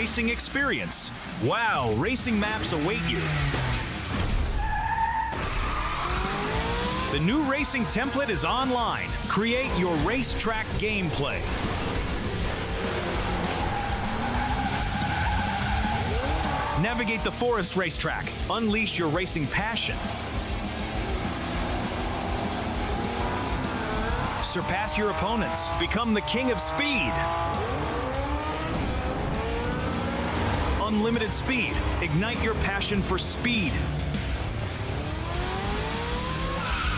racing experience. Wow, racing maps await you. The new racing template is online. Create your racetrack gameplay. Navigate the forest racetrack. Unleash your racing passion. Surpass your opponents. Become the king of speed. Unlimited speed. Ignite your passion for speed.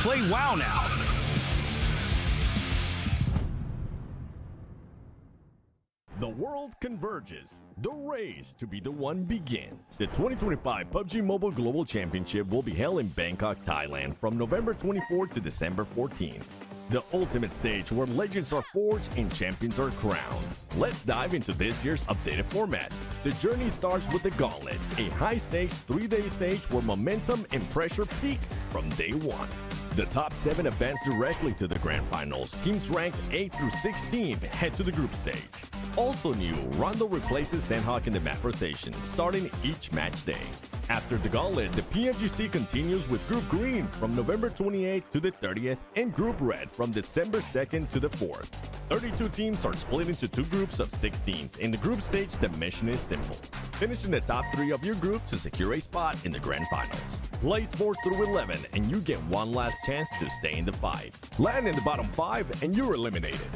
Play WoW now. The world converges. The race to be the one begins. The 2025 PUBG Mobile Global Championship will be held in Bangkok, Thailand from November 24 to December 14. The ultimate stage where legends are forged and champions are crowned. Let's dive into this year's updated format. The journey starts with the Gauntlet, a high-stakes 3-day stage where momentum and pressure peak from day one. The top 7 advance directly to the grand finals. Teams ranked 8 through 16 head to the group stage. Also new, Rondo replaces Sandhawk in the map rotation, starting each match day. After the Gauntlet, the PMGC continues with Group Green from November 28th to the 30th and Group Red from December 2nd to the 4th. 32 teams are split into 2 groups of 16. In the group stage, the mission is simple. Finish in the top 3 of your group to secure a spot in the grand finals. Place 4 through 11 and you get one last chance to stay in the fight. Land in the bottom 5 and you're eliminated.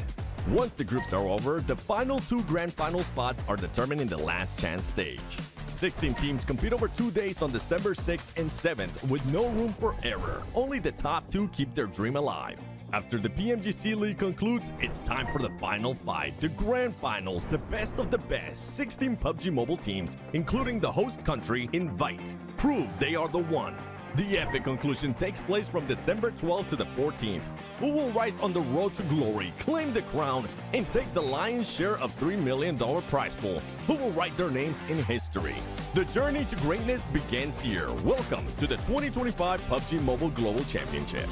Once the groups are over, the final 2 grand final spots are determined in the last chance stage. 16 teams compete over 2 days on December 6th and 7th with no room for error. Only the top 2 keep their dream alive. After the PMGC League concludes, it's time for the final fight. The grand finals, the best of the best. 16 PUBG Mobile teams, including the host country, invite. Prove they are the one. The epic conclusion takes place from December 12th to the 14th. Who will rise on the road to glory, claim the crown, and take the lion's share of $3 million prize pool? Who will write their names in history? The journey to greatness begins here. Welcome to the 2025 PUBG Mobile Global Championship.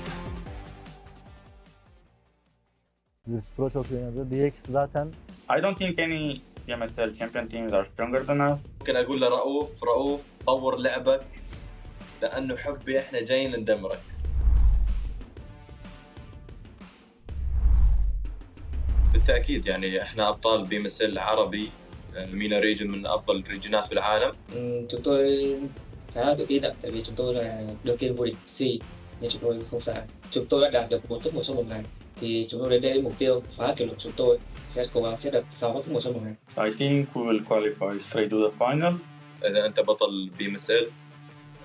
Vertus Pro çok iyi oynadı. DX zaten I don't think any PMSL champion teams are stronger than us. ممكن اقول لرؤوف طور لعبك لانه حبي احنا جايين ندمرك. بالتاكيد يعني احنا ابطال بي ام اس ال عربي. مينا ريجن من افضل الريجنات بالعالم. Chúng tôi khá là tự tin ạ, tại vì chúng tôi là đương kim vô địch C nên chúng tôi không sợ. Chúng tôi đã đạt được 4 top 1 trong một ngày, thì chúng tôi đến đây mục tiêu phá kỷ lục chúng tôi sẽ cố gắng sẽ được 6 top 1 trong một ngày. I think we will qualify straight to the final. اذا انت بطل بي ام اس ال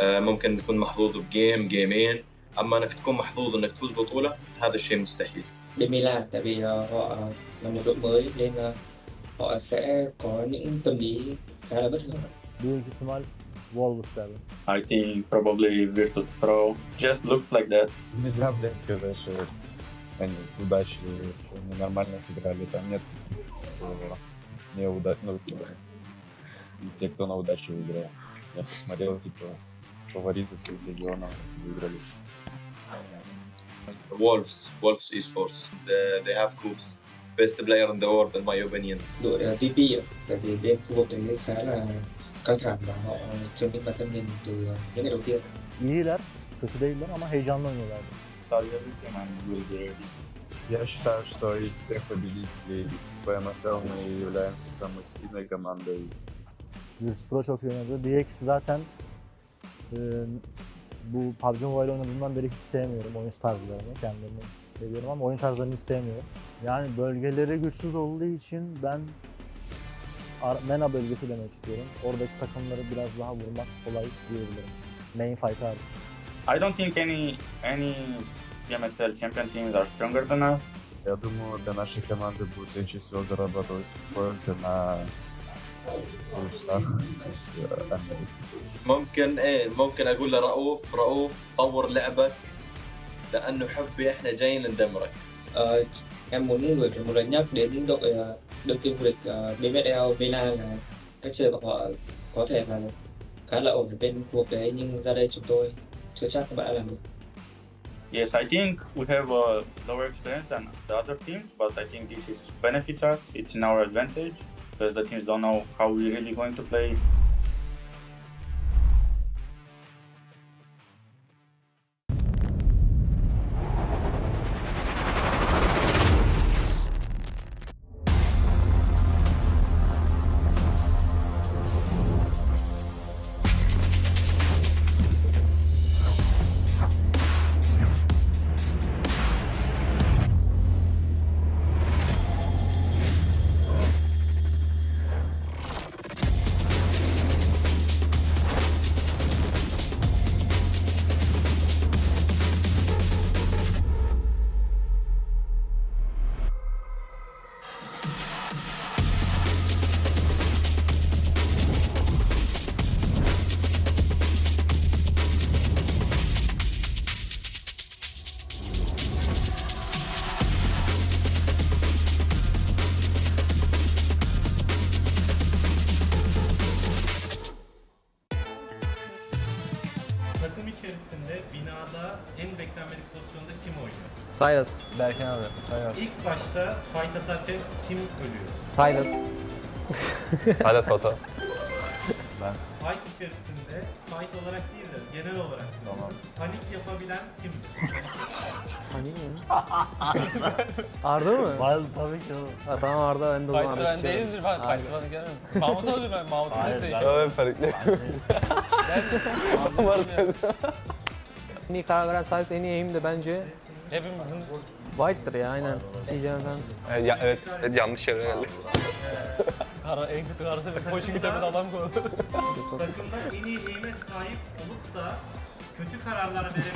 ممكن تكون محظوظ بجيم جيمين، اما انك تكون محظوظ انك تفوز بطولة هذا الشيء مستحيل. Bên Milan, tại vì họ là một đội mới nên họ sẽ có những tâm lý khá là bất thường. büyük ihtimal Wolves derdi. I think probably Vertus Pro just looks like that. Нельзя, блядь, сказать, что они удачи, что они нормально сыграли. Там нет неудачных, и те, кто на удачу выиграл. Я посмотрел, типа, фавориты своих регионов выиграли. Wolves Esports. They have cups. Best player in the world in my opinion. Đội VP ạ, tại vì bên khu vực đấy khá là căng thẳng và họ chứng minh bản thân mình từ những ngày đầu tiên. İyiler, kötü değiller ama heyecanlı oynuyorlardı. Study everything and we'll be ready. Я считаю, что из всех победителей PMSL мы являемся самой сильной командой. Vertus Pro çok iyi oynadı. DX zaten bu PUBG Mobile oynadığımdan beri hiç sevmiyorum oyun tarzlarını. Kendilerini seviyorum ama oyun tarzlarını hiç sevmiyorum. Yani bölgeleri güçsüz olduğu için ben MENA bölgesi demek istiyorum. Oradaki takımları biraz daha vurmak kolay diyebilirim. Main fight hariç. I don't think any PMSL champion teams are stronger than us. Я думаю, для нашей команды будет легче всего зарабатывать только на плюсах из Америки. ممكن اقول لرؤوف طور لعبك لانه حبي احنا جايين ندمرك. Em muốn một lần nhắc đến đội đương kim vô địch BMSL Milan là cách chơi của họ có thể là khá là ổn ở bên khu vực đấy, nhưng ra đây chúng tôi chưa chắc các bạn đã làm được. Yes, I think we have a lower experience than the other teams, but I think this benefits us. It's in our advantage. because the teams don't know how we're really going to play. Takım içerisinde binada en beklenmedik pozisyonda kim oynuyor? Silas. Berkin abi. Aynen. İlk başta fight atarken kim ölüyor? Silas. Silas Foto. Fight içerisinde fight olarak değil de genel olarak panik yapabilen kimdir? Hani mi? Arda mı? Wild tabii ki oğlum. Ha, tamam Arda, ben de o zaman Fighter ben Arda değildir. Fighter bana gelmem. Mahmut olur ben. Mahmut'un Hayır, desteği. ben- Evet farklı. En iyi karar veren Silas, en iyi aim de bence Hepimizin White'dır ya, aynen. CJ'den. evet yanlış yere geldi. En kötü kararı bir koşu kitabını adam koydu. Takımda en iyi aim'e sahip olup da kötü kararlar verebilen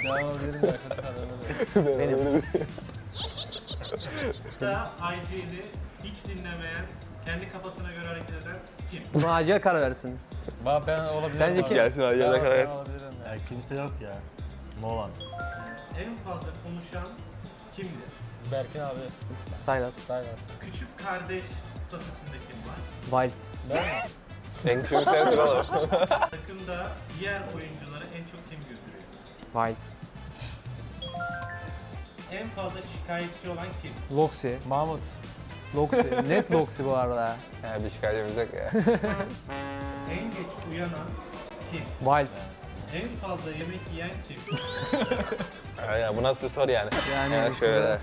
Devam edelim ya kötü kararları. Benim. da IG'li hiç dinlemeyen, kendi kafasına göre hareket eden kim? Buna acil karar versin. Ben olabilirim. Sence abi. kim? Gelsin abi yerine karar versin. Ya kimse yok ya. No one. En fazla konuşan kimdir? Berkin abi. Silas. Silas. Küçük kardeş statüsünde kim var? White. Ben mi? En küçük sensin oğlum. Takımda diğer oyuncuları en çok kim güldürüyor? White. En fazla şikayetçi olan kim? Loxy. Mahmut. Loxy. Net Loxy bu arada. Yani bir şikayetimiz yok ya. En geç uyanan kim? Wild. En fazla yemek yiyen kim? Ya bu nasıl bir soru yani? Yani işte şöyle.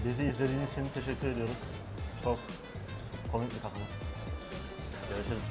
Bizi izlediğiniz için teşekkür ediyoruz. Çok komik bir takımız. Görüşürüz.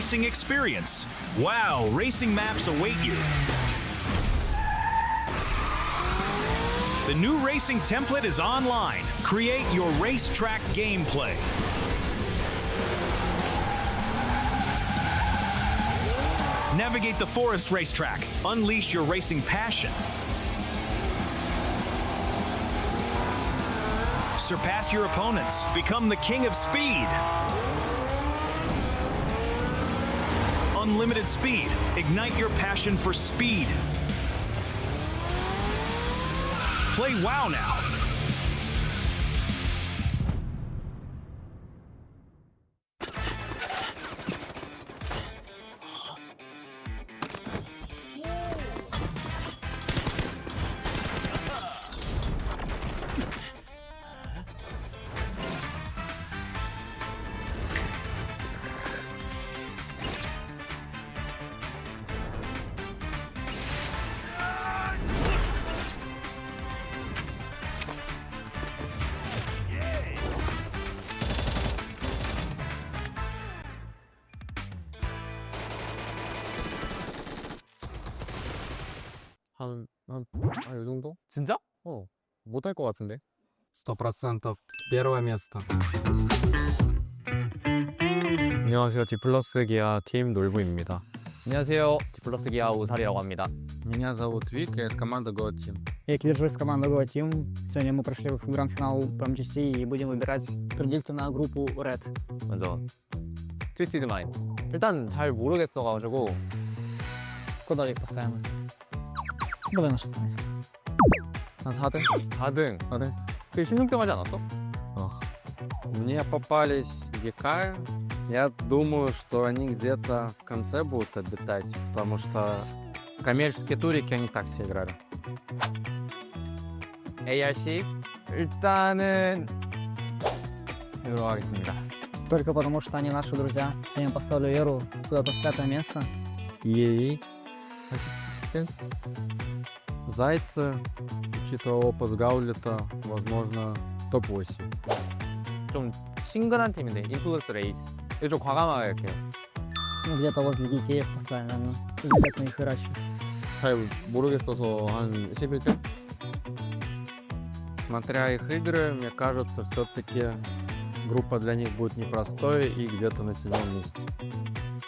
racing experience. Wow, racing maps await you. The new racing template is online. Create your racetrack gameplay. Navigate the forest racetrack. Unleash your racing passion. Surpass your opponents. Become the king of speed. Unlimited speed. Ignite your passion for speed. Play WoW now. 이 정도? 진짜? 못할 것 같은데? 100% первое место. 안녕하세요. 디플러스 기아 팀 놀부입니다. 안녕하세요. 디플러스 기아 우살이라고 합니다. Меня зовут Вик, я из команды Go Team. Я кидержу из команды Go Team. Сегодня мы прошли в гранд-финал PMGC и будем выбирать предикты на группу Red. 먼저 트위스티드 마인. 일단 잘 모르겠어가지고 Куда их поставим? Давай на 6 место. 한 4등? 4등. 4등? 그 16등 하지 않았어? Мне попались Гекая. Я думаю, что они где-то в конце будут обитать, потому что коммерческие турики они так все играли. ARC 일단은 이대로 하겠습니다. Только потому, что они наши друзья. Я им поставлю Веру куда-то в 5 место. И 10등? Зайцы, учитывая опыт Гаулета, возможно, топ-8. 좀 친근한 팀인데 인플루스 레이지. 이거 좀 과감하게 할게요. Ну, где-то возле Гикеев поставим, наверное. Ребят на их ирачу. 잘 모르겠어서 한 11등? Смотря их игры, мне кажется, все-таки группа для них будет непростой и где-то на 7ом месте.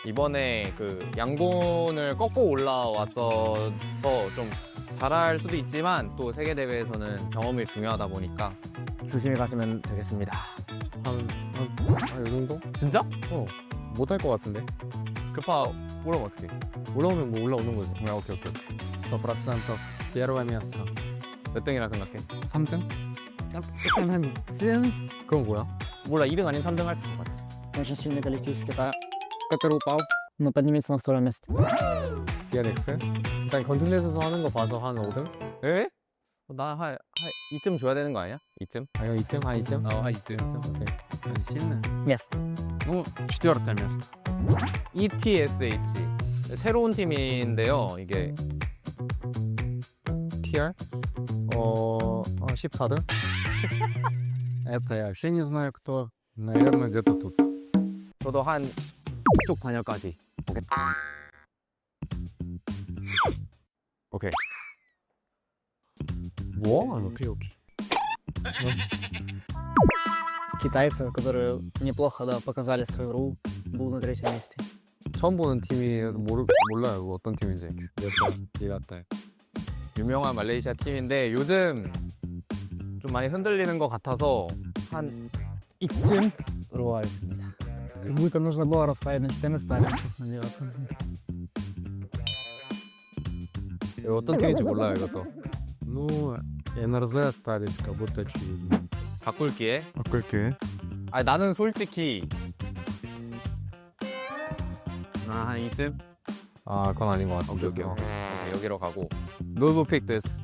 이번에 그 양곤을 꺾고 올라왔어서 좀 잘할 수도 있지만 또 세계 대회에서는 경험이 중요하다 보니까 조심히 가시면 되겠습니다. 이 정도? 진짜? 못할 것 같은데? 급하 올라오면 어떡해? 올라오면 뭐 올라오는 거지. 오케이. 100% первое место. 몇 등이라 생각해? 3등? 일단 한 2등. 그건 뭐야? 몰라, 2등 아니면 3등 할 수 있을 것 같아. Очень сильный коллектив из Китая, который упал, но поднимется на 2 место. DNX? 일단 건틀렛에서 하는 거 봐서 한 5등? 에? 나 2점 줘야 되는 거 아니야? 2점? 아, 형 2등? 한 2등? 한 2등. 오케이. сильно? Место. Ну, 4 место. ETSH. 새로운 팀인데요, 이게. TR? 14등? Это я вообще не знаю кто. Наверное, где-то тут. 저도 한 이쪽 반열까지 보겠다. 오케이. Окей. Китайцы, которые неплохо, да, показали свою игру, будут на 3 месте. 처음 보는 팀이 몰라요. 어떤 팀인지. 이랬다. 유명한 말레이시아 팀인데 요즘 좀 많이 흔들리는 것 같아서 한 이쯤으로 하겠습니다. Будет нужно было расставить на 4 места. 어떤 팀인지 몰라요, 이것도. Ну, NRZ остались, как будто очевидно. 바꿀게. 바꿀게. 나는 솔직히 한 이쯤? 그건 아닌 것 같아. 오케이. 여기로 가고. No will pick this.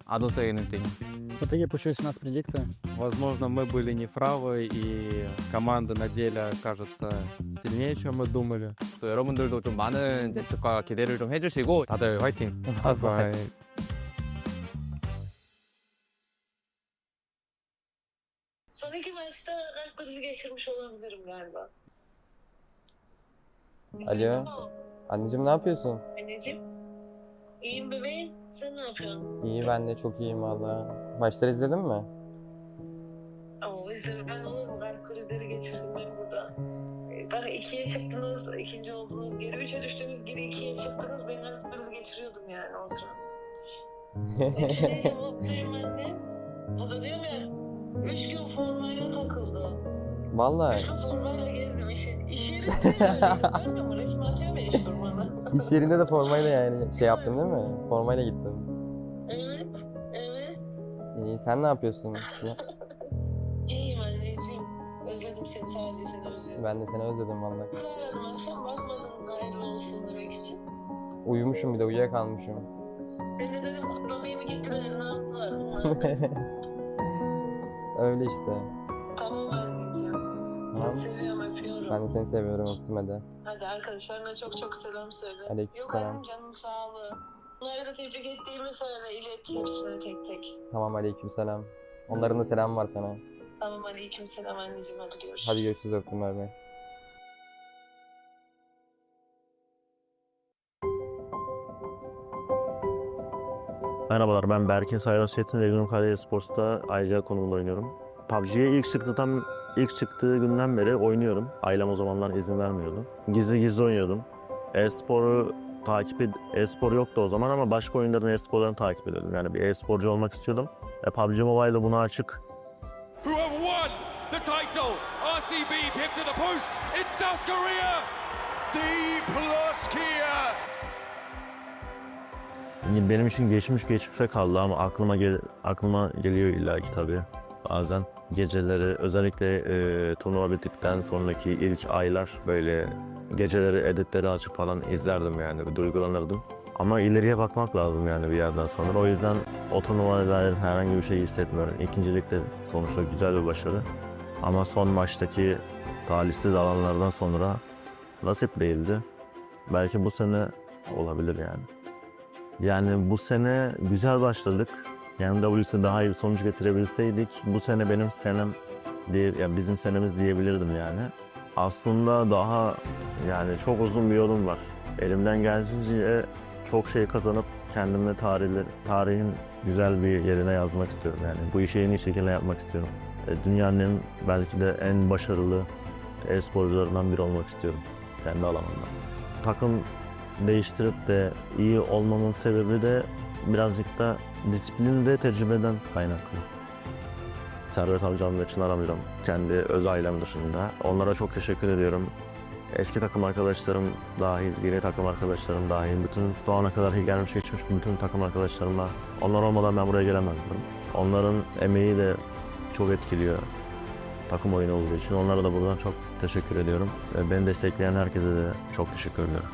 I don't say anything. В итоге получились у нас предикты. Возможно, мы были неправы, и команда на деле кажется сильнее, чем мы думали. 또 여러분들도 좀 많은 예측과 기대를 좀 해주시고 다들 화이팅! Bye. Son 2 maçta rank krizi geçirmiş olabilirim galiba. Alo. Anneciğim ne yapıyorsun? Anneciğim. İyiyim bebeğim. Sen ne yapıyorsun? İyi ben de çok iyiyim valla. Maçları izledin mi? Oo izlemeden olur mu? Ben krizleri geçirdim ben burada. Bana 2'ye çıktınız, ikinci oldunuz, geri 3'e düştünüz, geri 2'ye çıktınız. Ben kriz geçiriyordum yani o sıra. Neyse mutluyum annem. O da diyorum ya, 3 gün formayla takıldım. Vallahi. 3 gün formayla gezdim. İş yerinde görmüyor mu? Resim atıyor ya iş formada. İş yerinde de formayla yani şey yaptın değil mi? Formayla gittin. Evet, evet. İyi sen ne yapıyorsun? İyiyim anneciğim. Özledim seni, sadece seni özlüyorum. Ben de seni özledim valla. Aradım akşam, bakmadın hayırlı olsun demek için. Uyumuşum bir de uyuyakalmışım. Ben de dedim kutlamaya mı gittiler, ne yaptılar? Öyle işte. Tamam anneciğim. Tamam. Seni seviyorum, öpüyorum. Ben de seni seviyorum öptüm hadi. Hadi arkadaşlarına çok çok selam söyle. Aleykümselam. Yok annem canın sağlığı. Bunları da tebrik ettiğimi söyle, ilet hepsine tek tek. Tamam aleykümselam. Onların da selamı var sana. Tamam aleykümselam anneciğim, hadi görüşürüz. Hadi görüşürüz öptüm bay bay. Merhabalar, ben Berke Sayras Çetin, Regional Kaleye Sports'ta ayrıca konumda oynuyorum. PUBG'ye ilk çıktığı günden beri oynuyorum. Ailem o zamanlar izin vermiyordu. Gizli oynuyordum. E-spor yoktu o zaman ama başka oyunların e-sporlarını takip ediyordum. Yani bir e-sporcu olmak istiyordum. PUBG Mobile'da buna açık. Who have won the title? RCB picked to the post. It's South Korea. D plus Kia. Benim için geçmişte kaldı ama aklıma geliyor illaki tabii. Bazen geceleri özellikle turnuva bittikten sonraki ilk aylar böyle geceleri editleri açıp falan izlerdim yani bir duygulanırdım. Ama ileriye bakmak lazım yani bir yerden sonra. O yüzden o turnuvaya dair herhangi bir şey hissetmiyorum. İkincilikte sonuçta güzel bir başarı. Ama son maçtaki talihsiz alanlardan sonra nasip değildi. Belki bu sene olabilir yani. Yani bu sene güzel başladık. Yani WC daha iyi bir sonuç getirebilseydik bu sene benim senem diye, yani bizim senemiz diyebilirdim yani. Aslında daha yani çok uzun bir yolum var. Elimden geldiğince çok şey kazanıp kendimi tarihin güzel bir yerine yazmak istiyorum yani. Bu işi en iyi şekilde yapmak istiyorum. Dünyanın belki de en başarılı e-sporcularından biri olmak istiyorum kendi alanımda. Takım değiştirip de iyi olmamın sebebi de birazcık da disiplin ve tecrübeden kaynaklı. Servet amcam ve Çınar amcam kendi öz ailem dışında. Onlara çok teşekkür ediyorum. Eski takım arkadaşlarım dahil, yeni takım arkadaşlarım dahil, bütün şu ana kadar gelmiş geçmiş bütün takım arkadaşlarımla, onlar olmadan ben buraya gelemezdim. Onların emeği de çok etkiliyor takım oyunu olduğu için. Onlara da buradan çok teşekkür ediyorum. Ve beni destekleyen herkese de çok teşekkür ediyorum.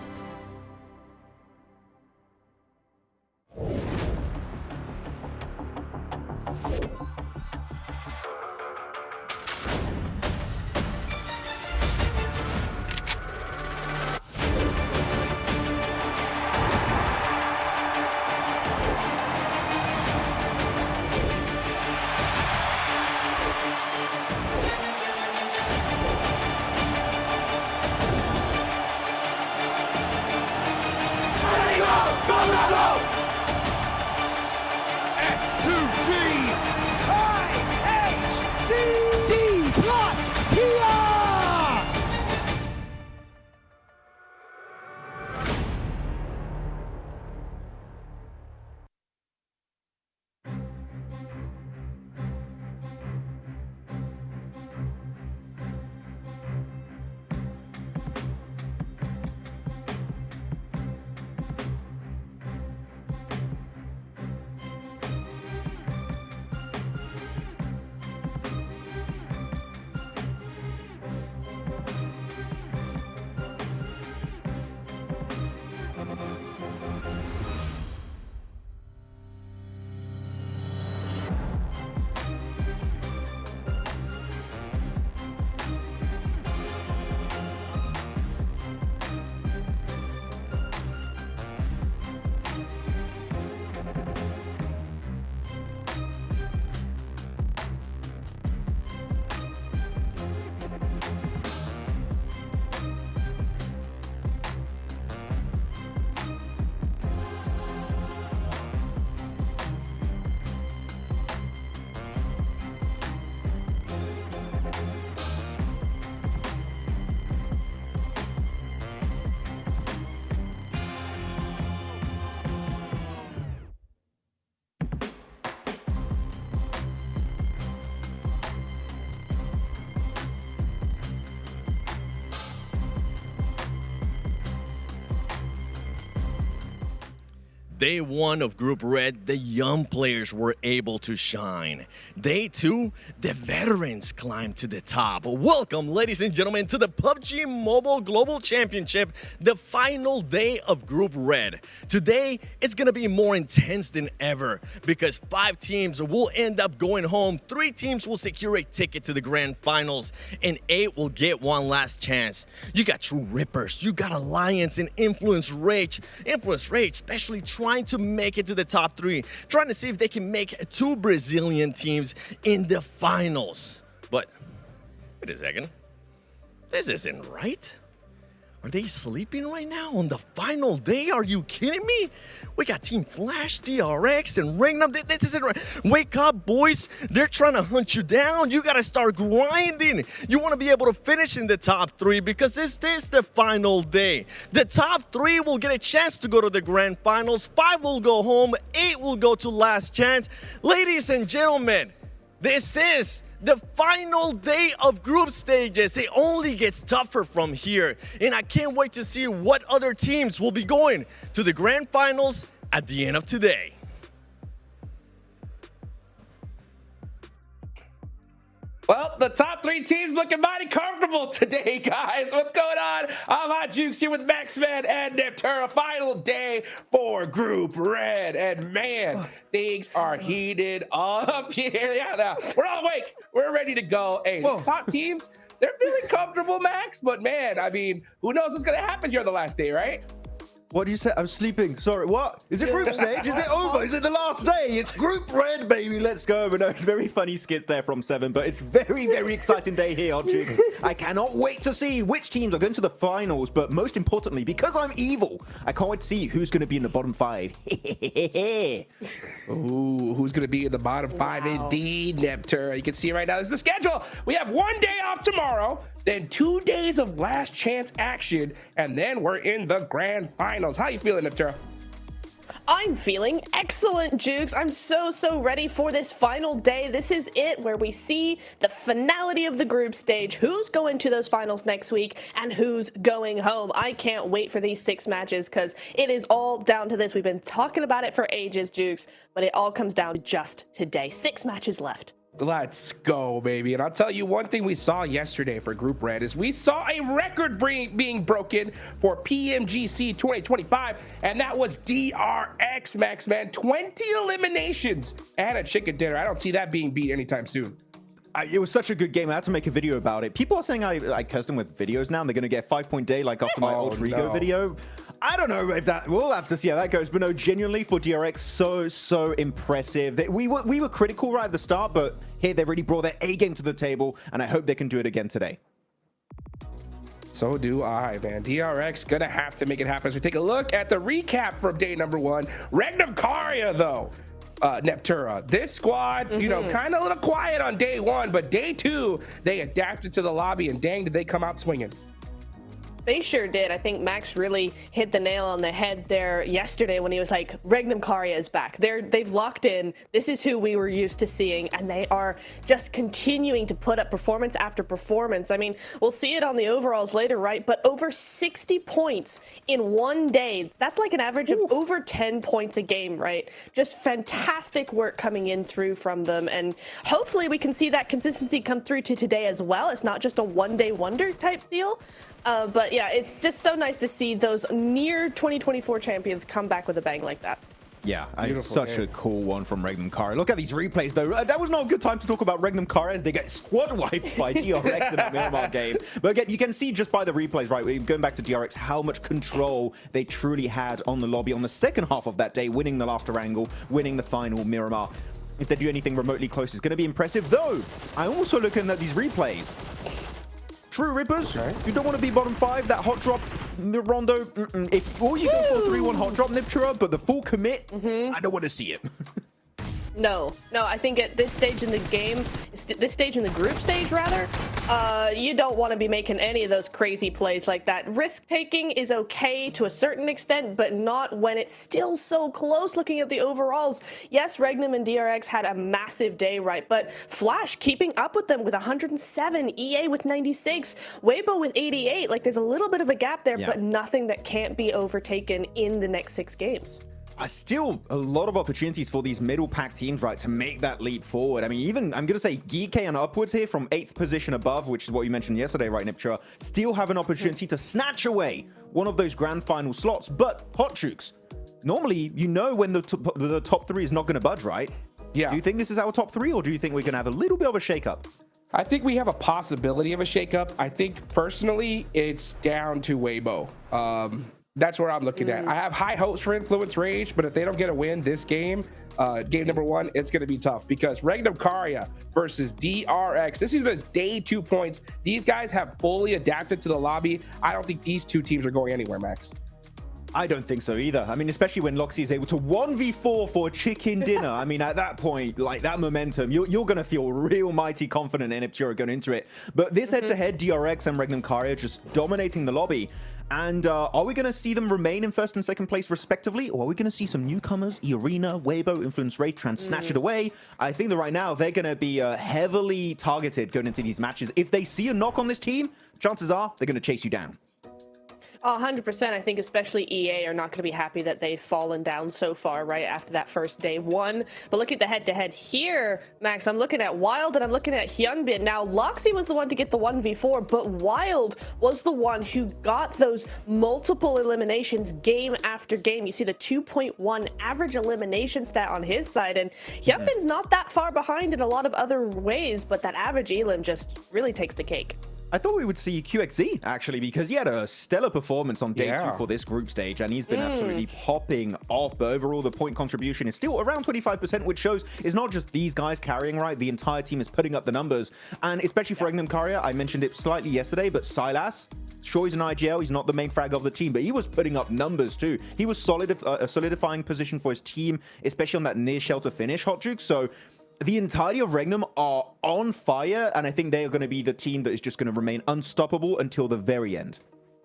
Day 1 of Group Red, the young players were able to shine. Day 2, the veterans climbed to the top. Welcome, ladies and gentlemen, to the PUBG Mobile Global Championship, the final day of Group Red. Today, it's gonna be more intense than ever because 5 teams will end up going home, 3 teams will secure a ticket to the grand finals, and 8 will get one last chance. You got True Rippers, you got Alliance, and Influence Rage, especially trying to make it to the top 3, trying to see if they can make 2 Brazilian teams in the finals. But wait a second, this isn't right. Are they sleeping right now on the final day? Are you kidding me? We got Team Flash, DRX, and Ringnum. This isn't right. Wake up, boys. They're trying to hunt you down. You got to start grinding. You want to be able to finish in the top 3 because this is the final day. The top 3 will get a chance to go to the grand finals. 5 will go home. 8 will go to last chance. Ladies and gentlemen, this is the final day of group stages. It only gets tougher from here, and I can't wait to see what other teams will be going to the grand finals at the end of today. Well, the top 3 teams looking mighty comfortable today, guys. What's going on? I'm Hot Jukes here with Maxman and Neptura. Final day for Group Red. And man, things are heated up here. Yeah, now, we're all awake. We're ready to go. Hey, the top teams, they're feeling comfortable, Max. But man, I mean, who knows what's going to happen here on the last day, right? What did you say? I was sleeping. Sorry, what? Is it group stage? Is it over? Is it the last day? It's Group Red, baby. Let's go. But no, it's very funny skits there from Seven, but it's very, very exciting day here, Hot Chicks. I cannot wait to see which teams are going to the finals, but most importantly, because I'm evil, I can't wait to see who's going to be in the bottom 5. Ooh, who's going to be in the bottom 5? Indeed, Neptura. You can see right now, this is the schedule. We have 1 day off tomorrow, then 2 days of last chance action, and then we're in the grand finals. How you feeling, Neptura? I'm feeling excellent, Jukes. I'm so ready for this final day. This is it, where we see the finality of the group stage, who's going to those finals next week and who's going home. I can't wait for these 6 matches because it is all down to this. We've been talking about it for ages, Jukes, but it all comes down to just today. 6 matches left. Let's go, baby. And I'll tell you one thing we saw yesterday for Group Red is we saw a record being broken for PMGC 2025, and that was DRX, Max, man. 20 eliminations and a chicken dinner. I don't see that being beat anytime soon. It was such a good game. I had to make a video about it. People are saying I cursed them with videos now, and they're going to get a 5-point day like after my Ultra Ego video. I don't know if that, we'll have to see how that goes. But no, genuinely for DRX, so impressive. We were critical right at the start, but here they really brought their A game to the table, and I hope they can do it again today. So do I, man. DRX gonna have to make it happen. As we take a look at the recap from day number 1. Regnum Karya, though. Neptura, this squad, you know, kind of a little quiet on day 1, but day 2, they adapted to the lobby, and dang, did they come out swinging. They sure did. I think Max really hit the nail on the head there yesterday when he was like, Regnum Karya is back. They've locked in. This is who we were used to seeing, and they are just continuing to put up performance after performance. I mean, we'll see it on the overalls later, right? But over 60 points in 1 day. That's like an average of over 10 points a game, right? Just fantastic work coming in through from them, and hopefully we can see that consistency come through to today as well. It's not just a one-day wonder type deal. But yeah, it's just so nice to see those near 2024 champions come back with a bang like that. Yeah, such a cool one from Regnum Karya. Look at these replays, though. That was not a good time to talk about Regnum Karya as they get squad wiped by DRX in the Miramar game. But again, you can see just by the replays, right, going back to DRX, how much control they truly had on the lobby on the second half of that day, winning the laughter angle, winning the final Miramar. If they do anything remotely close, it's going to be impressive. Though, I'm also looking at these replays. True Rippers, you don't want to be bottom 5. That hot drop, Rondo, if all you go for 3-1 hot drop, Neptura, but the full commit, I don't want to see it. No, I think at this stage in the game, this stage in the group stage rather, you don't want to be making any of those crazy plays like that. Risk taking is okay to a certain extent, but not when it's still so close. Looking at the overalls, yes, Regnum and DRX had a massive day, right? But Flash keeping up with them with 107, EA with 96, Waybo with 88. Like, there's a little bit of a gap there, but nothing that can't be overtaken in the next 6 games. still a lot of opportunities for these middle pack teams, right, to make that leap forward. I mean, even I'm going to say Geek and upwards here from 8th position above, which is what you mentioned yesterday, right, Niptra, still have an opportunity to snatch away one of those grand final slots. But Hot Jukes, normally, you know when the top 3 is not going to budge, right? Yeah. Do you think this is our top 3, or do you think we're going to have a little bit of a shakeup? I think we have a possibility of a shakeup. I think personally, it's down to Waybo. That's where I'm looking at. I have high hopes for Influence Rage, but if they don't get a win this game, game number 1, it's going to be tough because Regnum Karya versus DRX. This is day 2 points. These guys have fully adapted to the lobby. I don't think these two teams are going anywhere, Max. I don't think so either. I mean, especially when Loxy is able to 1v4 for chicken dinner. I mean, at that point, like that momentum, you're going to feel real mighty confident in Iptura going into it. But this head-to-head, DRX and Regnum Karya just dominating the lobby. And are we going to see them remain in 1st and 2nd place respectively? Or are we going to see some newcomers, Irina, Waybo, Influence Rage, try and snatch it away? I think that right now they're going to be heavily targeted going into these matches. If they see a knock on this team, chances are they're going to chase you down. 100%. I think especially EA are not going to be happy that they've fallen down so far right after that first day 1. But look at the head-to-head here, Max. I'm looking at Wild and I'm looking at Hyunbin. Now, Loxy was the one to get the 1v4, but Wild was the one who got those multiple eliminations game after game. You see the 2.1 average elimination stat on his side, and Hyunbin's not that far behind in a lot of other ways, but that average elim just really takes the cake. I thought we would see QXZ, actually, because he had a stellar performance on day 2 for this group stage, and he's been absolutely popping off. But overall, the point contribution is still around 25%, which shows it's not just these guys carrying, right? The entire team is putting up the numbers. And especially for Regnum Karya, I mentioned it slightly yesterday, but Silas, sure, he's an IGL, he's not the main frag of the team, but he was putting up numbers too. He was solidifying position for his team, especially on that near shelter finish, Hot Juke. So the entirety of Regnum are on fire, and I think they are going to be the team that is just going to remain unstoppable until the very end.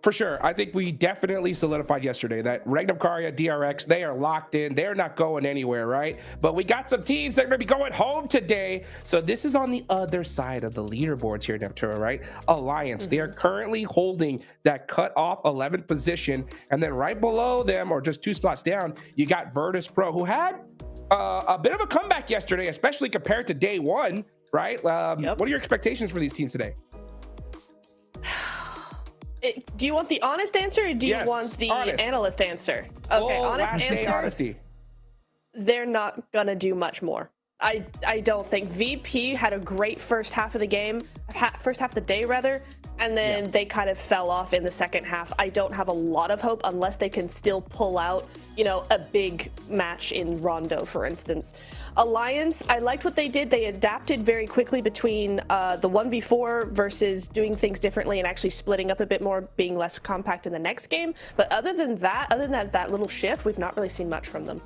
For sure. I think we definitely solidified yesterday that Regnum Karya, DRX, they are locked in. They're not going anywhere, right? But we got some teams that are going to be going home today. So this is on the other side of the leaderboards here, Neptura, right? Alliance. They are currently holding that cut-off 11th position. And then right below them, or just 2 spots down, you got Vertus Pro, who had a bit of a comeback yesterday, especially compared to day 1, right? What are your expectations for these teams today? Do you want the honest answer, or do you want the analyst answer? Okay, honest answer. Honesty. They're not gonna do much more. I don't think. VP had a great first half of the game, first half of the day rather, and then they kind of fell off in the second half. I don't have a lot of hope unless they can still pull out, you know, a big match in Rondo, for instance. Alliance, I liked what they did. They adapted very quickly between the 1v4 versus doing things differently and actually splitting up a bit more, being less compact in the next game. But other than that little shift, we've not really seen much from them.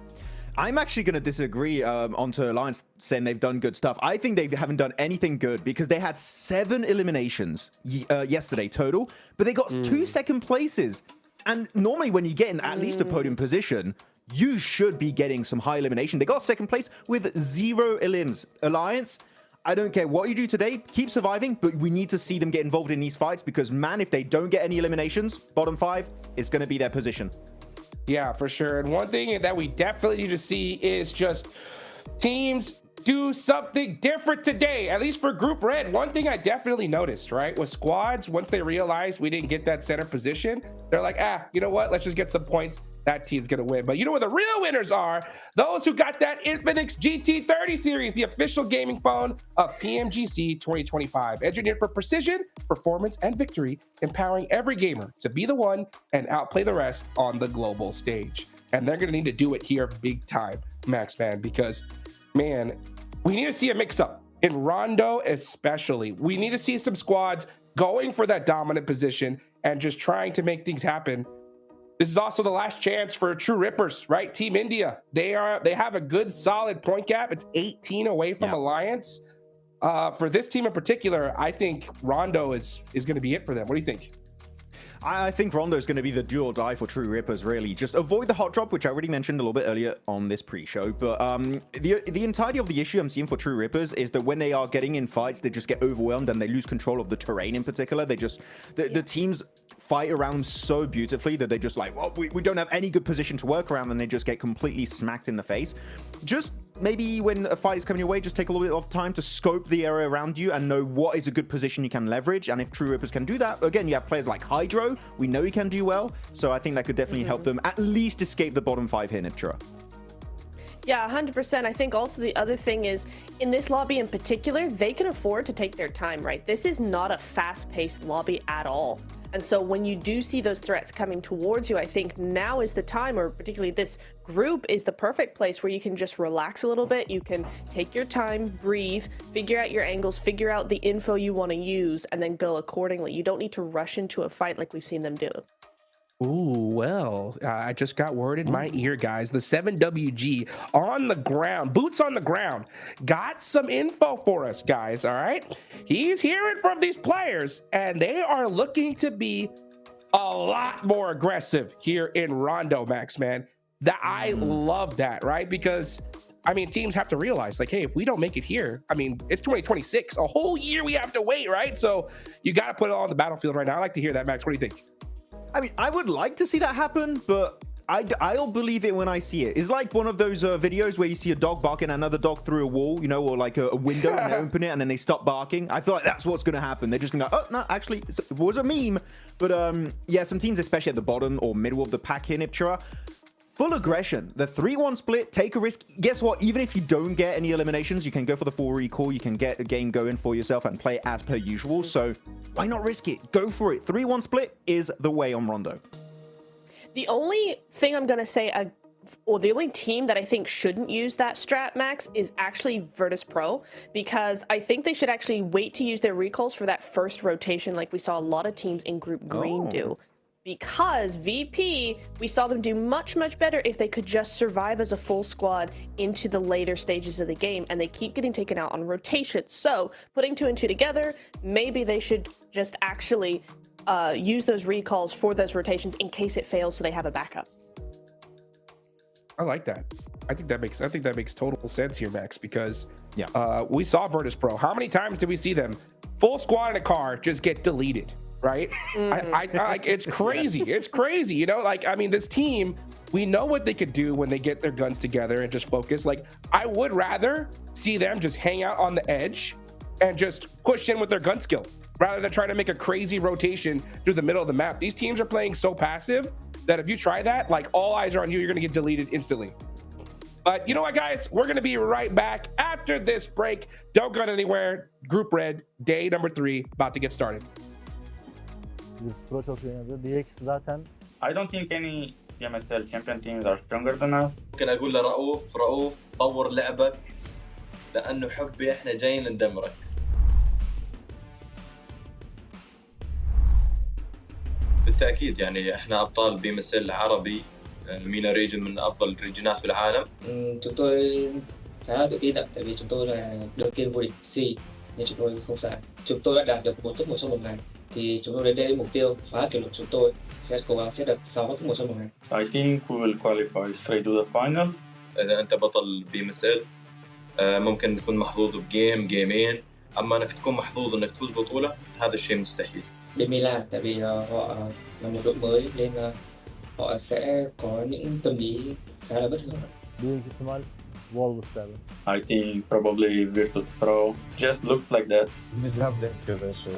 I'm actually going to disagree onto Alliance saying they've done good stuff. I think they haven't done anything good because they had 7 eliminations yesterday total, but they got 2 second places. And normally when you get in at least a podium position, you should be getting some high elimination. They got 2nd place with 0 elims. Alliance, I don't care what you do today, keep surviving, but we need to see them get involved in these fights because, man, if they don't get any eliminations, bottom 5, it's going to be their position. Yeah, for sure. And one thing that we definitely need to see is just teams do something different today, at least for Group Red. One thing I definitely noticed, right, was squads, once they realized we didn't get that center position, they're like, you know what? Let's just get some points. That team's going to win. But you know where the real winners are? Those who got that Infinix GT30 series, the official gaming phone of PMGC 2025. Engineered for precision, performance, and victory, empowering every gamer to be the one and outplay the rest on the global stage. And they're going to need to do it here big time, Max, man, because, man, we need to see a mix-up. In Rondo especially, we need to see some squads going for that dominant position and just trying to make things happen. This is also the last chance for True Rippers, right? Team India, they have a good solid point gap. It's 18 away from Alliance. For this team in particular, I think Rondo is going to be it for them. What do you think? I think Rondo is going to be the do or die for True Rippers, really. Just avoid the hot drop, which I already mentioned a little bit earlier on this pre-show. But the entirety of the issue I'm seeing for True Rippers is that when they are getting in fights, they just get overwhelmed and they lose control of the terrain in particular. They just, the teams fight around them so beautifully that they just like, well, we don't have any good position to work around, and they just get completely smacked in the face. Just maybe when a fight is coming your way, just take a little bit of time to scope the area around you and know what is a good position you can leverage. And if True Rippers can do that, again, you have players like Hydro, we know he can do well, so I think that could definitely help them at least escape the bottom 5 here, Niptra. Yeah, 100%. I think also the other thing is, in this lobby in particular, they can afford to take their time, right? This is not a fast-paced lobby at all. And so when you do see those threats coming towards you, I think now is the time, or particularly this group is the perfect place where you can just relax a little bit. You can take your time, breathe, figure out your angles, figure out the info you want to use, and then go accordingly. You don't need to rush into a fight like we've seen them do. Ooh, well, I just got word in my ear, guys. The 7WG on the ground, boots on the ground, got some info for us, guys, all right? He's hearing from these players, and they are looking to be a lot more aggressive here in Rondo, Max, man. I love that, right? Because, I mean, teams have to realize, like, hey, if we don't make it here, I mean, it's 2026, a whole year we have to wait, right? So you got to put it all on the battlefield right now. I like to hear that, Max. What do you think? I mean, I would like to see that happen, but I'll believe it when I see it. It's like one of those videos where you see a dog barking at another dog through a wall, you know, or like a window, and they open it and then they stop barking. I feel like that's what's going to happen. They're just going to go, oh, no, actually, it was a meme. But yeah, some teams, especially at the bottom or middle of the pack here, Niptra, full aggression. The 3-1 split, take a risk. Guess what? Even if you don't get any eliminations, you can go for the full recall. You can get the game going for yourself and play as per usual. So why not risk it? Go for it. 3-1 split is the way on Rondo. The only thing I'm going to say, or the only team that I think shouldn't use that strat, Max, is actually Vertus Pro, because I think they should actually wait to use their recalls for that first rotation like we saw a lot of teams in Group Green do. Because VP, we saw them do much, much better if they could just survive as a full squad into the later stages of the game, and they keep getting taken out on rotation. So putting 2 and 2 together, maybe they should just actually use those recalls for those rotations in case it fails so they have a backup. I like that. I think that makes total sense here, Max, because we saw Vertus Pro. How many times did we see them full squad in a car just get deleted? Right? It's crazy. It's crazy. You know, like, I mean, this team, we know what they could do when they get their guns together and just focus. Like, I would rather see them just hang out on the edge and just push in with their gun skill rather than try to make a crazy rotation through the middle of the map. These teams are playing so passive that if you try that, like, all eyes are on you. You're going to get deleted instantly. But you know what, guys? We're going to be right back after this break. Don't go anywhere. Group Red, day number 3, about to get started. Vertus Pro çok iyi oynadı. DX zaten I don't think any PMSL champion teams are stronger than us. ممكن اقول لرؤوف طور لعبك لانه حبي احنا جايين ندمرك. بالتاكيد يعني احنا ابطال PMSL عربي، مينا ريجن من افضل الريجنات في العالم. Chúng tôi khá là tự tin ạ, tại vì chúng tôi là đương kim vô địch C nên chúng tôi không sợ. Chúng tôi đã đạt được 1 top 1 trong một ngày. Thì chúng tôi đến đây mục tiêu phá kỷ lục chúng tôi sẽ cố gắng đạt 6 top 1 trong một ngày. I think we will qualify straight to the final. إذا أنت بطل PMSL ممكن تكون محظوظ بجيم جيمين، أما إنك تكون محظوظ إنك تفوز بطولة هذا الشيء مستحيل. Bên Milan, tại vì họ là một đội mới nên họ sẽ có những tâm lý khá là bất thường. büyük ihtimal Wolves derdi. I think probably Virtus Pro just looked like that. Нельзя, блядь, сказать, что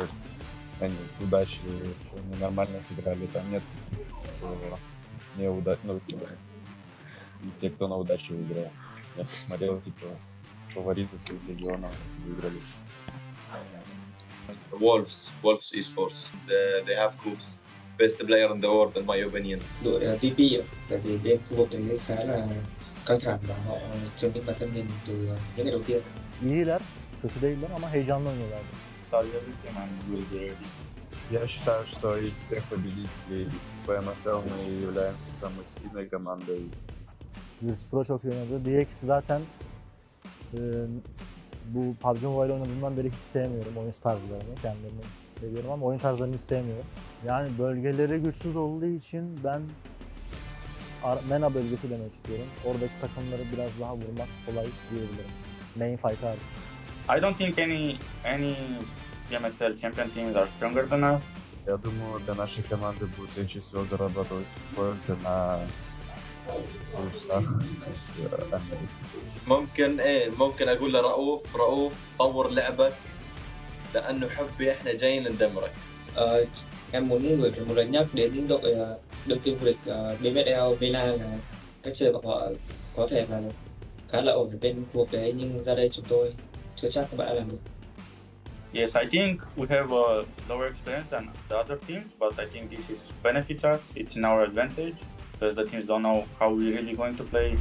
они удачи, что они нормально сыграли. Там нет неудачных, и те, кто на удачу выиграл. Я посмотрел, типа, фавориты своих регионов выиграли. Wolves Esports. They have Coops. Best player in the world in my opinion. Đội VP ạ, tại vì bên khu vực đấy khá là căng thẳng và họ chứng minh bản thân mình từ những ngày đầu tiên. İyiler, kötü değiller ama heyecanlı oynuyorlar. Я считаю, что из всех победителей PMSL мы являемся самой сильной командой. Vertus Pro çok iyi oynadı. DX zaten bu PUBG Mobile oynadığımdan beri hiç sevmiyorum oyun tarzlarını. Kendilerini seviyorum ama oyun tarzlarını hiç sevmiyorum. Yani bölgeleri güçsüz olduğu için ben MENA bölgesi demek istiyorum. Oradaki takımları biraz daha vurmak kolay diyebilirim. Main fight hariç. I don't think any PMSL champion teams are stronger than us. Я думаю, для нашей команды будет легче всего зарабатывать поинты на плюсах из Америки. ممكن اقول لرؤوف طور لعبك لانه حبي احنا جايين ندمرك. Em muốn gửi một lời nhắc đến đội đương kim vô địch BMSL Milan là cách chơi của họ có thể là khá là ổn ở bên khu vực đấy, nhưng ra đây chúng tôi chưa chắc các bạn đã làm được. Yes, I think we have a lower experience than the other teams, but I think this is benefits us. It's in our advantage because the teams don't know how we're really going to play.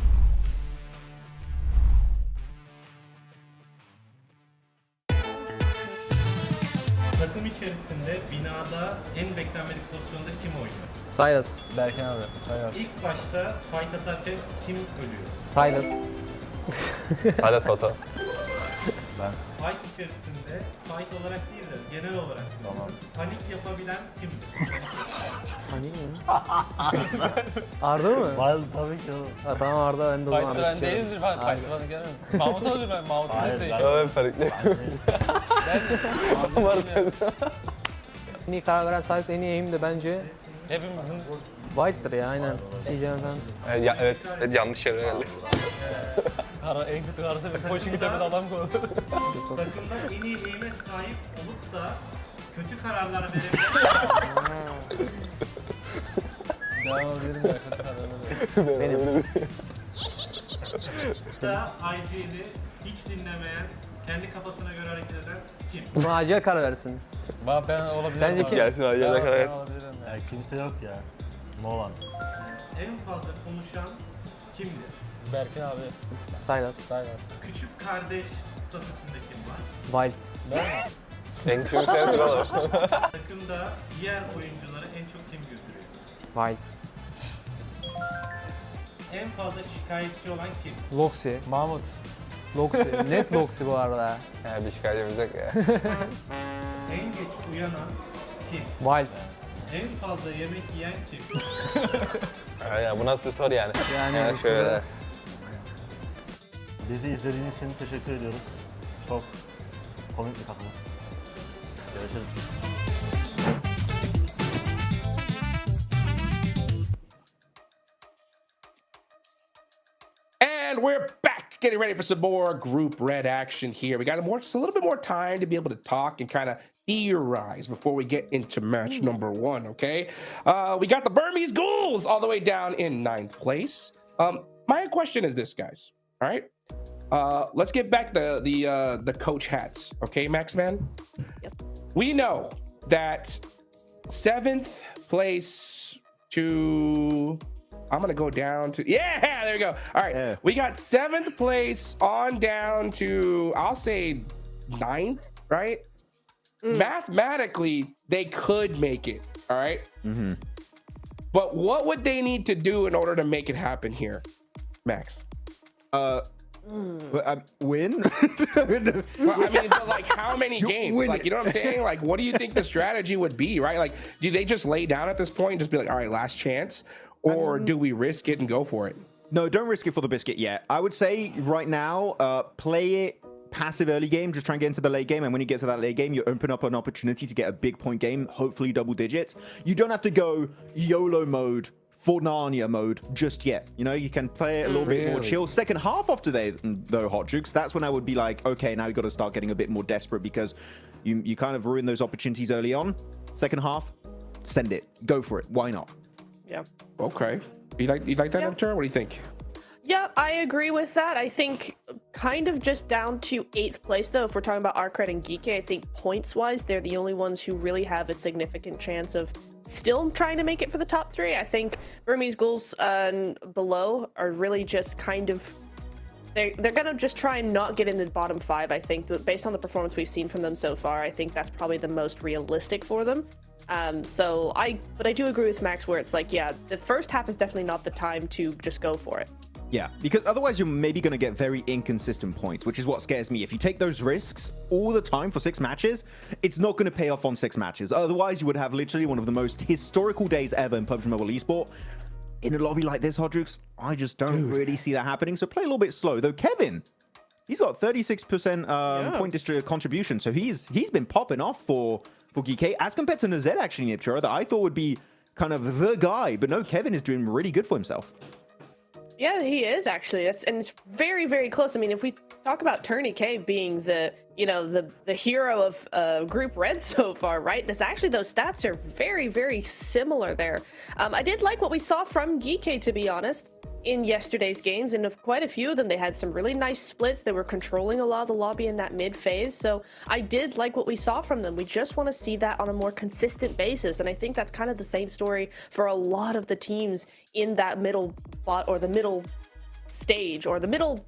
Takım içerisinde binada en beklenmedik pozisyonda kim oynuyor? Silas. Berkin abi. Silas. İlk başta fight atarken kim ölüyor? Silas. Silas Foto. Ben. Fight içerisinde fight olarak değil de genel olarak panik yapabilen kimdir? Panik mi? Arda mı? Wild tabii ki o. Ha, tamam Arda, ben de onu Fighter ben değildir falan. Fighter bana gelmem. Mahmut olur ben. Mahmut olur değil. Ben farklı. En iyi karar veren Silas, en iyi aim de bence Hepimizin White'dır ya, aynen. CJ'den. Evet, yanlış yere geldi. en kötü kararı ve koşu gidemedi adam koydu. Takımda en iyi aim'e sahip olup da kötü kararlar verebilen Devam edelim ya, kötü kararı. Benim. da IG'li hiç dinlemeyen, kendi kafasına göre hareket eden kim? Buna acil karar versin. Ben olabilirim. Sence kim? Gelsin acele karar versin. Ya kimse yok ya. No one. En fazla konuşan kimdir? Berkin abi. Silas. Küçük kardeş statüsünde kim var? Wild. Ben mi? En küçük sensin oğlum. Takımda diğer oyuncuları en çok kim güldürüyor? Wild. En fazla şikayetçi olan kim? Loxi. Mahmut. Loxi. Net Loxi bu arada. Ya bir şikayetimiz yok ya. En geç uyanan kim? Wild. En fazla yemek yiyen kim? Ya bu nasıl bir soru yani? Yani şöyle. Bizi izlediğiniz için teşekkür ediyoruz. Çok komik bir takımız. Görüşürüz. And we're back, getting ready for some more Group Red action here. We got just a little bit more time to be able to talk and kind of theorize before we get into match number one, okay? We got the Burmese Ghouls all the way down in 9th place. My question is this, guys, all right? Let's get back the coach hats, okay, Max Man? Yep. We know that 7th place to... I'm gonna go down to, yeah, there we go. All right, Yeah. We got 7th place on down to, I'll say 9th, right? Mathematically, they could make it, all right? Mm-hmm. But what would they need to do in order to make it happen here, Max? Win? Well, I mean, but like how many games? Like, you know what I'm saying? Like, what do you think the strategy would be, right? Like, do they just lay down at this point and just be like, all right, last chance? Or do we risk it and go for it? No, don't risk it for the biscuit yet. I would say right now, play it passive early game, just try and get into the late game, and when you get to that late game, you open up an opportunity to get a big point game, hopefully double digits. You don't have to go YOLO mode, for Narnia mode just yet. You know, you can play it a little bit more chill. Second half of today, though, Hot Jukes, that's when I would be like, okay, now you got to start getting a bit more desperate because you kind of ruin those opportunities early on. Second half, send it. Go for it. Why not? Yeah. Okay. You like that, Enter? What do you think? Yeah, I agree with that. I think kind of just down to 8th place, though, if we're talking about Arcred and Geeky, I think points-wise, they're the only ones who really have a significant chance of still trying to make it for the top 3. I think Burmese Ghouls below are really just kind of... They're going to just try and not get in the bottom 5, I think. Based on the performance we've seen from them so far, I think that's probably the most realistic for them. But I do agree with Max where it's like, yeah, the first half is definitely not the time to just go for it. Yeah, because otherwise you're maybe going to get very inconsistent points, which is what scares me. If you take those risks all the time for 6 matches, it's not going to pay off on 6 matches. Otherwise, you would have literally one of the most historical days ever in PUBG Mobile Esport. In a lobby like this, Hodrux, I just don't really see that happening. So play a little bit slow. Though Kevin, he's got 36% point district contribution, so he's been popping off for GK as compared to Nazed actually, Nipchura, that I thought would be kind of the guy. But no, Kevin is doing really good for himself. Yeah, he is actually. And it's very, very close. I mean, if we talk about Tourney K being the hero of Group Red so far, right? That's actually, those stats are very, very similar there. I did like what we saw from GK, to be honest, in yesterday's games, and of quite a few of them, they had some really nice splits. They were controlling a lot of the lobby in that mid phase, so I did like what we saw from them. We just want to see that on a more consistent basis, and I think that's kind of the same story for a lot of the teams in that middle spot, or the middle stage, or the middle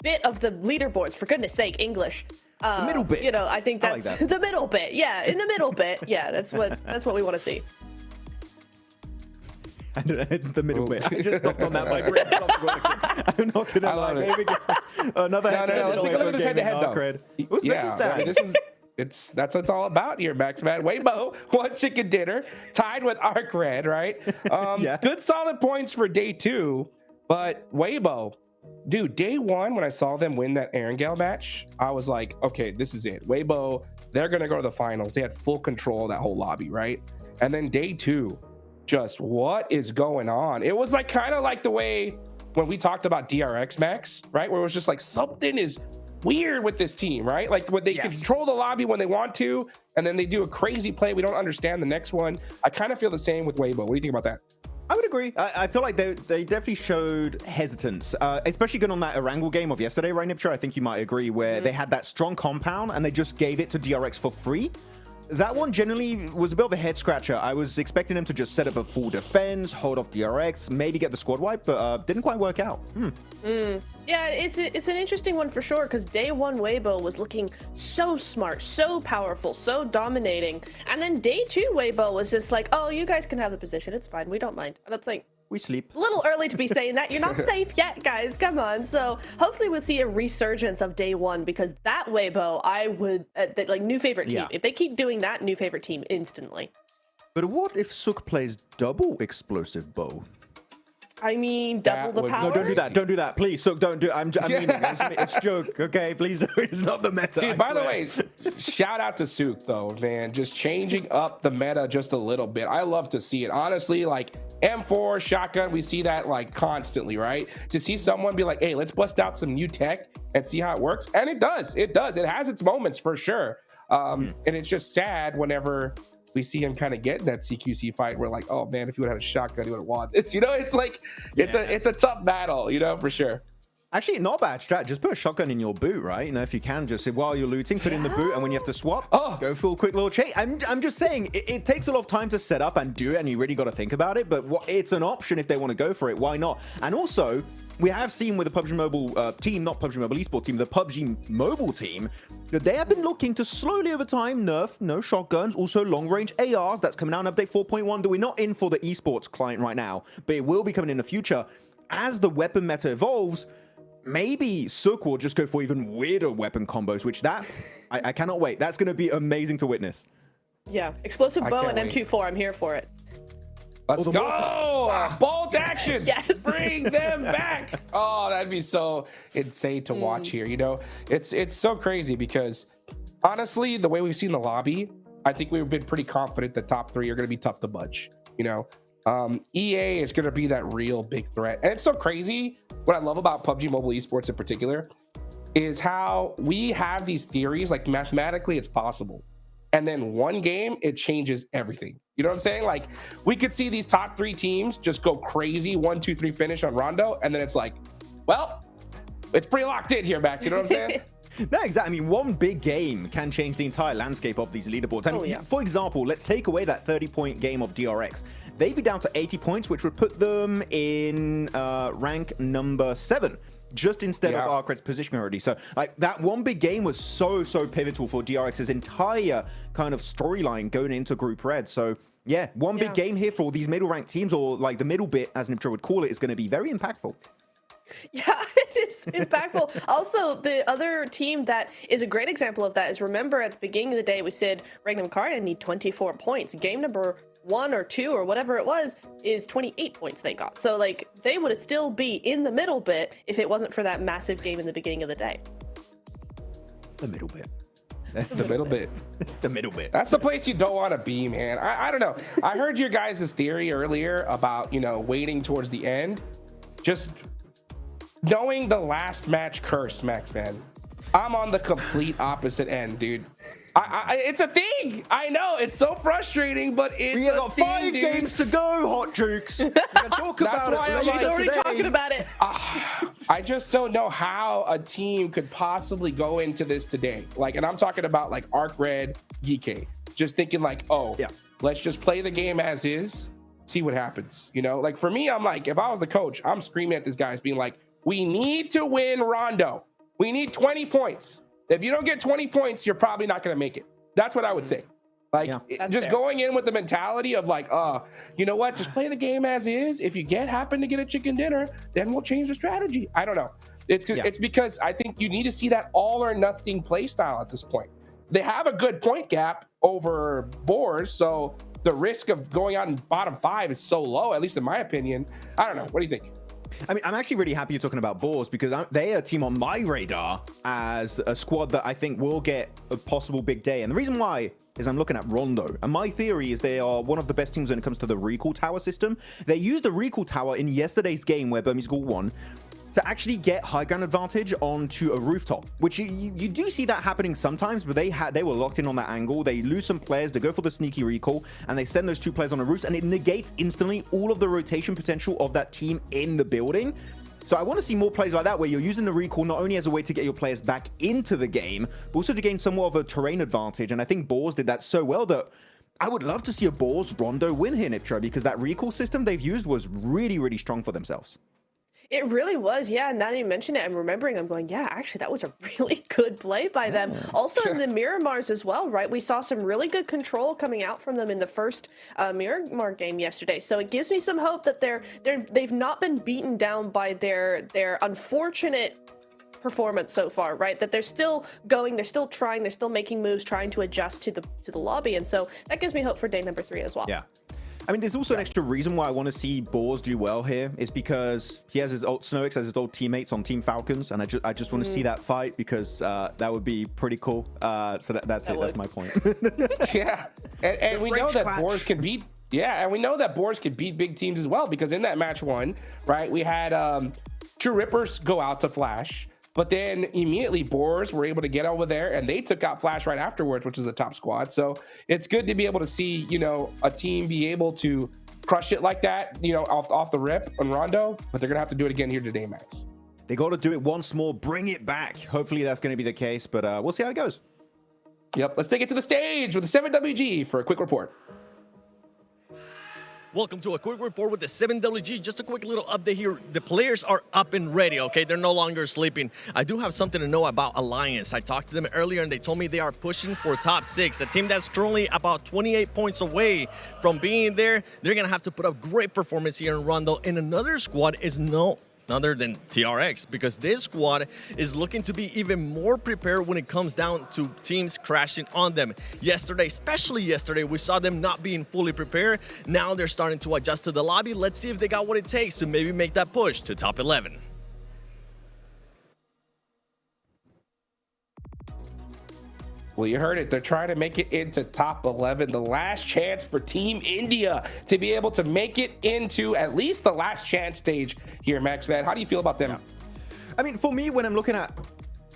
bit of the leaderboards, for goodness sake, English. The middle bit. You know, I think that's like that. the middle bit. Yeah, in the middle bit. Yeah, that's what we want to see. The middle bit. I just stopped on that. My brain stopped working. I'm not gonna lie. There we go. Another No. Let's take a look at this head-to-head though. Yeah, I mean, that's what it's all about here, Max Man. Waybo, 1 chicken dinner, tied with Arc Red, right? Good solid points for day 2, but Waybo, dude, day 1 when I saw them win that Erangel match, I was like, okay, this is it. Waybo, they're gonna go to the finals. They had full control of that whole lobby, right? And then day 2. Just what is going on? It was like kind of like the way when we talked about DRX Max, right? Where it was just like something is weird with this team, right? Like when they control the lobby when they want to, and then they do a crazy play. We don't understand the next one. I kind of feel the same with Waybo. What do you think about that? I would agree. I feel like they definitely showed hesitance, especially good on that Erangel game of yesterday, right, Nipchur? I think you might agree, where they had that strong compound and they just gave it to DRX for free. That one generally was a bit of a head scratcher. I was expecting him to just set up a full defense, hold off DRX, maybe get the squad wipe, but didn't quite work out. Yeah, it's an interesting one for sure, because day 1 Waybo was looking so smart, so powerful, so dominating, and then day 2 Waybo was just like, oh, you guys can have the position, it's fine, we don't mind. And it's like, we sleep. A little early to be saying that. You're not safe yet, guys. Come on. So hopefully we'll see a resurgence of day 1, because that Waybo, I would like new favorite team. If they keep doing that, new favorite team instantly. But what if Sook plays double explosive bow? I mean, double the power. No, don't do that. Don't do that, please. Sook, don't do it. I'm meaning it's a joke. Okay, please don't. It's not the meta. Dude, by the way, shout out to Sook though, man. Just changing up the meta just a little bit. I love to see it. Honestly, like M4 shotgun, we see that like constantly, right? To see someone be like, hey, let's bust out some new tech and see how it works, and it does. It has its moments for sure. And it's just sad whenever we see him kind of get in that CQC fight. We're like, oh man, if you would have had a shotgun, you would have won. It's, you know, it's like it's a tough battle, you know, for sure. Actually, not bad strat. Just put a shotgun in your boot, right? You know, if you can, just while you're looting, put in the boot, and when you have to swap, go for a quick little change. I'm just saying, it takes a lot of time to set up and do it, and you really got to think about it. But it's an option if they want to go for it. Why not? And also, we have seen with the PUBG Mobile team, not PUBG Mobile Esport team, the PUBG Mobile team, that they have been looking to slowly over time nerf shotguns, also long-range ARs. That's coming out in update 4.1. That we're not in for the esports client right now, but it will be coming in the future. As the weapon meta evolves, maybe Sook will just go for even weirder weapon combos, which I cannot wait. That's going to be amazing to witness. Yeah, explosive bow and M24. I'm here for it. Let's go! Bolt action! Yes! Bring them back! Oh, that'd be so insane to watch here. You know, it's so crazy because honestly, the way we've seen the lobby, I think we've been pretty confident the top 3 are going to be tough to budge. You know, EA is going to be that real big threat. And it's so crazy. What I love about PUBG Mobile Esports in particular is how we have these theories, like mathematically it's possible. And then one game, it changes everything. You know what I'm saying? Like, we could see these top 3 teams just go crazy, 1, 2, 3 finish on Rondo, and then it's like, well, it's pretty locked in here, Max. You know what I'm saying? No, exactly. I mean, one big game can change the entire landscape of these leaderboards. And for example, let's take away that 30-point game of DRX. They'd be down to 80 points, which would put them in rank number 7. Just instead of Arcred's position already. So like that one big game was so pivotal for DRX's entire kind of storyline going into Group Red. So yeah, one big game here for these middle ranked teams, or like the middle bit as Niptra would call it, is going to be very impactful. Yeah, it is impactful. Also, the other team that is a great example of that is, remember at the beginning of the day we said Regnum Karja need 24 points. Game number 1 or 2 or whatever it was is 28 points they got. So like they would still be in the middle bit if it wasn't for that massive game in the beginning of the day. The middle bit. The middle bit. The middle bit. That's the place you don't want to be, man. I don't know. I heard your guys' theory earlier about, you know, waiting towards the end. Just knowing the last match curse, Max, man. I'm on the complete opposite end, dude. It's a thing. I know it's so frustrating, but it's we got 5 games to go, Hot Jukes. We can talk about it. He's already talking about it. I just don't know how a team could possibly go into this today. Like, and I'm talking about like Arc Red, GK, just thinking like, oh, yeah, let's just play the game as is, see what happens. You know, like for me, I'm like, if I was the coach, I'm screaming at this guys, being like, we need to win Rondo. We need 20 points. If you don't get 20 points, you're probably not going to make it. That's what I would say. Like, just going in with the mentality of like, you know what? Just play the game as is. If you happen to get a chicken dinner, then we'll change the strategy. I don't know. It's because I think you need to see that all or nothing play style at this point. They have a good point gap over Boars, so the risk of going out in bottom 5 is so low, at least in my opinion. I don't know. What do you think? I mean, I'm actually really happy you're talking about Boars because they are a team on my radar as a squad that I think will get a possible big day. And the reason why is I'm looking at Rondo. And my theory is they are one of the best teams when it comes to the recall tower system. They used the recall tower in yesterday's game where Burmese Ghouls won to actually get high ground advantage onto a rooftop, which you do see that happening sometimes, but they were locked in on that angle. They lose some players, they go for the sneaky recall, and they send those 2 players on a roost, and it negates instantly all of the rotation potential of that team in the building. So I want to see more plays like that, where you're using the recall not only as a way to get your players back into the game, but also to gain somewhat of a terrain advantage. And I think Boars did that so well that I would love to see a Boars Rondo win here, Niptra, because that recall system they've used was really, really strong for themselves. It really was, yeah. Now that you mention it, I'm remembering, I'm going, yeah, actually, that was a really good play by them. Also in the Miramars as well, right? We saw some really good control coming out from them in the first Miramar game yesterday. So it gives me some hope that they've not been beaten down by their unfortunate performance so far, right? That they're still going, they're still trying, they're still making moves, trying to adjust to the lobby. And so that gives me hope for day number 3 as well. Yeah. I mean, there's also an extra reason why I want to see Boars do well here is because he has his old Snowix as his old teammates on Team Falcons, and I just want to see that fight because that would be pretty cool. So that's it. That's my point. Yeah, and we know that Boars can beat. Yeah, and we know that Boars can beat big teams as well because in that match 1, right, we had True Rippers go out to Flash. But then immediately Boars were able to get over there and they took out Flash right afterwards, which is a top squad. So it's good to be able to see, you know, a team be able to crush it like that, you know, off the rip on Rondo, but they're going to have to do it again here today, Max. They got to do it once more, bring it back. Hopefully that's going to be the case, but we'll see how it goes. Yep, let's take it to the stage with the 7WG for a quick report. Welcome to a quick report with the 7WG. Just a quick little update here. The players are up and ready, okay? They're no longer sleeping. I do have something to know about Alliance. I talked to them earlier and they told me they are pushing for top 6. A team that's currently about 28 points away from being there. They're going to have to put up great performance here in Rondo. And another squad is no other than TRX, because this squad is looking to be even more prepared when it comes down to teams crashing on them. Yesterday, especially yesterday, we saw them not being fully prepared. Now they're starting to adjust to the lobby. Let's see if they got what it takes to maybe make that push to top 11. Well, you heard it. They're trying to make it into top 11. The last chance for Team India to be able to make it into at least the last chance stage here, Max, man. How do you feel about them? Yeah. I mean, for me, when I'm looking at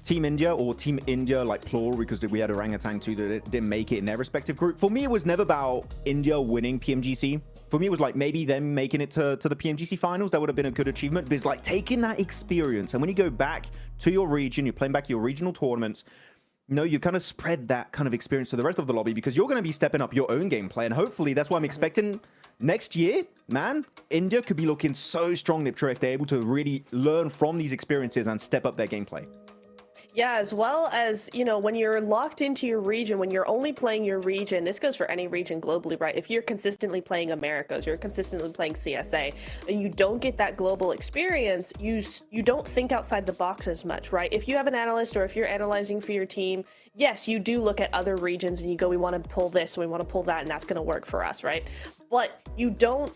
Team India or Team India, like plural, because we had Orangutan too that didn't make it in their respective group. For me, it was never about India winning PMGC. For me, it was like maybe them making it to the PMGC finals. That would have been a good achievement. But it's like taking that experience. And when you go back to your region, you're playing back your regional tournaments, no, you kind of spread that kind of experience to the rest of the lobby because you're going to be stepping up your own gameplay. And hopefully that's what I'm expecting next year, man. India could be looking so strong, Niptra, if they're able to really learn from these experiences and step up their gameplay. Yeah, as well as, you know, when you're locked into your region, when you're only playing your region, this goes for any region globally, right? If you're consistently playing Americas, you're consistently playing CSA, and you don't get that global experience, you don't think outside the box as much, right? If you have an analyst or if you're analyzing for your team, yes, you do look at other regions and you go, we want to pull this, we want to pull that, and that's going to work for us, right? But you don't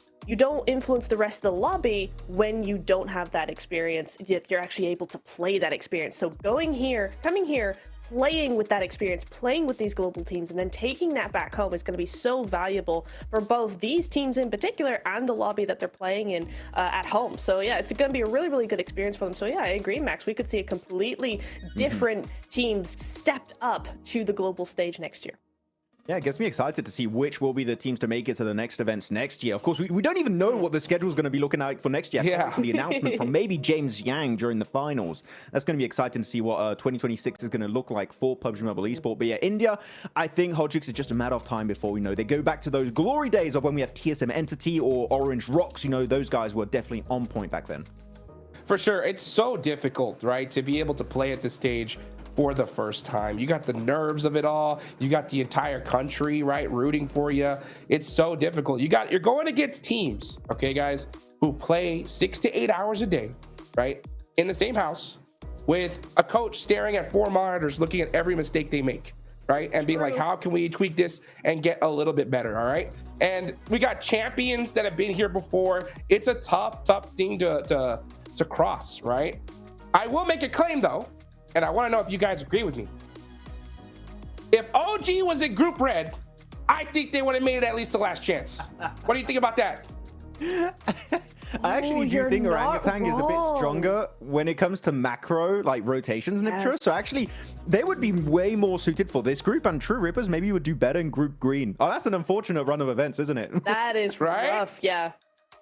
influence the rest of the lobby when you don't have that experience, yet you're actually able to play that experience. So coming here, playing with that experience, playing with these global teams, and then taking that back home is going to be so valuable for both these teams in particular and the lobby that they're playing in at home. So yeah, it's going to be a really, really good experience for them. So yeah, I agree, Max. We could see a completely different teams stepped up to the global stage next year. Yeah, it gets me excited to see which will be the teams to make it to the next events next year. Of course, we don't even know what the schedule is going to be looking like for next year. Yeah. The announcement from maybe James Yang during the finals. That's going to be exciting to see what 2026 is going to look like for PUBG Mobile Esport. But yeah, India, I think Hodgix is just a matter of time before we know. They go back to those glory days of when we had TSM Entity or Orange Rocks. You know, those guys were definitely on point back then. For sure. It's so difficult, right, to be able to play at this stage for the first time. You got the nerves of it all. You got the entire country, right, rooting for you. It's so difficult. You're going against teams, okay, guys, who play 6 to 8 hours a day, right, in the same house with a coach staring at 4 monitors, looking at every mistake they make, right, and being like, how can we tweak this and get a little bit better, all right? And we got champions that have been here before. It's a tough thing to cross, right? I will make a claim, though, and I want to know if you guys agree with me. If OG was in Group Red, I think they would have made it at least the last chance. What do you think about that? I actually do think Orangutan is a bit stronger when it comes to macro, like rotations, Niptra. So actually, they would be way more suited for this group, and True Rippers maybe would do better in Group Green. Oh, that's an unfortunate run of events, isn't it? That is right? rough, yeah.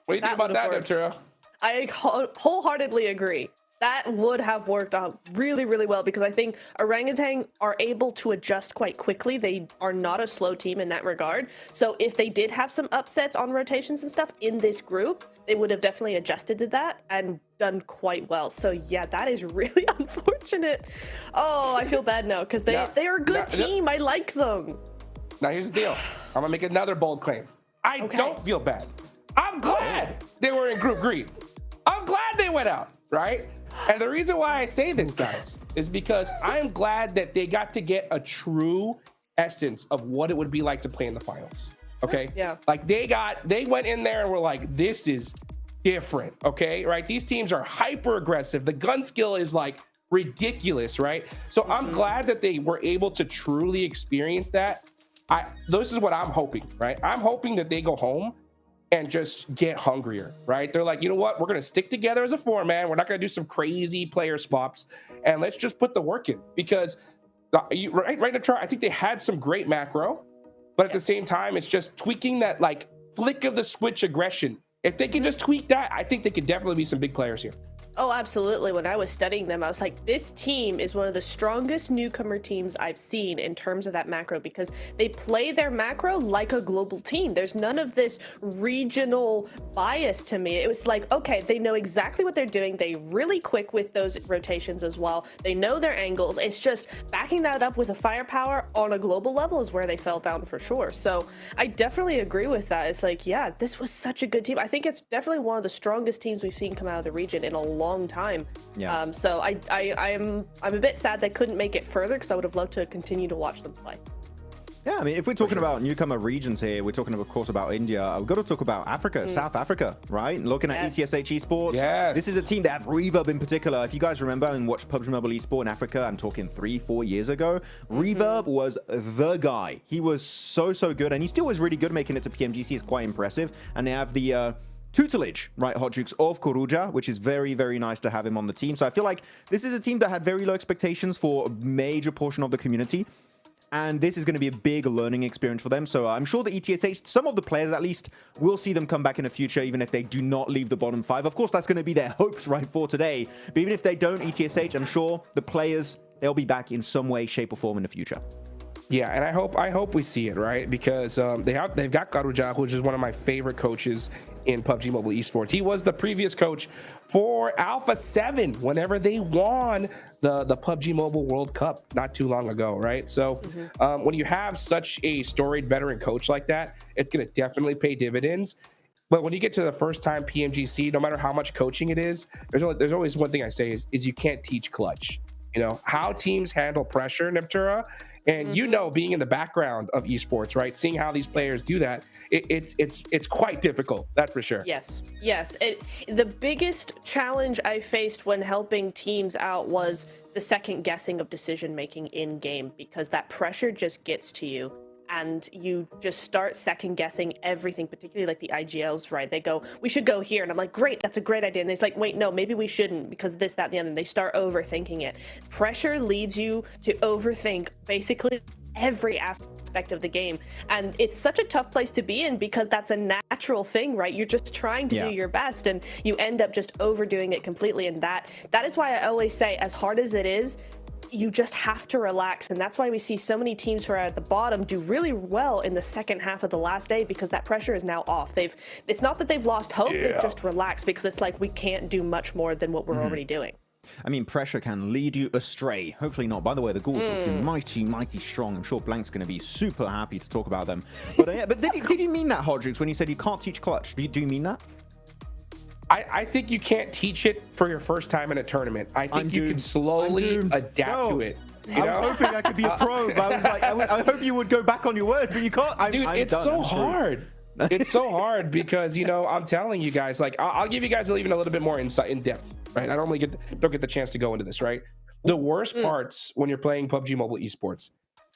What do you think about that, Niptra? I wholeheartedly agree. That would have worked out really, really well because I think Orangutan are able to adjust quite quickly. They are not a slow team in that regard. So if they did have some upsets on rotations and stuff in this group, they would have definitely adjusted to that and done quite well. So yeah, that is really unfortunate. Oh, I feel bad now because they are a good team. I like them. Now here's the deal. I'm gonna make another bold claim. I don't feel bad. I'm glad they were in Group Green. I'm glad they went out, right? And the reason why I say this, guys, is because I'm glad that they got to get a true essence of what it would be like to play in the finals. Okay? Yeah. Like they went in there and were like, this is different. Okay? Right? These teams are hyper aggressive. The gun skill is like ridiculous, right? So I'm glad that they were able to truly experience that. This is what I'm hoping, right? I'm hoping that they go home and just get hungrier, right? They're like, you know what? We're going to stick together as a 4-man. We're not going to do some crazy player swaps, and let's just put the work in because, I think they had some great macro, but at the same time, it's just tweaking that like flick of the switch aggression. If they can just tweak that, I think they could definitely be some big players here. Oh, absolutely. When I was studying them, I was like, this team is one of the strongest newcomer teams I've seen in terms of that macro because they play their macro like a global team. There's none of this regional bias to me. It was like, okay, they know exactly what they're doing. They're really quick with those rotations as well. They know their angles. It's just backing that up with a firepower on a global level is where they fell down for sure. So I definitely agree with that. It's like, yeah, this was such a good team. I think it's definitely one of the strongest teams we've seen come out of the region in a long time. Yeah. So I'm a bit sad they couldn't make it further because I would have loved to continue to watch them play. Yeah, I mean, if we're talking about newcomer regions here, we're talking, of course, about India. We've got to talk about Africa, South Africa, right? Looking at ETSH Esports. Yes. This is a team that have Reverb in particular. If you guys remember and watched PUBG Mobile Esport in Africa, I'm talking 3-4 years ago, Reverb was the guy. He was so good, and he still was really good making it to PMGC. It's quite impressive. And they have the tutelage, right, Hot Jukes, of Koruja, which is very, very nice to have him on the team. So I feel like this is a team that had very low expectations for a major portion of the community. And this is going to be a big learning experience for them. So I'm sure the ETSH, some of the players at least, will see them come back in the future, even if they do not leave the bottom 5. Of course, that's going to be their hopes, right, for today. But even if they don't ETSH, I'm sure the players, they'll be back in some way, shape, or form in the future. Yeah, and I hope we see it, right? Because they've got Karuja, which is one of my favorite coaches in PUBG Mobile Esports. He was the previous coach for Alpha 7 whenever they won the PUBG Mobile World Cup not too long ago, right? So when you have such a storied veteran coach like that, it's going to definitely pay dividends. But when you get to the first time PMGC, no matter how much coaching it is, there's always one thing I say is you can't teach clutch. You know, how teams handle pressure, Neptura, and you know, being in the background of esports, right? Seeing how these players do that, it's quite difficult, that's for sure. Yes. The biggest challenge I faced when helping teams out was the second guessing of decision making in game, because that pressure just gets to you. And you just start second guessing everything, particularly like the IGLs, right? They go, we should go here. And I'm like, great, that's a great idea. And it's like, wait, no, maybe we shouldn't because this, that, and the other. And they start overthinking it. Pressure leads you to overthink basically every aspect of the game. And it's such a tough place to be in because that's a natural thing, right? You're just trying to do your best and you end up just overdoing it completely. And that is why I always say, as hard as it is, you just have to relax, and that's why we see so many teams who are at the bottom do really well in the second half of the last day, because that pressure is now off. It's not that they've lost hope, they've just relaxed, because it's like we can't do much more than what we're already doing. I mean, pressure can lead you astray. Hopefully not. By the way, the Ghouls are looking mighty strong. I'm sure Blank's going to be super happy to talk about them. But did you mean that, Hodrix, when you said you can't teach clutch? Do you mean that? I think you can't teach it for your first time in a tournament. I think you can slowly adapt to it. I was hoping I could be a pro, but I was like, I hope you would go back on your word, but you can't. It's so hard. It's so hard because, you know, I'm telling you guys, like, I'll give you guys even a little bit more insight in depth, right? I normally don't get the chance to go into this, right? The worst parts when you're playing PUBG Mobile Esports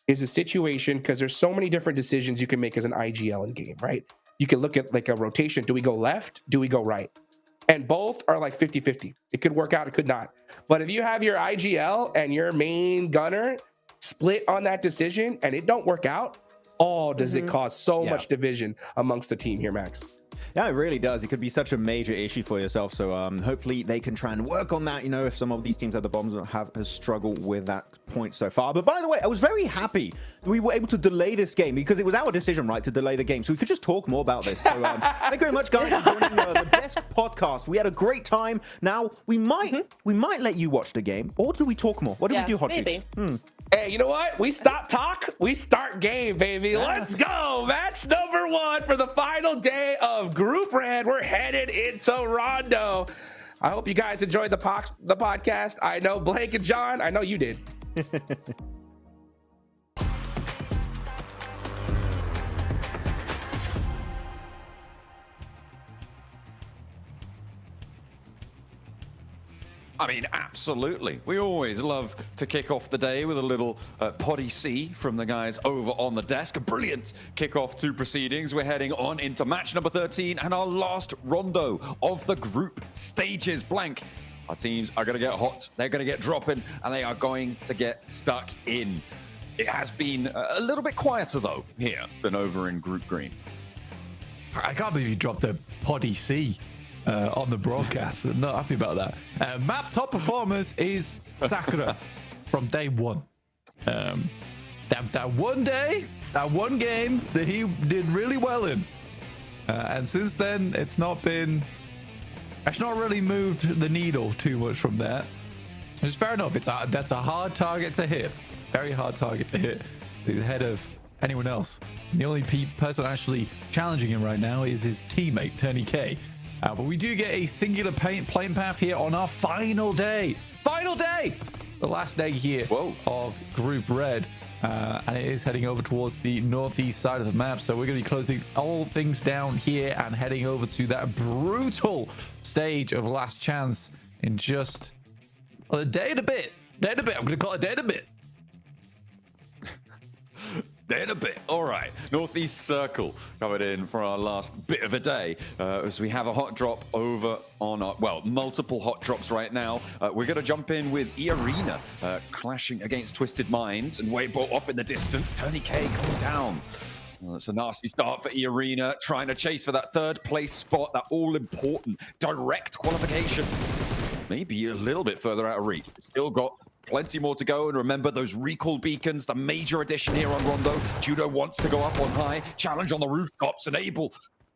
is a situation, because there's so many different decisions you can make as an IGL in game, right? You can look at like a rotation. Do we go left? Do we go right? And both are like 50-50. It could work out, it could not. But if you have your IGL and your main gunner split on that decision and it don't work out, does it cause so much division amongst the team here, Max? Yeah, it really does. It could be such a major issue for yourself. So hopefully they can try and work on that. You know, if some of these teams at the bottom have struggled with that point so far. But by the way, I was very happy that we were able to delay this game, because it was our decision, right, to delay the game. So we could just talk more about this. So thank you very much, guys, for joining the best podcast. We had a great time. Now we might let you watch the game, or do we talk more? What do we do, Hodges? Hey, you know what? We stop talk, we start game, baby. Let's go. Match number 1 for the final day of Group Red. We're headed into Rondo. I hope you guys enjoyed the podcast. I know Blake and John, I know you did. I mean, absolutely. We always love to kick off the day with a little potty C from the guys over on the desk. A brilliant kickoff to proceedings. We're heading on into match number 13 and our last rondo of the group stages. Blank. Our teams are going to get hot. They're going to get dropping, and they are going to get stuck in. It has been a little bit quieter, though, here than over in Group Green. I can't believe you dropped a potty C on the broadcast. I'm not happy about that. Map top performers is Sakura from day one. That one day, that one game that he did really well in. And since then, it's not really moved the needle too much from there. It's fair enough. That's a hard target to hit. Very hard target to hit. He's ahead of anyone else. The only person actually challenging him right now is his teammate, Tony K. But we do get a singular playing path here on our final day. Final day! The last day here of Group Red. And it is heading over towards the northeast side of the map. So we're going to be closing all things down here and heading over to that brutal stage of Last Chance in just a day and a bit. I'm going to call it a day and a bit. Day and a bit. All right. Northeast Circle coming in for our last bit of a day as we have a hot drop over on our, multiple hot drops right now. We're going to jump in with E-Arena clashing against Twisted Minds and Waybo off in the distance. Tony K coming down. Well, it's a nasty start for E-Arena, trying to chase for that third place spot, that all-important direct qualification. Maybe a little bit further out of reach. Still got plenty more to go, and remember those recall beacons, the major addition here on Rondo. Judo wants to go up on high, challenge on the rooftops, and able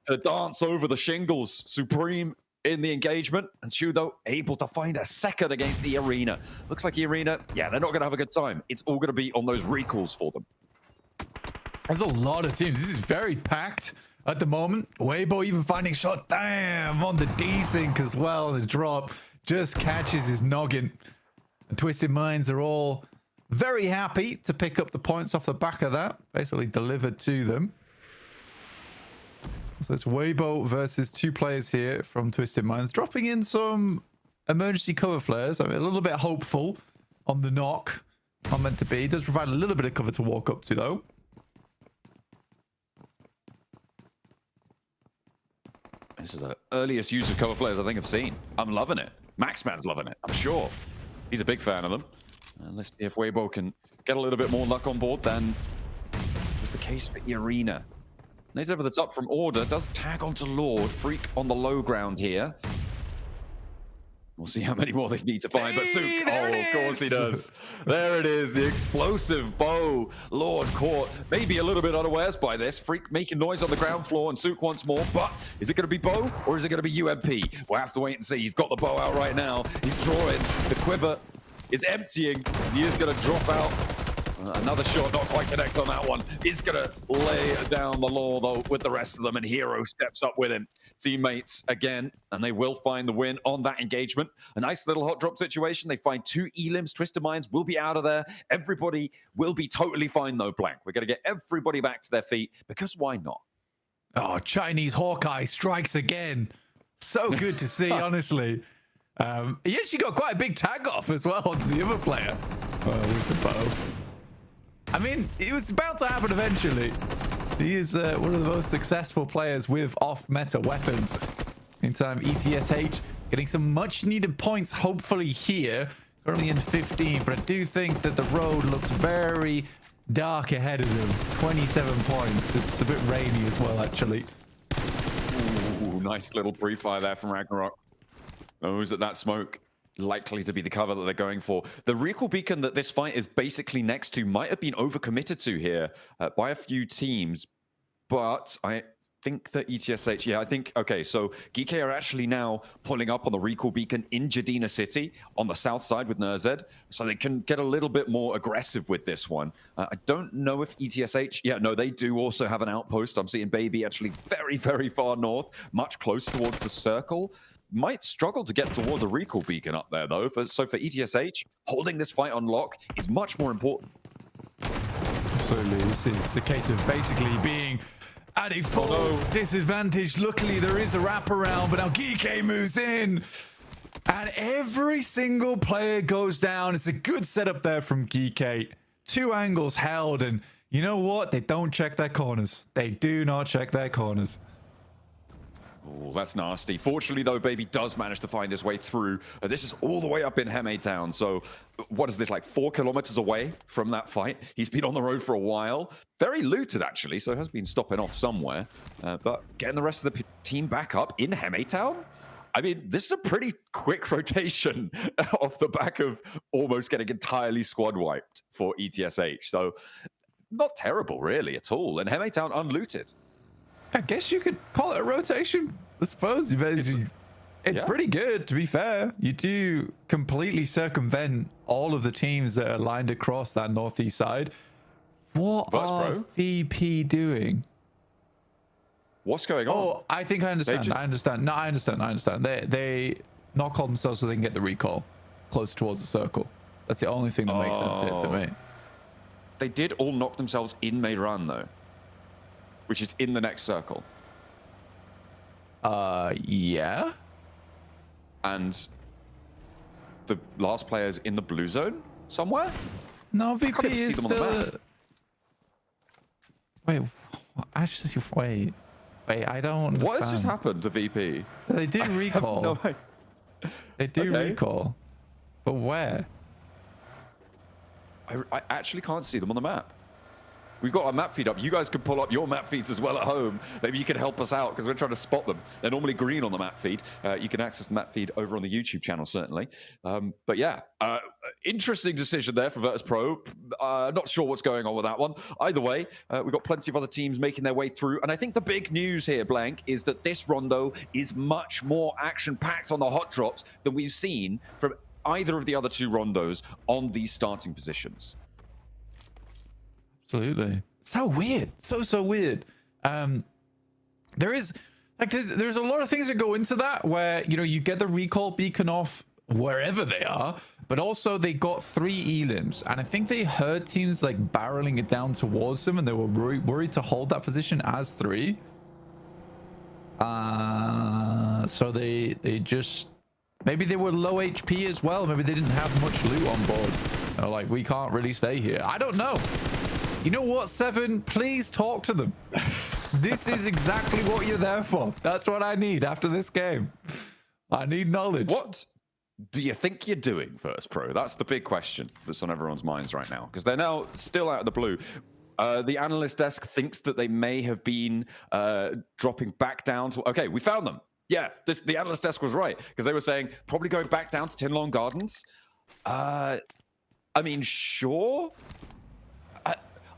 to dance over the shingles. Supreme in the engagement, and Shudo able to find a second against the Arena. Looks like the Arena, yeah, they're not going to have a good time. It's all going to be on those recalls for them. There's a lot of teams. This is very packed at the moment. Waybo even finding shot. Damn, on the desync as well. The drop just catches his noggin. The Twisted Minds are all very happy to pick up the points off the back of that. Basically delivered to them. So it's Waybo versus two players here from Twisted Minds. Dropping in some emergency cover flares. I mean, a little bit hopeful on the knock. Not meant to be. It does provide a little bit of cover to walk up to, though. This is the earliest use of cover flares I think I've seen. I'm loving it. Maxman's loving it, I'm sure. He's a big fan of them. And let's see if Waybo can get a little bit more luck on board than was the case for Arena. Nades over the top from Order, does tag onto Lord. Freak on the low ground here. We'll see how many more they need to find, but Sook, of course he does. There it is, the explosive bow. Lord caught, maybe a little bit unawares by this. Freak making noise on the ground floor, and Sook once more, but is it going to be bow, or is it going to be UMP? We'll have to wait and see. He's got the bow out right now. He's drawing. The quiver is emptying, as he is going to drop out. Another shot, not quite connect on that one. He's going to lay down the law, though, with the rest of them, and Hero steps up with him. Teammates again, and they will find the win on that engagement. A nice little hot drop situation. They find two elims. Twisted Minds will be out of there. Everybody will be totally fine, though, Blank. We're going to get everybody back to their feet, because why not? Oh, Chinese Hawkeye strikes again. So good to see, honestly. He actually got quite a big tag off as well onto the other player with the bow. I mean, it was about to happen eventually. He is one of the most successful players with off-meta weapons. Meantime, ETSH getting some much-needed points, hopefully here. Currently in 15, but I do think that the road looks very dark ahead of them. 27 points. It's a bit rainy as well, actually. Ooh, nice little pre-fire there from Ragnarok. Knows that smoke likely to be the cover that they're going for. The recall beacon that this fight is basically next to might have been overcommitted to here by a few teams, but I think that ETSH, yeah, I think, okay, so Geeky are actually now pulling up on the recall beacon in Jadina City on the south side with Nerzed, so they can get a little bit more aggressive with this one. I don't know if ETSH, yeah, no, they do also have an outpost. I'm seeing Baby actually very, very far north, much closer towards the circle. Might struggle to get toward the recall beacon up there, though. So for ETSH, holding this fight on lock is much more important. Absolutely. This is a case of basically being at a full disadvantage. Luckily, there is a wraparound, but now Geeky moves in. And every single player goes down. It's a good setup there from Geeky. Two angles held, and you know what? They don't check their corners. They do not check their corners. Oh, that's nasty. Fortunately, though, Baby does manage to find his way through. This is all the way up in Heme Town. So what is this, like 4 kilometers away from that fight? He's been on the road for a while. Very looted, actually, so has been stopping off somewhere. But getting the rest of the team back up in Heme Town? I mean, this is a pretty quick rotation off the back of almost getting entirely squad wiped for ETSH. So not terrible, really, at all. And Heme Town unlooted. I guess you could call it a rotation, I suppose. It's pretty good, to be fair. You do completely circumvent all of the teams that are lined across that northeast side. What are VP doing? What's going on? Oh, I think I understand. I understand. No, I understand. They knock on themselves so they can get the recall close towards the circle. That's the only thing that makes sense here to me. They did all knock themselves in Meiran, though, which is in the next circle. Yeah. And the last player's in the blue zone somewhere? No, VP is still... Wait, actually, wait, I don't understand. What has just happened to VP? They do recall. No, they do recall. But where? I actually can't see them on the map. We've got our map feed up. You guys can pull up your map feeds as well at home. Maybe you can help us out because we're trying to spot them. They're normally green on the map feed. You can access the map feed over on the YouTube channel, certainly. But yeah, interesting decision there for Vertus Pro. Not sure what's going on with that one. Either way, we've got plenty of other teams making their way through. And I think the big news here, Blank, is that this rondo is much more action-packed on the hot drops than we've seen from either of the other two rondos on these starting positions. Absolutely. So weird. So weird. There is, like, there's a lot of things that go into that where, you know, you get the recall beacon off wherever they are, but also they got 3 elims, and I think they heard teams like barreling it down towards them, and they were worried to hold that position as 3. So they just, maybe they were low HP as well. Maybe they didn't have much loot on board. They're like, we can't really stay here. I don't know. You know what, Seven? Please talk to them. This is exactly what you're there for. That's what I need after this game. I need knowledge. What do you think you're doing, Vertus Pro? That's the big question that's on everyone's minds right now, because they're now still out of the blue. The analyst desk thinks that they may have been dropping back down to... Okay, we found them. Yeah, the analyst desk was right, because they were saying probably going back down to Tinlong Gardens. I mean, sure.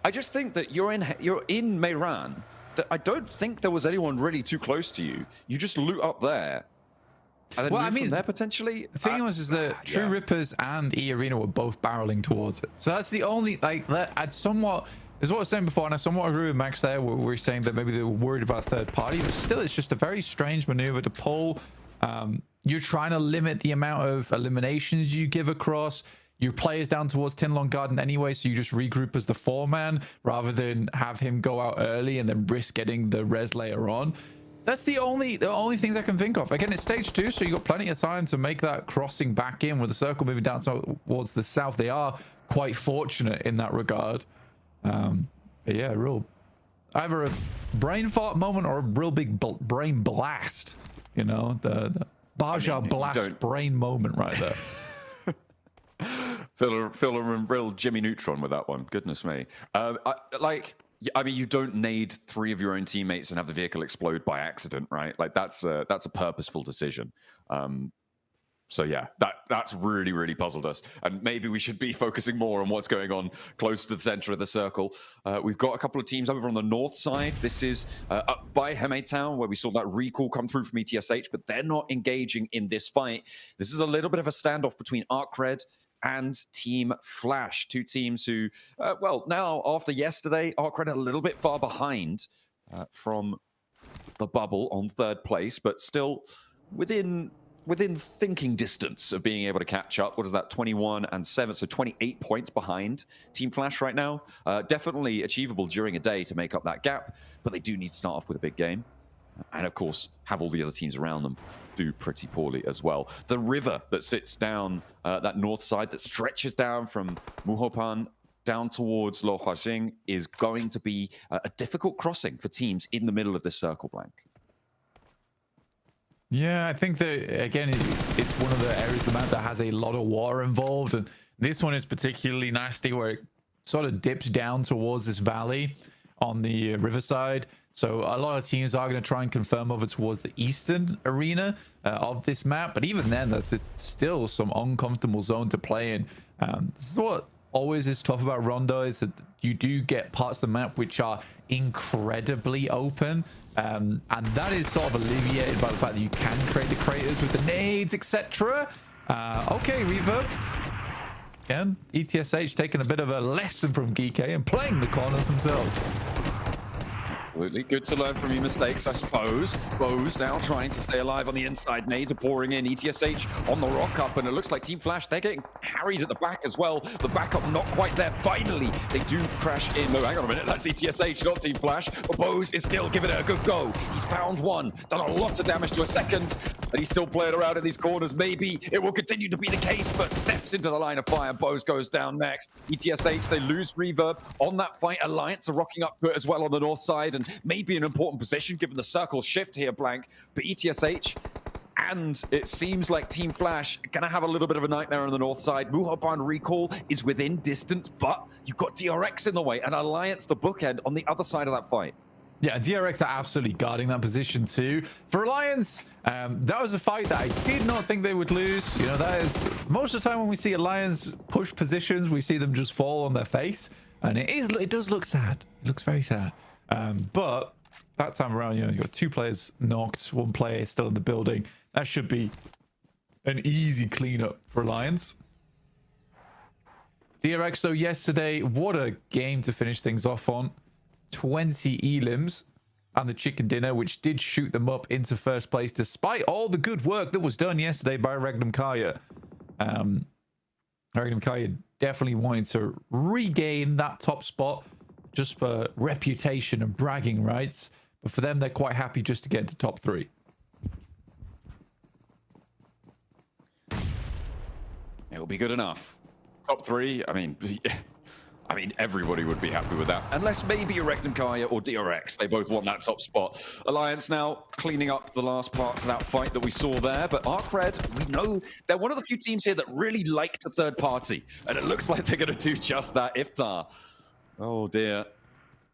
I just think that you're in Mehran. That I don't think there was anyone really too close to you. You just loot up there. And then move from there potentially. The thing was is that True Rippers and E Arena were both barreling towards it. So that's the only, like, that I'd somewhat, is what I was saying before, and I somewhat agree with Max there, where we're saying that maybe they were worried about third party, but still it's just a very strange maneuver to pull. You're trying to limit the amount of eliminations you give across. Your player's down towards Tinlong Garden anyway, so you just regroup as the 4-man rather than have him go out early and then risk getting the res later on. That's the only things I can think of. Again, it's stage 2, so you got plenty of time to make that crossing back in with the circle moving down towards the south. They are quite fortunate in that regard. But yeah, either a brain fart moment or a real big brain blast. You know, the Baja blast brain moment right there. Feel a real Jimmy Neutron with that one. Goodness me. I mean, you don't need 3 of your own teammates and have the vehicle explode by accident, right? Like that's a purposeful decision. So yeah, that's really, really puzzled us. And maybe we should be focusing more on what's going on close to the center of the circle. We've got a couple of teams over on the north side. This is up by Heme Town, where we saw that recall come through from ETSH, but they're not engaging in this fight. This is a little bit of a standoff between ArcRed and Team Flash, 2 teams who, well, now after yesterday, ArcRed a little bit far behind from the bubble on 3rd place, but still within thinking distance of being able to catch up. What is that? 21 and 7, so 28 points behind Team Flash right now. Definitely achievable during a day to make up that gap, but they do need to start off with a big game. And of course, have all the other teams around them do pretty poorly as well. The river that sits down that north side that stretches down from Muhopan down towards Lo Huajing is going to be a difficult crossing for teams in the middle of this circle, Blank. Yeah, I think that, again, it's one of the areas of the map that has a lot of water involved. And this one is particularly nasty where it sort of dips down towards this valley on the riverside. So a lot of teams are going to try and confirm over towards the eastern arena of this map. But even then, that's still some uncomfortable zone to play in. This is what always is tough about Rondo, is that you do get parts of the map which are incredibly open. And that is sort of alleviated by the fact that you can create the craters with the nades, etc. Okay, Reverb. Again, ETSH taking a bit of a lesson from Geeky and playing the corners themselves. Absolutely. Good to learn from your mistakes, I suppose. Bows now trying to stay alive on the inside. Nades are pouring in. ETSH on the rock up, and it looks like Team Flash, they're getting harried at the back as well. The backup not quite there. Finally, they do crash in. No, hang on a minute. That's ETSH, not Team Flash. But Bows is still giving it a good go. He's found one, done a lot of damage to a second, and he's still playing around in these corners. Maybe it will continue to be the case, but steps into the line of fire. Bows goes down next. ETSH, they lose Reverb on that fight. Alliance are rocking up to it as well on the north side, and maybe an important position given the circle shift here, Blank. But ETSH, and it seems like Team Flash gonna have a little bit of a nightmare on the north side. Muhopan recall is within distance, but you've got DRX in the way, and Alliance the bookend on the other side of that fight. Yeah, DRX are absolutely guarding that position too. For Alliance, that was a fight that I did not think they would lose. You know, that is most of the time when we see Alliance push positions, we see them just fall on their face, and it does look sad. It looks very sad. But that time around, you know, you've got 2 players knocked, 1 player still in the building. That should be an easy cleanup for Alliance. DRX, so yesterday, what a game to finish things off on. 20 elims and the chicken dinner, which did shoot them up into first place despite all the good work that was done yesterday by Regnum Kaya. Regnum Kaya definitely wanting to regain that top spot just for reputation and bragging rights, but for them, they're quite happy just to get into top 3. It'll be good enough. Top 3, I mean, everybody would be happy with that. Unless maybe Regnum Kaya or DRX. They both want that top spot. Alliance now cleaning up the last parts of that fight that we saw there. But ArcRed, we know they're one of the few teams here that really like to third party. And it looks like they're going to do just that. Iftar. Oh, dear.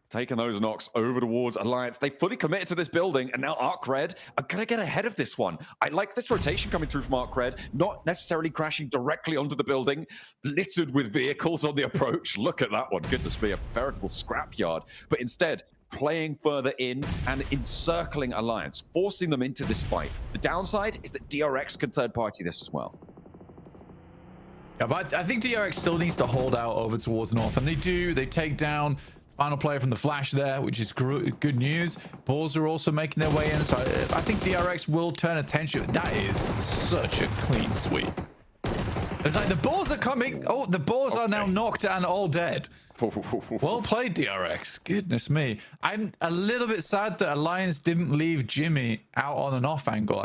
Taking those knocks over towards Alliance. They fully committed to this building, and now ArcRed are going to get ahead of this one. I like this rotation coming through from ArcRed, not necessarily crashing directly onto the building, littered with vehicles on the approach. Look at that one. Goodness me, a veritable scrapyard. But instead, playing further in and encircling Alliance, forcing them into this fight. The downside is that DRX can third party this as well. Yeah, but I think DRX still needs to hold out over towards North, and they do. They take down final player from the Flash there, which is good news. Balls are also making their way in, so I think DRX will turn attention. That is such a clean sweep. It's like the balls are coming. Oh, the balls are now knocked and all dead. Well played, DRX. Goodness me. I'm a little bit sad that Alliance didn't leave Jimmy out on an off angle.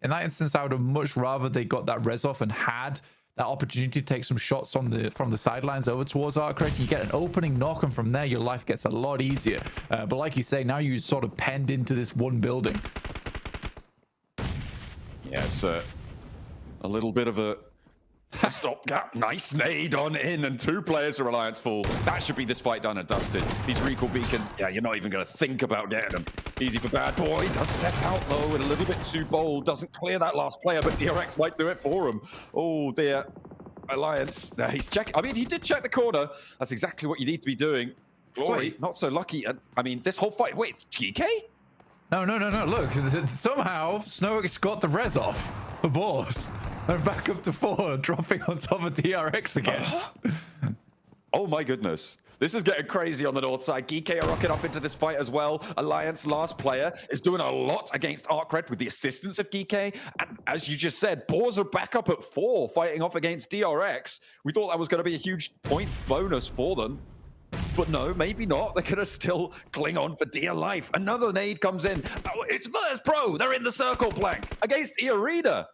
In that instance, I would have much rather they got that res off and had that opportunity to take some shots from the sidelines over towards ArcRed. You get an opening knock, and from there your life gets a lot easier. But like you say, now you sort of penned into this one building. Yeah, it's a little bit of a stopgap. Nice nade on in, and 2 players are Alliance full. That should be this fight done and dusted. These recall beacons, yeah, you're not even going to think about getting them. Easy for Bad Boy. Does step out though, and a little bit too bold. Doesn't clear that last player, but DRX might do it for him. Oh dear. Alliance. Now he's checking. I mean, he did check the corner. That's exactly what you need to be doing. Glory, not so lucky. I mean, this whole fight. Wait, GK? No. Look, somehow Snowick's got the res off for Boars. And back up to 4, dropping on top of DRX again. Oh my goodness. This is getting crazy on the north side. Geeke are rocking up into this fight as well. Alliance last player is doing a lot against ArcRed with the assistance of Geeke. And as you just said, Boars are back up at 4 fighting off against DRX. We thought that was going to be a huge points bonus for them. But no, maybe not. They're going to still cling on for dear life. Another nade comes in. Oh, it's Vertus Pro. They're in the circle blank against E-Arena.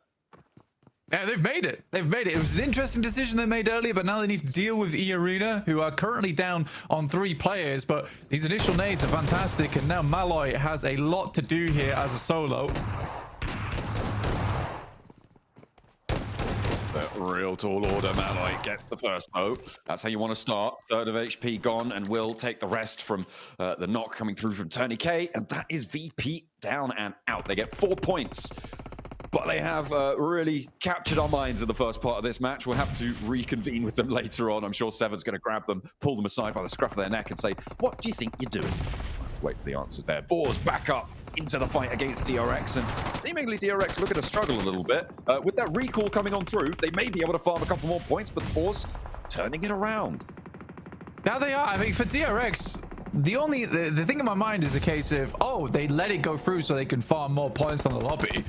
Yeah, they've made it. They've made it. It was an interesting decision they made earlier, but now they need to deal with E-Arena, who are currently down on 3 players. But these initial nades are fantastic, and now Malloy has a lot to do here as a solo. Real tall order. Malloy gets the first though. That's how you want to start. 3rd of HP gone, and will take the rest from the knock coming through from Tony K. And that is VP down and out. They get 4 points. But they have really captured our minds in the first part of this match. We'll have to reconvene with them later on. I'm sure Seven's going to grab them, pull them aside by the scruff of their neck and say, what do you think you're doing? We'll have to wait for the answers there. Boars back up into the fight against DRX, and seemingly DRX looking to struggle a little bit. With that recall coming on through, they may be able to farm a couple more points, but the Boars turning it around. Now they are. I mean, for DRX, the thing in my mind is a case of, oh, they let it go through so they can farm more points on the lobby.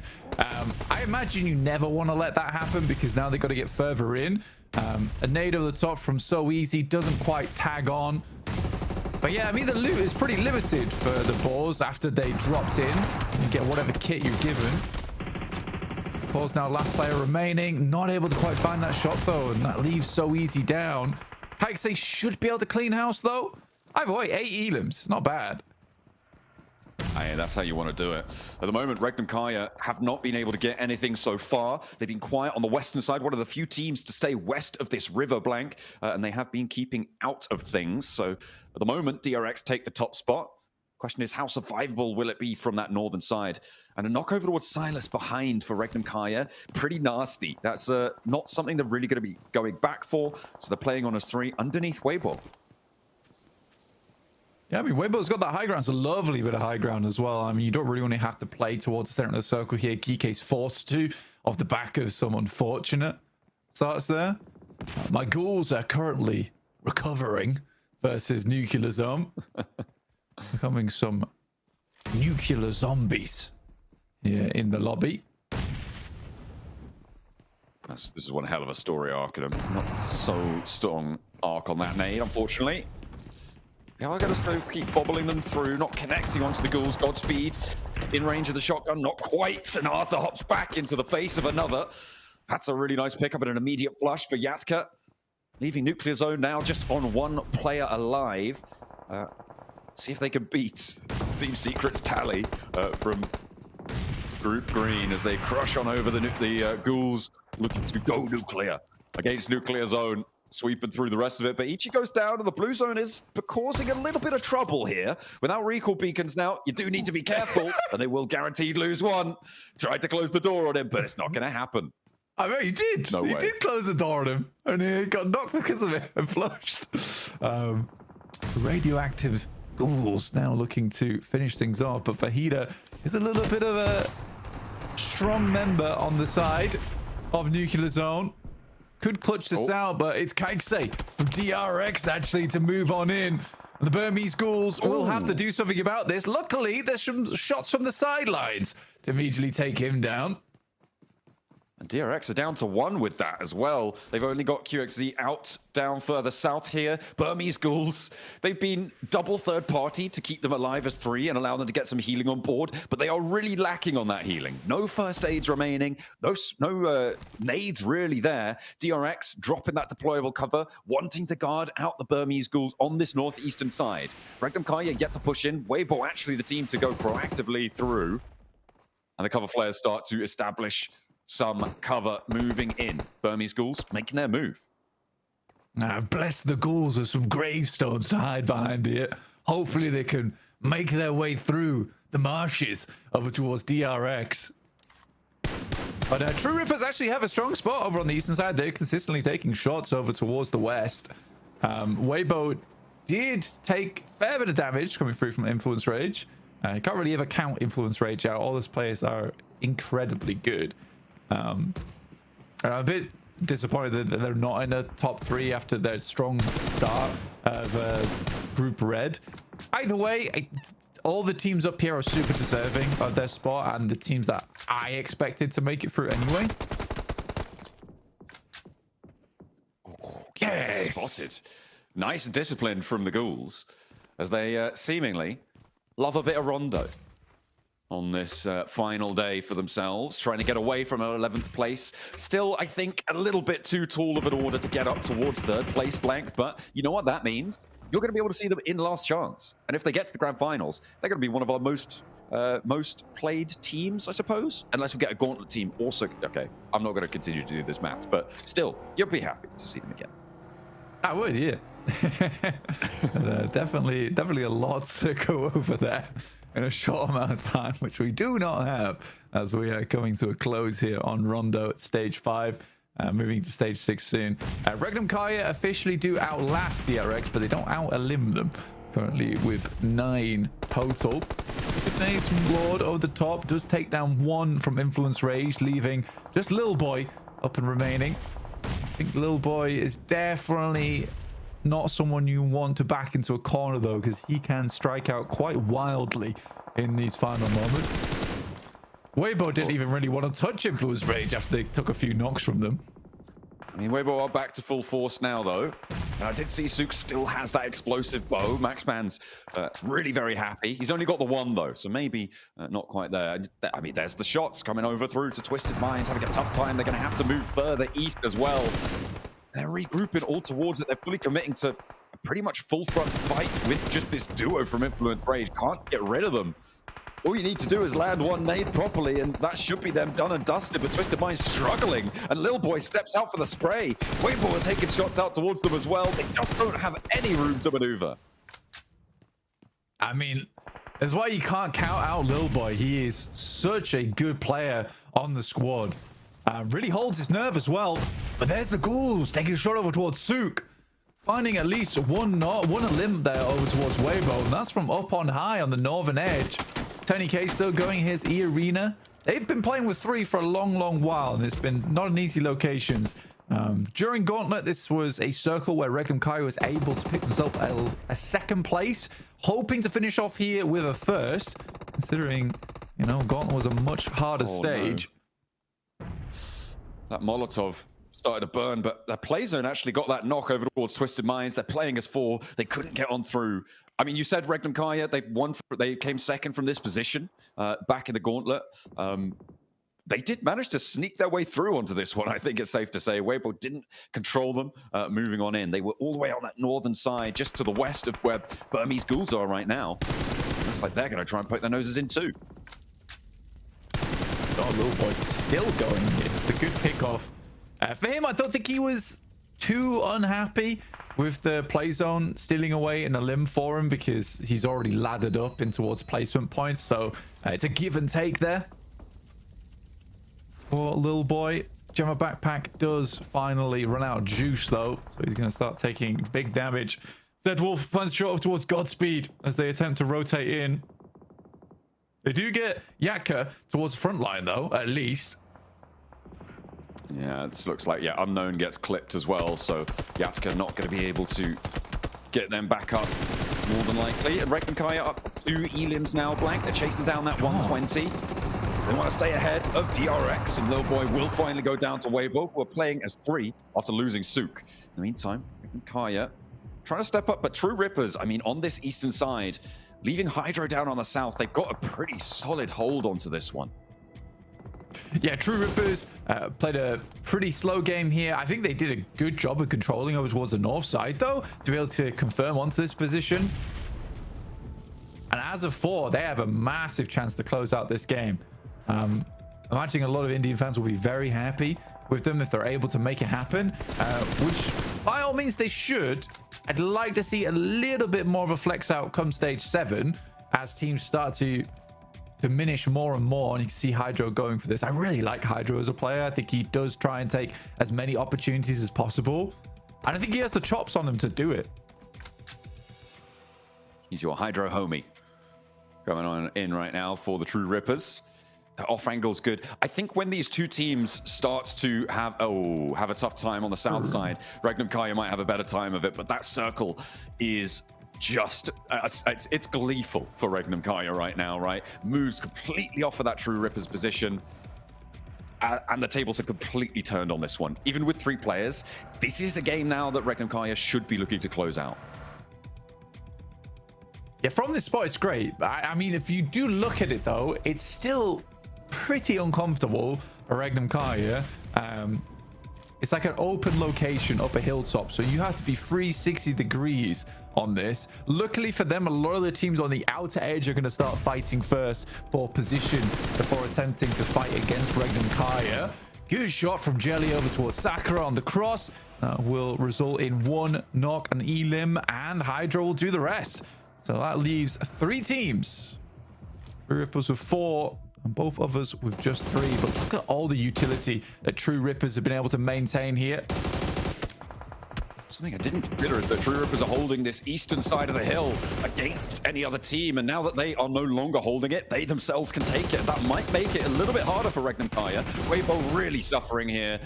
I imagine you never want to let that happen, because now they've got to get further in. A nade over the top from So Easy doesn't quite tag on. But yeah, I mean, the loot is pretty limited for the Boars after they dropped in. You get whatever kit you're given. Boars now last player remaining. Not able to quite find that shot though, and that leaves So Easy down. Pikes, they should be able to clean house though. Either way, 8 elims. Not bad. Hey, that's how you want to do it. At the moment, Regnum Kaya have not been able to get anything so far. They've been quiet on the western side, one of the few teams to stay west of this river blank, and they have been keeping out of things. So at the moment, DRX take the top spot. Question is, how survivable will it be from that northern side? And a knock over towards Silas behind for Regnum Kaya. Pretty nasty. That's not something they're really going to be going back for. So they're playing on as 3 underneath Waybo. Yeah, I mean, Waybo's got that high ground. It's a lovely bit of high ground as well. I mean, you don't really only have to play towards the center of the circle here. Kike's forced to, off the back of some unfortunate starts there. My ghouls are currently recovering versus Nuclear Zone. Becoming some nuclear zombies here in the lobby. This is one hell of a story arc, and not so strong arc on that nade, unfortunately. Yeah, I gotta still keep bobbling them through, not connecting onto the ghouls. Godspeed in range of the shotgun, not quite. And Arthur hops back into the face of another. That's a really nice pickup and an immediate flush for Yatka. Leaving Nuclear Zone now just on 1 player alive. See if they can beat Team Secret's tally from Group Green as they crush on over the ghouls, looking to go nuclear against Nuclear Zone, sweeping through the rest of it. But Ichi goes down, and the blue zone is causing a little bit of trouble here. Without recall beacons now, you do need to be careful, and they will guaranteed lose 1. Tried to close the door on him, but it's not going to happen. I mean, he did. No he way. did close the door on him, and he got knocked because of it and flushed. Radioactive ghouls now looking to finish things off, but Fajita is a little bit of a strong member on the side of Nuclear Zone. Could clutch this out, but it's Kaikse from DRX actually to move on in. And the Burmese Ghouls will have to do something about this. Luckily, there's some shots from the sidelines to immediately take him down. And DRX are down to 1 with that as well. They've only got QXZ out down further south here. Burmese Ghouls, they've been double third party to keep them alive as 3 and allow them to get some healing on board, but they are really lacking on that healing. No first aids remaining, no nades really there. DRX dropping that deployable cover, wanting to guard out the Burmese Ghouls on this northeastern side. Regnum Kaya yet to push in. Waybo actually the team to go proactively through. And the cover flares start to establish some cover moving in. Burmese Ghouls making their move. Now, I've blessed the ghouls with some gravestones to hide behind here. Hopefully they can make their way through the marshes over towards DRX. But True Rippers actually have a strong spot over on the eastern side. They're consistently taking shots over towards the west. Waybo did take a fair bit of damage coming through from Influence Rage. You can't really ever count Influence Rage out. All those players are incredibly good. And I'm a bit disappointed that they're not in the top 3 after their strong start of Group Red. Either way, all the teams up here are super deserving of their spot, and the teams that I expected to make it through anyway. Yes. Spotted. Nice discipline from the Ghouls as they seemingly love a bit of rondo on this final day for themselves, trying to get away from an 11th place. Still, I think, a little bit too tall of an order to get up towards 3rd place blank, but you know what that means? You're going to be able to see them in last chance. And if they get to the grand finals, they're going to be one of our most played teams, I suppose. Unless we get a Gauntlet team also. Okay, I'm not going to continue to do this maths, but still, you'll be happy to see them again. I would, yeah. Definitely a lot to go over there in a short amount of time, which we do not have as we are coming to a close here on Rondo at stage 5. Moving to stage 6 soon. Regnum Kaya officially do outlast DRX, but they don't out-elim them. Currently with 9 total. Good nades from Lord over the top. Does take down 1 from Influence Rage, leaving just Lil Boy up and remaining. I think Lil Boy is definitely not someone you want to back into a corner, though, because he can strike out quite wildly in these final moments. Waybo didn't even really want to touch Influence Rage after they took a few knocks from them. I mean, Waybo are back to full force now, though. And I did see Sook still has that explosive bow. Maxman's really very happy. He's only got the 1, though, so maybe not quite there. I mean, there's the shots coming over through to Twisted Minds, having a tough time. They're going to have to move further east as well. They're regrouping all towards it. They're fully committing to a pretty much full front fight with just this duo from Influence Rage. Can't get rid of them. All you need to do is land 1 nade properly, and that should be them done and dusted, but Twisted Mind's struggling, and Lil Boy steps out for the spray. Waybo are taking shots out towards them as well. They just don't have any room to maneuver. I mean, That's why you can't count out Lil Boy. He is such a good player on the squad. Really holds his nerve as well. But there's the Ghouls taking a shot over towards Sook. Finding at least one limb there over towards Waybo. And that's from up on high on the northern edge. Tony K still going his E arena. They've been playing with 3 for a long while, and it's been not an easy locations. During Gauntlet, this was a circle where Regnum Kai was able to pick himself a second place, hoping to finish off here with a first, considering, you know, Gauntlet was a much harder stage. No. That Molotov started to burn, but their play zone actually got that knock over towards Twisted Minds. They're playing as 4. They couldn't get on through. I mean, you said Regnum Kaya, they came second from this position back in the Gauntlet. They did manage to sneak their way through onto this one, I think it's safe to say. Waybo didn't control them moving on in. They were all the way on that northern side, just to the west of where Burmese Ghouls are right now. Looks like they're going to try and poke their noses in too. Oh, Little Boy's still going here. It's a good pickoff. For him, I don't think he was too unhappy with the play zone stealing away in a limb for him, because he's already laddered up in towards placement points. So it's a give and take there. For Lil Boy, Gemma Backpack does finally run out of juice though, so he's going to start taking big damage. Zed Wolf finds short towards Godspeed as they attempt to rotate in. They do get Yatka towards the front line though, at least. Yeah, it looks like, yeah, Unknown gets clipped as well, so Yatka not going to be able to get them back up more than likely. And Regnum Kaya up 2 elims now, Blank. They're chasing down that 120. They want to stay ahead of DRX, and Lil Boy will finally go down to Waybo, who are playing as 3 after losing Sook. In the meantime, Kaya trying to step up, but True Rippers, I mean, on this eastern side, leaving Hydro down on the south, they've got a pretty solid hold onto this one. Yeah, True Rippers played a pretty slow game here. I think they did a good job of controlling over towards the north side, though, to be able to confirm onto this position. And as of 4, they have a massive chance to close out this game. I'm imagining a lot of Indian fans will be very happy with them if they're able to make it happen, which by all means they should. I'd like to see a little bit more of a flex out come stage 7 as teams start to diminish more and more, and you can see Hydro going for this. I really like Hydro as a player. I think he does try and take as many opportunities as possible, and I think he has the chops on him to do it. He's your Hydro homie going on in right now for the True Rippers. The off angle's good. I think when these two teams start to have a tough time on the south side, Regnum Kaya might have a better time of it, but that circle is just it's gleeful for Regnum Kaya right now, right? Moves completely off of that True Rippers position, and the tables are completely turned on this one. Even with 3 players, this is a game now that Regnum Kaya should be looking to close out. Yeah, from this spot, it's great. I mean, if you do look at it, though, it's still pretty uncomfortable for Regnum Kaya. It's like an open location up a hilltop, so you have to be 360 degrees on this. Luckily for them, a lot of the teams on the outer edge are going to start fighting first for position before attempting to fight against Regnum Kaya. Good shot from Jelly over towards Sakura on the cross. Will result in 1 knock, an elim, and Hydro will do the rest. So that leaves 3 teams. True Rippers with 4, and both others with just 3. But look at all the utility that True Rippers have been able to maintain here. Something I didn't consider is that True Rippers are holding this eastern side of the hill against any other team, and now that they are no longer holding it, they themselves can take it. That might make it a little bit harder for Regnum Kaya. Waybo really suffering here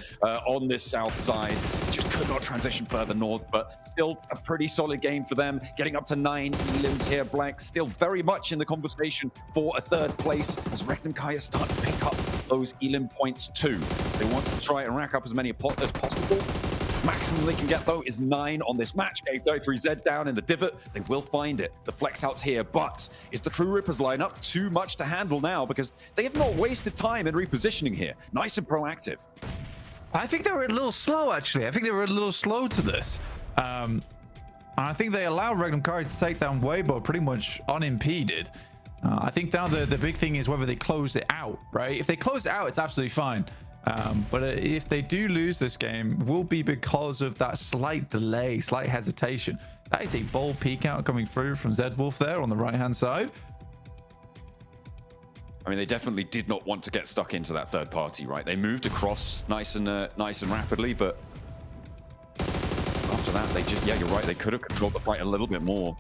on this south side. Just could not transition further north, but still a pretty solid game for them. Getting up to 9 elims here. Blank still very much in the conversation for a 3rd place as Regnum Kaya start to pick up those elim points too. They want to try and rack up as many as possible. Maximum they can get, though, is 9 on this match. K33Z down in the divot. They will find it. The flex out's here, but is the True Rippers lineup too much to handle now? Because they have not wasted time in repositioning here. Nice and proactive. I think they were a little slow, actually. I think they were a little slow to this. And I think they allowed Regnum Kaya to take down Waybo pretty much unimpeded. I think now the big thing is whether they close it out, right? If they close it out, it's absolutely fine. But if they do lose this game, it will be because of that slight delay, slight hesitation. That is a bold peek out coming through from Zed Wolf there on the right-hand side. I mean, they definitely did not want to get stuck into that third party, right? They moved across nice and rapidly, but after that, they just, yeah, you're right, they could have controlled the fight a little bit more.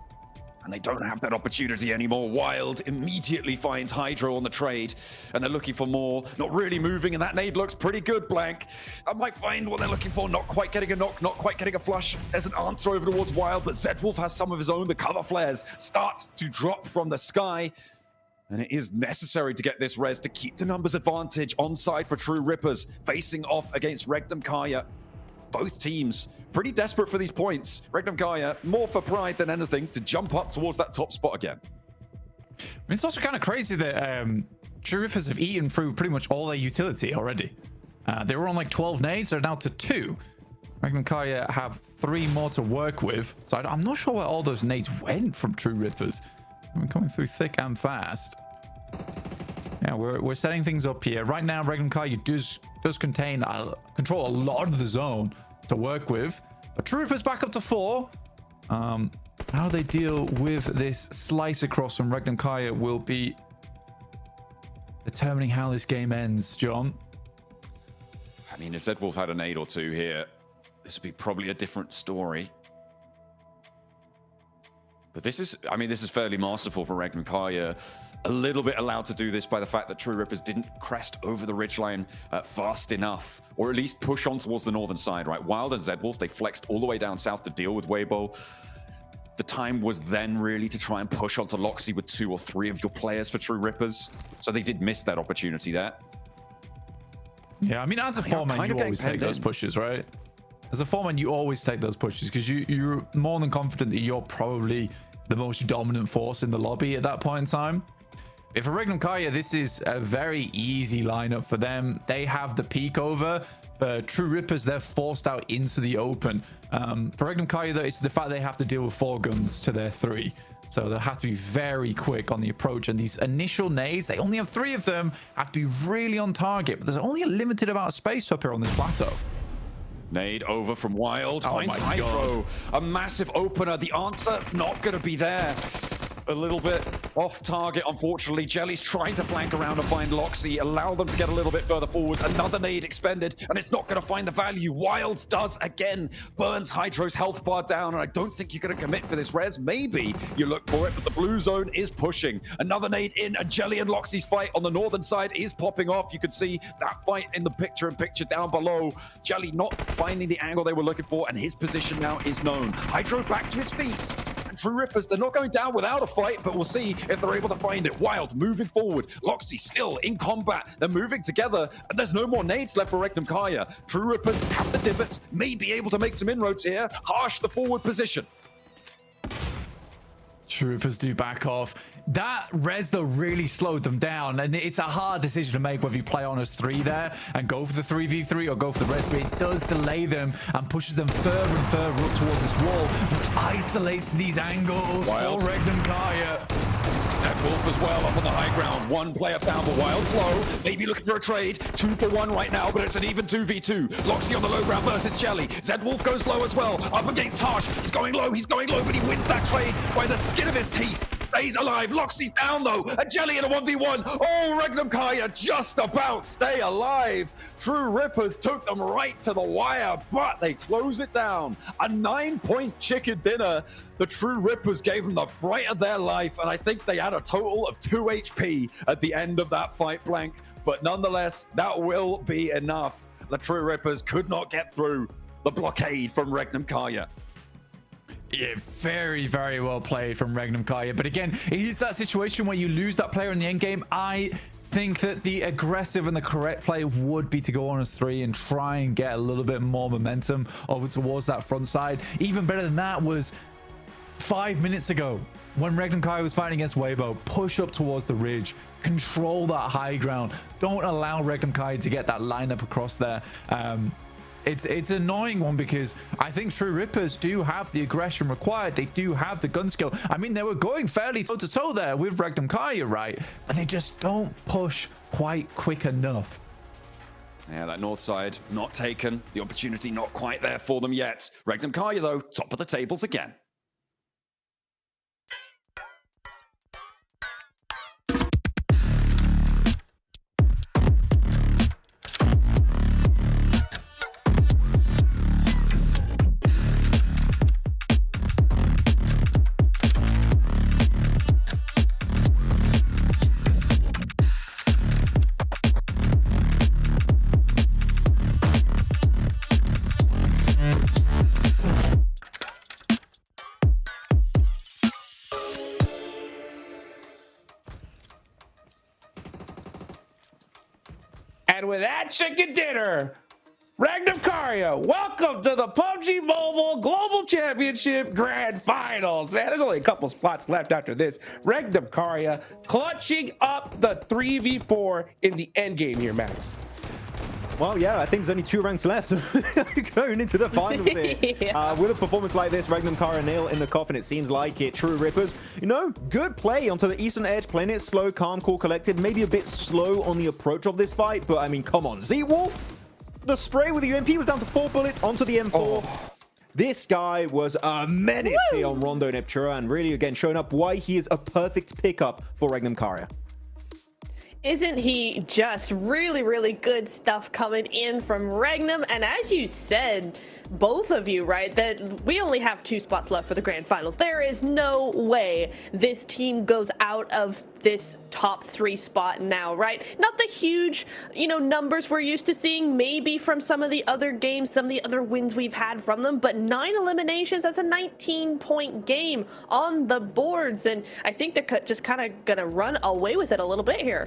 And they don't have that opportunity anymore. Wild immediately finds Hydro on the trade, and they're looking for more. Not really moving, and that nade looks pretty good, Blank. I might find what they're looking for. Not quite getting a knock, not quite getting a flush. There's an answer over towards Wild, but Zedwolf has some of his own. The cover flares start to drop from the sky. And it is necessary to get this res to keep the numbers advantage on side for True Rippers, facing off against Regnum Kaya. Both teams pretty desperate for these points. Regnum Kaya more for pride than anything to jump up towards that top spot again. I mean, it's also kind of crazy that True Rippers have eaten through pretty much all their utility already. They were on like 12 nades, they're now to 2. Regnum Kaya have 3 more to work with. So I'm not sure where all those nades went from True Rippers. I mean, coming through thick and fast. Yeah, we're setting things up here. Right now, Regnum Kaya does control a lot of the zone to work with. But True Rippers back up to 4. How they deal with this slice across from Regnum Kaya will be determining how this game ends, John. I mean, if Zedwolf had a nade or 2 here, this would be probably a different story. But this is, I mean, this is fairly masterful for Regnum Kaya. A little bit allowed to do this by the fact that True Rippers didn't crest over the ridgeline fast enough, or at least push on towards the northern side, right? Wild and Zedwolf, they flexed all the way down south to deal with Waybo. The time was then really to try and push onto Loxy with 2 or 3 of your players for True Rippers. So they did miss that opportunity there. Yeah, I mean, as a foreman, you always take those pushes, right? As a foreman, you always take those pushes because you're more than confident that you're probably the most dominant force in the lobby at that point in time. If for Regnum Kaya, this is a very easy lineup for them. They have the peak over. For True Rippers, they're forced out into the open. For Regnum Kaya, though, it's the fact they have to deal with 4 guns to their 3. So they'll have to be very quick on the approach. And these initial nades, they only have 3 of them, have to be really on target. But there's only a limited amount of space up here on this plateau. Nade over from Wild. Finds my Hydro. A massive opener. The answer not going to be there. A little bit off target, unfortunately. Jelly's trying to flank around and find Loxy, allow them to get a little bit further forward. Another nade expended, and it's not going to find the value. Wilds does again. Burns Hydro's health bar down, and I don't think you're going to commit for this res. Maybe you look for it, but the blue zone is pushing. Another nade in, and Jelly and Loxy's fight on the northern side is popping off. You can see that fight in the picture-in-picture down below. Jelly not finding the angle they were looking for, and his position now is known. Hydro back to his feet. True Rippers, they're not going down without a fight, but we'll see if they're able to find it. Wild moving forward. Loxy still in combat. They're moving together, and there's no more nades left for Regnum Kaya. True Rippers have the divots, may be able to make some inroads here. Harsh the forward position. True Rippers do back off. That res, though, really slowed them down, and it's a hard decision to make whether you play on as 3 there and go for the 3v3 or go for the res, but it does delay them and pushes them further and further up towards this wall, which isolates these angles for Regnum Kaya. Wolf as well up on the high ground. 1 player found, but Wild's low. Maybe looking for a trade. 2 for 1 right now, but it's an even 2v2. Loxy on the low ground versus Jelly. Zedwolf goes low as well. Up against Harsh. He's going low, but he wins that trade by the skin of his teeth. Stays alive. Loxy's down though. A Jelly in a 1v1. Oh, Regnum Kaya just about stay alive. True Rippers took them right to the wire, but they close it down. A 9-point chicken dinner. The True Rippers gave them the fright of their life, and I think they had a total of 2 HP at the end of that fight, Blank. But nonetheless, that will be enough. The True Rippers could not get through the blockade from Regnum Kaya. Yeah, very, very well played from Regnum Kaya. But again, it is that situation where you lose that player in the end game. I think that the aggressive and the correct play would be to go on as 3 and try and get a little bit more momentum over towards that front side. Even better than that was 5 minutes ago when Regnum Kaya was fighting against Waybo. Push up towards the ridge, control that high ground. Don't allow Regnum Kaya to get that lineup across there. It's an annoying one because I think True Rippers do have the aggression required. They do have the gun skill. I mean, they were going fairly toe-to-toe there with Regnum Kaya, right? But they just don't push quite quick enough. Yeah, that north side not taken. The opportunity not quite there for them yet. Regnum Kaya, though, top of the tables again. And with that chicken dinner, Regnum Karia, welcome to the PUBG Mobile Global Championship Grand Finals. Man, there's only a couple spots left after this. Regnum Karia clutching up the 3v4 in the end game here, Max. Well, yeah, I think there's only 2 ranks left going into the finals here. Yeah. With a performance like this, Regnum Karia nail in the coffin, it seems like it. True Rippers, you know, good play onto the Eastern Edge, playing it slow, calm, cool, collected. Maybe a bit slow on the approach of this fight, but I mean, come on. Z-Wolf, the spray with the UMP was down to 4 bullets onto the M4. Oh. This guy was a menace here on Rondo Neptura, and really, again, showing up why he is a perfect pickup for Regnum Karia. Isn't he just really, really good stuff coming in from Regnum? And as you said, both of you, right, that we only have 2 spots left for the grand finals. There is no way this team goes out of this top 3 spot now, right? Not the huge, you know, numbers we're used to seeing maybe from some of the other games, some of the other wins we've had from them, but 9 eliminations, that's a 19-point game on the boards. And I think they're just kind of going to run away with it a little bit here.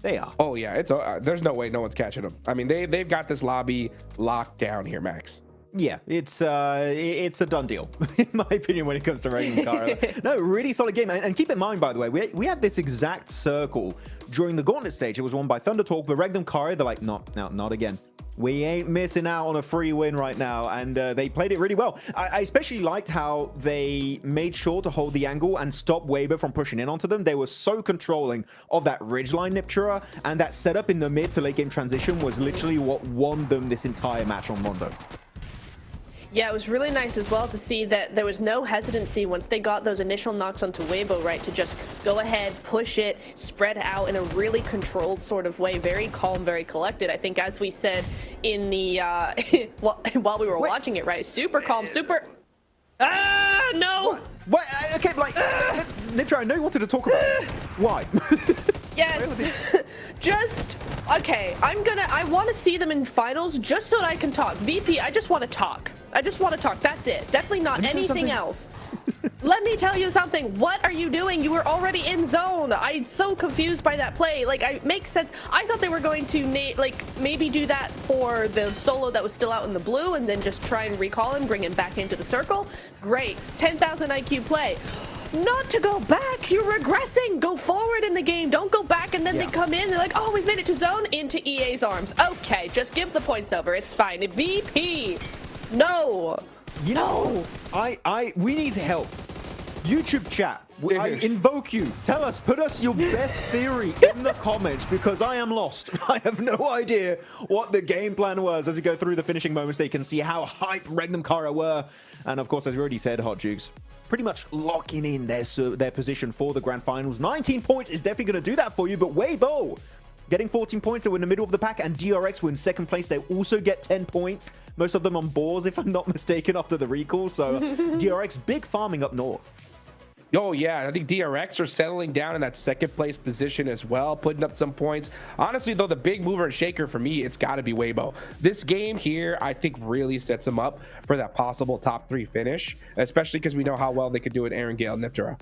They are. Oh yeah, it's there's no way no one's catching them. I mean, they've got this lobby locked down here, Max. Yeah, it's a done deal, in my opinion, when it comes to Regnum Karia. No, really solid game. And keep in mind, by the way, we had this exact circle during the Gauntlet stage. It was won by Thunder Talk, but Regnum Karia, they're like, no, not again. We ain't missing out on a free win right now, and they played it really well. I especially liked how they made sure to hold the angle and stop Waybo from pushing in onto them. They were so controlling of that ridgeline Niptura, and that setup in the mid to late game transition was literally what won them this entire match on Rondo. Yeah, it was really nice as well to see that there was no hesitancy once they got those initial knocks onto Waybo, right, to just go ahead, push it, spread out in a really controlled sort of way, very calm, very collected. I think as we said in the, while we were watching it, right, super calm, super... Ah, no! What? Okay, like, Nitra, I know you wanted to talk about it. Why? Yes, just, okay, I want to see them in finals just so that I can talk. VP, I just want to talk. I just want to talk, that's it. Definitely not anything else. Let me tell you something. What are you doing? You were already in zone. I'm so confused by that play. Like, it makes sense. I thought they were going to, maybe do that for the solo that was still out in the blue and then just try and recall him, bring him back into the circle. Great, 10,000 IQ play. Not to go back, you're regressing. Go forward in the game, don't go back, and then they come in, they're like, oh, we've made it to zone, into EA's arms. Okay, just give the points over, it's fine. VP, no. You know, we need help. YouTube chat, I invoke you. Tell us, put us your best theory in the comments, because I am lost. I have no idea what the game plan was. As we go through the finishing moments, they can see how hyped Regnum Karia were. And of course, as we already said, Hot Jukes, pretty much locking in their position for the grand finals. 19 points is definitely going to do that for you, but Waybo getting 14 points, they were in the middle of the pack, and DRX were in second place. They also get 10 points, most of them on boars, if I'm not mistaken, after the recall. So DRX, big farming up north. Oh yeah, I think DRX are settling down in that second place position as well, putting up some points. Honestly though, the big mover and shaker for me, it's got to be Waybo. This game here, I think, really sets them up for that possible top 3 finish, especially because we know how well they could do it Aaron Gale and Niptura.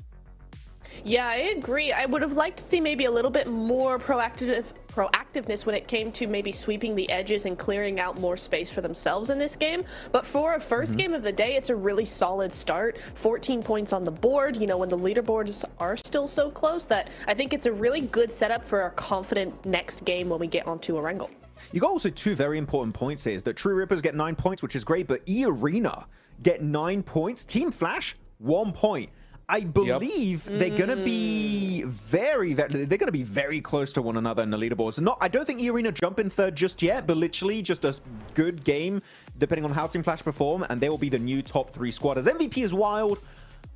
Yeah, I agree. I would have liked to see maybe a little bit more proactiveness when it came to maybe sweeping the edges and clearing out more space for themselves in this game. But for a first game of the day, it's a really solid start. 14 points on the board, you know, when the leaderboards are still so close, that I think it's a really good setup for a confident next game when we get onto Erangel. You got also 2 very important points here. Is that True Rippers get 9 points, which is great, but E-Arena get 9 points. Team Flash, 1 point. I believe they're gonna be very close to one another in the leaderboards. I don't think E-Arena jump in third just yet, but literally just a good game, depending on how Team Flash perform, and they will be the new top 3 squad. As MVP is wild,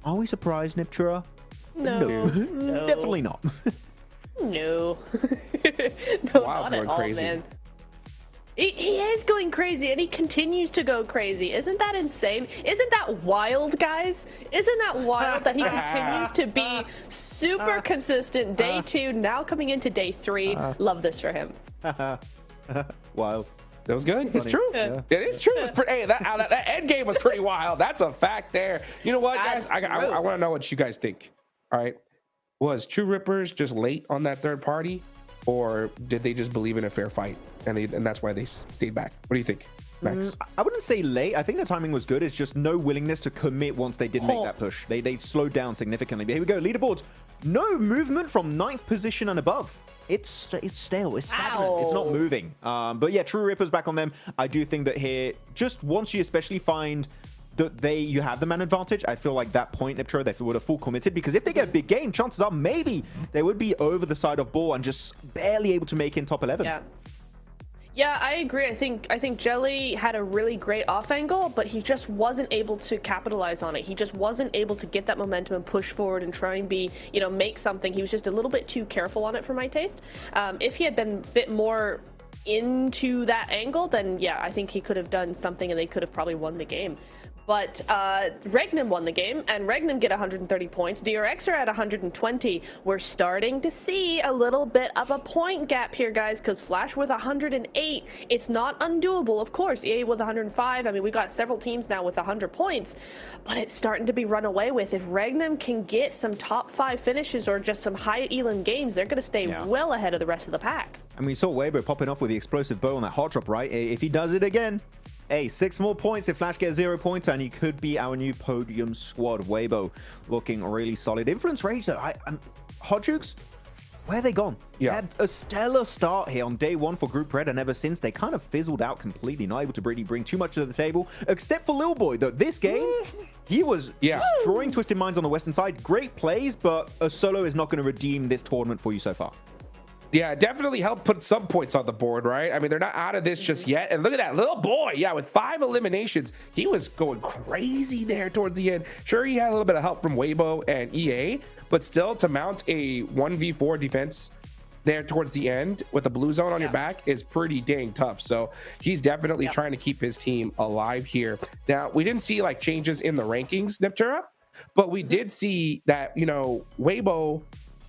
are we surprised, Niptura? No. Definitely not. No. No, Wild's not at all, crazy. man. He is going crazy, and he continues to go crazy. Isn't that insane? Isn't that wild, guys? Isn't that wild that he continues to be super consistent? Day 2, now coming into day 3. Love this for him. Wild. That was good. It's true. Yeah. It is true. It's pretty, hey, that end game was pretty wild. That's a fact there. You know what, guys? I want to know what you guys think. All right. Was True Rippers just late on that third party? or did they just believe in a fair fight and that's why they stayed back? What do you think, Max? I wouldn't say late. I think the timing was good. It's just no willingness to commit once they did make that push. They slowed down significantly. But here we go. Leaderboards. No movement from 9th position and above. It's stale. It's stagnant. Ow. It's not moving. But yeah, True Ripper's back on them. I do think that here, just once you especially find that you have the man advantage, I feel like that point, Niptro, they would have full committed, because if they get a big game, chances are maybe they would be over the side of ball and just barely able to make in top 11. Yeah, I agree. I think Jelly had a really great off angle, but he just wasn't able to capitalize on it. He just wasn't able to get that momentum and push forward and try and be, you know, make something. He was just a little bit too careful on it for my taste. If he had been a bit more into that angle, then yeah, I think he could have done something and they could have probably won the game. But Regnum won the game, and Regnum get 130 points. DRX are at 120. We're starting to see a little bit of a point gap here, guys, because Flash with 108, it's not undoable, of course. EA with 105. I mean, we got several teams now with 100 points, but it's starting to be run away with. If Regnum can get some top 5 finishes or just some high elim games, they're going to stay well ahead of the rest of the pack. And we saw Waybo popping off with the explosive bow on that hot drop, right? If he does it again, hey, 6 more points if Flash gets 0 points, and he could be our new podium squad. Waybo looking really solid. Influence Rage, though, Hot Jukes, where are they gone? Yeah. Had a stellar start here on day 1 for Group Red, and ever since, they kind of fizzled out completely, not able to really bring too much to the table, except for Lil Boy, though. This game, he was destroying Twisted Minds on the western side. Great plays, but a solo is not going to redeem this tournament for you so far. Yeah, definitely helped put some points on the board, right? I mean, they're not out of this just yet. And look at that little boy. Yeah, with 5 eliminations, he was going crazy there towards the end. Sure, he had a little bit of help from Waybo and EA, but still to mount a 1v4 defense there towards the end with a blue zone on your back is pretty dang tough. So he's definitely trying to keep his team alive here. Now, we didn't see like changes in the rankings, Niptura, but we did see that, you know, Waybo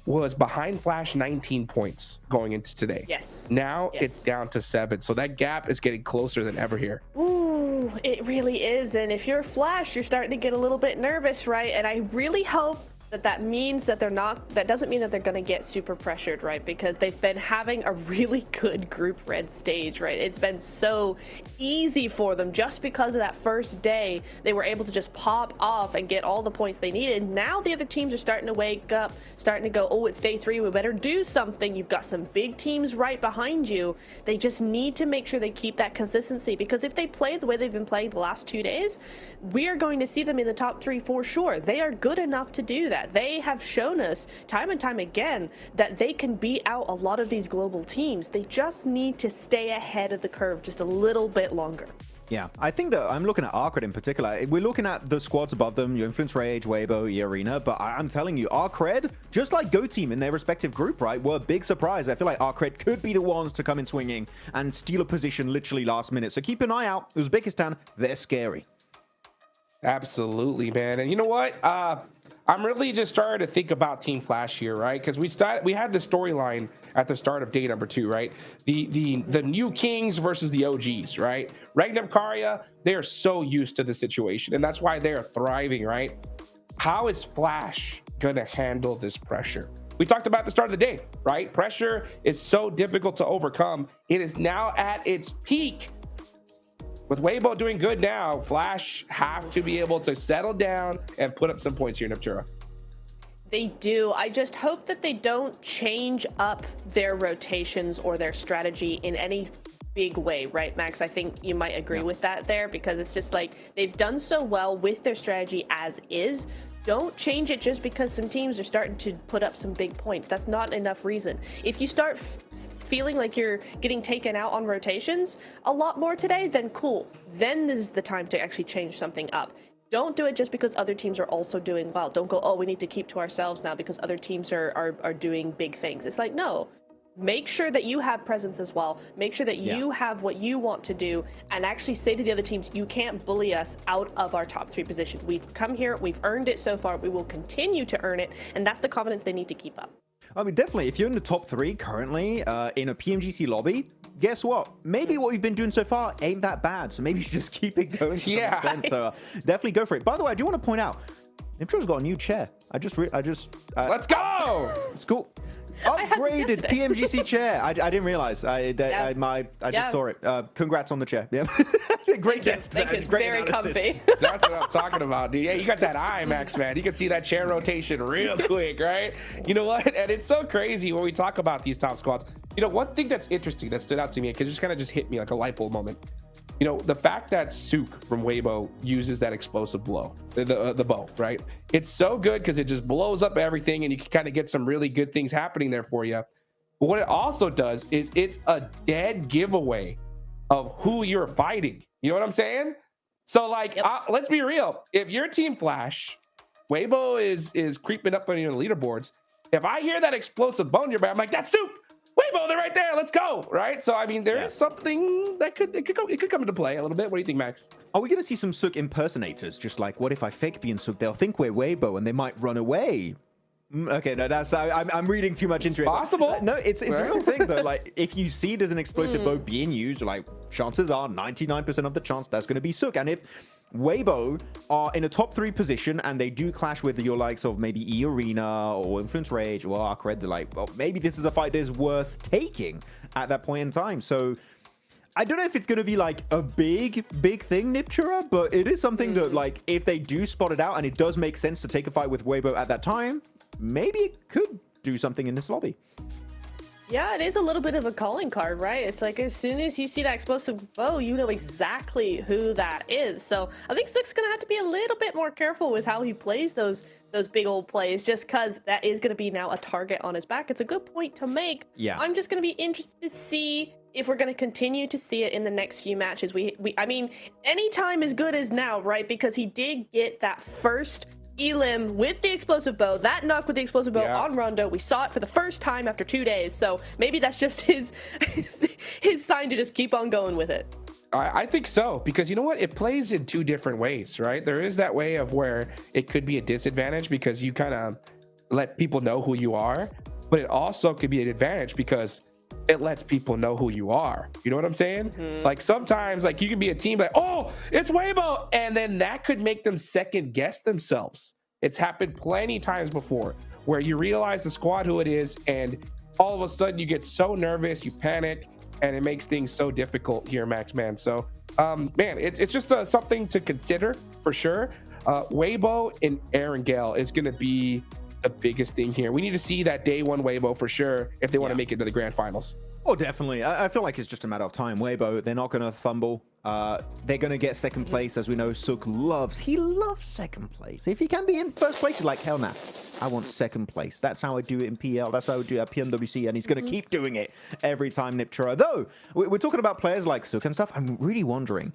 was behind Flash 19 points going into today. Now it's down to 7. So that gap is getting closer than ever here. Ooh, it really is. And if you're Flash, you're starting to get a little bit nervous, right? And I really hope that means that they're not, that doesn't mean that they're going to get super pressured, right? Because they've been having a really good Group Red stage, right? It's been so easy for them just because of that first day. They were able to just pop off and get all the points they needed. Now the other teams are starting to wake up, starting to go, oh, it's day 3, we better do something. You've got some big teams right behind you. They just need to make sure they keep that consistency, because if they play the way they've been playing the last 2 days, we are going to see them in the top 3 for sure. They are good enough to do that. They have shown us time and time again that they can beat out a lot of these global teams. They just need to stay ahead of the curve just a little bit longer. Yeah, I think that I'm looking at Arcred in particular. We're looking at the squads above them, your Influence Rage, Waybo, E-Arena, but I'm telling you, Arcred, just like Go Team in their respective group, right, were a big surprise. I feel like Arcred could be the ones to come in swinging and steal a position literally last minute. So keep an eye out. Uzbekistan, they're scary. Absolutely, man. And you know what? I'm really just starting to think about Team Flash here, right? Because we had the storyline at the start of day number 2, right? The new kings versus the OGs, right? Regnum Karya, they are so used to the situation, and that's why they are thriving, right? How is Flash gonna handle this pressure? We talked about at the start of the day, right? Pressure is so difficult to overcome. It is now at its peak. With Waybo doing good now, Flash have to be able to settle down and put up some points here in Niptura. They do. I just hope that they don't change up their rotations or their strategy in any big way, right, Max? I think you might agree with that there, because it's just like they've done so well with their strategy as is. Don't change it just because some teams are starting to put up some big points. That's not enough reason. If you start feeling like you're getting taken out on rotations a lot more today, then cool. Then this is the time to actually change something up. Don't do it just because other teams are also doing well. Don't go, oh, we need to keep to ourselves now because other teams are doing big things. It's like, no. Make sure that you have presence as well. Make sure that you have what you want to do, and actually say to the other teams, you can't bully us out of our top 3 position. We've come here, we've earned it so far, we will continue to earn it, and that's the confidence they need to keep up. I mean, definitely, if you're in the top 3 currently in a PMGC lobby, guess what? Maybe what you've been doing so far ain't that bad, so maybe you should just keep it going to some extent. So definitely go for it. By the way, I do want to point out, Nimtro's got a new chair. Let's go! It's cool. Upgraded PMGC chair. I didn't realize. I just saw it. Congrats on the chair. Yeah. Great desk. It's Great very analysis. comfy. That's what I'm talking about, dude. Yeah, you got that eye, Max, man. You can see that chair rotation real quick, right? You know what? And it's so crazy when we talk about these top squads. You know, one thing that's interesting that stood out to me, because it just kind of just hit me like a light bulb moment. You know, the fact that Sook from Waybo uses that explosive blow, the bow, right? It's so good because it just blows up everything and you can kind of get some really good things happening there for you. But what it also does is it's a dead giveaway of who you're fighting. You know what I'm saying? So like, let's be real. If your team Flash, Waybo is creeping up on you on the leaderboards. If I hear that explosive bow in your back, I'm like, that's Sook. Waybo, they're right there. Let's go. Right. So I mean, there is something that could come into play a little bit. What do you think, Max? Are we going to see some Sook impersonators? Just like, what if I fake being Sook? They'll think we're Waybo and they might run away. Okay, no, that's I'm reading too much into it. Possible. No, it's a real thing though. Like, if you see there's an explosive bow being used, like chances are 99% of the chance that's going to be Sook. And if Waybo are in a top 3 position and they do clash with your likes of maybe E Arena or Influence Rage or Arc Red, they're like, well, maybe this is a fight that is worth taking at that point in time. So I don't know if it's going to be like a big thing, Niptura, but it is something that, like, if they do spot it out and it does make sense to take a fight with Waybo at that time, maybe it could do something in this lobby. Yeah, it is a little bit of a calling card, right? It's like as soon as you see that explosive bow, you know exactly who that is. So I think Sook's gonna have to be a little bit more careful with how he plays those big old plays, just because that is gonna be now a target on his back. It's a good point to make. Yeah. I'm just gonna be interested to see if we're gonna continue to see it in the next few matches. I mean, any time is good as now, right? Because he did get that first Elim with the explosive bow, that knock with the explosive bow on Rondo. We saw it for the first time after 2 days, so maybe that's just his sign to just keep on going with it. I think so, because you know what? It plays in 2 different ways, right? There is that way of where it could be a disadvantage because you kind of let people know who you are, but it also could be an advantage because it lets people know who you are. You know what I'm saying? Like sometimes, like you can be a team like, oh, it's Waybo, and then that could make them second guess themselves. It's happened plenty times before where you realize the squad who it is, and all of a sudden you get so nervous, you panic, and it makes things so difficult here, Max, man. So, man, it's just something to consider for sure. Waybo and Aaron Gale is going to be the biggest thing here. We need to see that day 1 Waybo for sure if they want to make it to the grand finals. Oh, definitely. I feel like it's just a matter of time. Waybo, they're not going to fumble. They're going to get second place. As we know, Sook loves second place. If he can be in first place, he's like, hell nah, I want second place. That's how I do it in PL. That's how I do it at PMWC. And he's going to keep doing it every time, Niptura. Though, we're talking about players like Sook and stuff. I'm really wondering,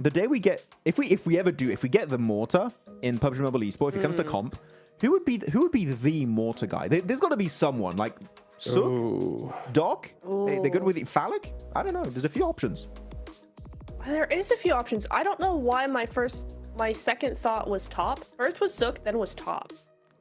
the day we get, if we get the Mortar in PUBG Mobile Esport, if it comes to comp, who would be the Mortar guy? There's got to be someone like Sook, Doc. They're good with it. Phallic? I don't know. There's a few options. There is a few options. I don't know why my second thought was Top. First was Sook, then was Top.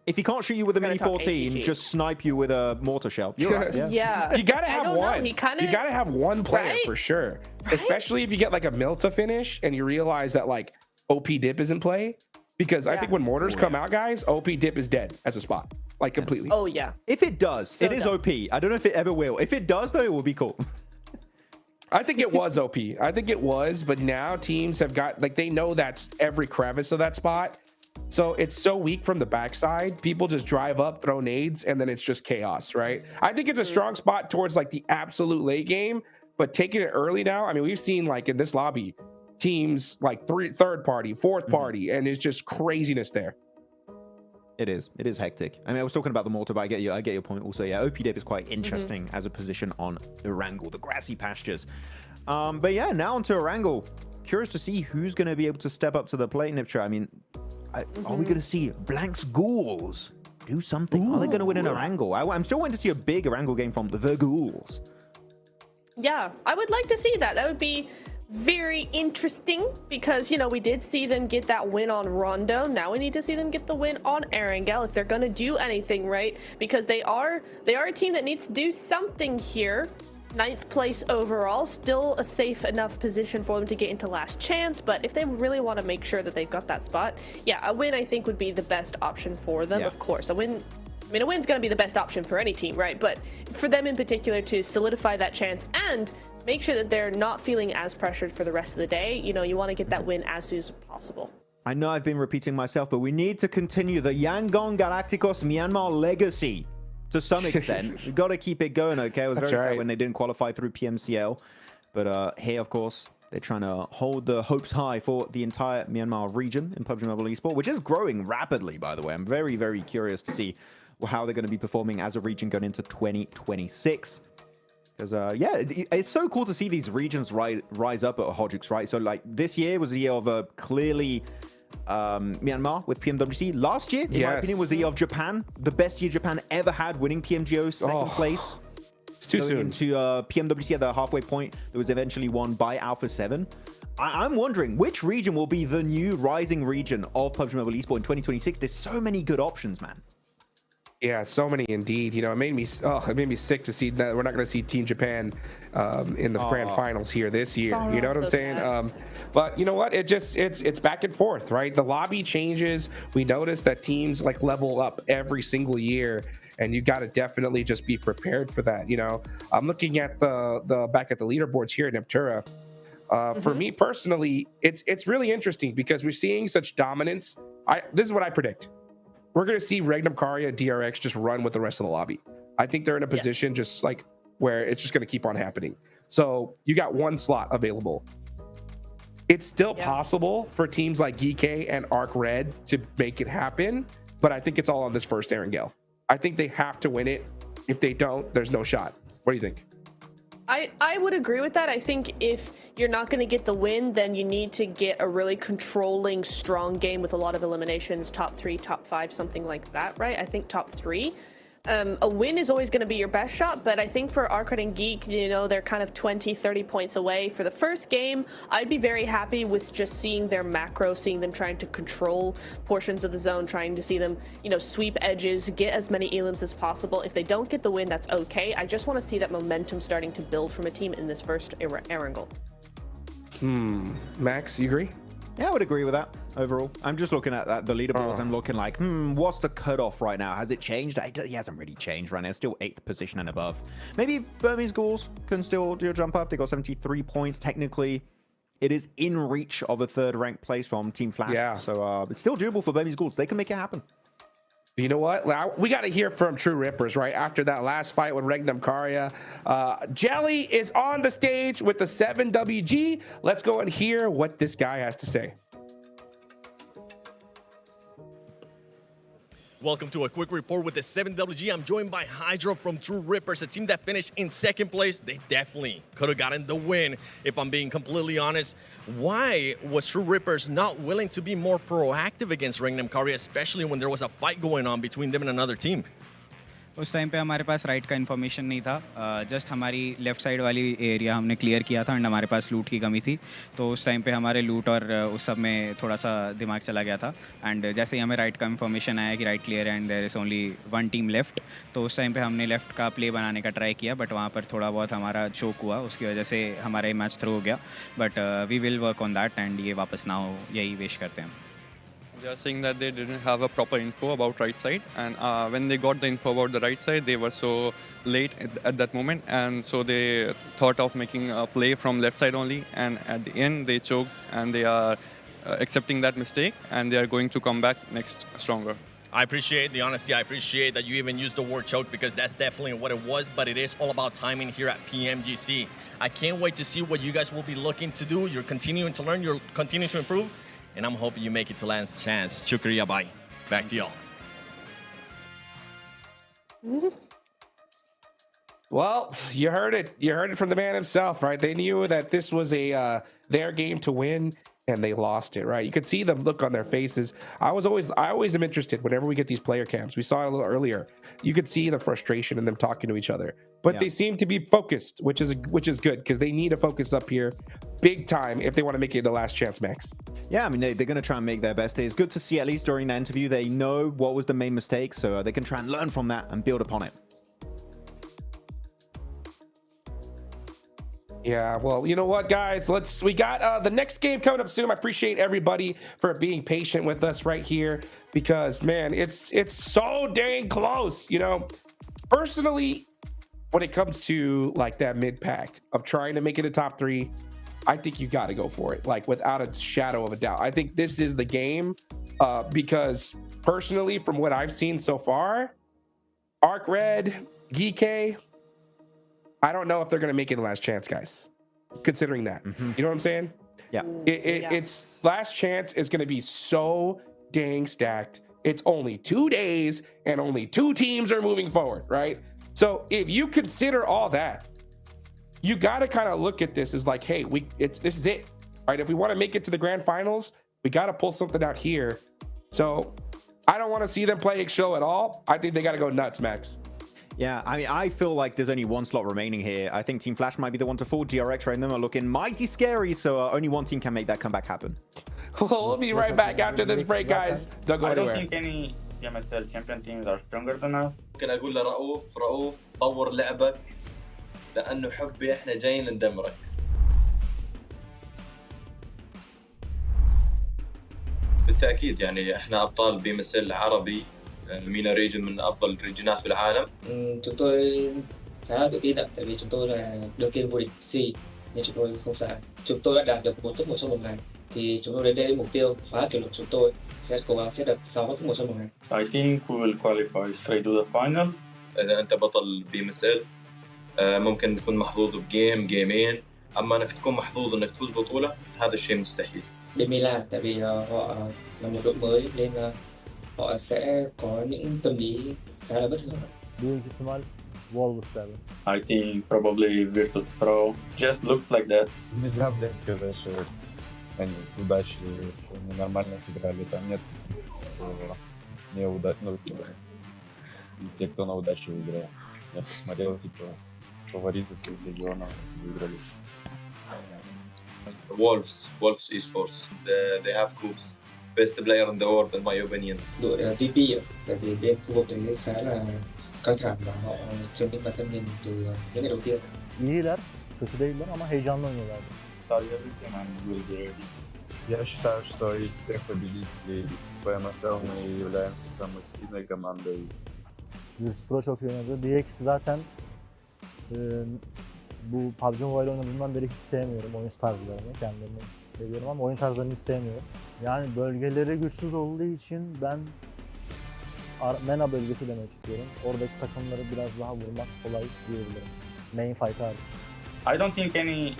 If he can't shoot you with a Mini 14, just snipe you with a mortar shell. You're right, yeah. You gotta have one. You gotta have one player for sure. Right? Especially if you get like a Milta finish and you realize that like OP Dip is in play. Because I think when mortars come out, guys, OP Dip is dead as a spot. Like completely. Oh yeah. If it does, it is OP. I don't know if it ever will. If it does though, it will be cool. I think it was OP. I think it was, but now teams have got, like, they know that's every crevice of that spot. So it's so weak from the backside. People just drive up, throw nades, and then it's just chaos, right? I think it's a strong spot towards like the absolute late game, but taking it early now, I mean, we've seen like in this lobby, teams like third party, fourth party, and it's just craziness there. It is hectic. I mean, I was talking about the mortar, but I get your point also. Yeah, OP Dip is quite interesting as a position on Erangel, the grassy pastures. But yeah, now onto Erangel. Curious to see who's going to be able to step up to the plate, Niptra. I mean, are we going to see Blank's Ghouls do something? Are they going to win an Erangel? I'm still waiting to see a big Erangel game from the Ghouls. Yeah, I would like to see that. That would be very interesting because, you know, we did see them get that win on Rondo. Now we need to see them get the win on Erangel if they're going to do anything, right? Because they are a team that needs to do something here. 9th place overall, still a safe enough position for them to get into last chance, but if they really want to make sure that they've got that spot, yeah, a win I think would be the best option for them. Of course, a win I mean, a win's going to be the best option for any team, right? But for them in particular to solidify that chance and make sure that they're not feeling as pressured for the rest of the day, you know, you want to get that win as soon as possible. I know I've been repeating myself, but we need to continue the Yangon Galacticos Myanmar legacy to some extent. We've got to keep it going, okay? I was very sad when they didn't qualify through PMCL. But here, of course, they're trying to hold the hopes high for the entire Myanmar region in PUBG Mobile Esport, which is growing rapidly, by the way. I'm very, very curious to see how they're going to be performing as a region going into 2026. Because, yeah, it's so cool to see these regions rise up at Hojux, right? So, like, this year was the year of clearly Myanmar with PMWC. Last year, in my opinion, was the year of Japan. The best year Japan ever had, winning PMGO second place. It's too soon. Into PMWC at the halfway point that was eventually won by Alpha 7. I'm wondering which region will be the new rising region of PUBG Mobile Esport in 2026. There's so many good options, man. Yeah, so many indeed. You know, it made me sick to see that we're not going to see Team Japan in the grand finals here this year. You know what I'm saying? But you know what? It's back and forth, right? The lobby changes. We notice that teams like level up every single year, and you got to definitely just be prepared for that. You know, I'm looking at the back at the leaderboards here in Neptura. For me personally, it's really interesting because we're seeing such dominance. This is what I predict. We're going to see Regnum Karya, DRX just run with the rest of the lobby. I think they're in a position just like where it's just going to keep on happening. So you got one slot available. It's still possible for teams like GK and Arc Red to make it happen, but I think it's all on this first Erangel. I think they have to win it. If they don't, there's no shot. What do you think? I would agree with that. I think if you're not going to get the win, then you need to get a really controlling, strong game with a lot of eliminations, top 3, top 5, something like that, right? I think top 3. A win is always going to be your best shot, but I think for Arcade and Geek, you know, they're kind of 20, 30 points away. For the first game, I'd be very happy with just seeing their macro, seeing them trying to control portions of the zone, trying to see them, you know, sweep edges, get as many elims as possible. If they don't get the win, that's okay. I just want to see that momentum starting to build from a team in this first Erangel. Max, you agree? Yeah, I would agree with that overall. I'm just looking at the leaderboards. I'm looking like, what's the cutoff right now? Has it changed? It hasn't really changed right now. It's still 8th position and above. Maybe Burmese Ghouls can still do a jump up. They got 73 points. Technically, it is in reach of a 3rd ranked place from Team Flash. Yeah. So it's still doable for Burmese Ghouls. They can make it happen. You know what? We got to hear from True Rippers, right? After that last fight with Regnum Karya. Jelly is on the stage with the 7WG. Let's go and hear what this guy has to say. Welcome to a quick report with the 7WG. I'm joined by Hydro from True Rippers, a team that finished in 2nd place. They definitely could have gotten the win, if I'm being completely honest. Why was True Rippers not willing to be more proactive against Regnum Karya, especially when there was a fight going on between them and another team? उस time पे हमारे पास right का information नहीं था just हमारी left side वाली area हमने clear किया था एंड हमारे पास लूट की कमी थी तो उस टाइम पे हमारे लूट और उस सब में थोड़ा सा दिमाग चला गया था एंड जैसे ही हमें राइट का इन्फॉर्मेशन आया कि राइट क्लियर है and there is only 1 team left तो उस टाइम पे हमने लेफ़्ट का प्ले बनाने का ट्राई किया बट वहाँ पर थोड़ा बहुत हमारा चोक हुआ उसकी वजह से हमारा मैच थ्रो हो गया but we will work on that and ये वापस ना हो यही विश करते हैं They are saying that they didn't have a proper info about right side, and when they got the info about the right side, they were so late at that moment, and so they thought of making a play from left side only, and at the end they choked, and they are accepting that mistake, and they are going to come back next stronger. I appreciate the honesty. I appreciate that you even used the word choke because that's definitely what it was, but it is all about timing here at PMGC. I can't wait to see what you guys will be looking to do. You're continuing to learn, you're continuing to improve, and I'm hoping you make it to last chance. Shukriya, bye. Back to y'all. Well, you heard it. You heard it from the man himself, right? They knew that this was their game to win, and they lost it, right? You could see the look on their faces. I always am interested whenever we get these player camps. We saw it a little earlier. You could see the frustration in them talking to each other, but they seem to be focused, which is good because they need to focus up here big time if they want to make it the last chance, Max. Yeah, I mean, they're going to try and make their best. It's good to see, at least during the interview, they know what was the main mistake, so they can try and learn from that and build upon it. Yeah, well, you know what, guys? We got the next game coming up soon. I appreciate everybody for being patient with us right here because, man, it's so dang close. You know, personally, when it comes to like that mid pack of trying to make it a top 3, I think you got to go for it, like without a shadow of a doubt. I think this is the game because personally, from what I've seen so far, Arc Red, Geek, I don't know if they're going to make it a last chance, guys, considering that. You know what I'm saying? Yeah. It's last chance is going to be so dang stacked. It's only 2 days and only 2 teams are moving forward, right? So if you consider all that, you got to kind of look at this as like, hey, this is it, right? If we want to make it to the grand finals, we got to pull something out here. So I don't want to see them play XShow at all. I think they got to go nuts, Max. Yeah, I mean, I feel like there's only 1 slot remaining here. I think Team Flash might be the one to fall. DRX right in them are looking mighty scary, so only one team can make that comeback happen. We'll be right back after this break, guys. Don't go anywhere. I don't think any PMSL champion teams are stronger than us. ممكن اقول لرؤوف طور لعبك لانه حبي احنا جايين ندمرك. بالتاكيد يعني احنا ابطال BMSL عربي. MENA region من افضل الريجنات في العالم. Chúng tôi khá là tự tin ạ, tại vì chúng tôi là đương kim vô địch C nên chúng tôi không sợ. Chúng tôi đã đạt được 4 top 1 trong một ngày, thì chúng tôi đến đây mục tiêu phá kỷ lục chúng tôi sẽ cố gắng sẽ được 6 top 1 trong một ngày. I think we will qualify straight to the final. إذا أنت بطل BMSL ممكن تكون محظوظ بجيم جيمين، أما إنك تكون محظوظ إنك تفوز بطولة هذا الشيء مستحيل. Bên Milan tại vì họ là một đội mới nên họ sẽ có những tâm lý khá là bất thường. Büyük ihtimal Wolves derdi. I think probably Vertus Pro just looked like that. Нельзя, блядь, сказать, что они удачи, что они нормально сыграли. Там нет неудачных, ну, те, кто на удачу выиграл. Я посмотрел, типа, фавориты своих регионов выиграли. Wolves Esports. They have coups. Best player in the world in my opinion. Đội VP ạ, tại vì bên khu vực đấy khá là căng thẳng và họ chứng minh bản thân mình từ những ngày đầu tiên. İyiler, kötü değiller ama heyecanlı oynuyorlar. Я считаю, что из всех победителей PMSL мы являемся самой сильной командой. Vertus Pro çok iyi oynadı. DX zaten bu PUBG Mobile oynadığımdan beri hiç sevmiyorum oyun tarzlarını. Kendilerini seviyorum ama oyun tarzlarını hiç sevmiyorum. Yani bölgeleri güçsüz olduğu için ben MENA bölgesi demek istiyorum. Oradaki takımları biraz daha vurmak kolay diyebilirim. Main fight hariç. I don't think any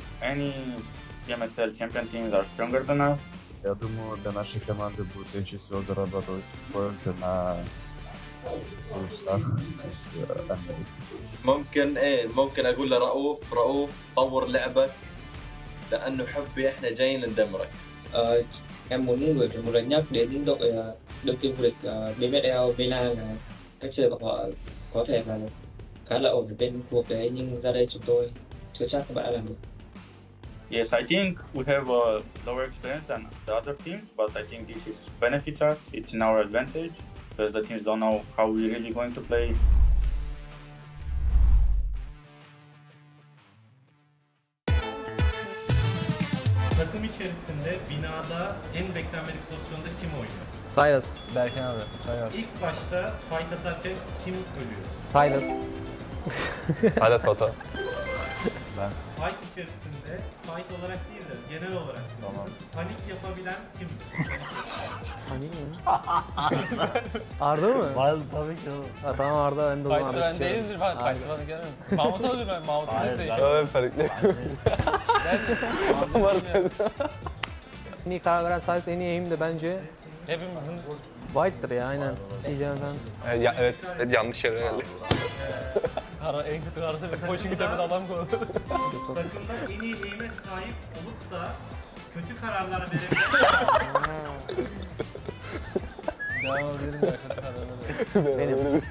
PMSL champion teams are stronger than us. Я думаю, для нашей команды будет легче всего зарабатывать только на плюсах из Америки. ممكن اقول لرؤوف طور لعبك لانه حبي احنا جايين ندمرك. Em muốn gửi một lần nhắc đến đội đương kim vô địch BMSL Milan là cách chơi của họ có thể là khá là ổn ở bên khu vực đấy, nhưng ra đây chúng tôi chưa chắc các bạn đã làm được. Yes, I think we have a lower experience than the other teams, but I think this is benefits us. It's in our advantage because the teams don't know how we're really going to play. Takım içerisinde binada en beklenmedik pozisyonda kim oynuyor? Silas. Berkin abi. Silas. İlk başta fight atarken kim ölüyor? Silas. Silas Foto. Ben. Fight içerisinde fight olarak değil de genel olarak panik yapabilen kim? Panik mi? Arda mı? Wild tabii ki o. Ha, tamam Arda, ben de onu Fight'ı ben değildir ben. Fight'ı bana gelmem. Mahmut'u öldür ben. Mahmut'u öldür. Evet, farklı. En iyi karar veren Silas, en iyi aim de bence Hepimizin White'dır ya, aynen. CJ'den. Evet, yanlış yere geldi. en kötü kararı bir koşu gidemedi adam koydu. Takımda en iyi aim'e sahip olup da kötü kararlar verebilen Devam edelim ya, kötü kararları. Benim.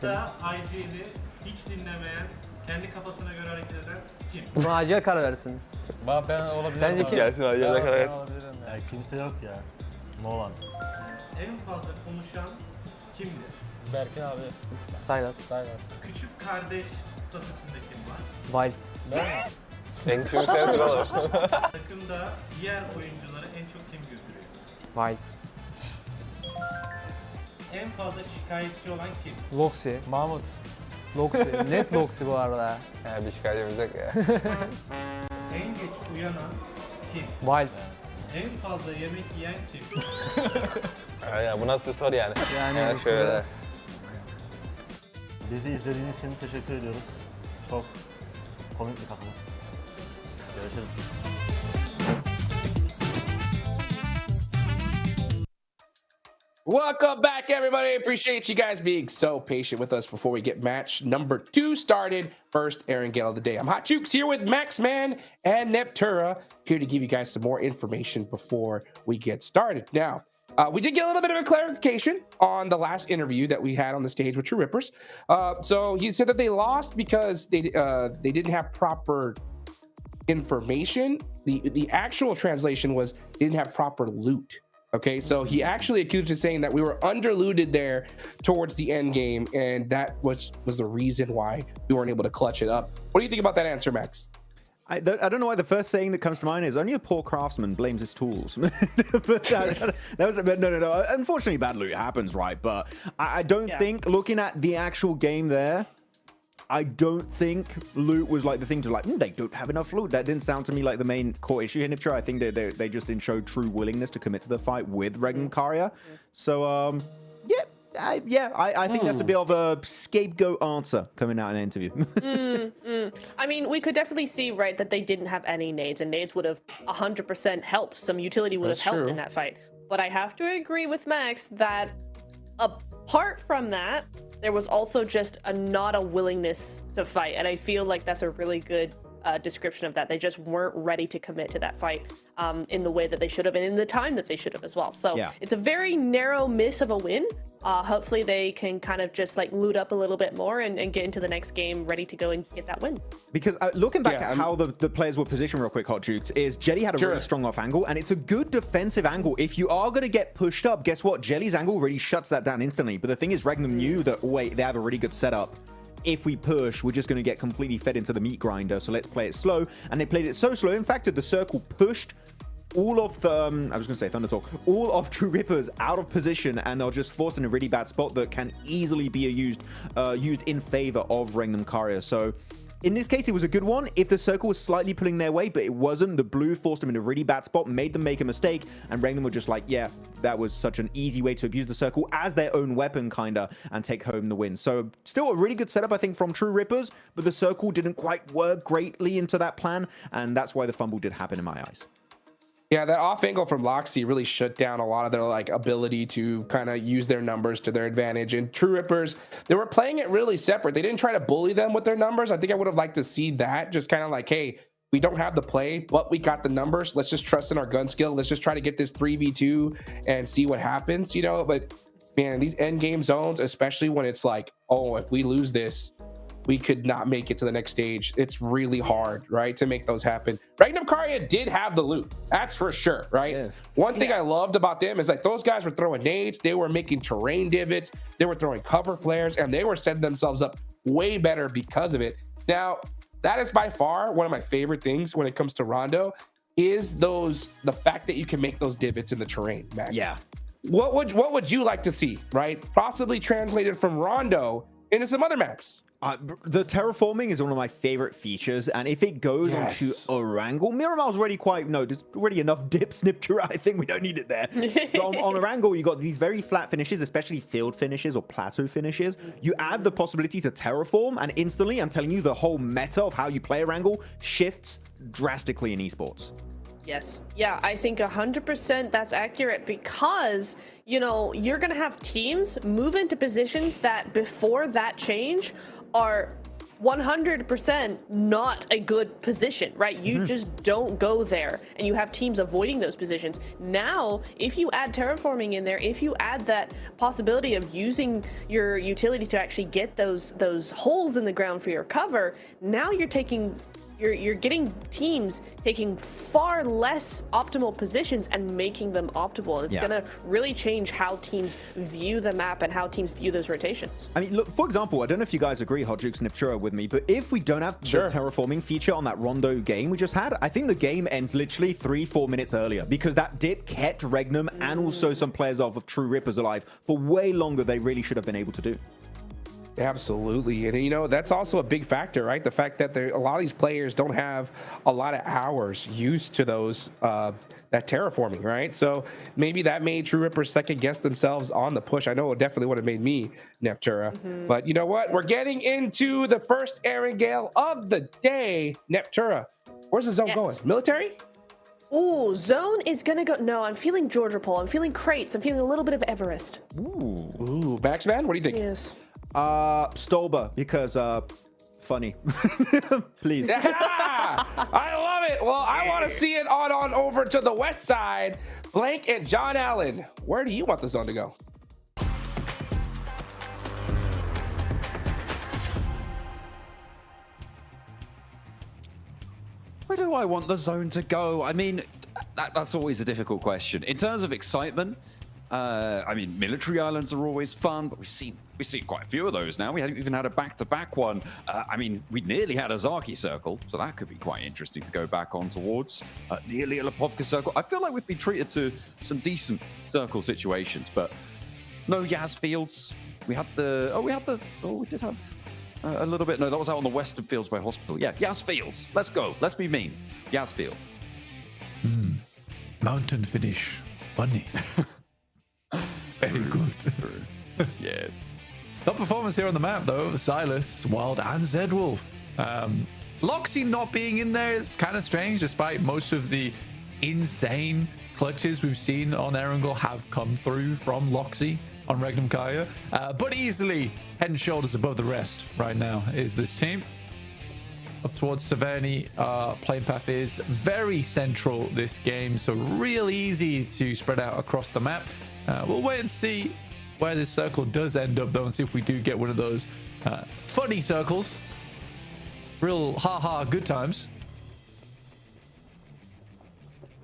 da IG'li, hiç dinlemeyen, kendi kafasına göre hareket eden kim? Buna acil karar versin. Ben olabilirim. Sence kim? Gelsin abi, yerine kadar gelsin. Ya kimse yok ya. No one. En fazla konuşan kimdir? Berkin abi. Silas. Küçük kardeş statüsünde kim var? Wild. Ben mi? En küçük sensin oğlum. Takımda diğer oyuncuları en çok kim güldürüyor? Wild. En fazla şikayetçi olan kim? Loxi. Mahmut. Loxi. Net Loxi bu arada. Yani bir şikayetimiz yok ya. En geç uyanan kim? Wild. En fazla yemek yiyen kim? Aynen bu nasıl bir soru yani? Yani bu şöyle. soru- Bizi izlediğiniz için teşekkür ediyoruz. Çok komik bir takımız. Görüşürüz. Welcome back, everybody. Appreciate you guys being so patient with us before we get match number 2 started. First Aaron Gale of the day. I'm Hot Jukes here with Maxman and Neptura, here to give you guys some more information before we get started. Now, we did get a little bit of a clarification on the last interview that we had on the stage with True Rippers. So he said that they lost because they didn't have proper information. The actual translation was they didn't have proper loot. Okay, so he actually accused us saying that we were underlooted there towards the end game, and that was the reason why we weren't able to clutch it up. What do you think about that answer, Max? I don't know why the first saying that comes to mind is only a poor craftsman blames his tools. But that was no. Unfortunately, bad loot happens, right? But I don't think, looking at the actual game there, I don't think loot was like the thing to like, they don't have enough loot. That didn't sound to me like the main core issue here, Niptra. I think they just didn't show true willingness to commit to the fight with Regnum Karya. So, I think that's a bit of a scapegoat answer coming out in an interview. I mean, we could definitely see, right, that they didn't have any nades, and nades would have 100% helped. Some utility would have helped in that fight. But I have to agree with Max that apart from that, there was also just not a willingness to fight. And I feel like that's a really good description of that. They just weren't ready to commit to that fight in the way that they should have and in the time that they should have as well. So it's a very narrow miss of a win. Hopefully they can kind of just like loot up a little bit more and get into the next game ready to go and get that win. Because looking back at how the players were positioned real quick, Hot Jukes, is Jelly had a really strong off angle, and it's a good defensive angle. If you are going to get pushed up, guess what? Jelly's angle really shuts that down instantly. But the thing is, Regnum knew that, wait, they have a really good setup. If we push, we're just going to get completely fed into the meat grinder, so let's play it slow. And they played it so slow. In fact, the circle pushed all of the, I was going to say Thunder Talk, all of True Rippers out of position, and they're just forced in a really bad spot that can easily be used in favor of Regnum Karya. So in this case, it was a good one. If the circle was slightly pulling their way, but it wasn't, the blue forced them in a really bad spot, made them make a mistake, and Regnum were just like, yeah, that was such an easy way to abuse the circle as their own weapon, kinda, and take home the win. So still a really good setup, I think, from True Rippers, but the circle didn't quite work greatly into that plan, and that's why the fumble did happen in my eyes. Yeah, that off angle from Loxy really shut down a lot of their like ability to kind of use their numbers to their advantage. And True Rippers, they were playing it really separate. They didn't try to bully them with their numbers. I think I would have liked to see that, just kind of like, hey, we don't have the play, but we got the numbers. Let's just trust in our gun skill. Let's just try to get this 3v2 and see what happens, you know? But man, these end game zones, especially when it's like, oh, if we lose this, we could not make it to the next stage. It's really hard, right, to make those happen. Regnum Karya did have the loot. That's for sure, right? Yeah. One thing I loved about them is like those guys were throwing nades. They were making terrain divots. They were throwing cover flares, and they were setting themselves up way better because of it. Now, that is by far one of my favorite things when it comes to Rondo is the fact that you can make those divots in the terrain, Max. Yeah. What would you like to see, right? Possibly translated from Rondo into some other maps. The terraforming is one of my favorite features, and if it goes onto Orangle, Miramar's already there's already enough dip snipture. I think we don't need it there. But on Orangle, you got these very flat finishes, especially field finishes or plateau finishes. You add the possibility to terraform, and instantly, I'm telling you, the whole meta of how you play Orangle shifts drastically in esports. Yes. Yeah, I think 100% that's accurate because, you know, you're going to have teams move into positions that before that change are 100% not a good position, right? You just don't go there, and you have teams avoiding those positions. Now, if you add terraforming in there, if you add that possibility of using your utility to actually get those holes in the ground for your cover, now you're taking you're getting teams taking far less optimal positions and making them optimal. It's going to really change how teams view the map and how teams view those rotations. I mean, look, for example, I don't know if you guys agree, Hot Jukes and Niptura with me, but if we don't have the terraforming feature on that Rondo game we just had, I think the game ends literally 3-4 minutes earlier because that dip kept Regnum and also some players of True Rippers alive for way longer they really should have been able to do. Absolutely. And, you know, that's also a big factor, right? The fact that a lot of these players don't have a lot of hours used to those, that terraforming, right? So maybe that made True Rippers second guess themselves on the push. I know it definitely would have made me, Neptura. But you know what? We're getting into the first Erangel of the day. Neptura, where's the zone going? Military? Ooh, zone is gonna go. No, I'm feeling Georgia Pole. I'm feeling crates. I'm feeling a little bit of Everest. Ooh, Baxman, what do you think? Yes. Stolba, because funny. Please. I love it. Well, I want to see it on over to the west side. Blank and John Allen, where do you want the zone to go? Where do I want the zone to go? I mean, that's always a difficult question. In terms of excitement, I mean, military islands are always fun, but we've seen quite a few of those now. We haven't even had a back-to-back one. I mean, we nearly had a Zaki circle, so that could be quite interesting to go back on towards. The Ilya Lipovka circle. I feel like we've been treated to some decent circle situations, but no Yaz fields. We did have a little bit. No, that was out on the western fields by hospital. Yeah, Yaz fields. Let's go. Let's be mean. Yaz fields. Mountain finish. Funny. Very good. Yes. Top performance here on the map, though. Silas, Wild, and Zedwolf. Loxy not being in there is kind of strange, despite most of the insane clutches we've seen on Erangel have come through from Loxy on Regnum Kaya. But easily head and shoulders above the rest right now is this team. Up towards Severny, playing path is very central this game, so real easy to spread out across the map. We'll wait and see where this circle does end up, though, and see if we do get one of those funny circles. Real ha-ha good times.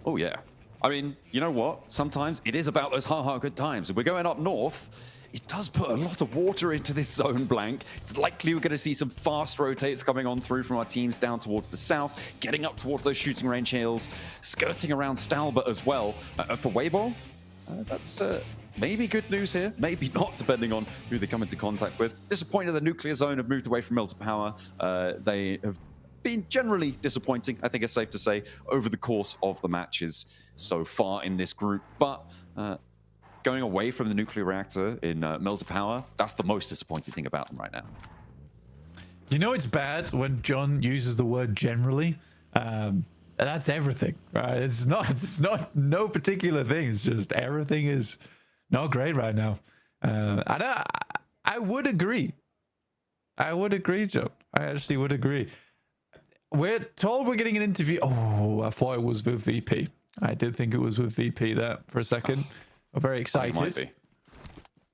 Oh, yeah. I mean, you know what? Sometimes it is about those ha-ha good times. If we're going up north, it does put a lot of water into this zone blank. It's likely we're going to see some fast rotates coming on through from our teams down towards the south, getting up towards those shooting range hills, skirting around Stalbert as well. For Waybo, that's maybe good news here, maybe not, depending on who they come into contact with. Disappointed the nuclear zone have moved away from Mil to Power. They have been generally disappointing, I think it's safe to say, over the course of the matches so far in this group. But going away from the nuclear reactor in Mil to Power, that's the most disappointing thing about them right now. You know it's bad when John uses the word generally. That's everything, right? It's not no particular thing. It's just everything is not great right now. I would agree. I would agree, John. I actually would agree. We're told we're getting an interview. Oh, I thought it was with VP. I did think it was with VP there for a second. I'm very excited. It might be.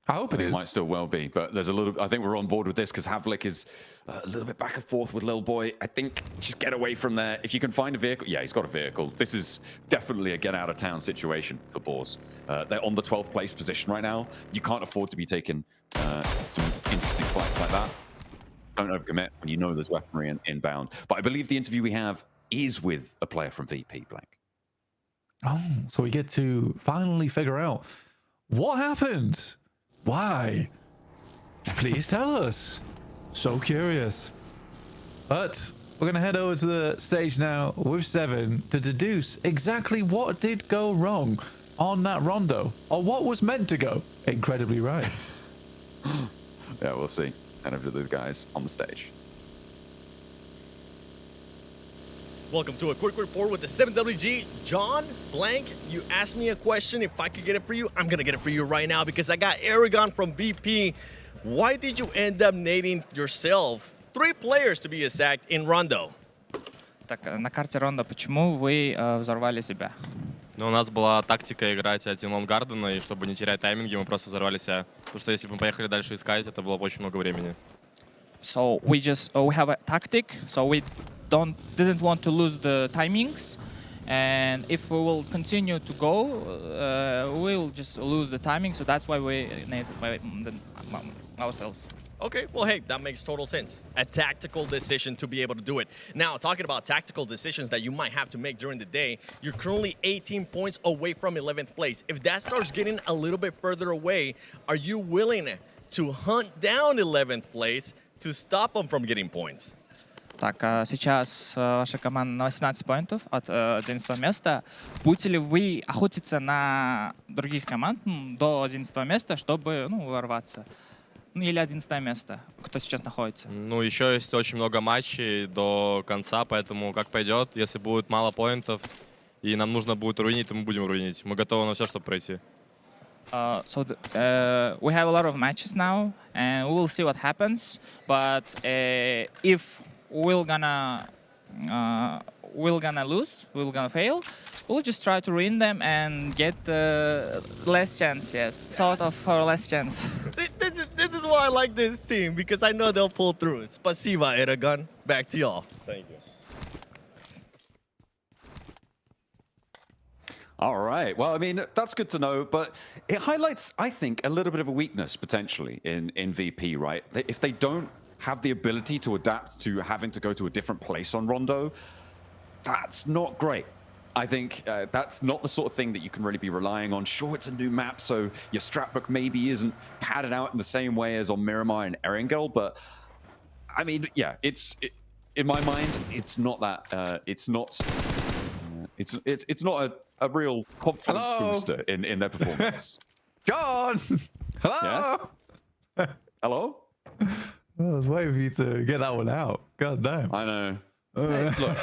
I hope it is. It might still well be, but there's a little. I think we're on board with this because Havlik is a little bit back and forth with Lil Boy. I think just get away from there. If you can find a vehicle, yeah, he's got a vehicle. This is definitely a get out of town situation for Boars. They're on the 12th place position right now. You can't afford to be taking some interesting flights like that. Don't overcommit when you know there's weaponry inbound. But I believe the interview we have is with a player from VP Blank. Oh, so we get to finally figure out what happened. Why? Please tell us. So curious. But we're going to head over to the stage now with Seven to deduce exactly what did go wrong on that rondo, or what was meant to go incredibly right. Yeah, we'll see. And over to the guys on the stage. Welcome to a quick report with the 7WG. John Blank, you asked me a question. If I could get it for you, I'm going to get it for you right now because I got Aragon from VP. Why did you end up nading yourself? 3 players to be exact in Rondo. Так, на карте Рондо, почему вы взорвали себя? Ну, у нас была тактика играть один лонгардена, и чтобы не терять тайминги, мы просто взорвали себя. Потому что если бы мы поехали дальше искать, это было бы очень много времени. So we have a tactic. So we didn't want to lose the timings. And if we will continue to go, we will just lose the timing. So that's why we need ourselves. Okay, well, hey, that makes total sense. A tactical decision to be able to do it. Now, talking about tactical decisions that you might have to make during the day, you're currently 18 points away from 11th place. If that starts getting a little bit further away, are you willing to hunt down 11th place to stop them from getting points? Так, сейчас ваша команда на 18 поинтов от 11 места. Будете ли вы охотиться на других команд до 11 места, чтобы ворваться? Или 11 место, кто сейчас находится? Ну, еще есть очень много матчей до конца, поэтому как пойдет. Если будет мало поинтов и нам нужно будет руинить, то мы будем руинить. Мы готовы на все, чтобы пройти. We have a lot of matches now, and we will see what happens. But if we're gonna lose, we're gonna fail, we'll just try to ruin them and get less chance, yes, sort of for less chance. This is why I like this team, because I know they'll pull through. Spasiba, Eragon. Back to y'all. Thank you. All right. Well, I mean, that's good to know, but it highlights, I think, a little bit of a weakness potentially in VP, right? If they don't have the ability to adapt to having to go to a different place on Rondo, that's not great. I think that's not the sort of thing that you can really be relying on. Sure, it's a new map, so your strat book maybe isn't padded out in the same way as on Miramar and Erangel, but I mean, yeah, in my mind, it's not that. It's not a real confidence booster in their performance. John, hello. Yes? Hello. I was waiting for you to get that one out. God damn. I know. Hey, look.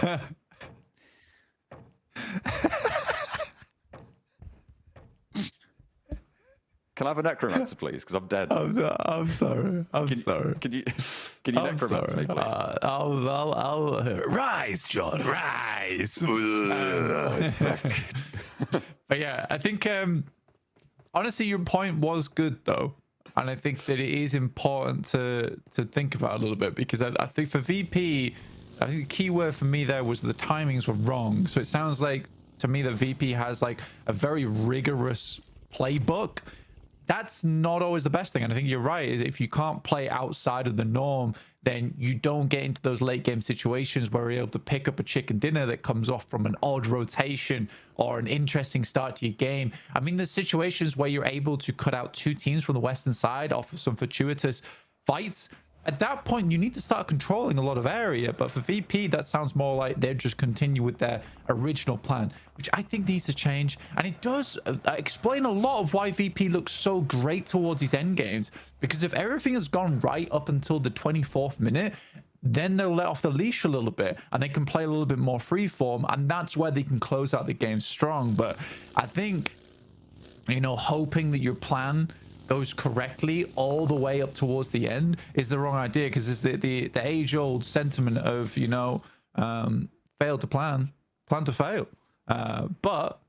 Can I have a necromancer, please? Because I'm dead. I'm sorry. I'm sorry. Can you necromancer me, please? I'll rise, John. Rise. But yeah, I think honestly, your point was good though. And I think that it is important to think about a little bit, because I think for VP, I think the key word for me there was the timings were wrong. So it sounds like to me that VP has like a very rigorous playbook. That's not always the best thing. And I think you're right. If you can't play outside of the norm, then you don't get into those late game situations where you're able to pick up a chicken dinner that comes off from an odd rotation or an interesting start to your game. I mean, there's situations where you're able to cut out two teams from the Western side off of some fortuitous fights. At that point, you need to start controlling a lot of area. But for VP, that sounds more like they just continue with their original plan, which I think needs to change. And it does explain a lot of why VP looks so great towards these end games. Because if everything has gone right up until the 24th minute, then they'll let off the leash a little bit and they can play a little bit more freeform. And that's where they can close out the game strong. But I think, you know, hoping that your plan goes correctly all the way up towards the end is the wrong idea, because it's the age-old sentiment of, you know, fail to plan to fail. But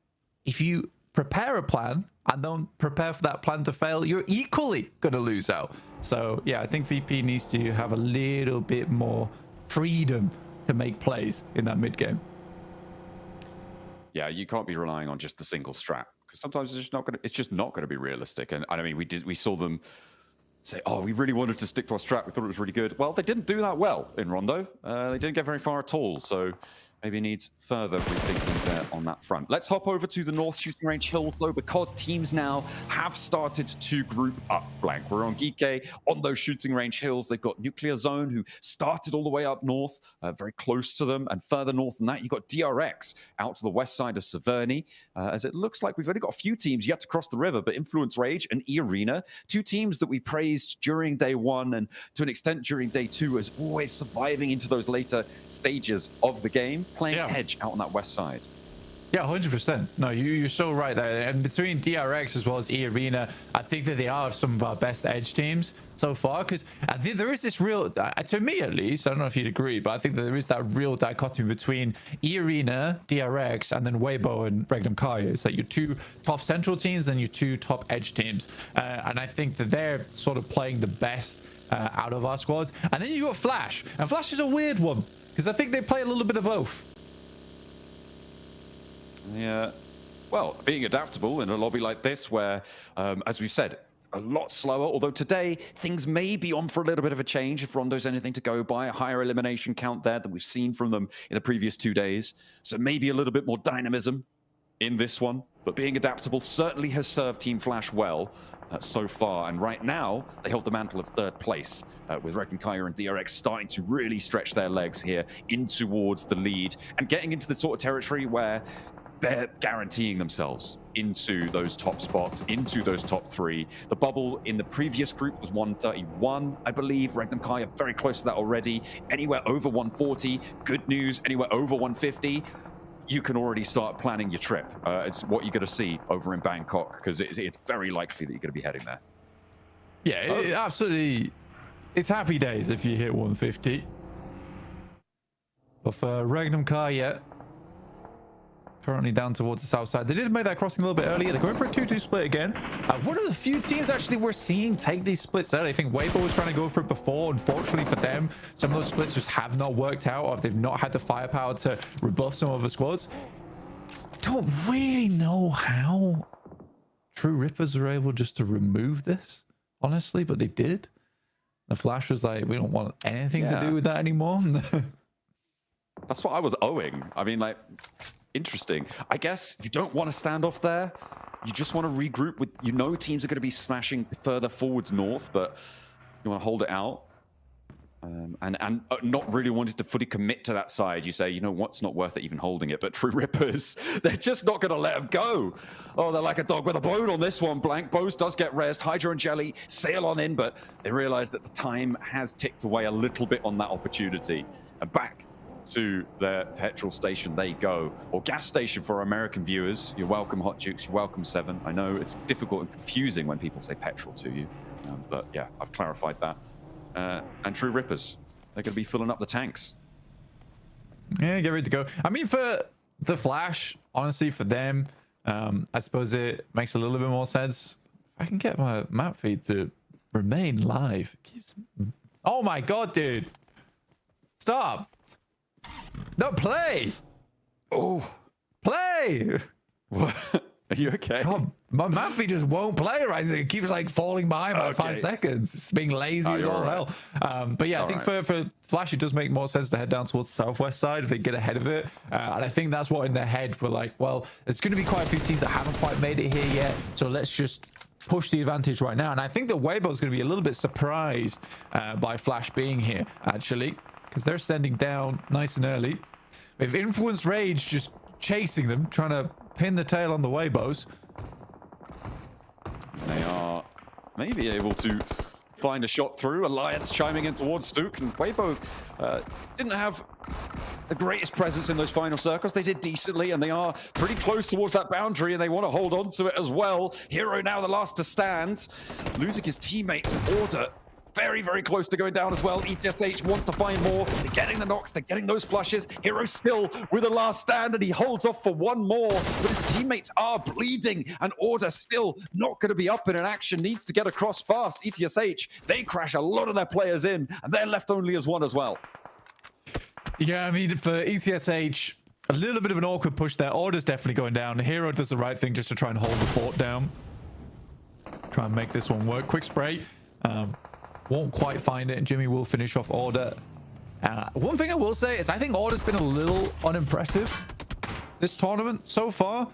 if you prepare a plan and don't prepare for that plan to fail, you're equally going to lose out. So yeah, I think VP needs to have a little bit more freedom to make plays in that mid game. Yeah, you can't be relying on just the single strat, because sometimes it's just not going to be realistic. And I mean, we saw them say, oh, we really wanted to stick to our strat, we thought it was really good. Well, they didn't do that well in Rondo. They didn't get very far at all, so maybe needs further rethinking there on that front. Let's hop over to the North Shooting Range Hills, though, because teams now have started to group up. Blank, we're on Geeke, on those Shooting Range Hills. They've got Nuclear Zone, who started all the way up north, very close to them, and further north than that, you've got DRX out to the west side of Severny, as it looks like we've only got a few teams yet to cross the river, but Influence Rage and E-Arena, two teams that we praised during day one and to an extent during day two as always surviving into those later stages of the game, playing edge out on that west side. Yeah, 100%. No, you're so right there. And between DRX as well as E-Arena, I think that they are some of our best edge teams so far, because I think there is this real, to me at least, I don't know if you'd agree, but I think that there is that real dichotomy between E-Arena, DRX, and then Waybo and Regnum Kaya. It's like your two top central teams and your two top edge teams. And I think that they're sort of playing the best out of our squads. And then you got Flash, and Flash is a weird one, Because I think they play a little bit of both. Yeah. Well, being adaptable in a lobby like this where, as we've said, a lot slower, although today things may be on for a little bit of a change if Rondo's anything to go by, a higher elimination count there than we've seen from them in the previous 2 days. So maybe a little bit more dynamism in this one, but being adaptable certainly has served Team Flash well so far. And right now, they hold the mantle of 3rd place with Reckon Kaya and DRX starting to really stretch their legs here in towards the lead and getting into the sort of territory where they're guaranteeing themselves into those top spots, into those top 3. The bubble in the previous group was 131, I believe. Regnum Kai are very close to that already. Anywhere over 140, good news. Anywhere over 150, you can already start planning your trip. It's what you're going to see over in Bangkok, because it's very likely that you're going to be heading there. Yeah, absolutely. It's happy days if you hit 150. But for Regnum Kai, yeah, currently down towards the south side. They did make that crossing a little bit earlier. They're going for a 2-2 split again. One of the few teams actually we're seeing take these splits early. I think Waybo was trying to go for it before. Unfortunately for them, some of those splits just have not worked out, or if they've not had the firepower to rebuff some of the squads. Don't really know how True Rippers were able just to remove this, honestly, but they did. The Flash was like, we don't want anything to do with that anymore. That's what I was owing. I mean, like, interesting. I guess you don't want to stand off there. You just want to regroup with, you know, teams are going to be smashing further forwards north, but you want to hold it out. And not really wanting to fully commit to that side. You say, you know what's not worth it even holding it. But True Rippers, they're just not going to let them go. Oh, they're like a dog with a bone on this one. Blank Bose does get rest. Hydro and Jelly sail on in, but they realize that the time has ticked away a little bit on that opportunity. And back to their petrol station they go, or gas station for our American viewers. You're welcome, Hot Jukes. You're welcome, Seven. I know it's difficult and confusing when people say petrol to you, but yeah, I've clarified that. And True Rippers, they're going to be filling up the tanks. Yeah, get ready to go. I mean, for the Flash, honestly, for them, I suppose it makes a little bit more sense. If I can get my map feed to remain live. Oh my god, dude. Stop. No, play. Oh, play. What? Are you okay? God, my map feed just won't play right. It keeps like falling by about 5 seconds. It's being lazy as all hell. But yeah, I think for Flash, it does make more sense to head down towards the southwest side if they get ahead of it. And I think that's what in their head we're like, well, there's going to be quite a few teams that haven't quite made it here yet. So let's just push the advantage right now. And I think that Waybo is going to be a little bit surprised by Flash being here, actually, because they're sending down nice and early. With Influence Rage just chasing them, trying to pin the tail on the Waybos. They are maybe able to find a shot through. Alliance chiming in towards Stook, and Waybo didn't have the greatest presence in those final circles. They did decently, and they are pretty close towards that boundary, and they want to hold on to it as well. Hero now the last to stand, losing his teammates. Order very, very close to going down as well. ETSH wants to find more. They're getting the knocks. They're getting those flushes. Hero still with a last stand, and he holds off for one more. But his teammates are bleeding, and Order still not going to be up in an action. Needs to get across fast. ETSH, they crash a lot of their players in, and they're left only as one as well. Yeah, I mean, for ETSH, a little bit of an awkward push there. Order's definitely going down. Hero does the right thing just to try and hold the fort down. Try and make this one work. Quick spray. Won't quite find it, and Jimmy will finish off Order. One thing I will say is I think Order's been a little unimpressive this tournament so far.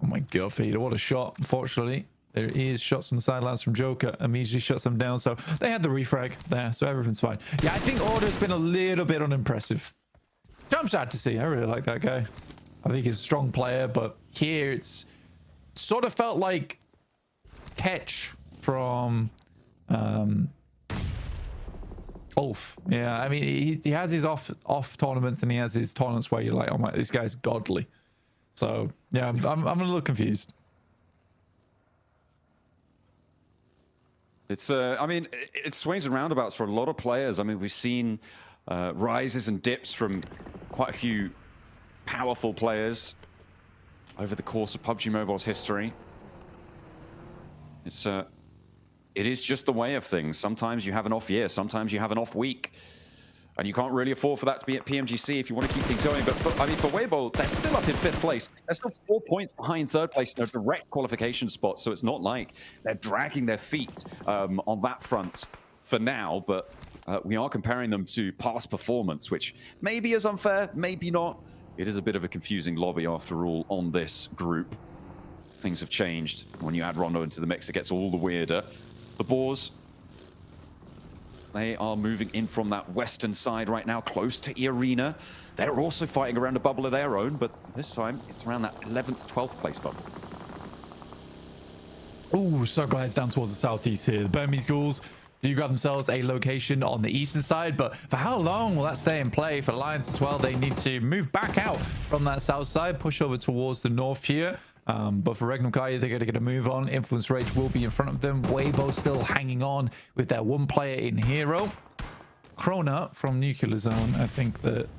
Oh my god, Feeder, what a shot. Unfortunately, there is shots from the sidelines from Joker. Immediately shuts them down, so they had the refrag there, so everything's fine. Yeah, I think Order's been a little bit unimpressive. I'm sad to see. I really like that guy. I think he's a strong player, but here it's sort of felt like Ketch from Ulf. Yeah, I mean, he has his off tournaments, and he has his tournaments where you're like, oh my, this guy's godly. So yeah, I'm a little confused. It's I mean, it swings and roundabouts for a lot of players. I mean, we've seen rises and dips from quite a few powerful players over the course of PUBG Mobile's history. It is just the way of things. Sometimes you have an off year, sometimes you have an off week. and you can't really afford for that to be at PMGC if you want to keep things going. But for Waybo, they're still up in 5th place. They're still 4 points behind 3rd place. They're direct qualification spots, so it's not like they're dragging their feet on that front for now. But we are comparing them to past performance, which maybe is unfair, maybe not. It is a bit of a confusing lobby after all on this group. Things have changed. When you add Rondo into the mix, it gets all the weirder. The Boars, they are moving in from that western side right now, close to the arena. They're also fighting around a bubble of their own, but this time it's around that 11th, 12th place bubble. Ooh, circle heads down towards the southeast here. The Burmese Ghouls do grab themselves a location on the eastern side, but for how long will that stay in play? For Lions as well, they need to move back out from that south side, push over towards the north here. But for Regnum Kaya, they're going to get a move on. Influence Rage will be in front of them. Waybo still hanging on with their one player in Hero. Krona from Nuclear Zone, I think that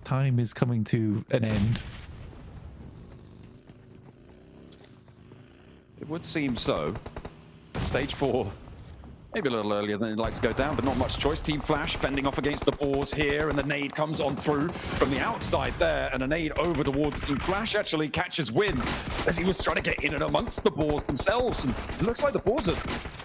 time is coming to an end. It would seem so. Stage 4. Maybe a little earlier than he'd like to go down, but not much choice. Team Flash fending off against the Boars here, and the nade comes on through from the outside there, and a nade over towards Team Flash actually catches wind as he was trying to get in and amongst the Boars themselves. And it looks like the Boars are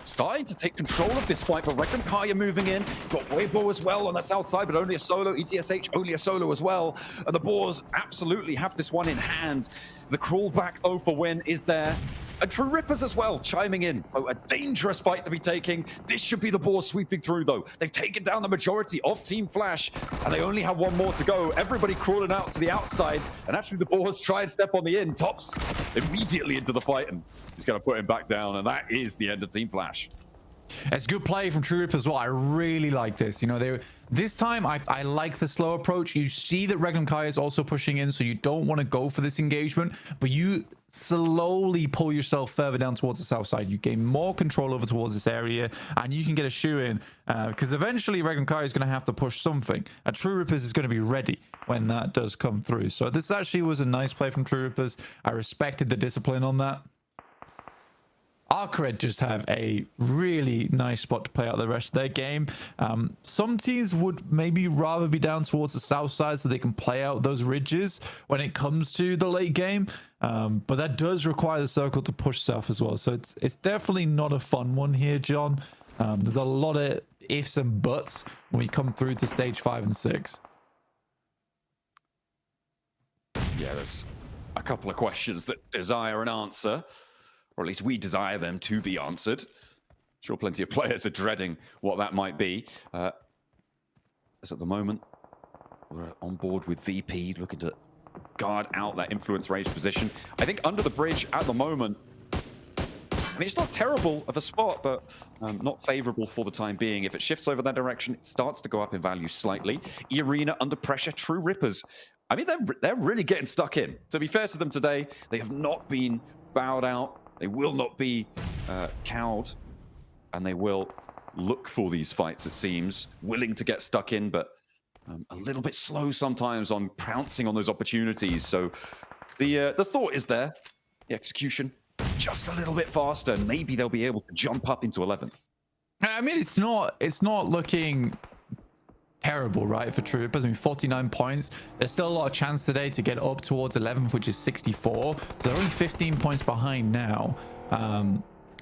starting to take control of this fight, but Regnum Kaya moving in. Got Waybo as well on the south side, but only a solo. ETSH only a solo as well. And the Boars absolutely have this one in hand. The crawl back though for win is there. And True Rippers as well, chiming in. So a dangerous fight to be taking. This should be the Boars sweeping through, though. They've taken down the majority of Team Flash, and they only have one more to go. Everybody crawling out to the outside, and actually the Boars try and step on the in. Tops immediately into the fight, and he's going to put him back down, and that is the end of Team Flash. It's good play from True Rippers as well. I really like this. You know, this time I like the slow approach. You see that Regnum Kaya is also pushing in, so you don't want to go for this engagement, but you slowly pull yourself further down towards the south side. You gain more control over towards this area, and you can get a shoe in because eventually Regnum Kaya is going to have to push something, and True Rippers is going to be ready when that does come through. So this actually was a nice play from True Rippers. I respected the discipline on that. Arcred just have a really nice spot to play out the rest of their game. Some teams would maybe rather be down towards the south side so they can play out those ridges when it comes to the late game. But that does require the circle to push south as well. So it's definitely not a fun one here, John. There's a lot of ifs and buts when we come through to stage 5 and 6. Yeah, there's a couple of questions that desire an answer. Or at least we desire them to be answered. Sure, plenty of players are dreading what that might be. As at the moment, we're on board with VP, looking to guard out that influence range position. I think under the bridge at the moment, I mean, it's not terrible of a spot, but not favorable for the time being. If it shifts over that direction, it starts to go up in value slightly. E-Arena under pressure, True Rippers. I mean, they're really getting stuck in. To be fair to them today, they have not been bowed out. They will not be cowed, and they will look for these fights, it seems. Willing to get stuck in, but a little bit slow sometimes on pouncing on those opportunities. So the thought is there. The execution just a little bit faster, and maybe they'll be able to jump up into 11th. I mean, it's not looking terrible, right, for True Rippers. I mean, 49 points. There's still a lot of chance today to get up towards 11th, which is 64. So they're only 15 points behind now.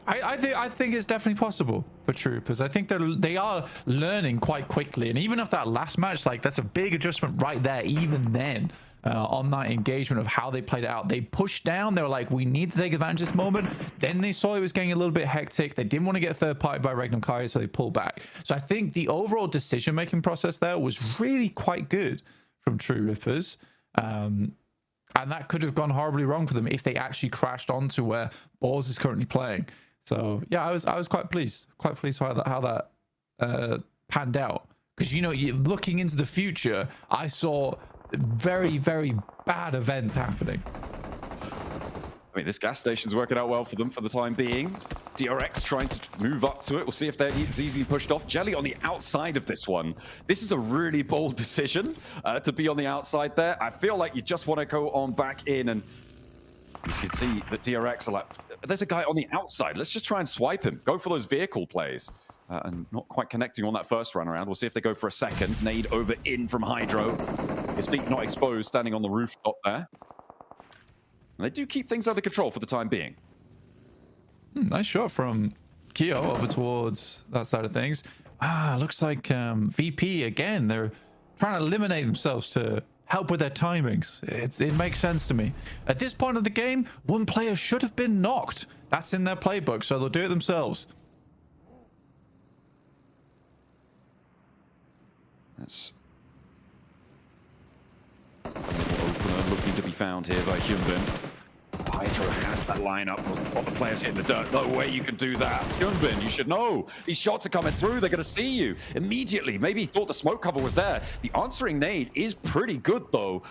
I think it's definitely possible for True Rippers. I think they are learning quite quickly, and even if that last match, like, that's a big adjustment right there. Even then, on that engagement of how they played it out, they pushed down. They were like, we need to take advantage of this moment. Then they saw it was getting a little bit hectic. They didn't want to get third party by Regnum Kaya, so they pulled back. So I think the overall decision making process there was really quite good from True Rippers. And that could have gone horribly wrong for them if they actually crashed onto where Boars is currently playing. So yeah, I was quite pleased with how that panned out. Because, you know, looking into the future, I saw very, very bad events happening. I mean, this gas station's working out well for them for the time being. DRX trying to move up to it. We'll see if they're easily pushed off. Jelly on the outside of this one. This is a really bold decision to be on the outside there. I feel like you just want to go on back in, and you can see that DRX are like there's a guy on the outside. Let's just try and swipe him. Go for those vehicle plays. And not quite connecting on that first run around. We'll see if they go for a second. Nade over in from Hydro. His feet not exposed, standing on the rooftop there. And they do keep things under control for the time being. Nice shot from Keo over towards that side of things. Looks like VP again. They're trying to eliminate themselves to help with their timings. It makes sense to me. At this point of the game, one player should have been knocked. That's in their playbook, so they'll do it themselves. That's opener looking to be found here by Hyunbin. Hydro has that lineup. The players hitting the dirt. No way you can do that. Hyunbin, you should know. These shots are coming through. They're going to see you immediately. Maybe he thought the smoke cover was there. The answering nade is pretty good, though.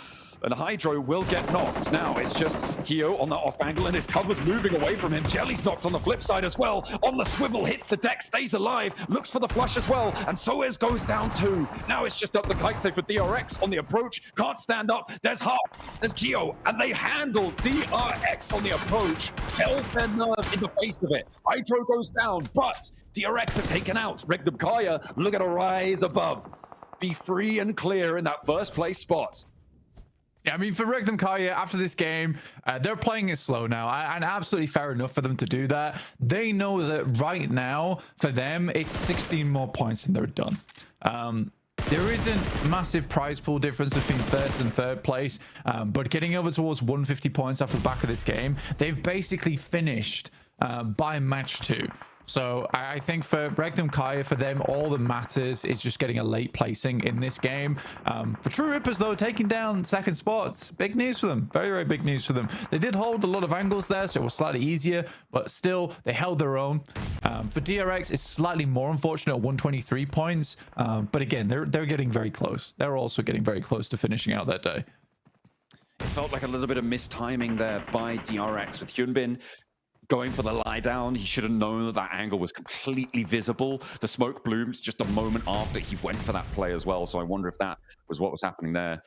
And Hydro will get knocked. Now it's just Keo on the off angle, and his cover's moving away from him. Jelly's knocked on the flip side as well. On the swivel, hits the deck, stays alive, looks for the flush as well, and Soez goes down too. Now it's just up the kite safe for DRX on the approach. Can't stand up. There's Harp, there's Keo, and they handle DRX on the approach. Held their nerve in the face of it. Hydro goes down, but DRX are taken out. Regnum Kaya look at a rise above. Be free and clear in that first place spot. Yeah, I mean, for Regnum Kaya, after this game, they're playing it slow now, and absolutely fair enough for them to do that. They know that right now, for them, it's 16 more points and they're done. There isn't massive prize pool difference between first and third place, but getting over towards 150 points off the back of this game, they've basically finished by match 2. So I think for Regnum Kaya, for them, all that matters is just getting a late placing in this game. For True Rippers, though, taking down second spots, big news for them. Very, very big news for them. They did hold a lot of angles there, so it was slightly easier, but still, they held their own. For DRX, it's slightly more unfortunate at 123 points, but again, they're getting very close. They're also getting very close to finishing out that day. It felt like a little bit of mistiming there by DRX with Hyunbin going for the lie down. He should have known that that angle was completely visible. The smoke blooms just a moment after he went for that play as well. So I wonder if that was what was happening there.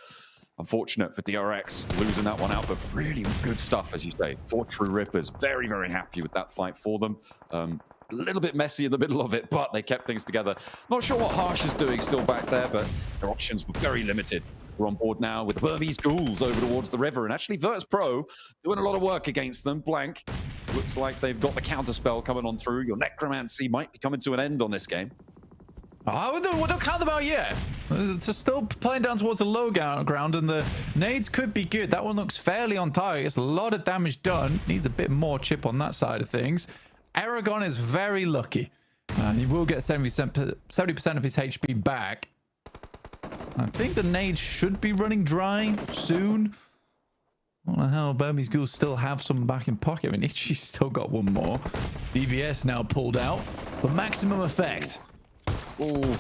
Unfortunate for DRX losing that one out, but really good stuff, as you say. For True Rippers, very, very happy with that fight for them. A little bit messy in the middle of it, but they kept things together. Not sure what Harsh is doing still back there, but their options were very limited. We're on board now with the Burmese Ghouls over towards the river, and actually Vertus Pro doing a lot of work against them. Blank. Looks like they've got the counter spell coming on through. Your necromancy might be coming to an end on this game. Oh, don't count them out yet. It's just still playing down towards the low ground, and the nades could be good. That one looks fairly on target. It's a lot of damage done. Needs a bit more chip on that side of things. Aragon is very lucky. He will get 70% of his HP back. I think the nades should be running dry soon. What the hell? Burmese Ghouls still have some back in pocket. I mean, Itchy's still got one more. DBS now pulled out for maximum effect. Ooh,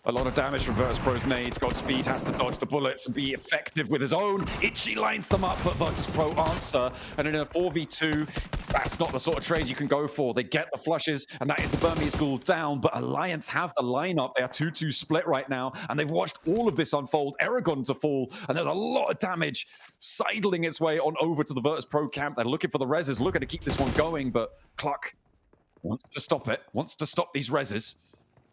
a lot of damage from Vertus Pro's nades. Godspeed has to dodge the bullets and be effective with his own. Itchy lines them up, but Vertus Pro answer. And in a 4v2, that's not the sort of trade you can go for. They get the flushes, and that is the Burmese Ghouls down. But Alliance have the lineup. They are 2-2 split right now, and they've watched all of this unfold. Aragon to fall, and there's a lot of damage sidling its way on over to the Vertus Pro camp. They're looking for the reses, looking to keep this one going, but Cluck wants to stop it, wants to stop these reses.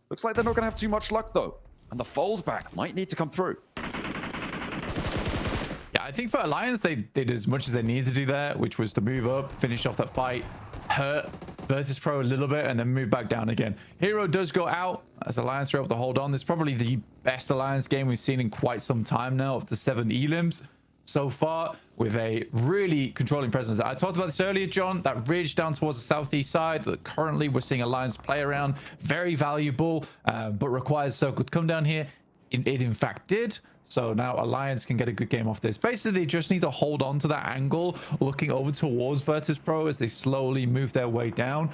Looks like they're not going to have too much luck, though. And the fold back might need to come through. Yeah, I think for Alliance, they did as much as they needed to do there, which was to move up, finish off that fight, hurt Vertus Pro a little bit, and then move back down again. Hero does go out as Alliance are able to hold on. This is probably the best Alliance game we've seen in quite some time now of the 7 elims so far, with a really controlling presence. I talked about this earlier, John, that ridge down towards the southeast side that currently we're seeing Alliance play around. Very valuable, but requires Circle to come down here. It in fact did. So now Alliance can get a good game off this. Basically, they just need to hold on to that angle, looking over towards Vertus Pro as they slowly move their way down.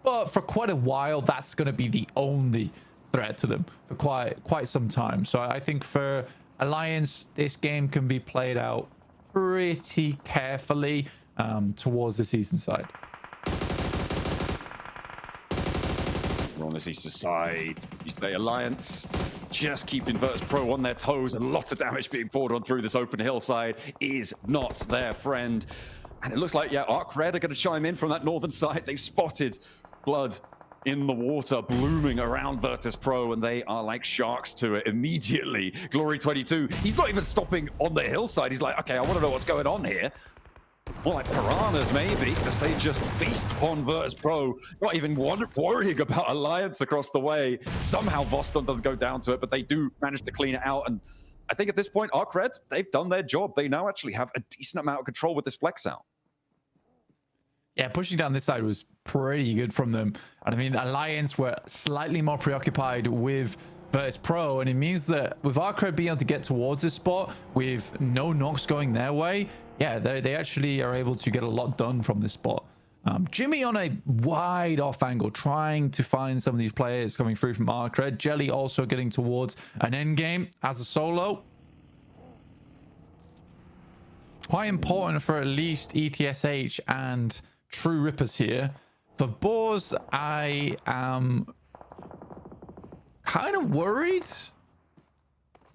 But for quite a while, that's going to be the only threat to them for quite some time. So I think for Alliance, this game can be played out pretty carefully towards the season side. We're on this eastern side. You say Alliance just keeping Vertus Pro on their toes. A lot of damage being poured on through this open hillside is not their friend. And it looks like, yeah, Arc Red are going to chime in from that northern side. They've spotted blood in the water blooming around Vertus Pro, and they are like sharks to it immediately. Glory 22, he's not even stopping on the hillside. He's like, okay, I want to know what's going on here. More like piranhas, maybe, because they just feast upon Vertus Pro, not even worrying about Alliance across the way. Somehow Voston doesn't go down to it, but they do manage to clean it out. And I think at this point, Arc Red, they've done their job. They now actually have a decent amount of control with this flex out. Yeah, pushing down this side was pretty good from them. And I mean, Alliance were slightly more preoccupied with Vertus Pro, and it means that with Arc Red being able to get towards this spot with no knocks going their way, yeah, they actually are able to get a lot done from this spot. Jimmy on a wide off angle, trying to find some of these players coming through from Arc Red. Jelly also getting towards an end game as a solo. Quite important for at least ETSH and True Rippers here. For Boars, I am kind of worried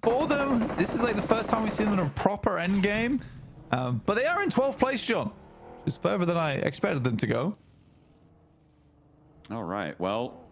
for them. This is like the first time we've seen them in a proper end game. But they are in 12th place, John. It's further than I expected them to go. All right, well,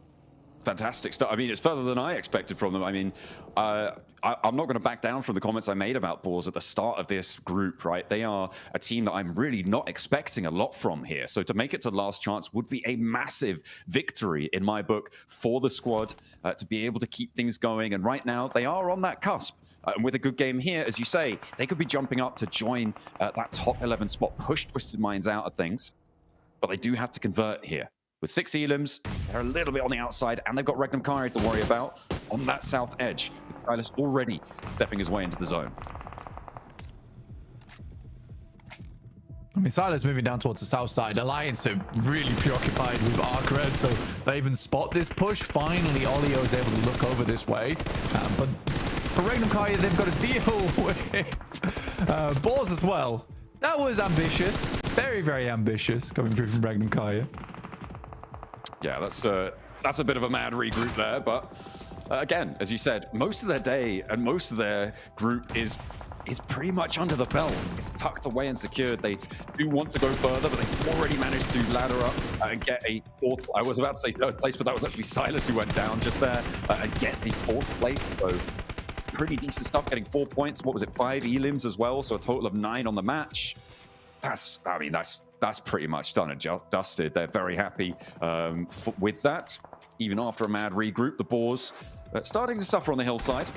fantastic stuff. I mean, it's further than I expected from them. I mean, I'm not going to back down from the comments I made about Boars at the start of this group, right? They are a team that I'm really not expecting a lot from here. So to make it to last chance would be a massive victory in my book for the squad to be able to keep things going. And right now, they are on that cusp. And with a good game here, as you say, they could be jumping up to join that top 11 spot, push Twisted Minds out of things. But they do have to convert here. With 6 elims, they're a little bit on the outside, and they've got Regnum Kari to worry about on that south edge. With Silas already stepping his way into the zone. I mean, Silas moving down towards the south side. Alliance are really preoccupied with Arc Red, so they even spot this push. Finally, Olio is able to look over this way. But for Regnum Kari, they've got to deal with Boars as well. That was ambitious. Very, very ambitious coming through from Regnum Kari. Yeah, that's a bit of a mad regroup there, but again, as you said, most of their day and most of their group is pretty much under the belt. It's tucked away and secured. They do want to go further, but they've already managed to ladder up and get a fourth. I was about to say third place, but that was actually Silas who went down just there and get a fourth place. So pretty decent stuff, getting 4 points. What was it, 5 elims as well? So a total of 9 on the match. That's pretty much done and dusted. They're very happy with that. Even after a mad regroup, the Boars starting to suffer on the hillside.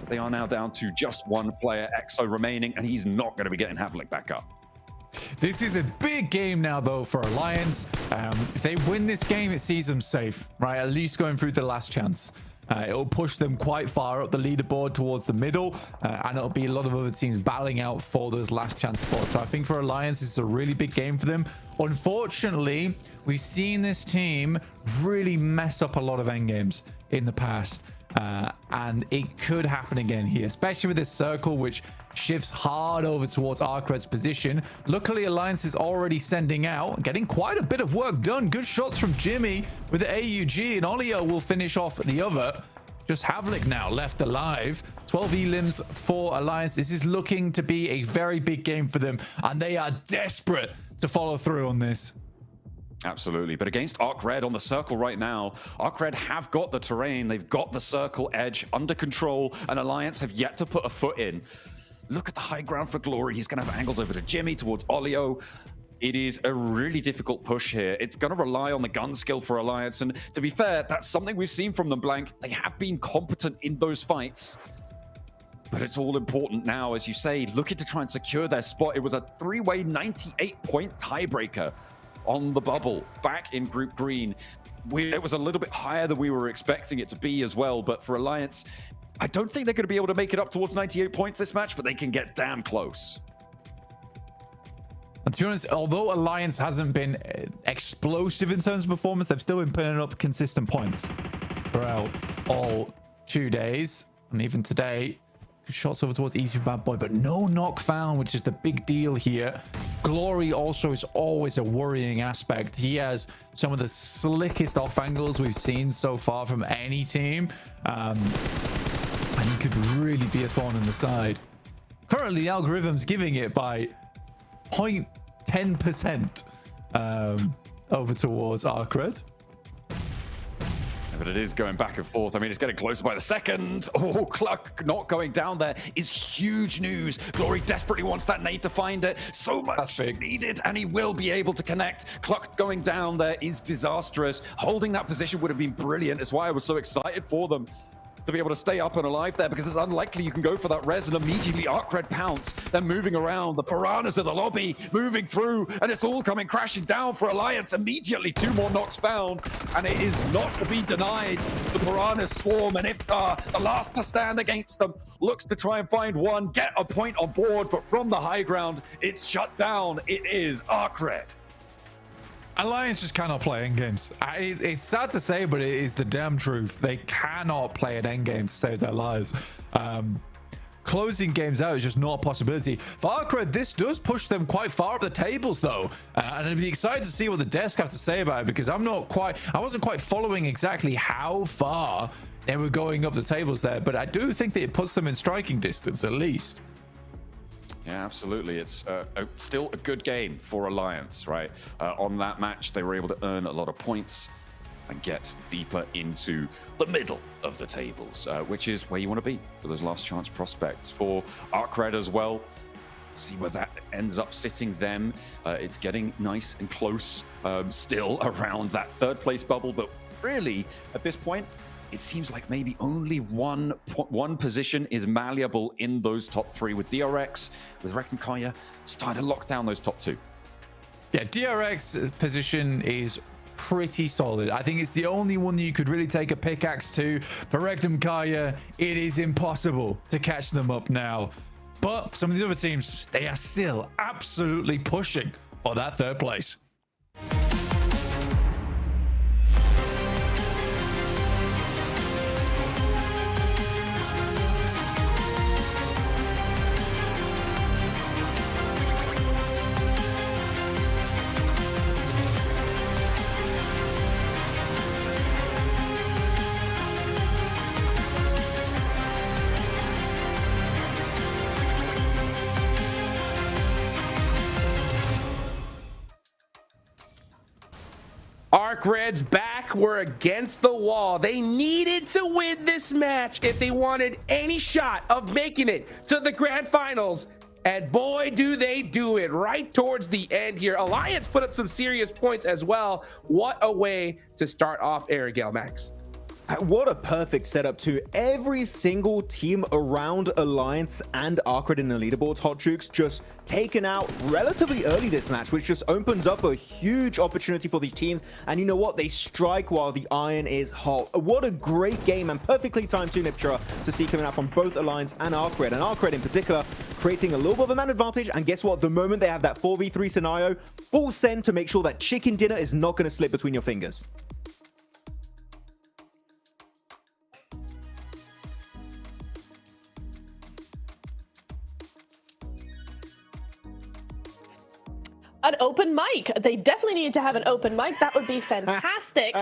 They are now down to just one player, Exo, remaining, and he's not going to be getting Havlik back up. This is a big game now, though, for Alliance. If they win this game, it sees them safe, right? At least going through the last chance. It'll push them quite far up the leaderboard towards the middle, and it'll be a lot of other teams battling out for those last chance spots. So I think for Alliance, it's a really big game for them. Unfortunately, we've seen this team really mess up a lot of endgames in the past. And it could happen again here, especially with this circle, which shifts hard over towards Arc Red's position. Luckily, Alliance is already sending out, getting quite a bit of work done. Good shots from Jimmy with the AUG, and Olio will finish off the other. Just Havlik now left alive. 12 elims for Alliance. This is looking to be a very big game for them, and they are desperate to follow through on this. Absolutely, but against Arc Red on the circle right now, Arc Red have got the terrain, they've got the circle edge under control, and Alliance have yet to put a foot in. Look at the high ground for Glory. He's going to have angles over to Jimmy, towards Olio. It is a really difficult push here. It's going to rely on the gun skill for Alliance, and to be fair, that's something we've seen from them, Blank. They have been competent in those fights. But it's all important now, as you say, looking to try and secure their spot. It was a 3-way 98-point tiebreaker on the bubble back in Group Green. It was a little bit higher than we were expecting it to be as well, but for Alliance, I don't think they're going to be able to make it up towards 98 points this match, but they can get damn close. And to be honest, although Alliance hasn't been explosive in terms of performance, they've still been putting up consistent points throughout all 2 days. And even today, shots over towards Easy for Bad Boy, but no knock found, which is the big deal here. Glory also is always a worrying aspect. He has some of the slickest off angles we've seen so far from any team. And he could really be a thorn in the side. Currently, the algorithm's giving it by 10% over towards Arcred. But it is going back and forth. I mean, it's getting closer by the second. Oh, Cluck not going down there is huge news. Glory desperately wants that nade to find it. So much needed, and he will be able to connect. Cluck going down there is disastrous. Holding that position would have been brilliant. That's why I was so excited for them to be able to stay up and alive there, because it's unlikely you can go for that res and immediately Arcred pounce. They're moving around. The piranhas of the lobby moving through, and it's all coming crashing down for Alliance. Immediately 2 more knocks found, and it is not to be denied. The piranhas swarm, and Iftar, the last to stand against them, looks to try and find one, get a point on board, but from the high ground, it's shut down. It is Arcred. Alliance just cannot play endgames. It's sad to say, but it is the damn truth. They cannot play an endgame to save their lives. Closing games out is just not a possibility. For Arcred, this does push them quite far up the tables, though. And I'd be excited to see what the desk have to say about it, because I wasn't quite following exactly how far they were going up the tables there, but I do think that it puts them in striking distance, at least. Yeah, absolutely. It's still a good game for Alliance, right? On that match, they were able to earn a lot of points and get deeper into the middle of the tables, which is where you want to be for those last chance prospects. For Arcred as well, see where that ends up sitting them. It's getting nice and close still around that 3rd place bubble, but really, at this point, it seems like maybe only one position is malleable in those top 3, with DRX, with Rek and Kaya starting to lock down those top 2. Yeah, DRX position is pretty solid. I think it's the only one that you could really take a pickaxe to. For Rectum Kaya, it is impossible to catch them up now. But some of the other teams, they are still absolutely pushing for that 3rd place. Arcred's back were against the wall. They needed to win this match if they wanted any shot of making it to the grand finals. And boy, do they do it right towards the end here. Alliance put up some serious points as well. What a way to start off Airgale, Max. What a perfect setup to every single team around Alliance and Arcred in the leaderboard. Hot Jukes just taken out relatively early this match, which just opens up a huge opportunity for these teams. And you know what? They strike while the iron is hot. What a great game, and perfectly timed to Niptra to see coming out from both Alliance and Arcred. And Arcred in particular creating a little bit of a man advantage. And guess what? The moment they have that 4v3 scenario, full send to make sure that chicken dinner is not going to slip between your fingers. An open mic. They definitely need to have an open mic. That would be fantastic.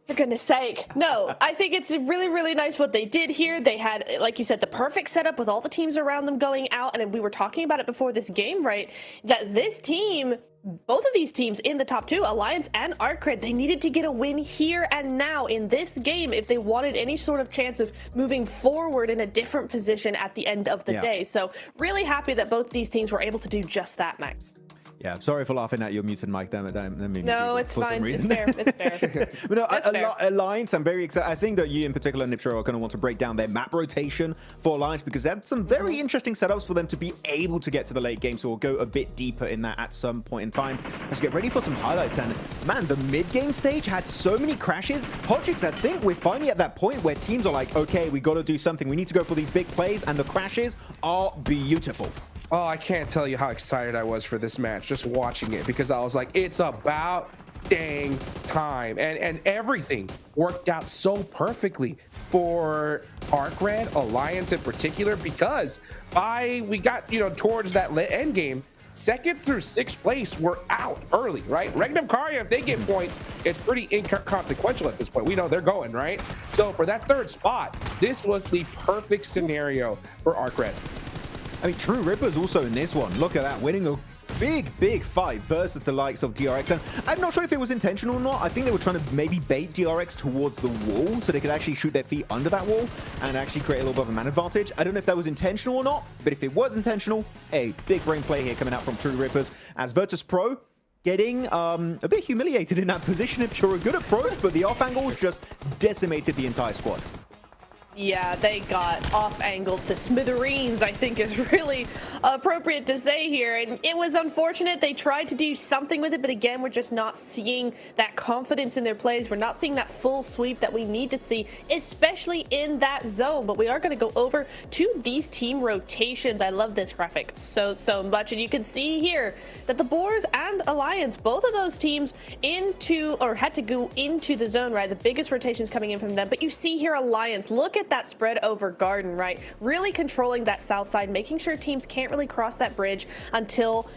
For goodness sake. No, I think it's really, really nice what they did here. They had, like you said, the perfect setup with all the teams around them going out. And we were talking about it before this game, right? That this team, both of these teams in the top 2, Alliance and Arcred, they needed to get a win here and now in this game if they wanted any sort of chance of moving forward in a different position at the end of the day. So really happy that both these teams were able to do just that, Max. Yeah, sorry for laughing at your muted mic. No, it's fine. It's fair. It's fair. But no, Alliance, I'm very excited. I think that you in particular, Niptra, are going to want to break down their map rotation for Alliance, because they had some very interesting setups for them to be able to get to the late game. So we'll go a bit deeper in that at some point in time. Let's get ready for some highlights. And man, the mid-game stage had so many crashes. Hodgix, I think we're finally at that point where teams are like, okay, we got to do something. We need to go for these big plays, and the crashes are beautiful. Oh, I can't tell you how excited I was for this match, just watching it, because I was like, it's about dang time. And everything worked out so perfectly for Arcred, Alliance in particular, because we got, towards that end game, 2nd through 6th place were out early, right? Regnum Karya, if they get points, it's pretty inconsequential at this point. We know they're going, right? So for that 3rd spot, this was the perfect scenario for Arcred. I mean, True Ripper's also in this one. Look at that, winning a big fight versus the likes of DRX. And I'm not sure if it was intentional or not. I think they were trying to maybe bait DRX towards the wall so they could actually shoot their feet under that wall and actually create a little bit of a man advantage. I don't know if that was intentional or not, but if it was intentional, a big brain play here coming out from True Rippers as Vertus Pro getting a bit humiliated in that position. If you're a good approach, but the off angles just decimated the entire squad. Yeah, they got off-angled to smithereens, I think is really appropriate to say here. And it was unfortunate. They tried to do something with it, but again, we're just not seeing that confidence in their plays. We're not seeing that full sweep that we need to see, especially in that zone. But we are going to go over to these team rotations. I love this graphic so much. And you can see here that the Boars and Alliance, both of those teams had to go into the zone, right? The biggest rotations coming in from them. But you see here Alliance, look at that spread over Garden, right? Really controlling that south side, making sure teams can't really cross that bridge until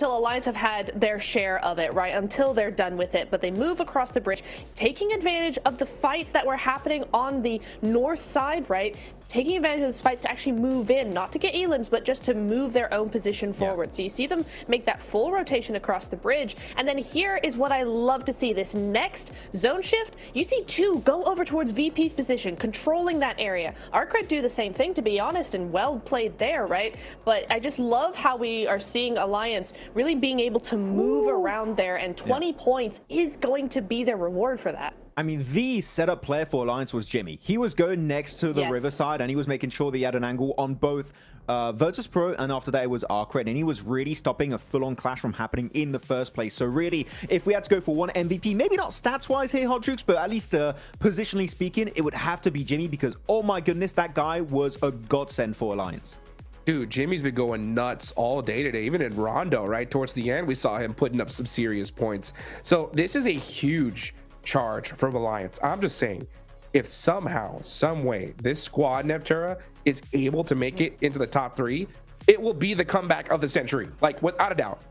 Alliance have had their share of it, right? Until they're done with it. But they move across the bridge, taking advantage of the fights that were happening on the north side, right? Taking advantage of those fights to actually move in, not to get elims, but just to move their own position forward. So you see them make that full rotation across the bridge. And then here is what I love to see. This next zone shift, you see two go over towards VP's position, controlling that area. Arcred do the same thing, to be honest, and well played there, right? But I just love how we are seeing Alliance really being able to move around there, and 20 points is going to be their reward for that. I mean, the setup player for Alliance was Jimmy. He was going next to the riverside, and he was making sure that he had an angle on both Vertus Pro, and after that it was Arcred, and he was really stopping a full-on clash from happening in the first place. So really, if we had to go for one MVP, maybe not stats-wise here, Hot Jukes, but at least positionally speaking, it would have to be Jimmy, because, oh my goodness, that guy was a godsend for Alliance. Dude, Jimmy's been going nuts all day today. Even in Rondo, right? Towards the end, we saw him putting up some serious points. So this is a huge charge from Alliance. I'm just saying, if somehow, some way, this squad, Neptura, is able to make it into the top 3, it will be the comeback of the century, like without a doubt.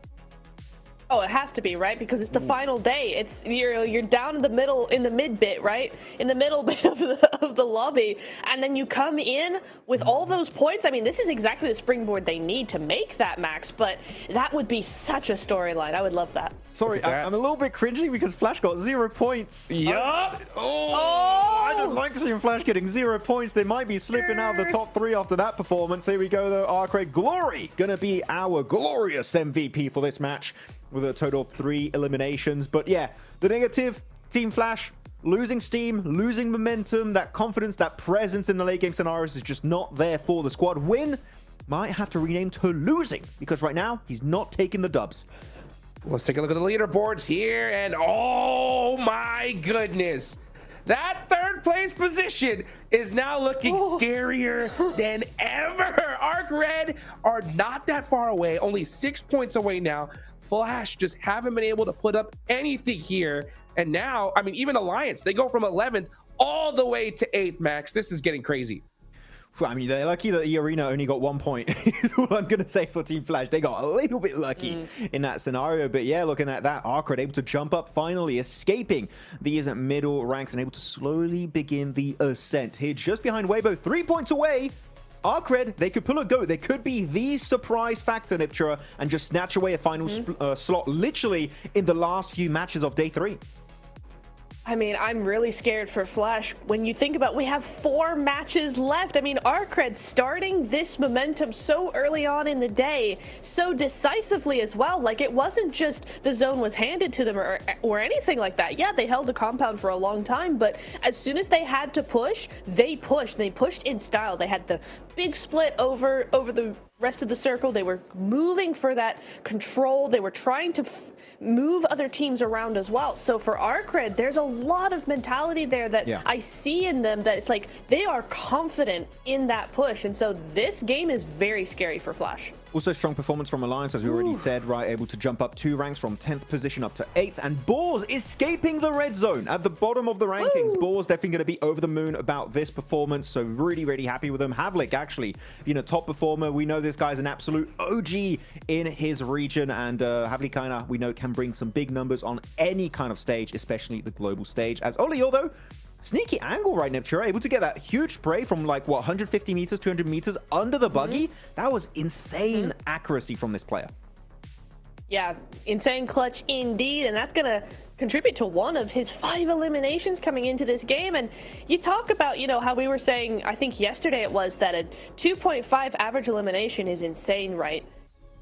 Oh, it has to be, right? Because it's the final day. It's you're down in the middle, in the mid bit, right? In the middle bit of the lobby, and then you come in with all those points. I mean, this is exactly the springboard they need to make that, Max. But that would be such a storyline. I would love that. Sorry, I'm a little bit cringy because Flash got 0 points. Yup. I don't like seeing Flash getting 0 points. They might be slipping out of the top 3 after that performance. Here we go, though. Arcade Glory gonna be our glorious MVP for this match, with a total of 3 eliminations. But yeah, the negative, Team Flash losing steam, losing momentum, that confidence, that presence in the late game scenarios is just not there for the squad. Win might have to rename to losing, because right now he's not taking the dubs. Let's take a look at the leaderboards here, and oh my goodness, that 3rd place position is now looking scarier than ever. Arc Red are not that far away, only 6 points away now. Flash just haven't been able to put up anything here. And now, I mean, even Alliance, they go from 11th all the way to 8th, Max. This is getting crazy. I mean, they're lucky that the arena only got 1 point, is all I'm going to say for Team Flash. They got a little bit lucky in that scenario. But yeah, looking at that, Arcred able to jump up finally, escaping these middle ranks and able to slowly begin the ascent. Here just behind Waybo, 3 points away. Arcred, they could pull a go. They could be the surprise factor, Niptura, and just snatch away a final slot literally in the last few matches of day 3. I mean, I'm really scared for Flash. When you think about, we have 4 matches left. I mean, Arcred starting this momentum so early on in the day, so decisively as well. Like, it wasn't just the zone was handed to them or anything like that. Yeah, they held a compound for a long time, but as soon as they had to push, they pushed. They pushed in style. They had the big split over the rest of the circle. They were moving for that control. They were trying to move other teams around as well. So for Arcred, there's a lot of mentality there that I see in them, that it's like they are confident in that push. And so this game is very scary for Flash. Also strong performance from Alliance, as we already said, right? Able to jump up 2 ranks from 10th position up to 8th. And Boars escaping the red zone at the bottom of the rankings. Boars definitely going to be over the moon about this performance. So really, really happy with them. Havlik actually being a top performer. We know this guy's an absolute OG in his region. And Havlik kind of, we know, can bring some big numbers on any kind of stage, especially the global stage. As Olio, though, sneaky angle right, Neptura, able to get that huge spray from like, what, 150 meters, 200 meters under the buggy. That was insane accuracy from this player. Yeah, insane clutch indeed, and that's gonna contribute to one of his 5 eliminations coming into this game. And you talk about, you know, how we were saying, I think yesterday it was, that a 2.5 average elimination is insane, right?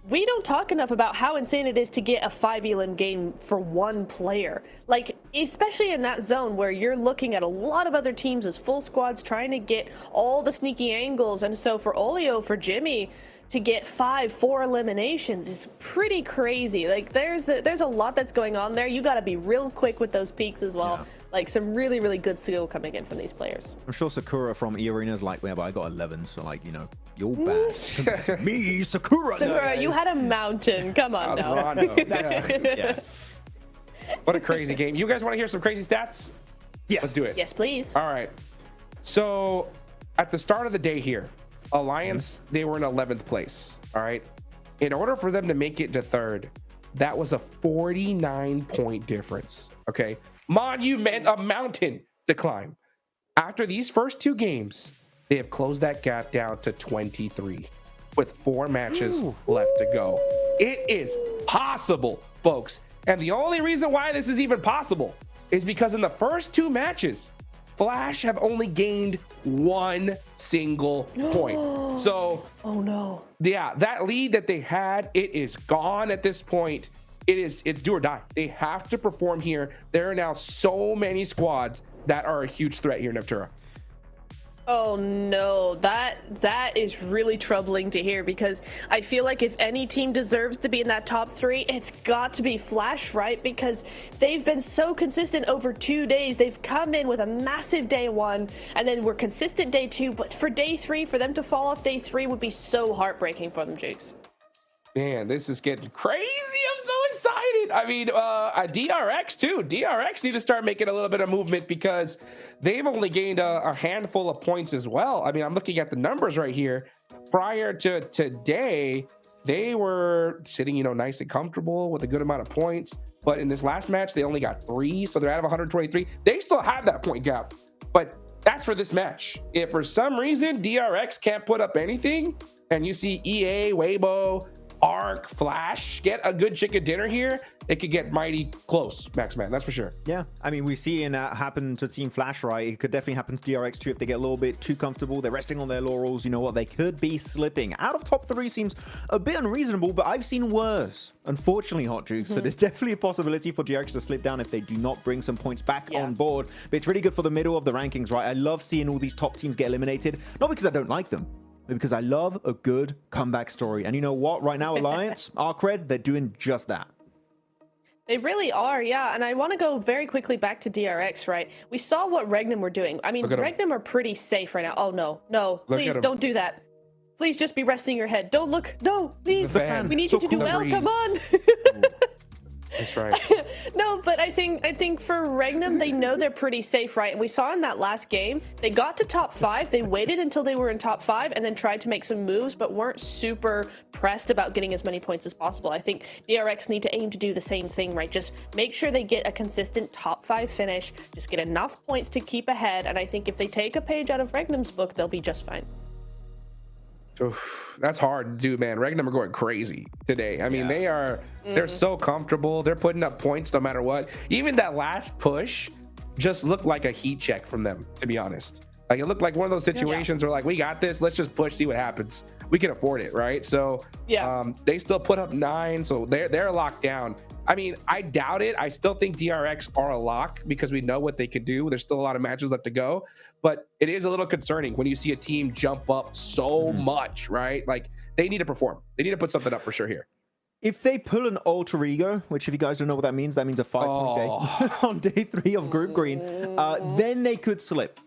We don't talk enough about how insane it is to get a 5 elim game for one player. Like, especially in that zone where you're looking at a lot of other teams as full squads trying to get all the sneaky angles. And so for Olio, for Jimmy, to get 4 eliminations is pretty crazy. Like, there's a lot that's going on there. You got to be real quick with those peaks as well. Yeah. Like, some really, really good skill coming in from these players. I'm sure Sakura from E-Arena's like, yeah, but I got 11, so like, you know, you're bad. Me, Sakura. Sakura, you had a mountain. Come on now. Yeah. What a crazy game. You guys want to hear some crazy stats? Yes. Let's do it. Yes, please. All right. So at the start of the day here, Alliance, they were in 11th place. All right. In order for them to make it to 3rd, that was a 49-point difference. Okay. A mountain to climb. After these first 2 games, they have closed that gap down to 23 with 4 matches left to go. It is possible, folks. And the only reason why this is even possible is because in the first 2 matches, Flash have only gained 1 single point. So, oh no. Yeah, that lead that they had, it is gone at this point. It's do or die. They have to perform here. There are now so many squads that are a huge threat here in Neptura. Oh no, that is really troubling to hear, because I feel like if any team deserves to be in that top 3, it's got to be Flash, right? Because they've been so consistent over 2 days. They've come in with a massive day 1, and then we're consistent day 2. But for day 3, for them to fall off day 3 would be so heartbreaking for them, Jukes. Man, this is getting crazy. I'm so excited. I mean, DRX too. DRX need to start making a little bit of movement because they've only gained a handful of points as well. I mean, I'm looking at the numbers right here. Prior to today, they were sitting, you know, nice and comfortable with a good amount of points. But in this last match, they only got 3, so they're out of 123. They still have that point gap, but that's for this match. If for some reason DRX can't put up anything, and you see EA, Waybo, Arc, Flash get a good chicken dinner here, it could get mighty close, Maxman. That's for sure. Yeah, I mean, we've seen that happen to Team Flash, right? It could definitely happen to DRX too if they get a little bit too comfortable. They're resting on their laurels. You know what? They could be slipping. Out of top 3 seems a bit unreasonable, but I've seen worse. Unfortunately, Hot Juice. So there's definitely a possibility for DRX to slip down if they do not bring some points back on board. But it's really good for the middle of the rankings, right? I love seeing all these top teams get eliminated. Not because I don't like them, because I love a good comeback story. And you know what? Right now, Alliance, Arcred, they're doing just that. They really are, yeah. And I want to go very quickly back to DRX, right? We saw what Regnum were doing. I mean, Regnum are pretty safe right now. Oh, no. Please don't do that. Please just be resting your head. Don't look. No, please. We need you to do well. Come on. That's right. No, but I think for Regnum, they know they're pretty safe, right? And we saw in that last game, they got to top 5. They waited until they were in top 5 and then tried to make some moves, but weren't super pressed about getting as many points as possible. I think DRX need to aim to do the same thing, right? Just make sure they get a consistent top 5 finish, just get enough points to keep ahead. And I think if they take a page out of Regnum's book, they'll be just fine. Oof, that's hard to do, man. Regnum are going crazy today. I mean, they're so comfortable. They're putting up points no matter what. Even that last push just looked like a heat check from them, to be honest. Like, it looked like one of those situations where, like, we got this. Let's just push, see what happens. We can afford it, right? So they still put up 9, so they're locked down. I mean, I doubt it. I still think DRX are a lock because we know what they could do. There's still a lot of matches left to go, but it is a little concerning when you see a team jump up so much, right? Like, they need to perform. They need to put something up for sure here. If they pull an alter ego, which if you guys don't know what that means a 5-point game on day 3 of Group Green, then they could slip.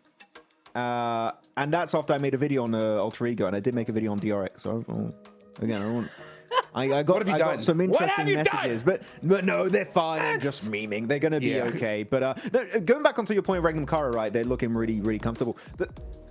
And that's after I made a video on alter ego, and I did make a video on DRX. So again, I won't. I got some interesting messages, but no, they're fine. I'm just memeing. They're gonna be okay. But no, going back onto your point, Regnum Kara, right? They're looking really, really comfortable.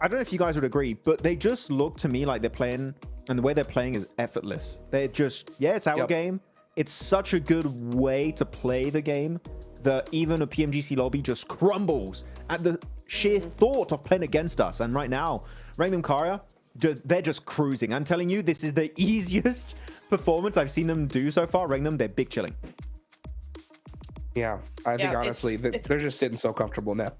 I don't know if you guys would agree, but they just look to me like they're playing, and the way they're playing is effortless. They're just, it's our game. It's such a good way to play the game that even a PMGC lobby just crumbles at the sheer thought of playing against us. And right now, Regnum Kara, they're just cruising. I'm telling you, this is the easiest performance I've seen them do so far, Regnum, they're big chilling. Yeah, I think honestly, they're just sitting so comfortable now.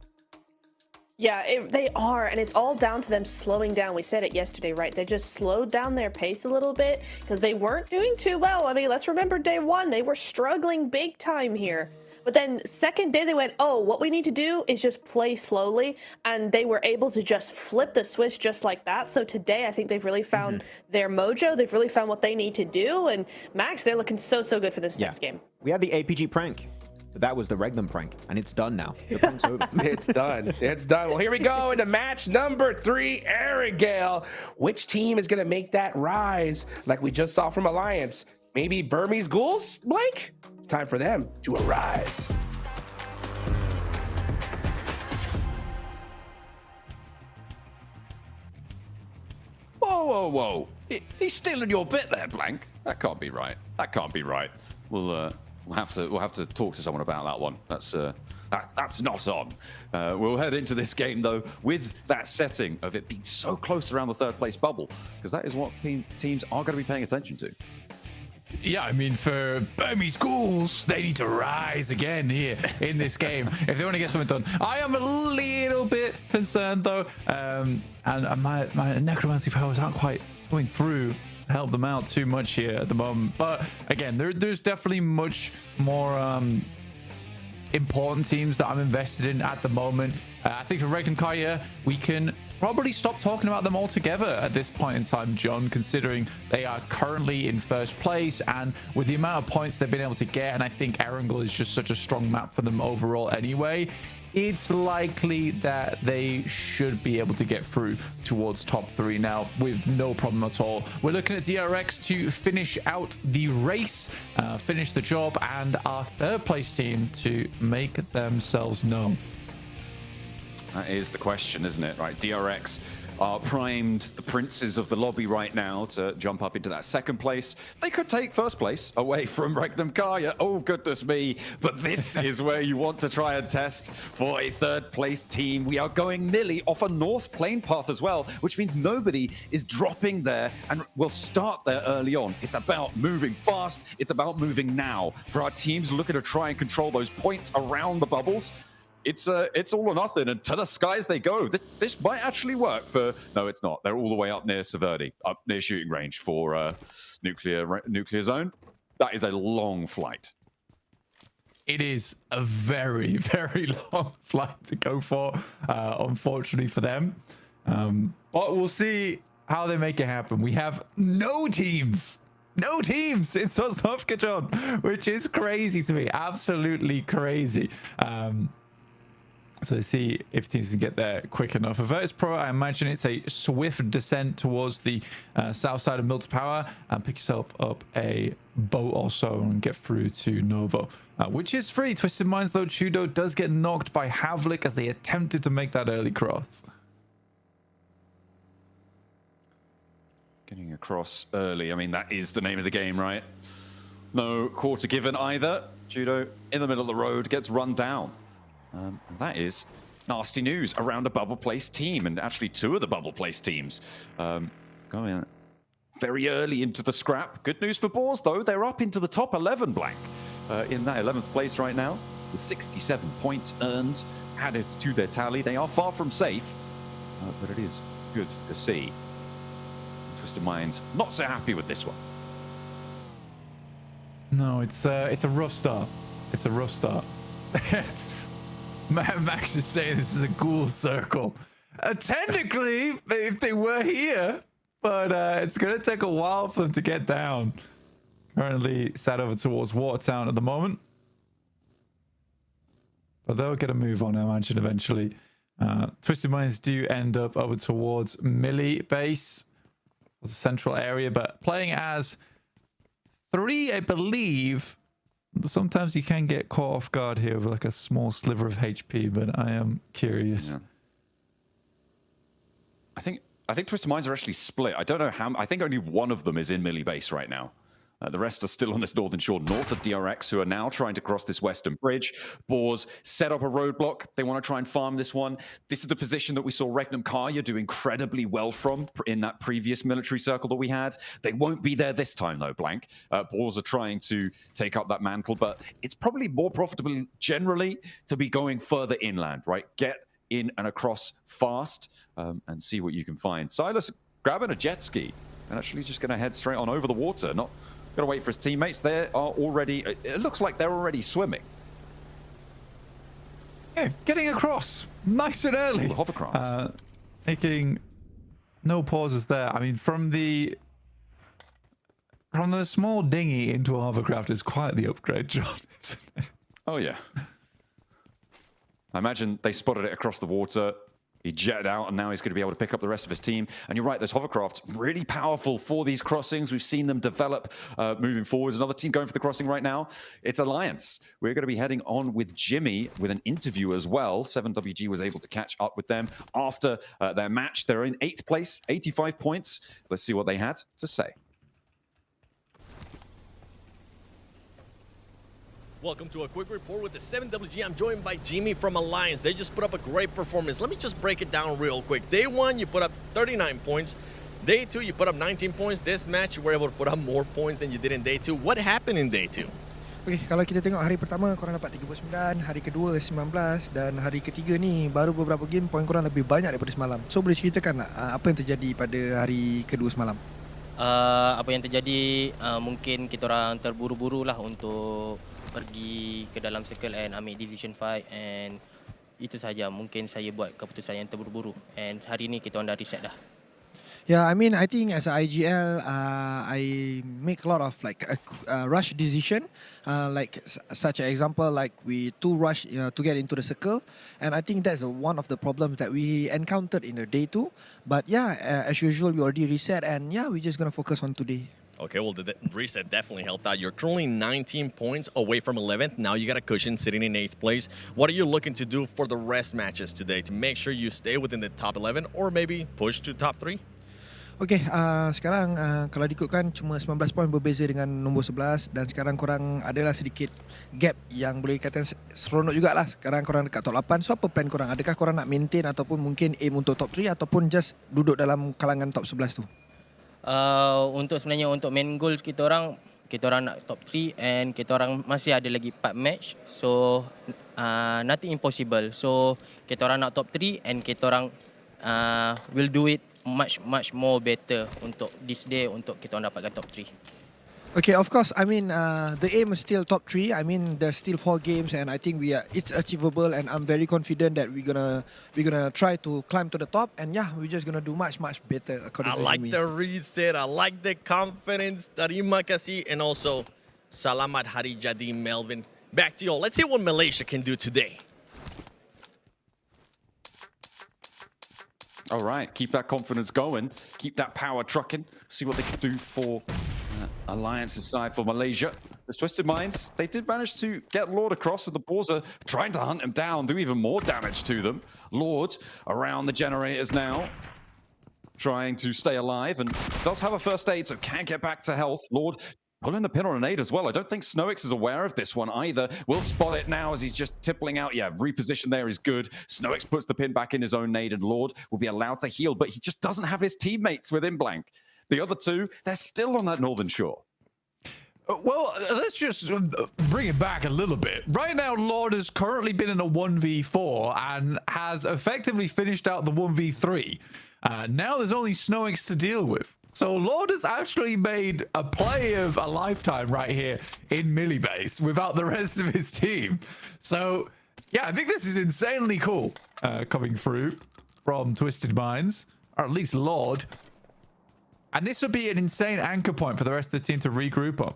Yeah, they are, and it's all down to them slowing down. We said it yesterday, right? They just slowed down their pace a little bit because they weren't doing too well. I mean, let's remember day one, they were struggling big time here. But then second day they went, oh, what we need to do is just play slowly, and they were able to just flip the switch just like that. So today I think they've really found their mojo. They've really found what they need to do, and Max, they're looking so good for this next game. We had the APG prank. But that was the Regnum prank, and it's done now. The prank's over. It's done. It's done. Well, here we go into match number 3, Arigale. Which team is going to make that rise like we just saw from Alliance? Maybe Burmese Ghouls, Blake? It's time for them to arise. Whoa. He's stealing your bit there, Blank. That can't be right. That can't be right. We'll have to talk to someone about that one. That's not on. We'll head into this game though with that setting of it being so close around the third place bubble, because that is what teams are going to be paying attention to. Yeah, I mean, for Burmese Ghouls, they need to rise again here in this game if they want to get something done. I am a little bit concerned though, and my necromancy powers aren't quite coming through. Help them out too much here at the moment, but again, there's definitely much more important teams that I'm invested in at the moment. I think for Regnum Karya, we can probably stop talking about them altogether at this point in time, John, considering they are currently in first place, and with the amount of points they've been able to get, and I think Erangel is just such a strong map for them overall anyway, it's likely that they should be able to get through towards top 3 now with no problem at all. We're looking at DRX to finish out the race, finish the job, and our third place team to make themselves known. That is the question, isn't it? Right, DRX are primed, the princes of the lobby right now, to jump up into that second place. They could take first place away from Regnum Karya. Oh, goodness me. But this is where you want to try and test for a third place team. We are going Millie off a north plane path as well, which means nobody is dropping there and will start there early on. It's about moving fast. It's about moving now. For our teams looking to try and control those points around the bubbles, it's all or nothing, and to the skies they go. This might actually work for... No, it's not. They're all the way up near Severdy, up near shooting range for nuclear zone. That is a long flight. It is a very, very long flight to go for, unfortunately for them. But we'll see how they make it happen. We have no teams in Sosnovka, John, which is crazy to me. Absolutely crazy. So let's see if teams can get there quick enough. For Vertus Pro, I imagine it's a swift descent towards the south side of Mills Power and pick yourself up a boat or so and get through to Novo, which is free. Twisted Minds, though, Chudo does get knocked by Havlik as they attempted to make that early cross. Getting across early. I mean, that is the name of the game, right? No quarter given either. Judo in the middle of the road gets run down. And that is nasty news around a bubble place team, and actually 2 of the bubble place teams going very early into the scrap. Good news for Boars, though. They're up into the top 11 blank in that 11th place right now with 67 points earned added to their tally. They are far from safe, but it is good to see. Twisted Minds not so happy with this one. No, it's a rough start. It's a rough start. Max is saying this is a ghoul circle. Technically, if they were here, but it's going to take a while for them to get down. Currently sat over towards Watertown at the moment. But they'll get a move on, I imagine, eventually. Twisted Minds do end up over towards Millie base. It's a central area, but playing as 3, I believe. Sometimes you can get caught off guard here with like a small sliver of HP, but I am curious. Yeah. I think Twisted Minds are actually split. I don't know how. I think only one of them is in Millie base right now. The rest are still on this northern shore north of DRX, who are now trying to cross this western bridge. Boars set up a roadblock. They want to try and farm this one. This is the position that we saw Regnum Karya do incredibly well from in that previous military circle that we had. They won't be there this time, though, Blank. Boars are trying to take up that mantle, but it's probably more profitable generally to be going further inland, right? Get in and across fast and see what you can find. Silas grabbing a jet ski and actually just going to head straight on over the water. Not going to wait for his teammates. They are already, it looks like they're already swimming. Yeah, getting across nice and early. Ooh, hovercraft. Making no pauses there. I mean, from the small dinghy into a hovercraft is quite the upgrade, John, isn't it? Oh, yeah. I imagine they spotted it across the water. He jetted out, and now he's going to be able to pick up the rest of his team. And you're right, those hovercrafts, really powerful for these crossings. We've seen them develop moving forwards. Another team going for the crossing right now. It's Alliance. We're going to be heading on with Jimmy with an interview as well. 7WG was able to catch up with them after their match. They're in 8th place, 85 points. Let's see what they had to say. Welcome to a quick report with the 7WG. I'm joined by Jimmy from Alliance. They just put up a great performance. Let me just break it down real quick. Day 1, you put up 39 points. Day 2, you put up 19 points. This match, you were able to put up more points than you did in Day 2. What happened in Day 2? Okay, kalau kita tengok hari pertama korang dapat 39, hari kedua 19 dan hari ketiga ni baru beberapa game poin korang lebih banyak daripada semalam. So boleh ceritakan apa yang terjadi pada hari kedua semalam? Apa yang terjadi, mungkin kita orang terburu-buru lah untuk pergi ke dalam circle and ambil decision fight, and itu saja. Mungkin saya buat keputusan yang terburu-buru, and hari ni kita orang dah reset dah. Yeah, I mean, I think as a IGL, I make a lot of like rush decision, like such an example, like we too rush to get into the circle, and I think that's one of the problems that we encountered in the day 2. But yeah, as usual, we already reset, and yeah, we're just gonna focus on today. Okay, well, the reset definitely helped out. You're currently 19 points away from 11th. Now you got a cushion sitting in 8th place. What are you looking to do for the rest matches today to make sure you stay within the top 11 or maybe push to top 3? Okay, sekarang kalau diikutkan cuma 19 poin berbeza dengan nombor 11 dan sekarang korang adalah sedikit gap yang boleh dikatakan seronok jugalah. Sekarang korang dekat top 8. So apa plan korang? Adakah korang nak maintain ataupun mungkin aim untuk top 3 ataupun just duduk dalam kalangan top 11 tu? Untuk sebenarnya untuk main goal kita orang nak top 3 and kita orang masih ada lagi 4 match. So nothing impossible. So kita orang nak top 3 and kita orang will do it much more better untuk this day untuk kita orang dapatkan top 3. Okay, of course. I mean, the aim is still top 3. I mean, there's still 4 games, and I think it's achievable. And I'm very confident that we're gonna try to climb to the top. And yeah, we're just gonna do much better. According I to like me. the reset. I like the confidence. Terima kasih, and also Salamat Hari Jadi, Melvin. Back to you all. Let's see what Malaysia can do today. All right, keep that confidence going. Keep that power trucking. See what they can do for Alliance's side for Malaysia. The Twisted Minds, they did manage to get Lord across, and the Boars are trying to hunt him down, do even more damage to them. Lord around the generators now, trying to stay alive, and does have a first aid, so can get back to health. Lord pulling the pin on an aid as well. I don't think Snowix is aware of this one either. We'll spot it now as he's just tippling out. Yeah, reposition there is good. Snowix puts the pin back in his own nade, and Lord will be allowed to heal, but he just doesn't have his teammates with him, Blank. The other two, they're still on that northern shore. Well, let's just bring it back a little bit. Right now, Lord has currently been in a 1v4 and has effectively finished out the 1v3. Now there's only Snowix to deal with. So Lord has actually made a play of a lifetime right here in Millibase without the rest of his team. So yeah, I think this is insanely cool coming through from Twisted Minds, or at least Lord. And this would be an insane anchor point for the rest of the team to regroup on.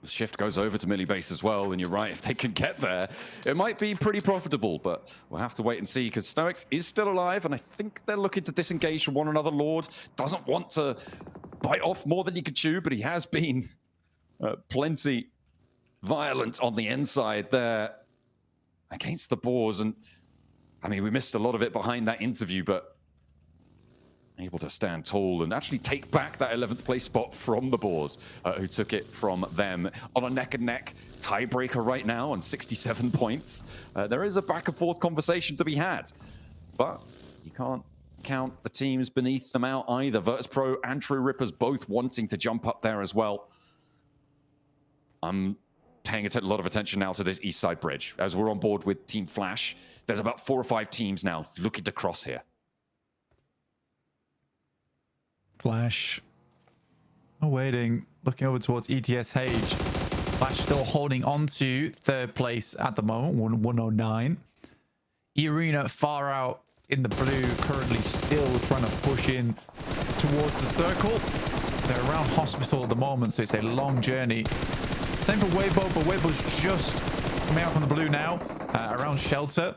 The shift goes over to Millibase as well, and you're right, if they can get there, it might be pretty profitable, but we'll have to wait and see, because Snowix is still alive, and I think they're looking to disengage from one another. Lord doesn't want to bite off more than he can chew, but he has been plenty violent on the inside there against the Boars, and I mean, we missed a lot of it behind that interview, but able to stand tall and actually take back that 11th place spot from the Boars, who took it from them on a neck-and-neck tiebreaker right now on 67 points. There is a back-and-forth conversation to be had, but you can't count the teams beneath them out either. Vertus Pro and True Rippers both wanting to jump up there as well. I'm paying a lot of attention now to this east side bridge. As we're on board with Team Flash, there's about 4 or 5 teams now looking to cross here. Flash waiting, looking over towards ETSH. Flash still holding on to third place at the moment, 109. Arena far out in the blue, currently still trying to push in towards the circle. They're around hospital at the moment, so it's a long journey. Same for Waybo, but Waybo's just coming out from the blue now, around shelter.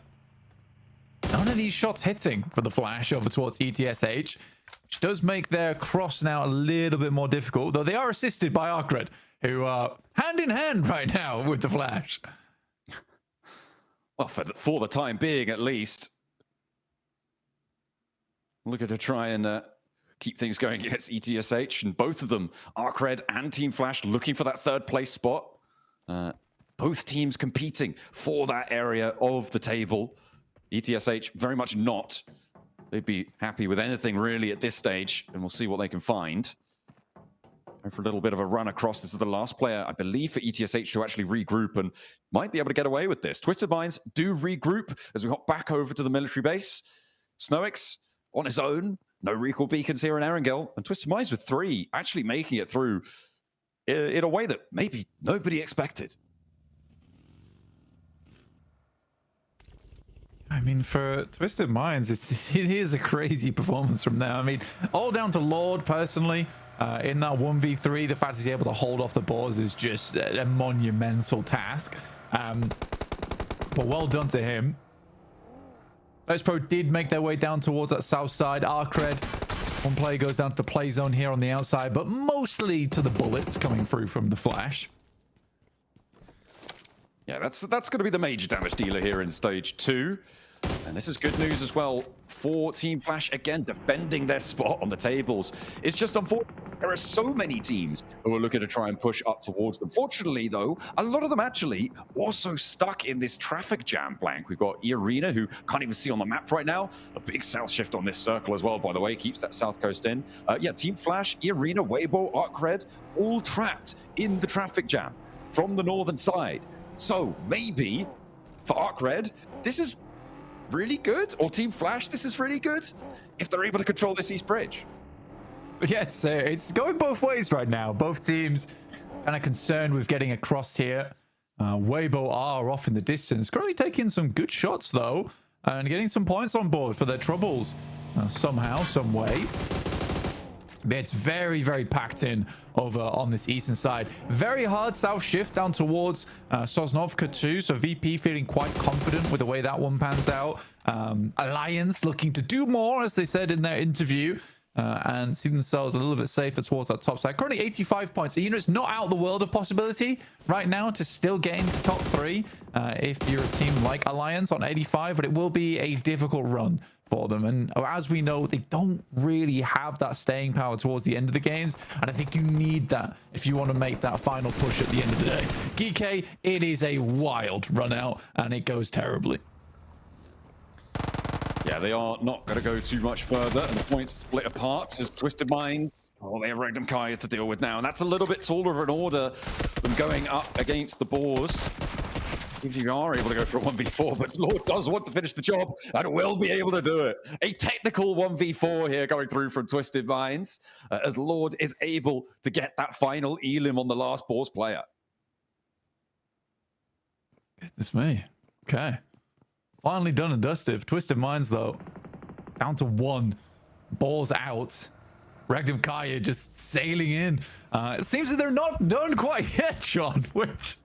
None of these shots hitting for the Flash over towards ETSH, which does make their cross now a little bit more difficult, though they are assisted by Arcred, who are hand in hand right now with the Flash. Well, for the time being, at least. Looking to try and keep things going against ETSH, and both of them, Arcred and Team Flash, looking for that third place spot. Both teams competing for that area of the table. ETSH very much not. They'd be happy with anything really at this stage, and we'll see what they can find. And for a little bit of a run across, this is the last player, I believe, for ETSH to actually regroup and might be able to get away with this. Twisted Minds do regroup as we hop back over to the military base. Snoix on his own, no recall beacons here in Erangel, and Twisted Minds with 3 actually making it through in a way that maybe nobody expected. I mean, for Twisted Minds, it is a crazy performance from them. I mean, all down to Lord, personally. In that 1v3, the fact he's able to hold off the Boars is just a monumental task. But well done to him. Vertus Pro did make their way down towards that south side. Arcred, one player goes down to the play zone here on the outside, but mostly to the bullets coming through from the Flash. Yeah, that's going to be the major damage dealer here in stage 2. And this is good news as well for Team Flash, again, defending their spot on the tables. It's just unfortunate. There are so many teams who are looking to try and push up towards them. Fortunately, though, a lot of them actually also stuck in this traffic jam blank. We've got Arena, who can't even see on the map right now. A big south shift on this circle as well, by the way, keeps that south coast in. Yeah, Team Flash, Arena, Waybo, Arcred, all trapped in the traffic jam from the northern side. So maybe for Arcred, this is really good, or Team Flash, this is really good if they're able to control this east bridge. Yeah, it's going both ways right now. Both teams kind of concerned with getting across here. Waybo are off in the distance, currently taking some good shots though, and getting some points on board for their troubles somehow, some way. It's very, very packed in over on this eastern side. Very hard south shift down towards Sosnovka too. So VP feeling quite confident with the way that one pans out. Alliance looking to do more, as they said in their interview, and see themselves a little bit safer towards that top side. Currently 85 points. You know, it's not out of the world of possibility right now to still get into top 3 if you're a team like Alliance on 85, but it will be a difficult run for them. And as we know, they don't really have that staying power towards the end of the games, and I think you need that if you want to make that final push at the end of the day. Geeky, it is a wild run out, and it goes terribly. Yeah, they are not going to go too much further, and the points split apart as Twisted Minds. Oh, they have Regnum Kaya to deal with now, and that's a little bit taller of an order than going up against the Boars. If you are able to go for a 1v4, but Lord does want to finish the job and will be able to do it. A technical 1v4 here going through from Twisted Minds as Lord is able to get that final elim on the last Boars player. Goodness me. Okay. Finally done and dusted. Twisted Minds, though, down to 1. Balls out. Regnum Kaya just sailing in. It seems that they're not done quite yet, Sean, which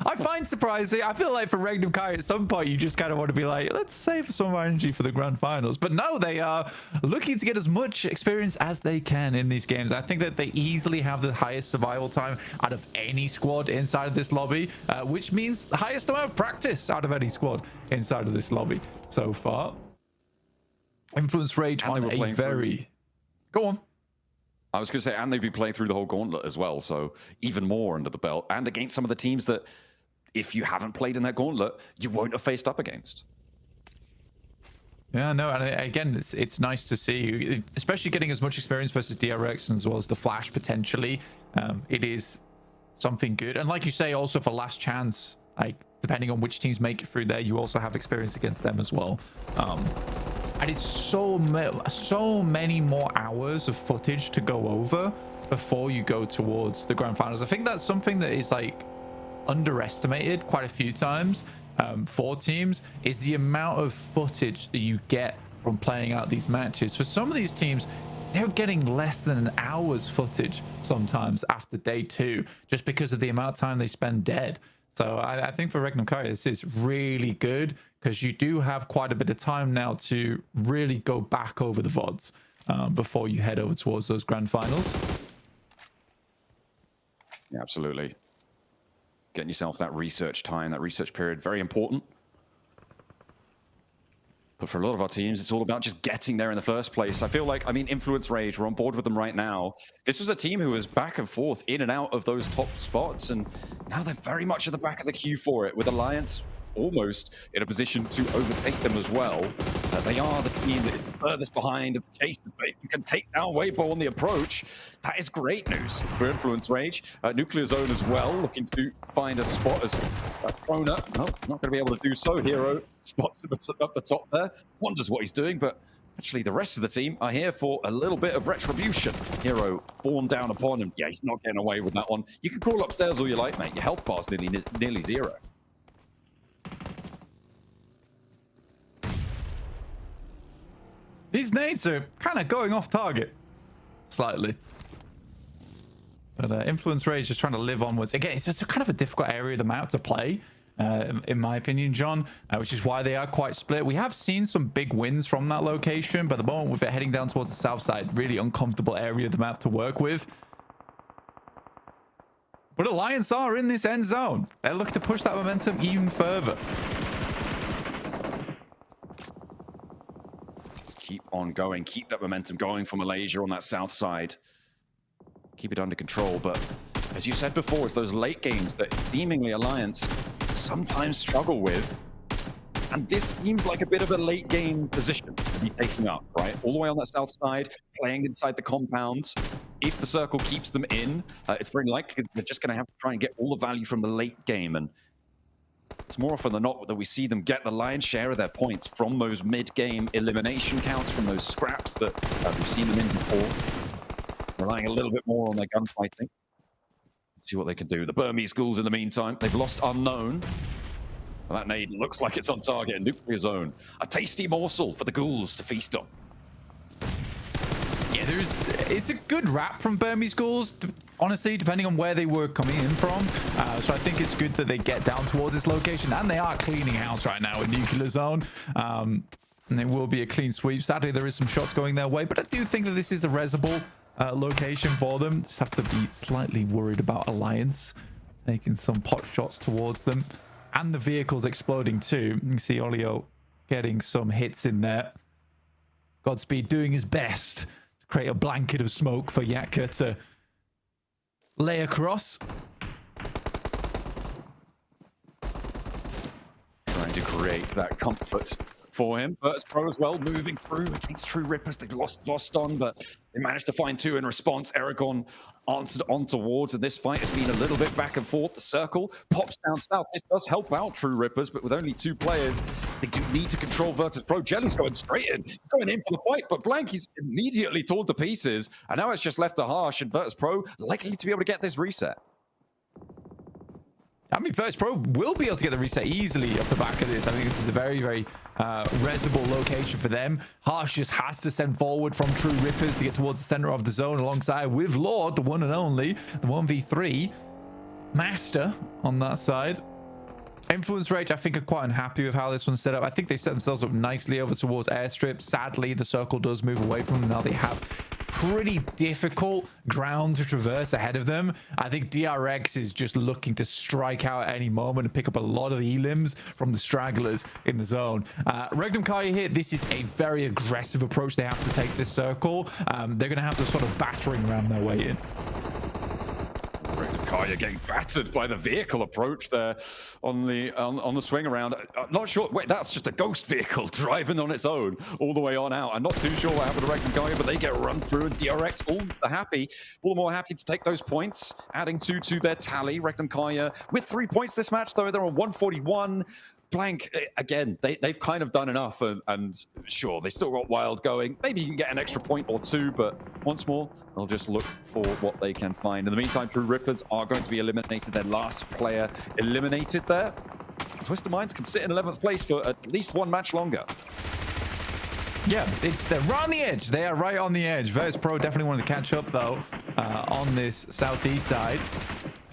I find surprising. I feel like for Regnum Kaya, at some point, you just kind of want to be like, let's save some of our energy for the grand finals. But no, they are looking to get as much experience as they can in these games. I think that they easily have the highest survival time out of any squad inside of this lobby, which means the highest amount of practice out of any squad inside of this lobby so far. Influence Rage on a very... Go on. I was going to say, and they'd be playing through the whole Gauntlet as well, so even more under the belt, and against some of the teams that, if you haven't played in that Gauntlet, you won't have faced up against. Yeah, no, and again, it's nice to see, especially getting as much experience versus DRX as well as the Flash potentially. It is something good, and like you say, also for last chance, like depending on which teams make it through there, you also have experience against them as well. And it's so many more hours of footage to go over before you go towards the grand finals. I think that's something that is like underestimated quite a few times for teams, is the amount of footage that you get from playing out these matches. For some of these teams, they're getting less than an hour's footage sometimes after day 2, just because of the amount of time they spend dead. So I think for Regnum Kari, this is really good, because you do have quite a bit of time now to really go back over the VODs before you head over towards those grand finals. Yeah, absolutely. Getting yourself that research time, that research period, very important. But for a lot of our teams, it's all about just getting there in the first place. I feel like, I mean, Influence Rage, we're on board with them right now. This was a team who was back and forth, in and out of those top spots, and now they're very much at the back of the queue for it, with Alliance almost in a position to overtake them as well. They are the team that is furthest behind of the Chasers, but if you can take down Waybo on the approach, that is great news for Influence Rage. Nuclear Zone as well, looking to find a spot as Krona. No, not going to be able to do so. Hero spots him up the top there, wonders what he's doing, but actually the rest of the team are here for a little bit of retribution. Hero borne down upon him. Yeah, he's not getting away with that one. You can crawl upstairs all you like, mate. Your health bar's nearly zero. These nades are kind of going off target slightly. But Influence Rage is trying to live onwards. Again, it's just a kind of a difficult area of the map to play, in my opinion, John, which is why they are quite split. We have seen some big wins from that location, but at the moment with it heading down towards the south side, really uncomfortable area of the map to work with. But Alliance are in this end zone. They're looking to push that momentum even further. Keep on going, keep that momentum going for Malaysia on that south side. Keep it under control, but as you said before, it's those late games that seemingly Alliance sometimes struggle with. And this seems like a bit of a late game position to be taking up, right? All the way on that south side, playing inside the compound. If the circle keeps them in, it's very likely they're just going to have to try and get all the value from the late game. And it's more often than not that we see them get the lion's share of their points from those mid-game elimination counts, from those scraps that we've seen them in before. Relying a little bit more on their gunfighting. Let's see what they can do. The Burmese Ghouls, in the meantime, they've lost Unknown. And that nade looks like it's on target. Nuclear Zone. A tasty morsel for the Ghouls to feast on. Yeah, it's a good wrap from Burmese Ghouls, honestly, depending on where they were coming in from. So I think it's good that they get down towards this location, and they are cleaning house right now in Nuclear Zone. And there will be a clean sweep. Sadly, there is some shots going their way, but I do think that this is a resable location for them. Just have to be slightly worried about Alliance taking some pot shots towards them, and the vehicles exploding too. You can see Olio getting some hits in there. Godspeed doing his best to create a blanket of smoke for Yatka to lay across. Trying to create that comfort for him. Vertus Pro as well, moving through against True Rippers. They've lost Voston, but they managed to find 2 in response. Aragon answered on towards, and this fight has been a little bit back and forth. The circle pops down south. This does help out True Rippers, but with only 2 players, they do need to control Vertus Pro. Jelly's going straight in. He's going in for the fight, but Blank, he's immediately torn to pieces, and now it's just left to Harsh, and Vertus Pro likely to be able to get this reset. I mean, Vertus Pro will be able to get the reset easily off the back of this. I think this is a very, very resible location for them. Harsh just has to send forward from True Rippers to get towards the center of the zone alongside with Lord, the one and only, the 1v3 master on that side. Influence Rage, I think, are quite unhappy with how this one's set up. I think they set themselves up nicely over towards Airstrip. Sadly, the circle does move away from them. Now they have pretty difficult ground to traverse ahead of them. I think DRX is just looking to strike out at any moment and pick up a lot of elims from the stragglers in the zone. Regnum Kaya here, this is a very aggressive approach they have to take this circle. They're going to have to sort of battering ram their way in. Kaya getting battered by the vehicle approach there on the swing around. I'm not sure. Wait, that's just a ghost vehicle driving on its own all the way on out. I'm not too sure what happened to Regnum Kaya, but they get run through, and DRX all the more happy to take those points, adding 2 to their tally. Regnum Kaya with 3 points this match, though. They're on 141. Blank, again, they've kind of done enough, and sure, they still got Wild going. Maybe you can get an extra point or 2, but once more, they'll just look for what they can find. In the meantime, True Rippers are going to be eliminated. Their last player eliminated there. Twisted Minds can sit in 11th place for at least 1 match longer. Yeah, they're right on the edge. They are right on the edge. Vertus Pro definitely wanted to catch up, though, on this southeast side.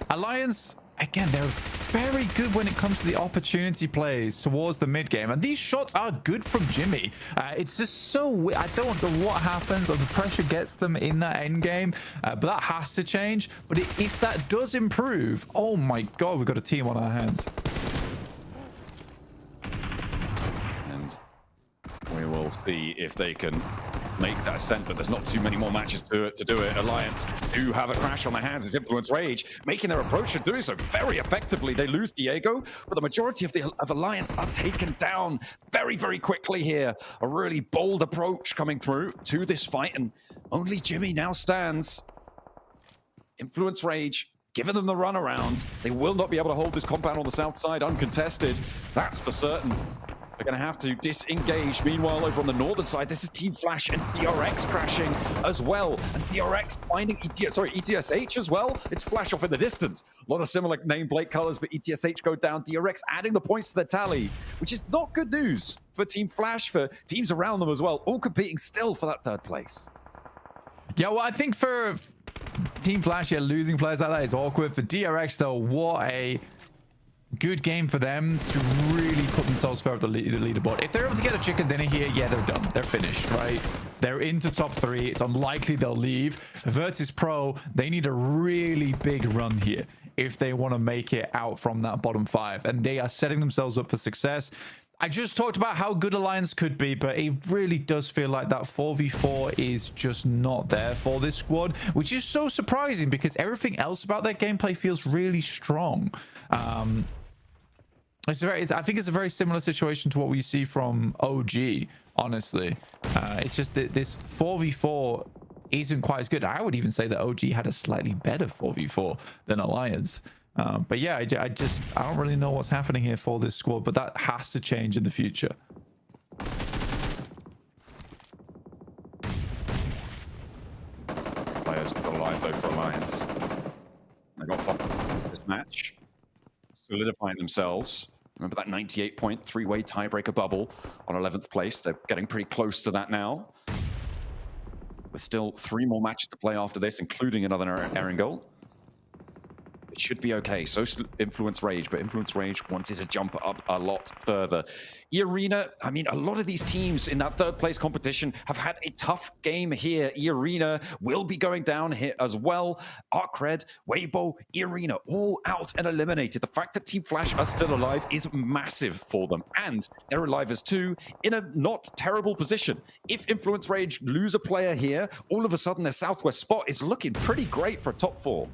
Alliance, again, they're very good when it comes to the opportunity plays towards the mid game, and these shots are good from Jimmy. It's just so I don't know what happens, or the pressure gets them in that end game, but that has to change. But if that does improve, oh my god, we've got a team on our hands. And we will see if they can make that ascent, but there's not too many more matches to do it. Alliance do have a crash on their hands as Influence Rage making their approach and doing so very effectively. They lose Diego, but the majority of Alliance are taken down very, very quickly here. A really bold approach coming through to this fight, and only Jimmy now stands. Influence Rage giving them the run around. They will not be able to hold this compound on the south side uncontested. That's for certain. They're going to have to disengage. Meanwhile, over on the northern side, this is Team Flash and DRX crashing as well. And DRX finding ETSH as well. It's Flash off in the distance. A lot of similar nameplate colors, but ETSH go down. DRX adding the points to their tally, which is not good news for Team Flash, for teams around them as well, all competing still for that 3rd place. Yeah, well, I think for Team Flash, yeah, losing players like that is awkward. For DRX, though, what a good game for them to really put themselves further the leaderboard. If they're able to get a chicken dinner here, yeah, they're done. They're finished, right? They're into top 3. It's unlikely they'll leave. Vertus Pro, they need a really big run here if they want to make it out from that bottom 5. And they are setting themselves up for success. I just talked about how good Alliance could be, but it really does feel like that 4v4 is just not there for this squad, which is so surprising because everything else about their gameplay feels really strong. I think it's a very similar situation to what we see from OG, honestly. It's just that this 4v4 isn't quite as good. I would even say that OG had a slightly better 4v4 than Alliance. But yeah, I don't really know what's happening here for this squad, but that has to change in the future. Players still alive though for Alliance. They got this match, solidifying themselves. Remember that 98-point 3-way tiebreaker bubble on 11th place. They're getting pretty close to that now. With still 3 more matches to play after this, including another Erangel. It should be okay. So Influence Rage, but Influence Rage wanted to jump up a lot further. E-Arena, I mean, a lot of these teams in that 3rd place competition have had a tough game here. E-Arena will be going down here as well. Arcred, Waybo, E-Arena, all out and eliminated. The fact that Team Flash are still alive is massive for them. And they're alive as 2 in a not terrible position. If Influence Rage lose a player here, all of a sudden their southwest spot is looking pretty great for a top 4.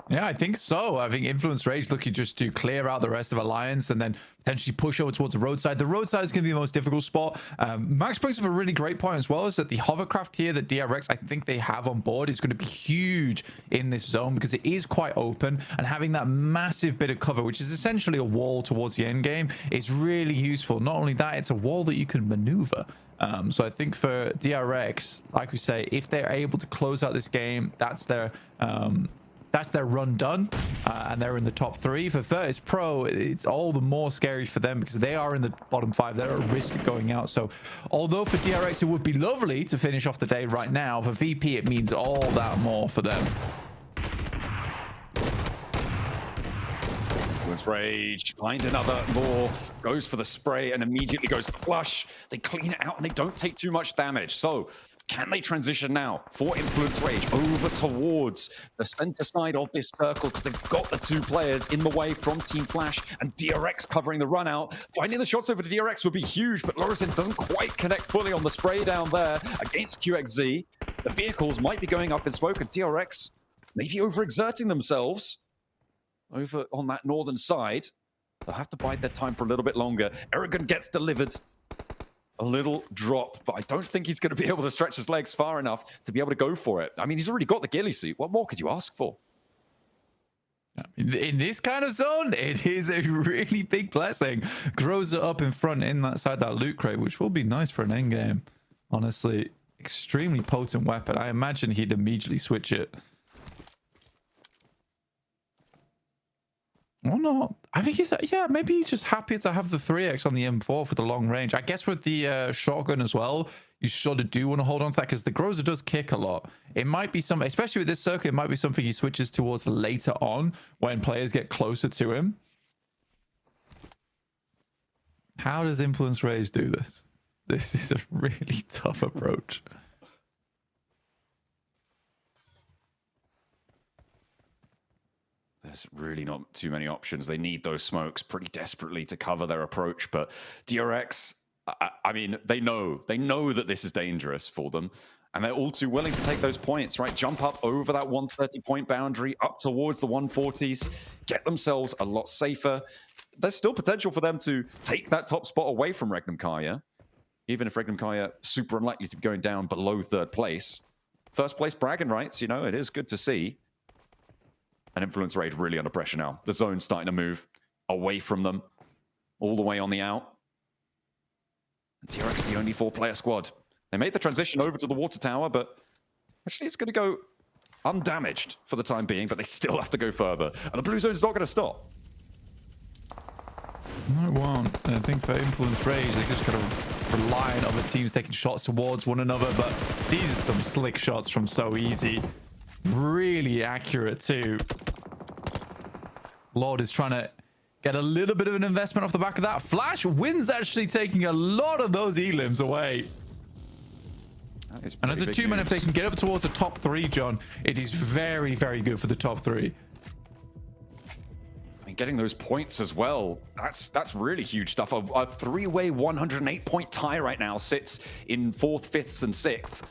Yeah, I think so. I think Influence Rage looking just to clear out the rest of Alliance and then potentially push over towards the roadside. The roadside is going to be the most difficult spot. Max brings up a really great point as well, is that the hovercraft here that DRX, I think they have on board, is going to be huge in this zone because it is quite open, and having that massive bit of cover, which is essentially a wall towards the end game, is really useful. Not only that, it's a wall that you can maneuver. So I think for DRX, like we say, if they're able to close out this game, that's their run done, and they're in the top 3. For Vertus Pro, it's all the more scary for them because they are in the bottom 5. They're at risk of going out. So although for DRX it would be lovely to finish off the day right now, for VP it means all that more for them. Influence Rage, find another more, goes for the spray and immediately goes to flush. They clean it out and they don't take too much damage. So Can they transition now for Influence Rage over towards the center side of this circle? Because they've got the two players in the way from Team Flash, and DRX covering the run out. Finding the shots over to DRX would be huge, but Lorison doesn't quite connect fully on the spray down there against QXZ. The vehicles might be going up in smoke, and DRX maybe overexerting themselves over on that northern side. They'll have to bide their time for a little bit longer. Aragon gets delivered. A little drop, but I don't think he's going to be able to stretch his legs far enough to be able to go for it. I mean, he's already got the ghillie suit. What more could you ask for? In this kind of zone, it is a really big blessing. Groza up in front inside that loot crate, which will be nice for an endgame. Honestly, extremely potent weapon. I imagine he'd immediately switch it. Oh no, I think he's, yeah, maybe he's just happy to have the 3x on the M4 for the long range. I guess with the shotgun as well, you sort of do want to hold on to that because the Groza does kick a lot. It might be something, especially with this circuit, it might be something he switches towards later on when players get closer to him. How does Influence Rage do this? This is a really tough approach. There's really not too many options. They need those smokes pretty desperately to cover their approach. But DRX, I mean, they know that this is dangerous for them. And they're all too willing to take those points, right? Jump up over that 130-point boundary, up towards the 140s, get themselves a lot safer. There's still potential for them to take that top spot away from Regnum Kaya, even if Regnum Kaya super unlikely to be going down below third place. First place bragging rights, you know, it is good to see. And Influence Rage really under pressure now. The zone's starting to move away from them, all the way on the out. And TRX the only 4-player squad. They made the transition over to the water tower, but actually it's going to go undamaged for the time being, but they still have to go further. And the blue zone's not going to stop. No, it won't. I think for Influence Rage, they just got to rely on other teams taking shots towards one another, but these are some slick shots from So Easy. Really accurate too. Lord is trying to get a little bit of an investment off the back of that. Flash wins actually taking a lot of those elims away. And as a 2-man, if they can get up towards the top 3, John, it is very, very good for the top 3. I mean, getting those points as well, that's really huge stuff. A 3-way 108-point tie right now sits in 4th, 5th, and 6th.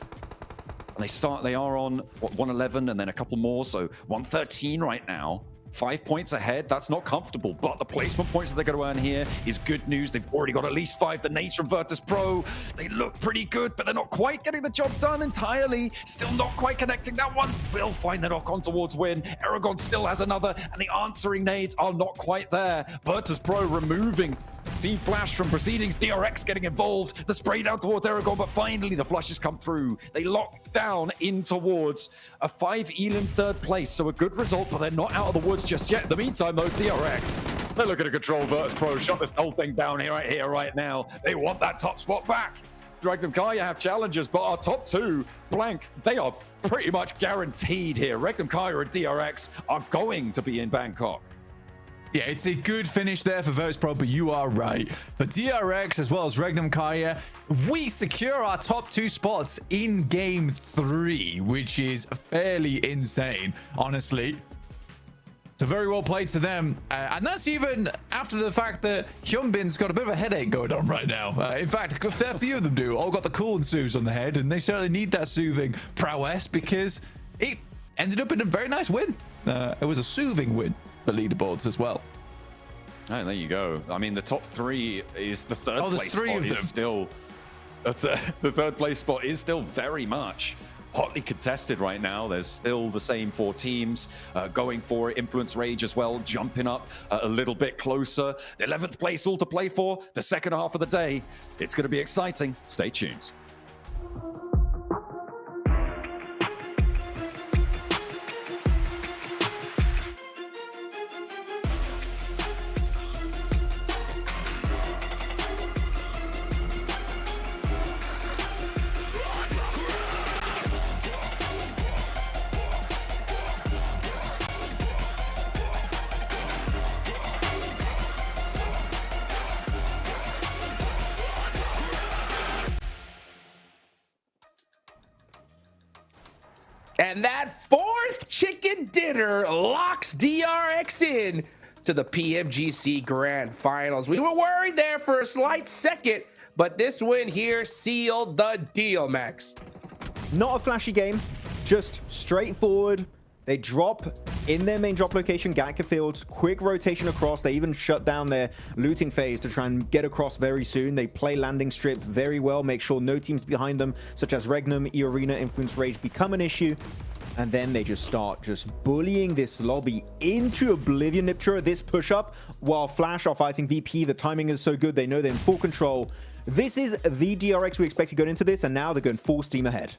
They are on, what, 111 and then a couple more, so 113 right now. 5 points ahead. That's not comfortable, but the placement points that they're going to earn here is good news. They've already got at least 5. The nades from Vertus Pro, they look pretty good, but they're not quite getting the job done entirely. Still not quite connecting. That one will find the knock on towards win. Aragon still has another, and the answering nades are not quite there. Vertus Pro removing Team Flash from proceedings. DRX getting involved. The spray down towards Aragon, but finally the flushes come through. They lock down in towards a 5 elim 3rd place. So a good result, but they're not out of the woods just yet. In the meantime, though, DRX, they're looking to control Vertus Pro. Shut this whole thing down here, right now. They want that top spot back. Regnum Kaya have challenges, but our top 2, blank, they are pretty much guaranteed here. Regnum Kaya and DRX are going to be in Bangkok. Yeah, it's a good finish there for Vertus Pro, but you are right. For DRX as well as Regnum Kaya, we secure our top 2 spots in Game 3, which is fairly insane, honestly. So very well played to them. And that's even after the fact that Hyunbin's got a bit of a headache going on right now. In fact, a fair few of them do. All got the cool and soothes on the head, and they certainly need that soothing prowess because it ended up in a very nice win. It was a soothing win. The leaderboards as well. Oh, there you go. I mean, the top 3 is the 3rd place spot of them. Is still the 3rd place spot is still very much hotly contested right now. There's still the same 4 teams going for it. Influence Rage as well, jumping up a little bit closer. The 11th place all to play for the second half of the day. It's going to be exciting. Stay tuned. And that fourth chicken dinner locks DRX in to the PMGC Grand Finals. We were worried there for a slight second, but this win here sealed the deal, Max. Not a flashy game, just straightforward. They drop in their main drop location, Gatka Fields, quick rotation across. They even shut down their looting phase to try and get across very soon. They play landing strip very well, make sure no teams behind them, such as Regnum, E-Arena, Influence Rage, become an issue. And then they just start bullying this lobby into oblivion. Niptura, this push-up, while Flash are fighting VP. The timing is so good, they know they're in full control. This is the DRX we expected going into this, and now they're going full steam ahead.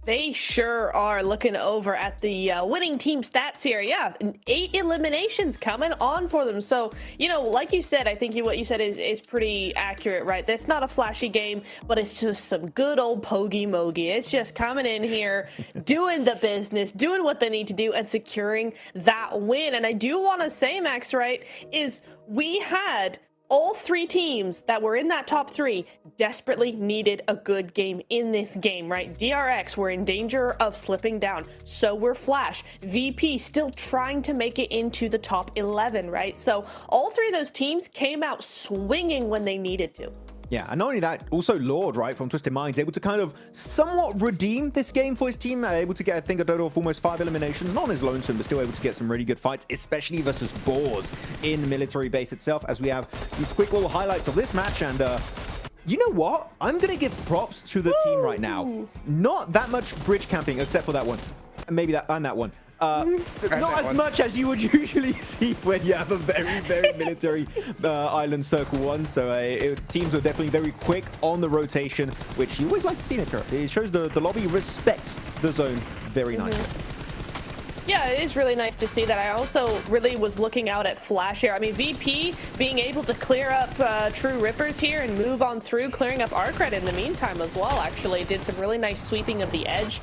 They sure are. Looking over at the winning team stats here. Yeah, 8 eliminations coming on for them. So, you know, like you said, I think what you said is pretty accurate, right? That's not a flashy game, but it's just some good old pogey mogi. It's just coming in here, doing the business, doing what they need to do, and securing that win. And I do want to say, Max, right, is we had all 3 teams that were in that top 3 desperately needed a good game in this game, right? DRX were in danger of slipping down. So were Flash. VP still trying to make it into the top 11, right? So all 3 of those teams came out swinging when they needed to. Yeah, and not only that, also Lord, right, from Twisted Minds, able to kind of somewhat redeem this game for his team, able to get, I think, a total of almost 5 eliminations, not on his lonesome, but still able to get some really good fights, especially versus Boars in military base itself, as we have these quick little highlights of this match. And you know what? I'm going to give props to the team right now. Not that much bridge camping, except for that one. Maybe that, and that one. Not as much as you would usually see when you have a very, very military island circle one. So teams are definitely very quick on the rotation, which you always like to see in it. It shows the lobby respects the zone very nicely. Yeah, it is really nice to see that. I also really was looking out at Flash here. I mean, VP being able to clear up True Rippers here and move on through, clearing up Arcred in the meantime as well, actually. Did some really nice sweeping of the edge.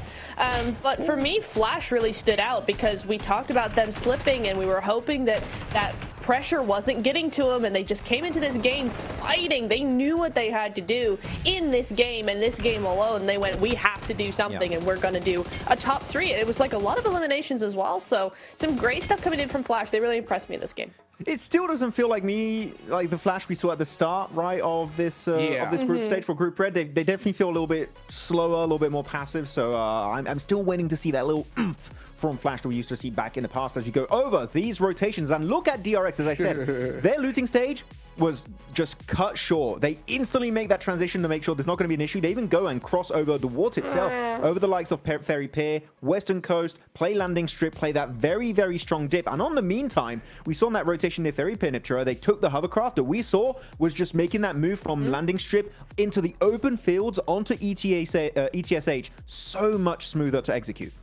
But for me, Flash really stood out because we talked about them slipping and we were hoping that that pressure wasn't getting to them, and they just came into this game fighting. They knew what they had to do in this game, and this game alone. They went, we have to do something, and we're going to do a top 3. It was like a lot of eliminations as well, so some great stuff coming in from Flash. They really impressed me in this game. It still doesn't feel like the Flash we saw at the start, right, of this group stage for Group Red. They definitely feel a little bit slower, a little bit more passive. So I'm still waiting to see that little oomph from Flash that we used to see back in the past as you go over these rotations. And look at DRX, as I said, their looting stage was just cut short. They instantly make that transition to make sure there's not going to be an issue. They even go and cross over the water itself, over the likes of Ferry Pier, Western Coast, play landing strip, play that very, very strong dip. And on the meantime, we saw in that rotation near Ferry Pier, Niptura, they took the hovercraft that we saw was just making that move from landing strip into the open fields onto ETSH so much smoother to execute.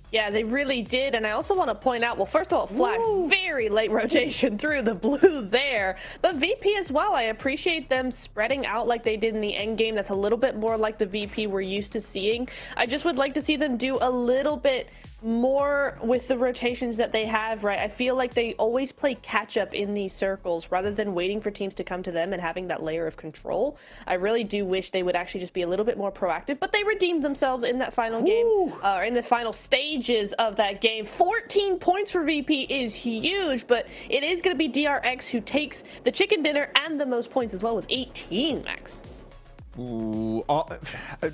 Yeah, they really did. And I also want to point out, well, first of all, Flash, very late rotation through the blue there. But VP as well, I appreciate them spreading out like they did in the end game. That's a little bit more like the VP we're used to seeing. I just would like to see them do a little bit more with the rotations that they have, right? I feel like they always play catch up in these circles rather than waiting for teams to come to them and having that layer of control. I really do wish they would actually just be a little bit more proactive, but they redeemed themselves in that final game, or in the final stages of that game. 14 points for VP is huge, but it is going to be DRX who takes the chicken dinner and the most points as well with 18, Max. Ooh,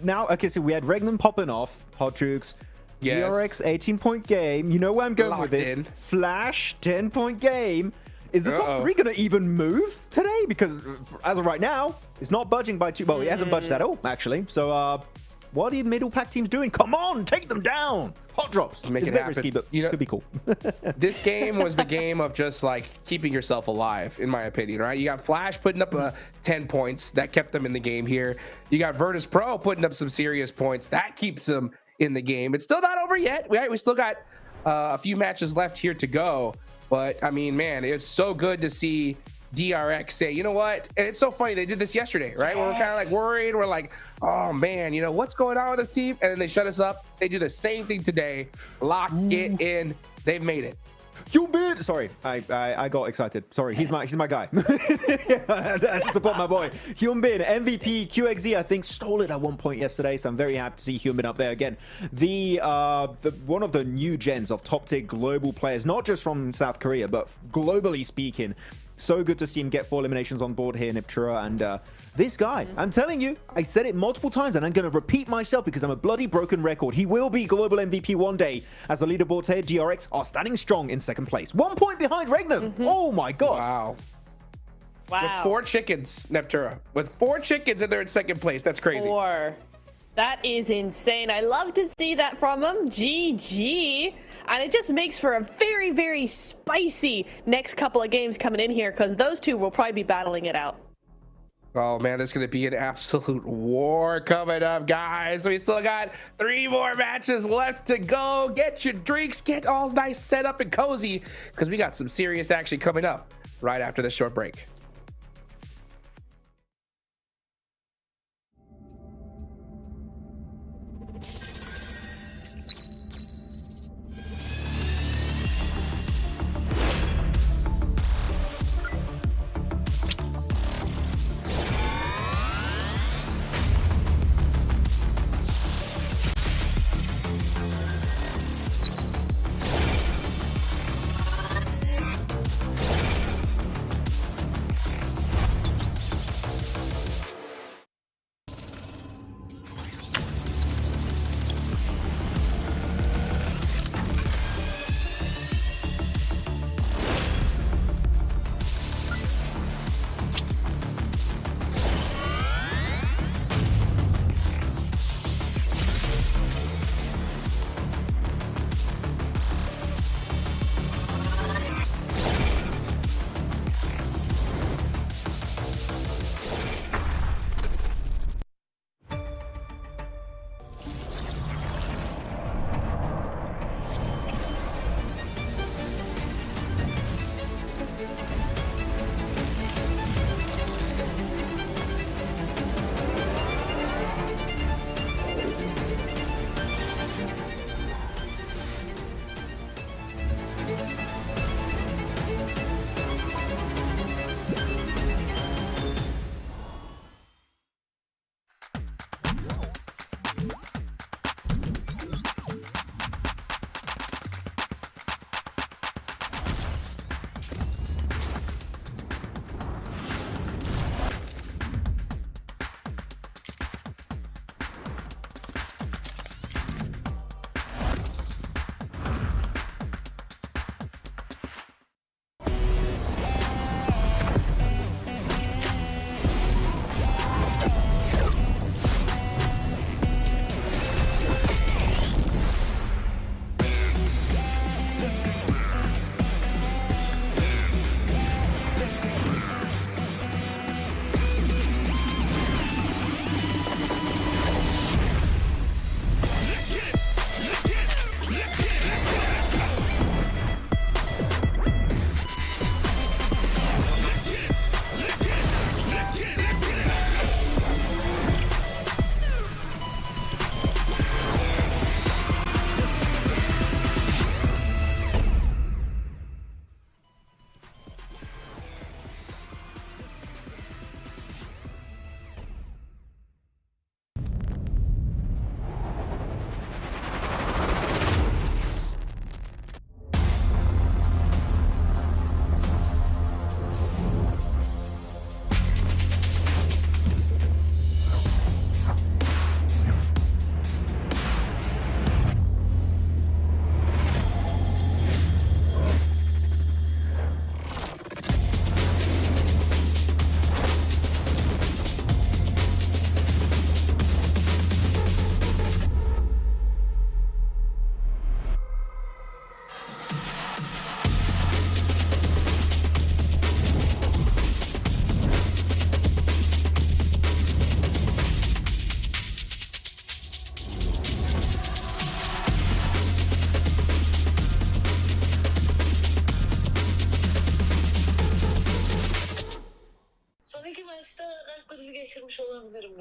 now, okay, so we had Regnum popping off, Hot Jukes. Yes. DRX 18-point game. You know where I'm going with this. Flash 10-point game. Is the top 3 going to even move today? Because as of right now, it's not budging by 2. Well, it hasn't budged at all, actually. So what are the middle pack teams doing? Come on, take them down. Hot drops. Make it's it a bit happen. risky, but it could be cool. This game was the game of just like keeping yourself alive, in my opinion, right? You got Flash putting up 10 points. That kept them in the game here. You got Vertus Pro putting up some serious points. That keeps them in the game. It's still not over yet. We still got a few matches left here to go. But, I mean, man, it's so good to see DRX say, you know what? And it's so funny. They did this yesterday, right? Where we're kind of like worried. We're like, oh, man, you know, what's going on with this team? And then they shut us up. They do the same thing today. Lock it in. They've made it. Hyunbin! Sorry, I got excited. Sorry, he's my guy. I had to support my boy. Hyunbin, MVP, QXZ, I think stole it at one point yesterday, so I'm very happy to see Hyunbin up there again. The one of the new gens of top tier global players, not just from South Korea, but globally speaking. So good to see him get 4 eliminations on board here in Iptura, and this guy, I'm telling you, I said it multiple times, and I'm going to repeat myself because I'm a bloody broken record. He will be global MVP one day, as the leaderboards here, DRX, are standing strong in 2nd place. 1 point behind Regnum. Oh my god. Wow. Wow. With 4 chickens, Neptura. With 4 chickens and they're in 2nd place. That's crazy. 4. That is insane. I love to see that from him. GG. And it just makes for a very, very spicy next couple of games coming in here, because those two will probably be battling it out. Oh man, there's gonna be an absolute war coming up, guys. We still got 3 more matches left to go. Get your drinks, get all nice set up and cozy, because we got some serious action coming up right after this short break.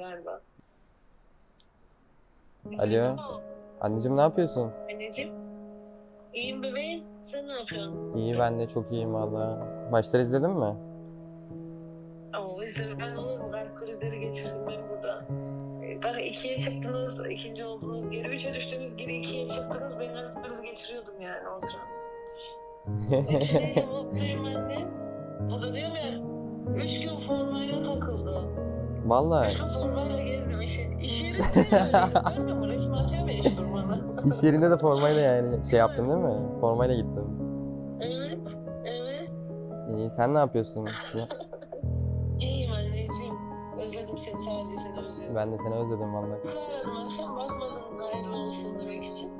galiba. Alo. Anneciğim ne yapıyorsun? Anneciğim. İyiyim bebeğim. Sen ne yapıyorsun? İyi, ben de çok iyiyim valla. Maçları izledin mi? Oo, izlemeden olur mu? Ben krizleri geçirdim ben burada. Bana 2'ye çıktınız, ikinci oldunuz, geri 3'e düştünüz, geri 2'ye çıktınız. Ben kriz geçiriyordum yani o sıra. Neyse mutluyum annem. O da diyorum ya, 3 gün formayla takıldım. Valla. 3 gün formayla gezdim. İş yerinde görmüyor mu? Resim atıyor ya iş durmadan. İş yerinde de formayla yani şey yaptın değil mi? Formayla gittin. Evet, evet. İyi, sen ne yapıyorsun? İyiyim anneciğim. Özledim seni, sadece seni özledim. Ben de seni özledim valla. Aradım akşam, bakmadın hayırlı olsun demek için.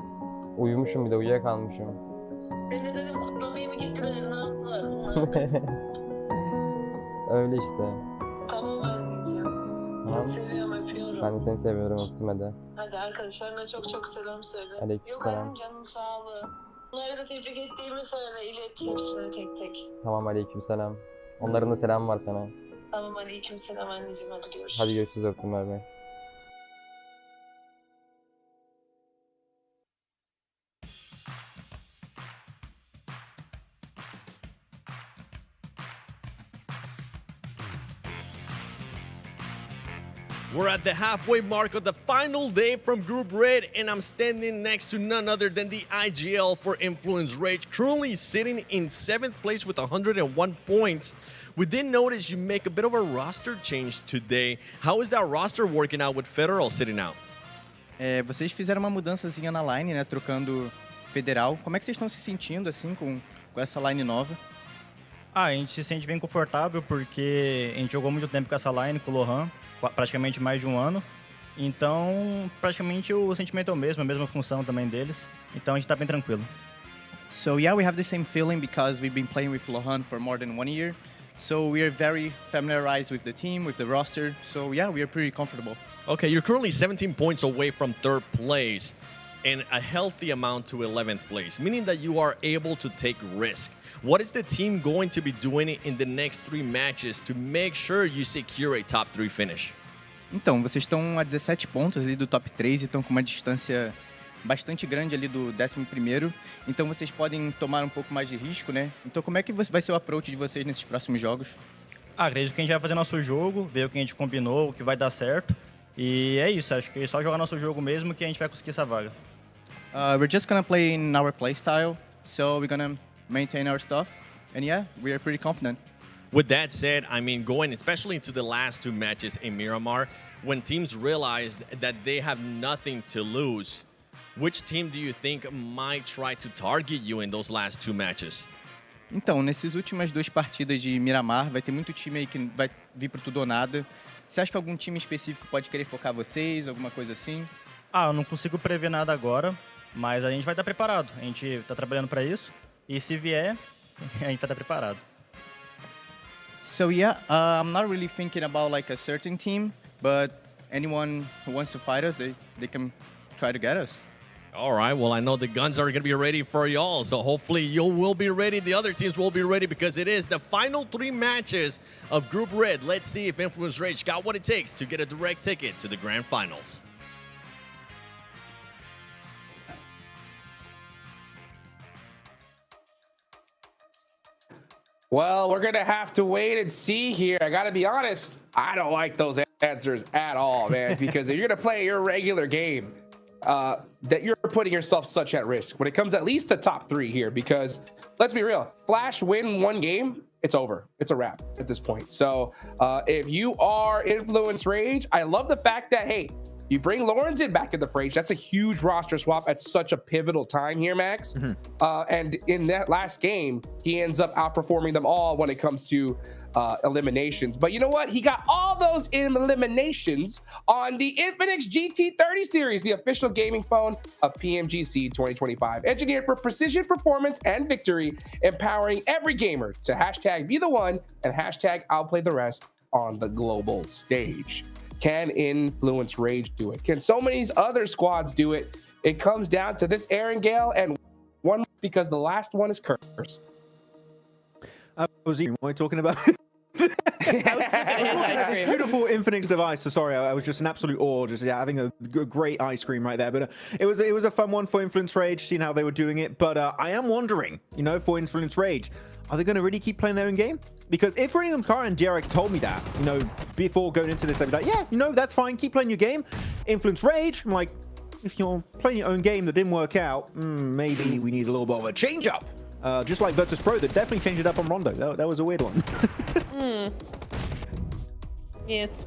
Uyumuşum, bir de uyuyakalmışım. Ben de dedim kutlamaya mı gittiler, ne yaptılar? Öyle işte. Tamam anneciğim. Tamam. Seni seviyorum, öpüyorum. Ben de seni seviyorum, öptüm hadi. Hadi arkadaşlarına çok çok selam söyle. Aleykümselam. Yok annem, canın sağlığı. Bunları da tebrik ettiğimi söyle, ilet hepsine tek tek. Tamam, aleykümselam. Onların da selamı var sana. Tamam, aleykümselam anneciğim, hadi görüşürüz. Hadi görüşürüz, öptüm, bay bay. We're at the halfway mark of the final day from Group Red, and I'm standing next to none other than the IGL for Influence Rage, currently sitting in 7th place with 101 points. We did notice you make a bit of a roster change today. How is that roster working out with Federal sitting out? Vocês fizeram uma mudançazinha na line, né, trocando Federal. Como é que vocês estão se sentindo assim com essa line nova? A gente se sente bem confortável porque a gente jogou muito tempo com essa line, com o Lohan, praticamente mais de um ano. Então, praticamente o sentimento é o mesmo, a mesma função também deles. Então a gente tá bem tranquilo. So yeah, we have the same feeling because we've been playing with Lohan for more than 1 year. So we are very familiarized with the team, with the roster. So yeah, we are pretty comfortable. Okay, you're currently 17 points away from 3rd place and a healthy amount to 11th place, meaning that you are able to take risk. What is the team going to be doing in the next 3 matches to make sure you secure a top 3 finish? Então, vocês estão a 17 pontos ali do top 3 e estão com uma distância bastante grande ali do 11º. Então vocês podem tomar um pouco mais de risco, né? Então como é que vai ser o approach de vocês nesses próximos jogos? Acredito que a gente vai fazer nosso jogo, ver o que a gente combinou, o que vai dar certo. E é isso, acho que é só jogar nosso jogo mesmo que a gente vai conseguir essa vaga. We're just gonna play in our play style, so we're gonna maintain our stuff, and yeah, we are pretty confident. With that said, I mean, going especially into the last 2 matches in Miramar, when teams realized that they have nothing to lose, which team do you think might try to target you in those last 2 matches? Então, nessas últimas 2 partidas de Miramar, vai ter muito time aí que vai vir pro tudo ou nada. Você acha que algum time específico pode querer focar vocês, alguma coisa assim? Eu não consigo prever nada agora, mas a gente vai estar preparado. A gente está trabalhando para isso. E se vier, a gente vai estar preparado. So yeah, I'm not really thinking about like a certain team, but anyone who wants to fight us, they can try to get us. All right, well, I know the guns are going to be ready for y'all, so hopefully you will be ready. The other teams will be ready because it is the final 3 matches of Group Red. Let's see if Influence Rage got what it takes to get a direct ticket to the Grand Finals. Well, we're going to have to wait and see here. I got to be honest, I don't like those answers at all, man, because if you're going to play your regular game, that you're putting yourself such at risk when it comes at least to top 3 here, because let's be real, Flash win 1 game, it's over. It's a wrap at this point. So if you are Influence Rage, I love the fact that, hey, you bring Lorenzen back in the fray. That's a huge roster swap at such a pivotal time here, Max. And in that last game, he ends up outperforming them all when it comes to eliminations. But you know what? He got all those eliminations on the Infinix GT30 series, the official gaming phone of PMGC 2025. Engineered for precision, performance, and victory, empowering every gamer to hashtag be the one and hashtag I'll play the rest on the global stage. Can Influence Rage do it? Can so many other squads do it? It comes down to this Aaron Gale and one because the last one is cursed. Was he what are you talking about? I was looking at this beautiful Infinix device. So sorry, I was just an absolute awe, just having a great ice cream right there. But it was a fun one for Influence Rage, seeing how they were doing it. But I am wondering, you know, for Influence Rage, are they going to really keep playing their own game? Because if Rhythm Car and DRX told me that, you know, before going into this, I'd be like, yeah, you know, that's fine, keep playing your game. Influence Rage, I'm like, if you're playing your own game that didn't work out, maybe we need a little bit of a change up. Just like Vertus Pro, that definitely changed it up on Rondo. That was a weird one. Yes.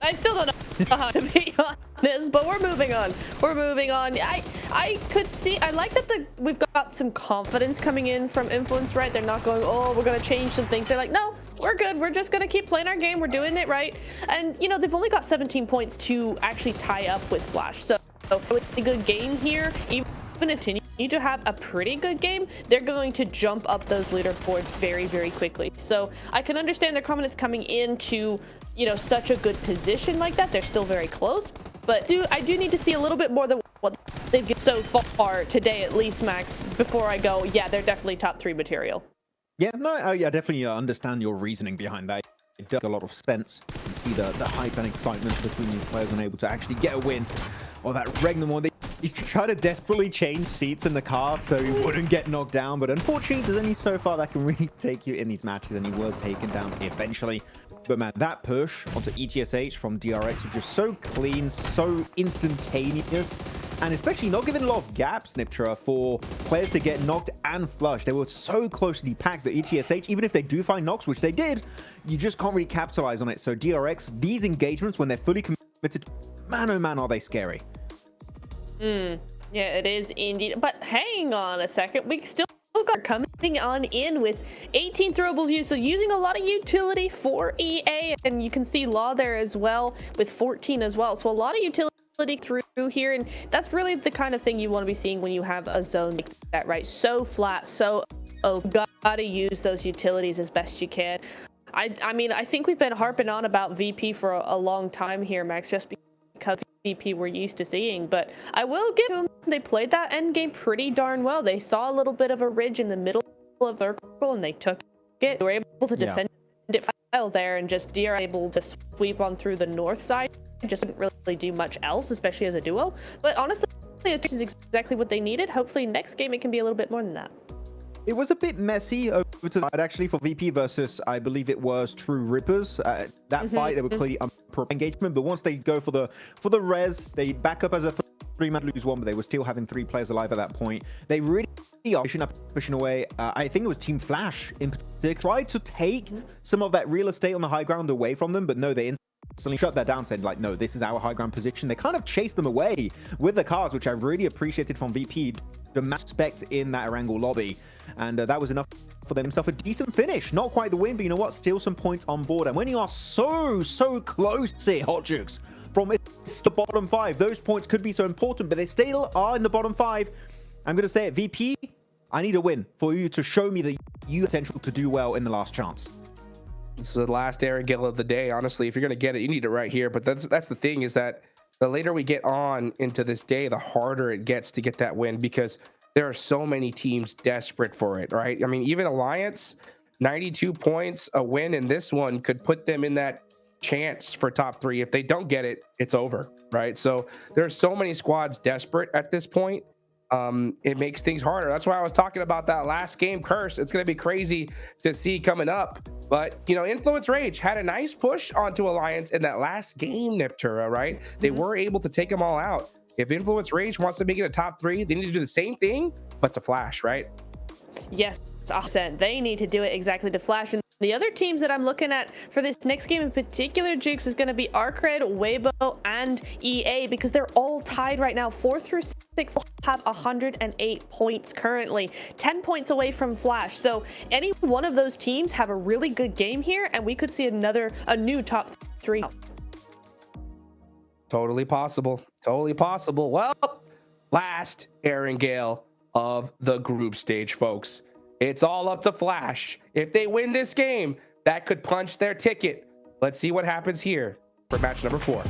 I still don't know how to be honest, but we're moving on. We're moving on. I could see, I like that we've got some confidence coming in from Influence, right? They're not going, oh, we're going to change some things. They're like, no, we're good. We're just going to keep playing our game. We're doing it right. And, you know, they've only got 17 points to actually tie up with Flash. So, a good game here, even if they need to have a pretty good game, they're going to jump up those leaderboards very, very quickly. So I can understand their confidence coming into, you know, such a good position like that. They're still very close, but I do need to see a little bit more than what they've given so far today, at least, Max, before I go, yeah, they're definitely top 3 material. Yeah, no, I definitely understand your reasoning behind that. It does make a lot of sense. You can see the hype and excitement between these players and able to actually get a win. Or that Regnum one, he's trying to desperately change seats in the car so he wouldn't get knocked down. But unfortunately, there's only so far that can really take you in these matches, and he was taken down eventually. But man, that push onto ETSH from DRX was just so clean, so instantaneous, and especially not giving a lot of gaps, Niptra, for players to get knocked and flushed. They were so closely packed that ETSH, even if they do find knocks, which they did, you just can't really capitalize on it. So DRX, these engagements, when they're fully committed, man, oh man, are they scary. Yeah, it is indeed. But hang on a second, we still got coming on in with 18 throwables used, so using a lot of utility for EA, and you can see Law there as well with 14 as well. So a lot of utility through here, and that's really the kind of thing you want to be seeing when you have a zone like that, right? So flat, so gotta use those utilities as best you can. I mean, I think we've been harping on about VP for a long time here, Max, just because VP we're used to seeing, but I will give them, they played that end game pretty darn well. They saw a little bit of a ridge in the middle of their circle and they took it. They were able to defend it well there, and just DR able to sweep on through the north side. Just didn't really do much else, especially as a duo. But honestly, this is exactly what they needed. Hopefully next game it can be a little bit more than that. It was a bit messy over to the side, actually, for VP versus, I believe it was True Rippers. That fight, they were clearly pro engagement, but once they go for the res, they back up as a 3-man, lose 1, but they were still having 3 players alive at that point. They really are pushing away. I think it was Team Flash in particular tried to take some of that real estate on the high ground away from them, but no, they instantly shut that down, said like, no, this is our high ground position. They kind of chased them away with the cars, which I really appreciated from VP. The aspect in that Erangel lobby, and that was enough for themselves a decent finish. Not quite the win, but you know what, still some points on board. And when you are so close here, Hot Jukes, from the bottom 5, those points could be so important, but they still are in the bottom 5. I'm gonna say it, VP, I need a win for you to show me that you have potential to do well in the last chance. This is the last Erangel of the day. Honestly, if you're gonna get it, you need it right here. But that's the thing, is that the later we get on into this day, the harder it gets to get that win, because there are so many teams desperate for it, right? I mean, even Alliance, 92 points, a win in this one could put them in that chance for top 3. If they don't get it, it's over, right? So there's so many squads desperate at this point. It makes things harder. That's why I was talking about that last game curse. It's going to be crazy to see coming up. But, you know, Influence Rage had a nice push onto Alliance in that last game, Neptura, right? They were able to take them all out. If Influence Rage wants to make it a top 3, they need to do the same thing, but to Flash, right? Yes, 100%. They need to do it exactly to Flash. And the other teams that I'm looking at for this next game in particular, Jukes, is going to be Arcred, Waybo, and EA, because they're all tied right now. 4 through 6 have 108 points currently, 10 points away from Flash. So any one of those teams have a really good game here, and we could see a new top 3. Totally possible. Totally possible. Well, last Erangel of the group stage, folks. It's all up to Flash. If they win this game, that could punch their ticket. Let's see what happens here for match number 4.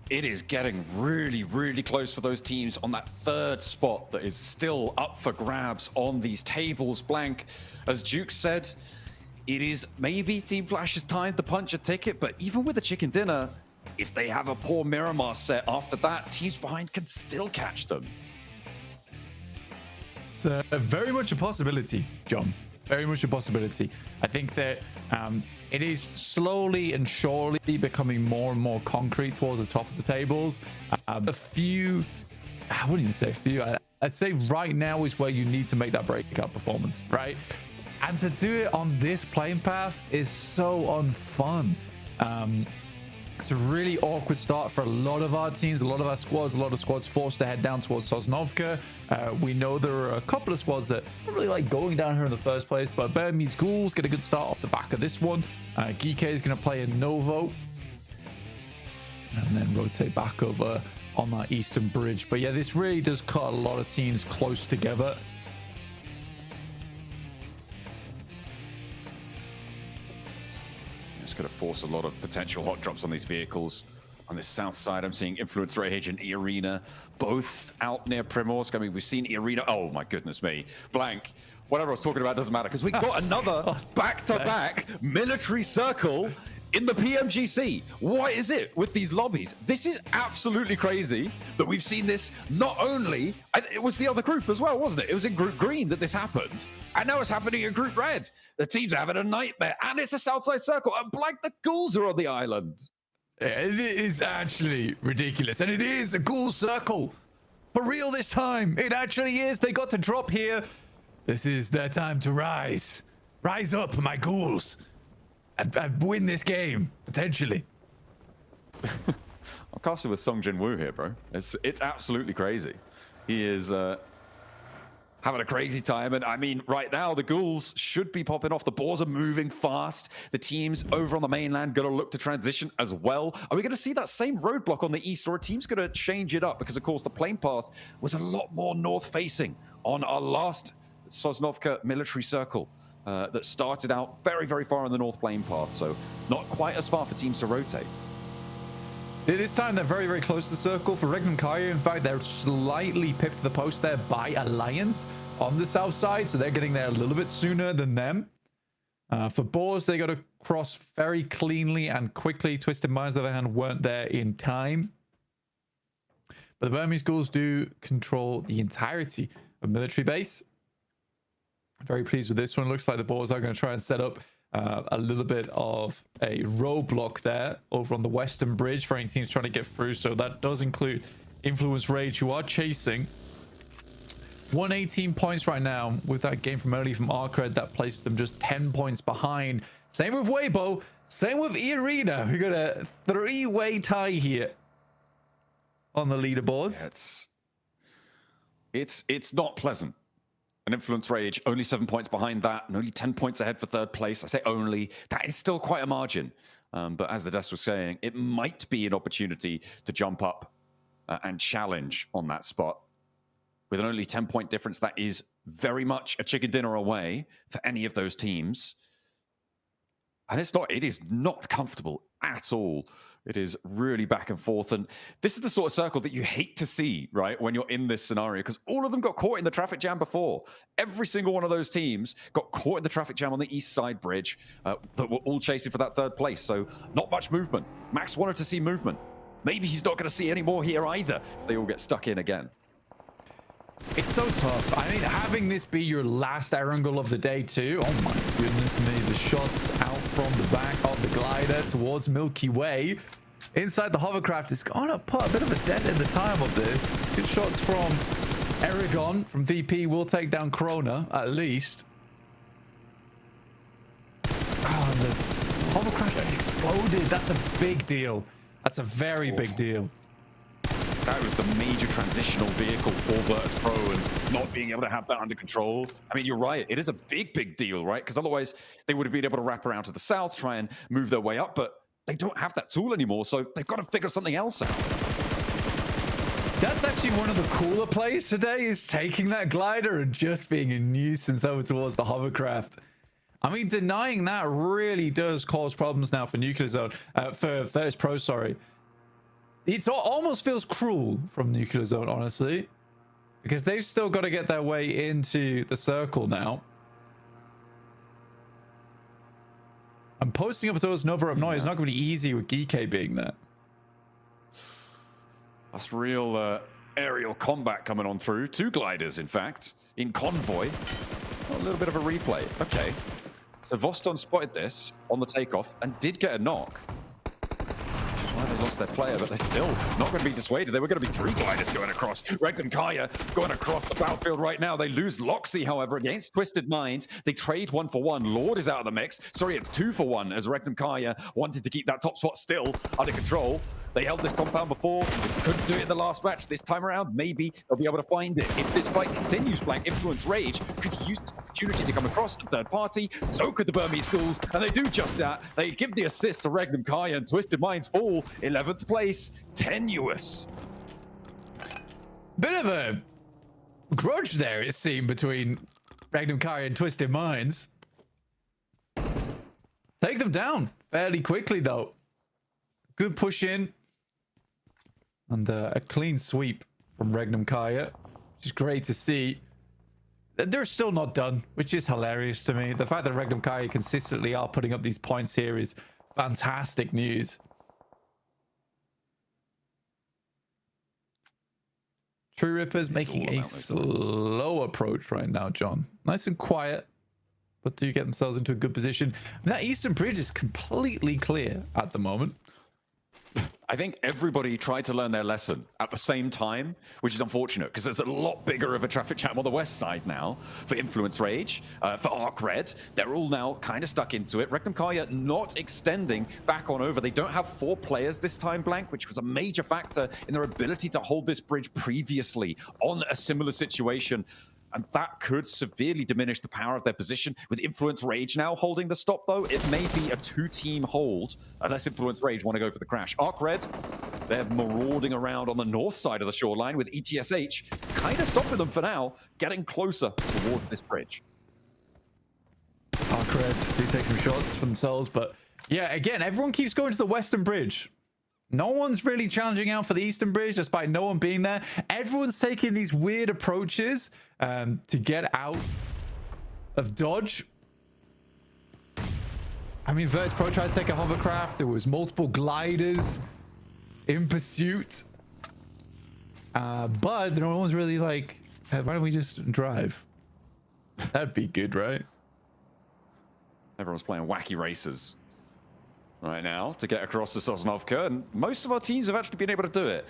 it is getting really, really close for those teams on that third spot that is still up for grabs on these tables. Blank, as Duke said, it is maybe Team Flash's time to punch a ticket, but even with a chicken dinner, if they have a poor Miramar set after that, teams behind can still catch them. It's very much a possibility, John. Very much a possibility. I think that it is slowly and surely becoming more and more concrete towards the top of the tables. A few, I wouldn't even say a few, I'd say right now is where you need to make that breakout performance, right? And to do it on this playing path is so unfun. It's a really awkward start for a lot of our teams, a lot of our squads, a lot of squads forced to head down towards Sosnovka. We know there are a couple of squads that don't really like going down here in the first place, but Burmese Ghouls get a good start off the back of this one. Geek is going to play a Novo and then rotate back over on that eastern bridge. But yeah, this really does cut a lot of teams close together. It's going to force a lot of potential hot drops on these vehicles. On this south side, I'm seeing Influence Rage and Irina both out near Primorsk. I mean, we've seen Irina. Oh, my goodness me. Blank. Whatever I was talking about doesn't matter because we got another back-to-back military circle in the PMGC. What is it with these lobbies? This is absolutely crazy that we've seen this not only, it was the other group as well, wasn't it? It was in Group Green that this happened. And now it's happening in Group Red. The team's having a nightmare. And it's a Southside Circle. And Blank, the Ghouls are on the island. It is actually ridiculous. And it is a Ghoul Circle. For real this time. It actually is. They got to drop here. This is their time to rise. Rise up, my Ghouls. And win this game, potentially. I'm casting with Song Jin Woo here, bro. It's absolutely crazy. He is having a crazy time. And I mean, right now, the Ghouls should be popping off. The balls are moving fast. The teams over on the mainland going to look to transition as well. Are we going to see that same roadblock on the east, or a team's going to change it up? Because, of course, the plane path was a lot more north-facing on our last Sosnovka military circle. That started out very, very far on the north plane path, so not quite as far for teams to rotate. This time they're very, very close to the circle. For Regnum Karya, in fact, they're slightly pipped to the post there by Alliance on the south side, so they're getting there a little bit sooner than them. For Boars, they got to cross very cleanly and quickly. Twisted Minds, on the other hand, weren't there in time. But the Burmese Ghouls do control the entirety of military base. Very pleased with this one. Looks like the Boars are going to try and set up a little bit of a roadblock there over on the western bridge for any teams trying to get through. So that does include Influence Rage, who are chasing 118 points right now with that game from early from Arcred that placed them just 10 points behind. Same with Waybo, same with Irina. We got a three-way tie here on the leaderboards. Yeah, it's not pleasant. An Influence Rage, only 7 points behind that, and only 10 points ahead for third place. I say only. That is still quite a margin. But as the desk was saying, it might be an opportunity to jump up and challenge on that spot. With an only 10-point difference, that is very much a chicken dinner away for any of those teams. And it is not comfortable at all. It is really back and forth. And this is the sort of circle that you hate to see, right, when you're in this scenario, because all of them got caught in the traffic jam before. Every single one of those teams got caught in the traffic jam on the east side bridge that were all chasing for that third place. So not much movement. Max wanted to see movement. Maybe he's not going to see any more here either if they all get stuck in again. It's so tough. I mean, having this be your last Erangel of the day too. Oh my goodness me. The shots out from the back of the glider towards Milky Way. Inside the hovercraft is going to put a bit of a dent in the time of this. Good shots from Aragon from VP will take down Corona at least. Oh, and the hovercraft has exploded. That's a big deal. That's a very big deal. That was the major transitional vehicle for Vertus Pro, and not being able to have that under control. I mean, you're right. It is a big, big deal, right? Because otherwise they would have been able to wrap around to the south, try and move their way up, but they don't have that tool anymore, so they've got to figure something else out. That's actually one of the cooler plays today, is taking that glider and just being a nuisance over towards the hovercraft. I mean, denying that really does cause problems now for Nuclear Zone, for Vertus Pro, sorry. It almost feels cruel from Nuclear Zone, honestly, because they've still got to get their way into the circle now. And posting up those Nova up north is not going to be easy with Geek being there. That's real aerial combat coming on through. 2 gliders, in fact, in convoy. A little bit of a replay. Okay. So Voston spotted this on the takeoff and did get a knock. Why they lost their player, but they're still not going to be dissuaded. They were going to be 3 gliders going across. Regnum Kaya going across the battlefield right now. They lose Loxy, however, against Twisted Minds. They trade 1 for 1. Lord is out of the mix. Sorry, it's 2 for 1 as Regnum Kaya wanted to keep that top spot still under control. They held this compound before. They couldn't do it in the last match. This time around, maybe they'll be able to find it. If this fight continues, Blank Influence Rage could use this opportunity to come across a third party. So could the Burmese Ghouls, and they do just that. They give the assist to Regnum Kaya, and Twisted Minds fall 11th place. Tenuous. Bit of a grudge there, it seemed, between Regnum Kaya and Twisted Minds. Take them down fairly quickly, though. Good push in. And a clean sweep from Regnum Kaya, which is great to see. They're still not done, which is hilarious to me. The fact that Regnum Kaya consistently are putting up these points here is fantastic news. True Rippers making a slow approach right now, John. Nice and quiet, but do get themselves into a good position. That Eastern Bridge is completely clear at the moment. I think everybody tried to learn their lesson at the same time, which is unfortunate because there's a lot bigger of a traffic jam on the west side now for Influence Rage, for Arc Red. They're all now kind of stuck into it. Regnum Kaya not extending back on over. They don't have 4 players this time, Blank, which was a major factor in their ability to hold this bridge previously on a similar situation. And that could severely diminish the power of their position. With Influence Rage now holding the stop, though, it may be a 2-team hold, unless Influence Rage want to go for the crash. Arc Red, they're marauding around on the north side of the shoreline with ETSH kind of stopping them for now, getting closer towards this bridge. Arc Red do take some shots for themselves, but yeah, again, everyone keeps going to the western bridge. No one's really challenging out for the Eastern Bridge, despite no one being there. Everyone's taking these weird approaches to get out of dodge. I mean, Vertus Pro tried to take a hovercraft. There was multiple gliders in pursuit. But no one's really like, hey, why don't we just drive? That'd be good, right? Everyone's playing wacky races right now to get across the Sosnovka, and most of our teams have actually been able to do it.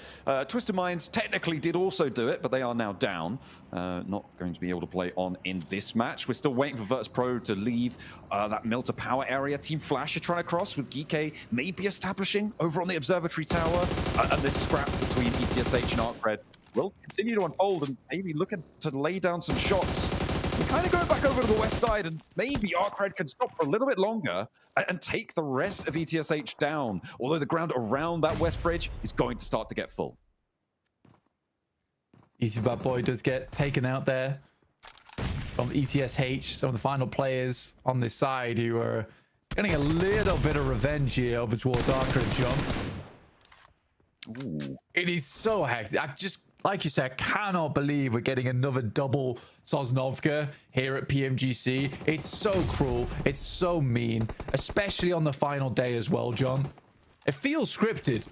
Twisted Minds technically did also do it, but they are now down. Not going to be able to play on in this match. We're still waiting for Vertus Pro to leave that Milter Power area. Team Flash are trying to cross with Geek maybe establishing over on the Observatory Tower, and this scrap between ETSH and Arc Red will continue to unfold and maybe looking to lay down some shots. We're kind of going back over to the west side, and maybe Arc Red can stop for a little bit longer and take the rest of ETSH down, although the ground around that west bridge is going to start to get full. Easy Bad Boy does get taken out there from ETSH, some of the final players on this side who are getting a little bit of revenge here over towards Arc Red jump. Ooh. It is so hectic. I just, like you said, cannot believe we're getting another double Sosnovka here at PMGC. It's so cruel. It's so mean, especially on the final day as well, John. It feels scripted.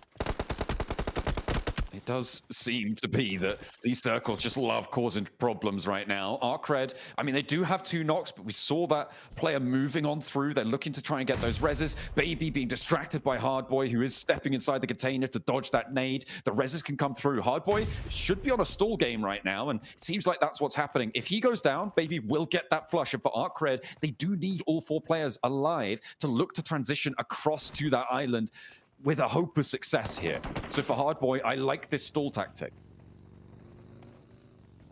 It does seem to be that these circles just love causing problems right now. Arc Red, I mean, they do have 2 knocks, but we saw that player moving on through. They're looking to try and get those reses. Baby being distracted by Hardboy, who is stepping inside the container to dodge that nade. The reses can come through. Hardboy should be on a stall game right now, and it seems like that's what's happening. If he goes down, Baby will get that flush. And for Arc Red, they do need all 4 players alive to look to transition across to that island with a hope of success here. So for Hardboy, I like this stall tactic.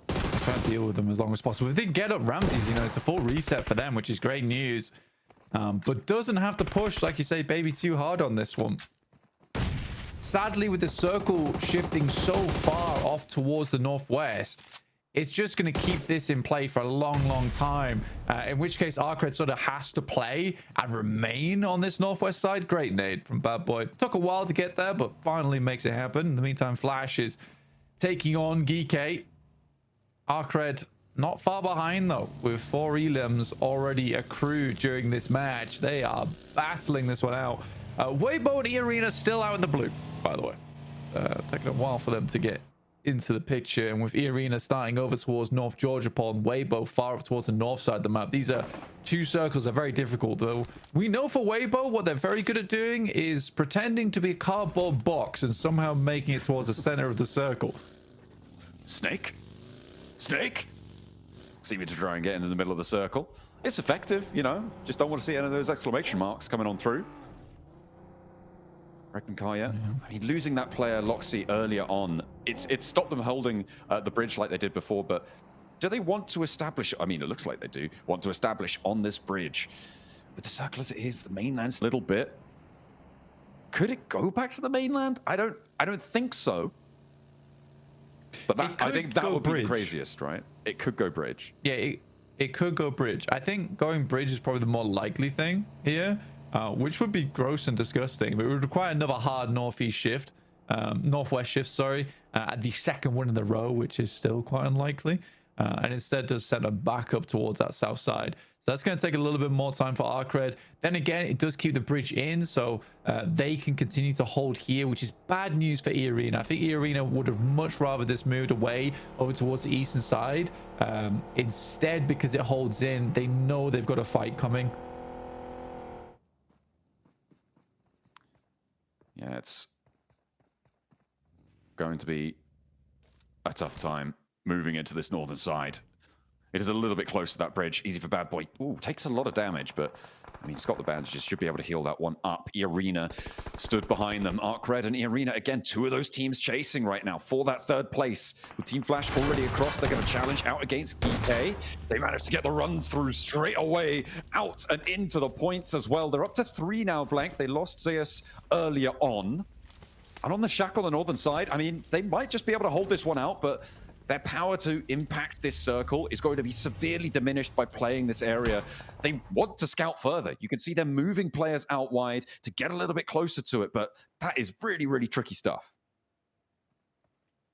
Try to deal with them as long as possible. If they get up Ramses, you know, it's a full reset for them, which is great news. But doesn't have to push, like you say, Baby, too hard on this one. Sadly, with the circle shifting so far off towards the northwest, it's just going to keep this in play for a long time. In which case, Arcred sort of has to play and remain on this northwest side. Great nade from Bad Boy. Took a while to get there, but finally makes it happen. In the meantime, Flash is taking on Geekay. Arcred not far behind, though, with 4 elims already accrued during this match. They are battling this one out. Waybo and E-Arena still out in the blue, by the way. Taking a while for them to get into the picture, and with E-Arena starting over towards North Georgia Pole and Waybo far up towards the north side of the map. These are 2 circles that are very difficult, though. We know for Waybo what they're very good at doing is pretending to be a cardboard box and somehow making it towards the center of the circle. Snake? Seeming to try and get into the middle of the circle. It's effective, you know, just don't want to see any of those exclamation marks coming on through. Kaya. I mean, losing that player Loxy earlier on, it stopped them holding the bridge like they did before, but do they want to establish, I mean, it looks like they do, want to establish on this bridge. With the circle as it is, the mainland's a little bit. Could it go back to the mainland? I don't think so. But that, I think that would be the craziest, right? It could go bridge. Yeah, it could go bridge. I think going bridge is probably the more likely thing here. Which would be gross and disgusting, but it would require another hard northeast shift, northwest shift, sorry, at the second one in the row, which is still quite unlikely, and instead does send them back up towards that south side. So that's going to take a little bit more time for Arcred. Then again, it does keep the bridge in, so they can continue to hold here, which is bad news for E-Arena. I think E-Arena would have much rather this moved away over towards the eastern side. Instead, because it holds in, they know they've got a fight coming. Yeah, it's going to be a tough time moving into this northern side. It is a little bit close to that bridge. Easy for Bad Boy. Ooh, takes a lot of damage, but I mean, he's got the bandages. Should be able to heal that one up. E-Arena stood behind them. Arcred and E-Arena, again, 2 of those teams chasing right now for that 3rd place. With Team Flash already across, they're going to challenge out against Geekay. They managed to get the run through straight away out and into the points as well. They're up to 3 now, Blank. They lost Zeus earlier on. And on the Shackle, the northern side, I mean, they might just be able to hold this one out, but their power to impact this circle is going to be severely diminished by playing this area. They want to scout further. You can see them moving players out wide to get a little bit closer to it, but that is really tricky stuff.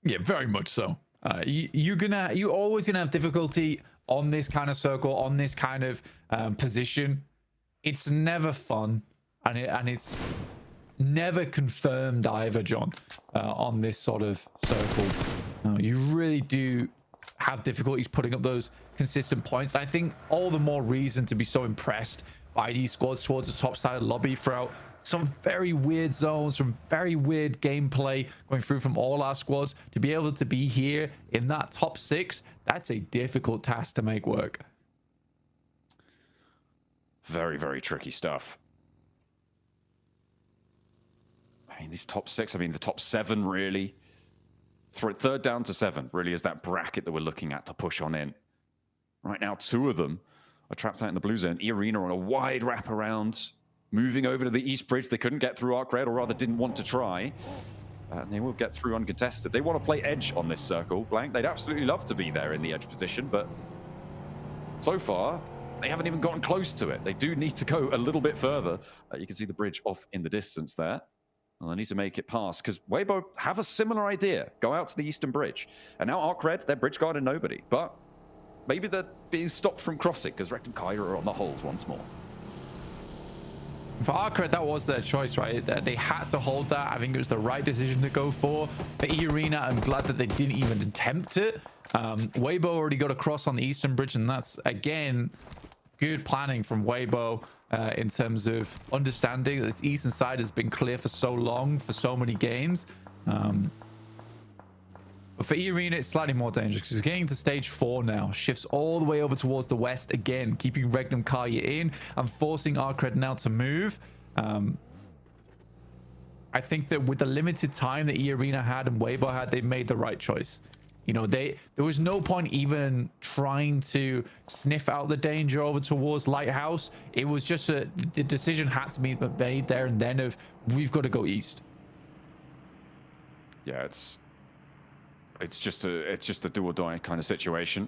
Yeah, very much so. You're always gonna have difficulty on this kind of circle, on this kind of position. It's never fun, and it's never confirmed either, John, on this sort of circle. You really do have difficulties putting up those consistent points. I think all the more reason to be so impressed by these squads towards the top side of the lobby throughout some very weird zones, some very weird gameplay going through from all our squads. To be able to be here in that top 6, that's a difficult task to make work. Very tricky stuff. I mean, these top 6, I mean, the top 7 really. 3rd down to 7 really is that bracket that we're looking at to push on in. Right now, 2 of them are trapped out in the blue zone. E-Arena on a wide wraparound, moving over to the east bridge. They couldn't get through Arcred, or rather didn't want to try. And they will get through uncontested. They want to play edge on this circle, Blank. They'd absolutely love to be there in the edge position, but so far, they haven't even gotten close to it. They do need to go a little bit further. You can see the bridge off in the distance there. Well, they need to make it pass, because Waybo have a similar idea. Go out to the eastern bridge. And now Arcred, they're bridge guarding nobody. But maybe they're being stopped from crossing, because Rectum Kyra are on the hold once more. For Arcred, that was their choice, right? They had to hold that. I think it was the right decision to go for. For E-Arena, I'm glad that they didn't even attempt it. Waybo already got across on the eastern bridge, and that's, again, good planning from Waybo. In terms of understanding that this eastern side has been clear for so long, for so many games. But for E-Arena, it's slightly more dangerous because we're getting to stage 4 now. Shifts all the way over towards the west again, keeping Regnum Karya in and forcing Arcred now to move. I think that with the limited time that E-Arena had and Waybo had, they made the right choice. You know, there was no point even trying to sniff out the danger over towards Lighthouse. It was just the decision had to be made there and then of, we've got to go east. Yeah, it's It's just a do or die kind of situation.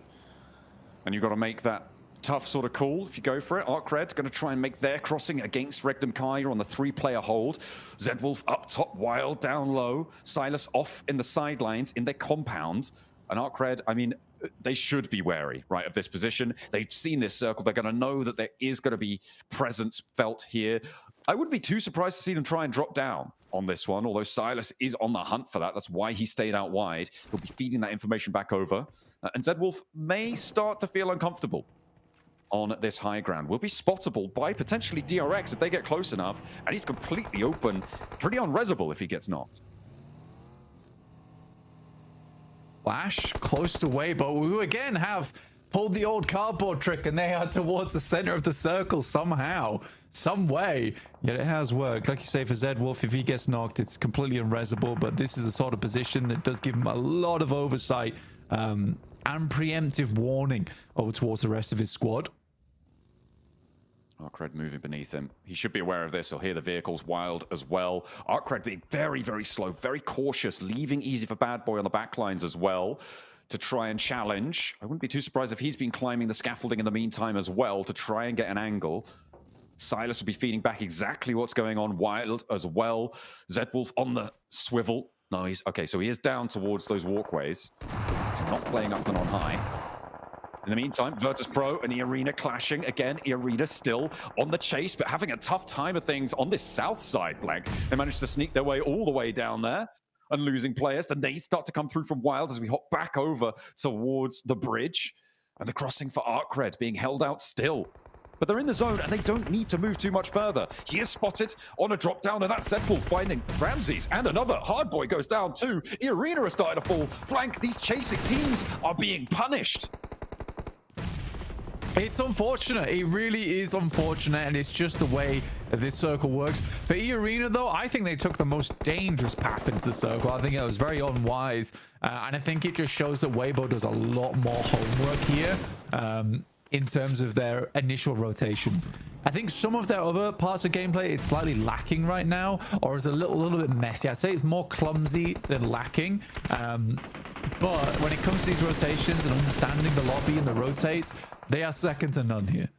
And you've got to make that tough sort of call if you go for it. ArcRed going to try and make their crossing against Regnum Kaya on the 3-player hold. Zedwolf up top, Wild down low. Silas off in the sidelines in their compound. And ArcRed, I mean, they should be wary, right, of this position. They've seen this circle. They're going to know that there is going to be presence felt here. I wouldn't be too surprised to see them try and drop down on this one, although Silas is on the hunt for that. That's why he stayed out wide. He'll be feeding that information back over. And Zedwolf may start to feel uncomfortable on this high ground. Will be spottable by potentially DRX if they get close enough, and he's completely open, pretty unresable if he gets knocked. Flash close to Waybo, who again have pulled the old cardboard trick, and they are towards the center of the circle somehow, some way. Yet it has worked. Like you say, for Zedwolf, if he gets knocked, it's completely unresable, but this is a sort of position that does give him a lot of oversight and preemptive warning over towards the rest of his squad. ArcRed moving beneath him. He should be aware of this. He'll hear the vehicles. Wild as well. ArcRed being very, very slow, very cautious, leaving easy for Bad Boy on the backlines as well to try and challenge. I wouldn't be too surprised if he's been climbing the scaffolding in the meantime as well to try and get an angle. Silas will be feeding back exactly what's going on. Wild as well. Zedwolf on the swivel. No, he's okay. So he is down towards those walkways. So not playing up and on high. In the meantime, Vertus Pro and Arena clashing again. Arena still on the chase, but having a tough time of things on this south side, Blank. They managed to sneak their way all the way down there and losing players. Then they start to come through from Wild as we hop back over towards the bridge. And the crossing for ArcRed being held out still. But they're in the zone and they don't need to move too much further. He is spotted on a drop down, and that's Zedwolf finding Ramses, and another Hardboy goes down too. Arena is starting to fall. Blank, these chasing teams are being punished. It's unfortunate. It really is unfortunate, and it's just the way this circle works. For E-Arena, though, I think they took the most dangerous path into the circle. I think it was very unwise, and I think it just shows that Waybo does a lot more homework here in terms of their initial rotations. I think some of their other parts of gameplay is slightly lacking right now, or is a little bit messy. I'd say it's more clumsy than lacking. But when it comes to these rotations and understanding the lobby and the rotates, they are second to none here.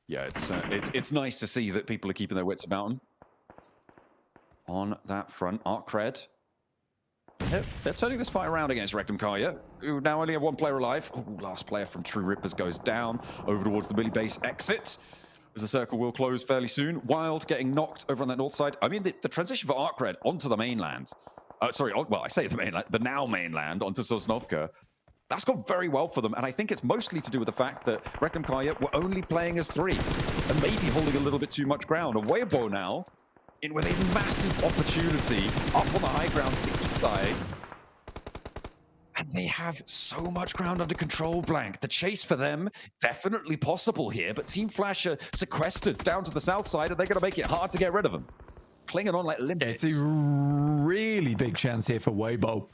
Yeah, it's nice to see that people are keeping their wits about them. On that front, ArcRed. They're turning this fight around against Regnum Kaya, who now only have one player alive. Oh, last player from True Rippers goes down over towards the Millie base exit, as the circle will close fairly soon. Wild getting knocked over on that north side. I mean, the transition for ArcRed onto the mainland. Well, I say the mainland, the now mainland onto Sosnovka. That's gone very well for them, and I think it's mostly to do with the fact that Regnum Kaya were only playing as 3 and maybe holding a little bit too much ground. And Waybo now in with a massive opportunity up on the high ground to the east side. And they have so much ground under control, Blank. The chase for them, definitely possible here, but Team Flash are sequestered down to the south side, and they're going to make it hard to get rid of them. Clinging on like limpets. It's a really big chance here for Waybo.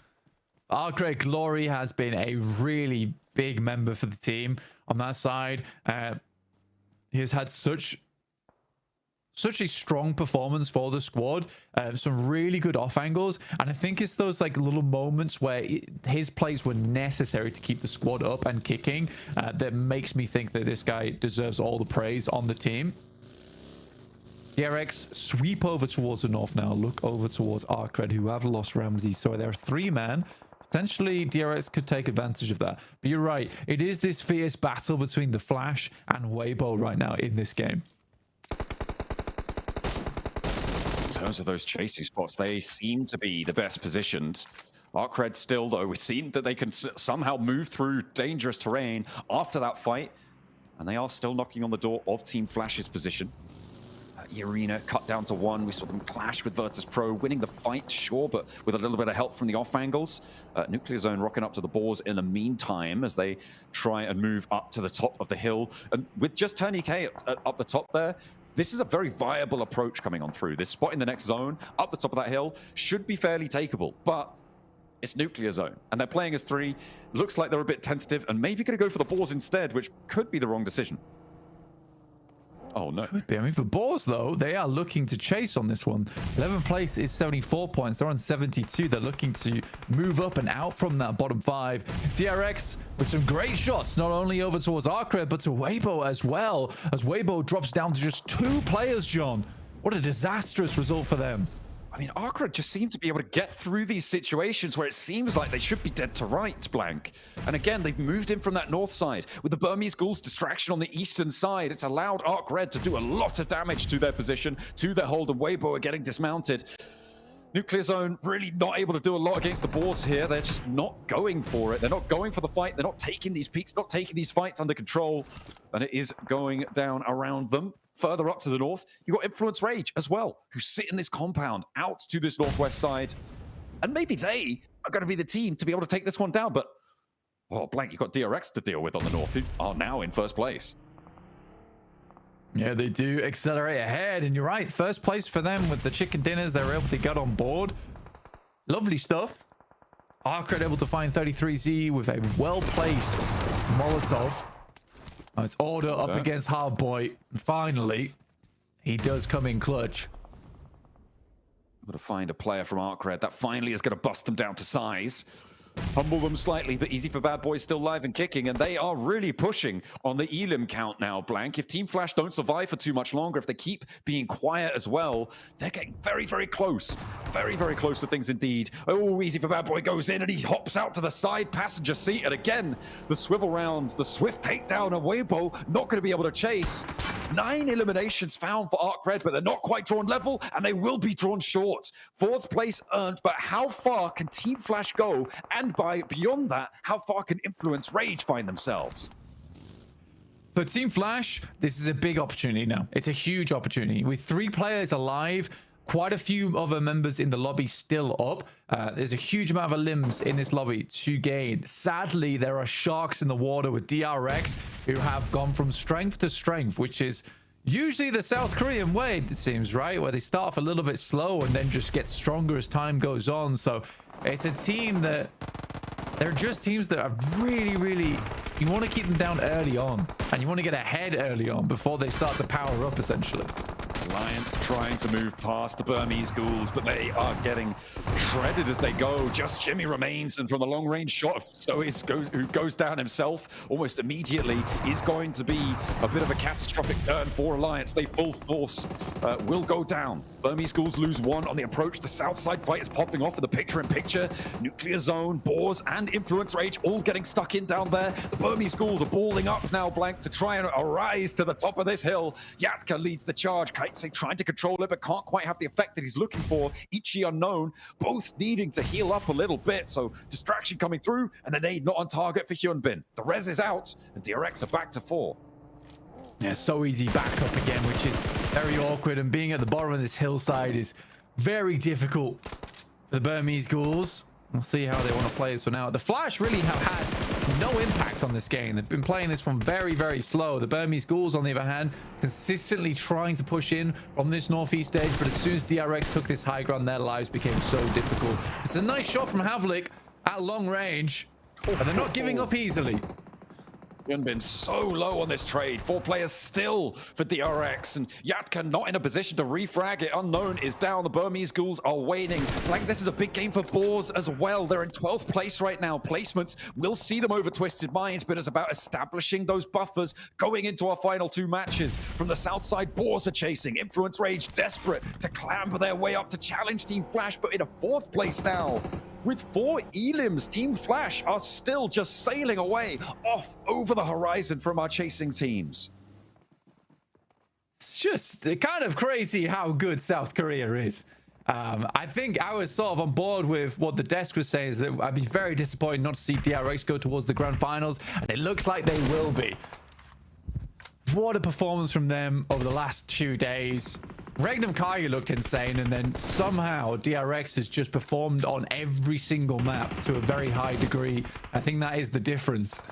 ArcRed Glory has been a really big member for the team on that side. He has had such a strong performance for the squad, some really good off angles, and I think it's those like little moments where his plays were necessary to keep the squad up and kicking that makes me think that this guy deserves all the praise on the team. DRX sweep over towards the north now, look over towards ArcRed, who have lost Ramses, so they're 3-man. Potentially DRX could take advantage of that, but you're right, it is this fierce battle between the Flash and Waybo right now in this game. In terms of those chasing spots, they seem to be the best positioned. ArcRed still, though, we've seen that they can somehow move through dangerous terrain after that fight, and they are still knocking on the door of Team Flash's position. Arena cut down to 1. We saw them clash with Vertus Pro, winning the fight, sure, but with a little bit of help from the off angles. Nuclear Zone rocking up to the boars in the meantime as they try and move up to the top of the hill. And with just Tony K up the top there, this is a very viable approach coming on through. This spot in the next zone, up the top of that hill, should be fairly takeable, but it's Nuclear Zone, and they're playing as 3. Looks like they're a bit tentative, and maybe going to go for the boars instead, which could be the wrong decision. Oh, no. Could be. I mean, for Boars, though, they are looking to chase on this one. 11th place is 74 points. They're on 72. They're looking to move up and out from that bottom 5. DRX with some great shots, not only over towards Arcred, but to Waybo as well, as Waybo drops down to just 2 players, John. What a disastrous result for them. I mean, Arcred just seem to be able to get through these situations where it seems like they should be dead to rights, Blank. And again, they've moved in from that north side. With the Burmese Ghouls distraction on the eastern side, it's allowed Arcred to do a lot of damage to their position, to their hold, and Waybo are getting dismounted. Nuclear Zone really not able to do a lot against the Boars here. They're just not going for it. They're not going for the fight. They're not taking these peaks, not taking these fights under control. And it is going down around them. Further up to the north, you've got Influence Rage as well, who sit in this compound out to this northwest side. And maybe they are going to be the team to be able to take this one down. But, oh, Blank, you've got DRX to deal with on the north, who are now in first place. Yeah, they do accelerate ahead. And you're right, first place for them with the chicken dinners. They were able to get on board. Lovely stuff. Arcred able to find 33Z with a well-placed Molotov. Nice order up against Hardboy. Finally, he does come in clutch. Able to find a player from Arcred that finally is going to bust them down to size. Humble them slightly, but easy for Bad Boys still live and kicking, and they are really pushing on the Elim count now, Blank. If Team Flash don't survive for too much longer, if they keep being quiet as well, they're getting very, very close. Very, very close to things indeed. Oh, easy for Bad Boy goes in, and he hops out to the side passenger seat, and again, the swivel round, the swift takedown, and Waybo not going to be able to chase. 9 eliminations found for Arcred, but they're not quite drawn level, and they will be drawn short. 4th place earned, but how far can Team Flash go? And beyond that, how far can Influence Rage find themselves? For Team Flash, this is a big opportunity now. It's a huge opportunity. With 3 players alive, quite a few other members in the lobby still up. There's a huge amount of limbs in this lobby to gain. Sadly, there are sharks in the water with DRX who have gone from strength to strength, which is usually the South Korean way, it seems, right? Where they start off a little bit slow and then just get stronger as time goes on. So it's a team that they're just teams that are really, really, you want to keep them down early on and you want to get ahead early on before they start to power up, essentially. Alliance trying to move past the Burmese Ghouls, but they are getting shredded as they go. Just Jimmy remains, and from the long-range shot, who goes down himself almost immediately, is going to be a bit of a catastrophic turn for Alliance. They full force will go down. Burmese Ghouls lose 1 on the approach. The south side fight is popping off with the picture-in-picture. Nuclear Zone, Boars, and Influence Rage all getting stuck in down there. The Burmese Ghouls are balling up now, Blank, to try and arise to the top of this hill. Yatka leads the charge. Kaitse trying to control it, but can't quite have the effect that he's looking for. Ichi unknown, both needing to heal up a little bit. So distraction coming through, and the nade not on target for Hyunbin. The res is out, and DRX are back to 4. Yeah, so easy back up again, which is very awkward, and being at the bottom of this hillside is very difficult for the Burmese Ghouls. We'll see how they want to play this one out. The Flash really have had no impact on this game. They've been playing this from very, very slow. The Burmese Ghouls, on the other hand, consistently trying to push in from this northeast edge, but as soon as DRX took this high ground, their lives became so difficult. It's a nice shot from Havlik at long range, but they're not giving up easily. Been so low on this trade. 4 players still for DRX, and Yatka not in a position to refrag it. Unknown is down. The Burmese Ghouls are waning. Like, this is a big game for Boars as well. They're in 12th place right now. Placements will see them over Twisted Minds, but it's about establishing those buffers going into our final 2 matches. From the south side, Boars are chasing. Influence Rage desperate to clamber their way up to challenge Team Flash, but in a 4th place now. With 4 elims, Team Flash are still just sailing away off over the horizon from our chasing teams. It's just kind of crazy how good South Korea is. I think I was sort of on board with what the desk was saying, is that I'd be very disappointed not to see DRX go towards the grand finals, and it looks like they will be. What a performance from them over the last 2 days. Regnum Karya looked insane, and then somehow DRX has just performed on every single map to a very high degree. I think that is the difference.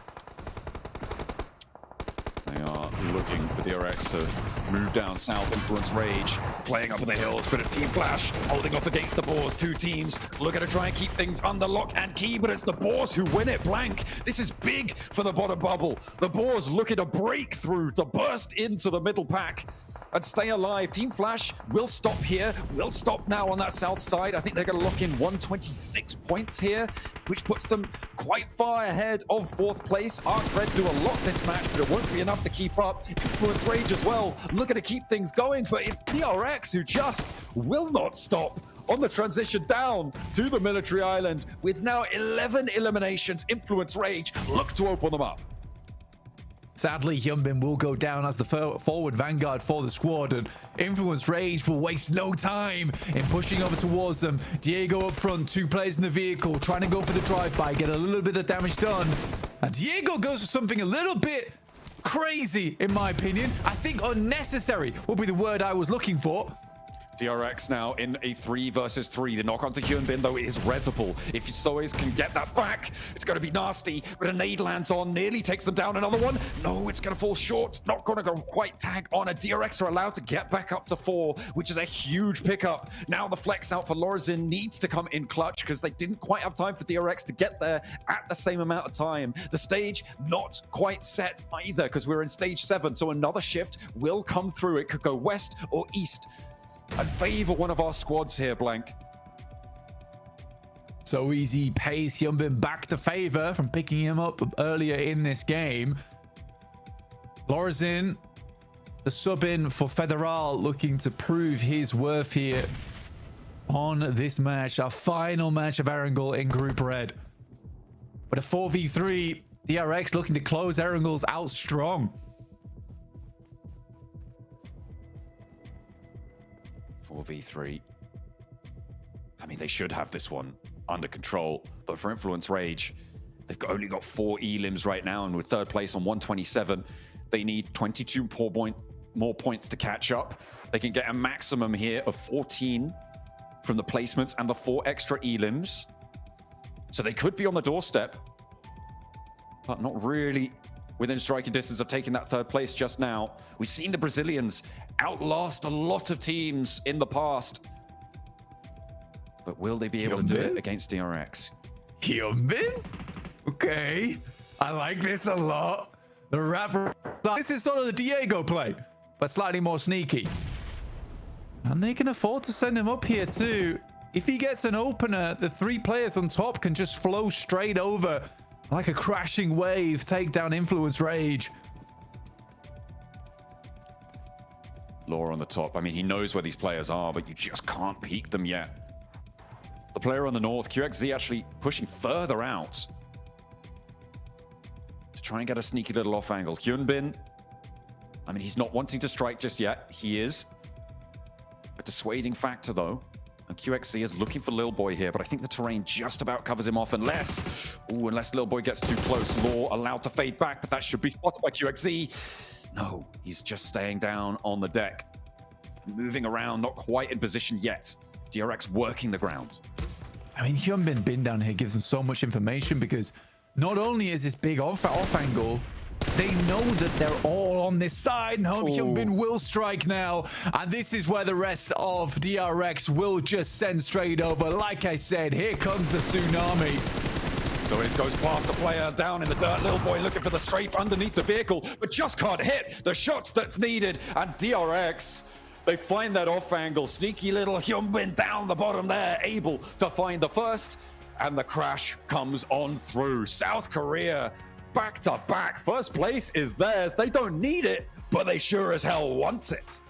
They are looking for DRX to Move down south, Influence Rage, playing up in the hills, bit of Team Flash, holding off against the Boars. Two teams looking to try and keep things under lock and key, but it's the Boars who win it blank. This is big for the bottom bubble. The Boars looking to break through, to burst into the middle pack and stay alive. Team Flash will stop here, will stop now on that south side. I think they're going to lock in 126 points here, which puts them quite far ahead of 4th place. Arc Red do a lot this match, but it won't be enough to keep up. Influence Rage as well, looking to keep things going, but it's DRX who just will not stop on the transition down to the military island. With now 11 eliminations, Influence Rage look to open them up. Sadly, Hyunbin will go down as the forward vanguard for the squad, and Influence Rage will waste no time in pushing over towards them. Diego up front, 2 players in the vehicle, trying to go for the drive-by, get a little bit of damage done. And Diego goes for something a little bit crazy, in my opinion. I think unnecessary would be the word I was looking for. DRX now in a 3 versus 3. The knock onto Hyunbin, though, is resible. If Sois can get that back, it's going to be nasty. But a nade lands on, nearly takes them down. Another one. No, it's going to fall short. Not going to go quite tag on. A DRX are allowed to get back up to 4, which is a huge pickup. Now the flex out for Lorazin needs to come in clutch because they didn't quite have time for DRX to get there at the same amount of time. The stage not quite set either because we're in stage 7. So another shift will come through. It could go west or east and favor one of our squads here, Blank. So easy pays Hyunbin back the favor from picking him up earlier in this game. Lorazin, the sub-in for Federal, looking to prove his worth here on this match, our final match of Erangel in Group Red. But a 4v3, DRX looking to close Erangels out strong. 4v3. I mean, they should have this one under control, but for Influence Rage, they've only got 4 elims right now, and with 3rd place on 127, they need 22 more points to catch up. They can get a maximum here of 14 from the placements and the 4 extra elims. So they could be on the doorstep, but not really within striking distance of taking that 3rd place just now. We've seen the Brazilians outlast a lot of teams in the past, but will they be able to do it against DRX? Hyunbin? Okay, I like this a lot. The rapper. This is sort of the Diego play, but slightly more sneaky. And they can afford to send him up here too. If he gets an opener, the 3 players on top can just flow straight over like a crashing wave, take down Influence Rage. Law on the top. I mean, he knows where these players are, but you just can't peek them yet. The player on the north, QXZ, actually pushing further out to try and get a sneaky little off angle. Hyunbin, I mean, he's not wanting to strike just yet. He is. A dissuading factor, though. And QXZ is looking for Lil Boy here, but I think the terrain just about covers him off unless Lil Boy gets too close. Law allowed to fade back, but that should be spotted by QXZ. No, he's just staying down on the deck. Moving around, not quite in position yet. DRX working the ground. I mean, Hyunbin bin down here gives them so much information because not only is this big off angle, they know that they're all on this side. No, Hyunbin will strike now. And this is where the rest of DRX will just send straight over. Like I said, here comes the tsunami. So it goes past the player down in the dirt. Lil Boy looking for the strafe underneath the vehicle, but just can't hit the shots that's needed. And DRX, they find that off angle. Sneaky little Hyunbin down the bottom there, able to find the first. And the crash comes on through. South Korea, back to back. 1st place is theirs. They don't need it, but they sure as hell want it.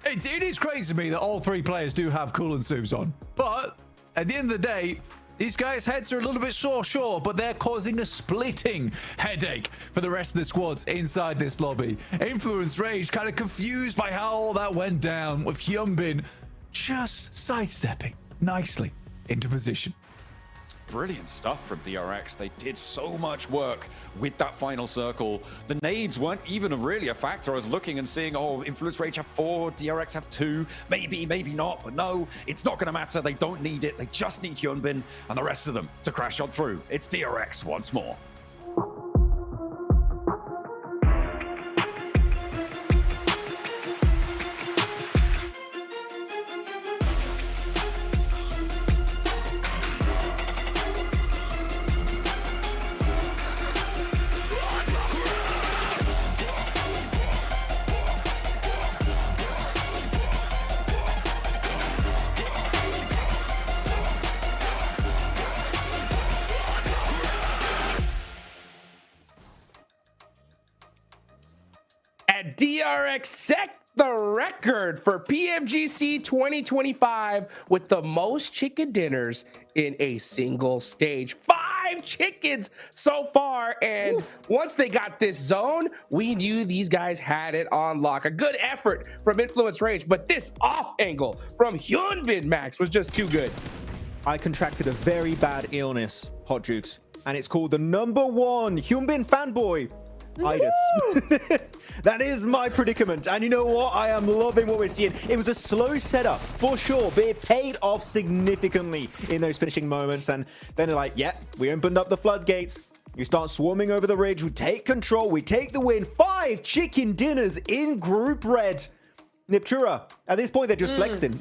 It is crazy to me that all 3 players do have coolant suits on. But at the end of the day, these guys' heads are a little bit sore, sure, but they're causing a splitting headache for the rest of the squads inside this lobby. Influence Rage kind of confused by how all that went down, with Hyunbin just sidestepping nicely into position. Brilliant stuff from DRX. They did so much work with that final circle. The nades weren't even really a factor. I was looking and seeing, oh, Influence Rage have 4, DRX have 2. Maybe, maybe not, but no, it's not going to matter. They don't need it. They just need Hyunbin and the rest of them to crash on through. It's DRX once more. DRX set the record for PMGC 2025 with the most chicken dinners in a single stage. 5 chickens so far, and once they got this zone, we knew these guys had it on lock. A good effort from Influence Rage, but this off angle from Hyunbin Max was just too good. I contracted a very bad illness, Hot Jukes, and it's called the #1 Hyunbin fanboy itis. That is my predicament, and you know what? I am loving what we're seeing. It was a slow setup for sure, but it paid off significantly in those finishing moments. And then they're like, yeah, we opened up the floodgates. You start swarming over the ridge. We take control. We take the win. 5 chicken dinners in Group Red. Niptura, at this point, they're just flexing.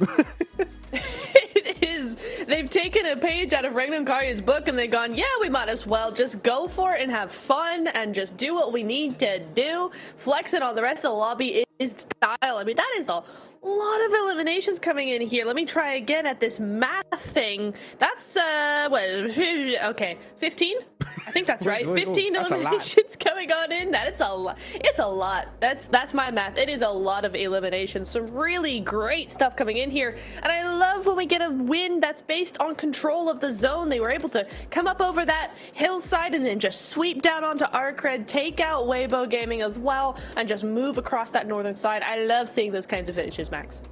It is. They've taken a page out of Regnum Karya's book and they've gone, yeah, we might as well just go for it and have fun and just do what we need to do. Flexing on the rest of the lobby is style. I mean, that is a lot of eliminations coming in here. Let me try again at this math thing. That's, what, okay, 15? I think that's right. 15 eliminations coming on in. That is a lot. It's a lot. That's my math. It is a lot of eliminations. Some really great stuff coming in here. And I love when we get a win that's based on control of the zone. They were able to come up over that hillside and then just sweep down onto Arcred, take out Waybo Gaming as well, and just move across that northern side. I love seeing those kinds of finishes, Max.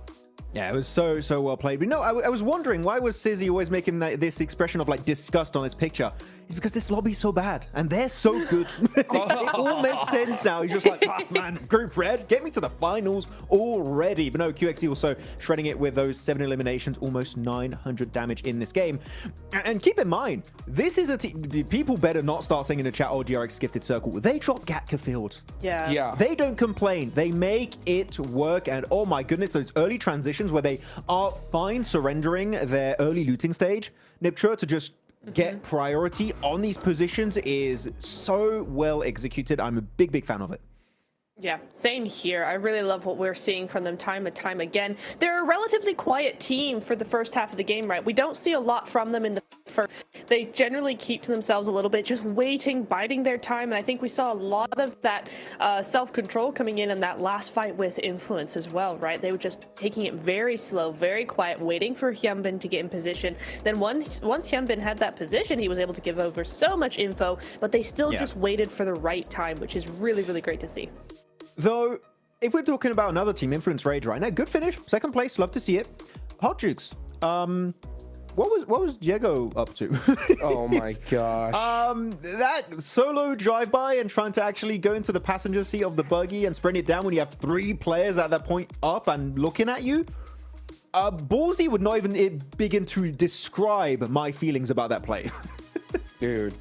Yeah, it was so well played. But no, I was wondering, why was Sizzy always making this expression of like disgust on his picture? It's because this lobby's so bad and they're so good. It all makes sense now. He's just like, oh, man, Group Red, get me to the finals already. But no, QXE also shredding it with those 7 eliminations, almost 900 damage in this game. And keep in mind, this is a team. People better not start saying in the chat, oh, DRX gifted circle. They drop Gatka Field. Yeah. They don't complain. They make it work. And oh my goodness, those early transitions where they are fine surrendering their early looting stage, Niptra to just get priority on these positions is so well executed. I'm a big fan of it. Yeah, same here. I really love what we're seeing from them time and time again. They're a relatively quiet team for the first half of the game, right? We don't see a lot from them in the first. They generally keep to themselves a little bit, just waiting, biding their time. And I think we saw a lot of that self-control coming in that last fight with Influence as well, right? They were just taking it very slow, very quiet, waiting for Hyunbin to get in position. Then once Hyunbin had that position, he was able to give over so much info, but they still just waited for the right time, which is really, really great to see. Though, if we're talking about another team, Influence Rage right now, good finish, second place, love to see it. Hot Jukes, what was Diego up to? Oh my gosh. That solo drive-by and trying to actually go into the passenger seat of the buggy and spreading it down when you have 3 players at that point up and looking at you. Ballsy would not even begin to describe my feelings about that play. Dude.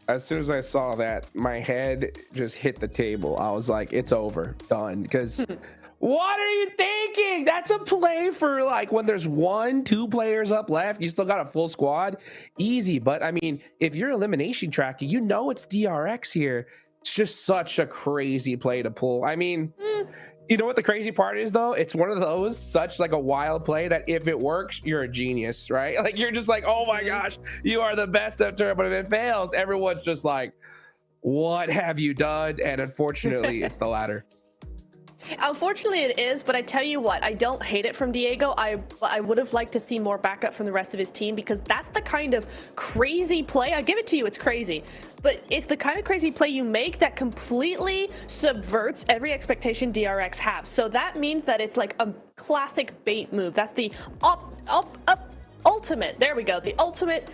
As soon as I saw that, my head just hit the table. I was like, it's over, done. Because what are you thinking? That's a play for like when there's 1-2 players up left. You still got a full squad. Easy. But I mean, if you're elimination tracking, you know it's DRX here. It's just such a crazy play to pull. I mean, you know what the crazy part is though? It's one of those such like a wild play that if it works, you're a genius, right? Like you're just like, oh my gosh, you are the best at turn. But if it fails, everyone's just like, what have you done? And unfortunately, it's the latter. Unfortunately, it is, but I tell you what, I don't hate it from Diego. I would have liked to see more backup from the rest of his team because that's the kind of crazy play. I give it to you, it's crazy. But it's the kind of crazy play you make that completely subverts every expectation DRX have. So that means that it's like a classic bait move. That's the ultimate, there we go, the ultimate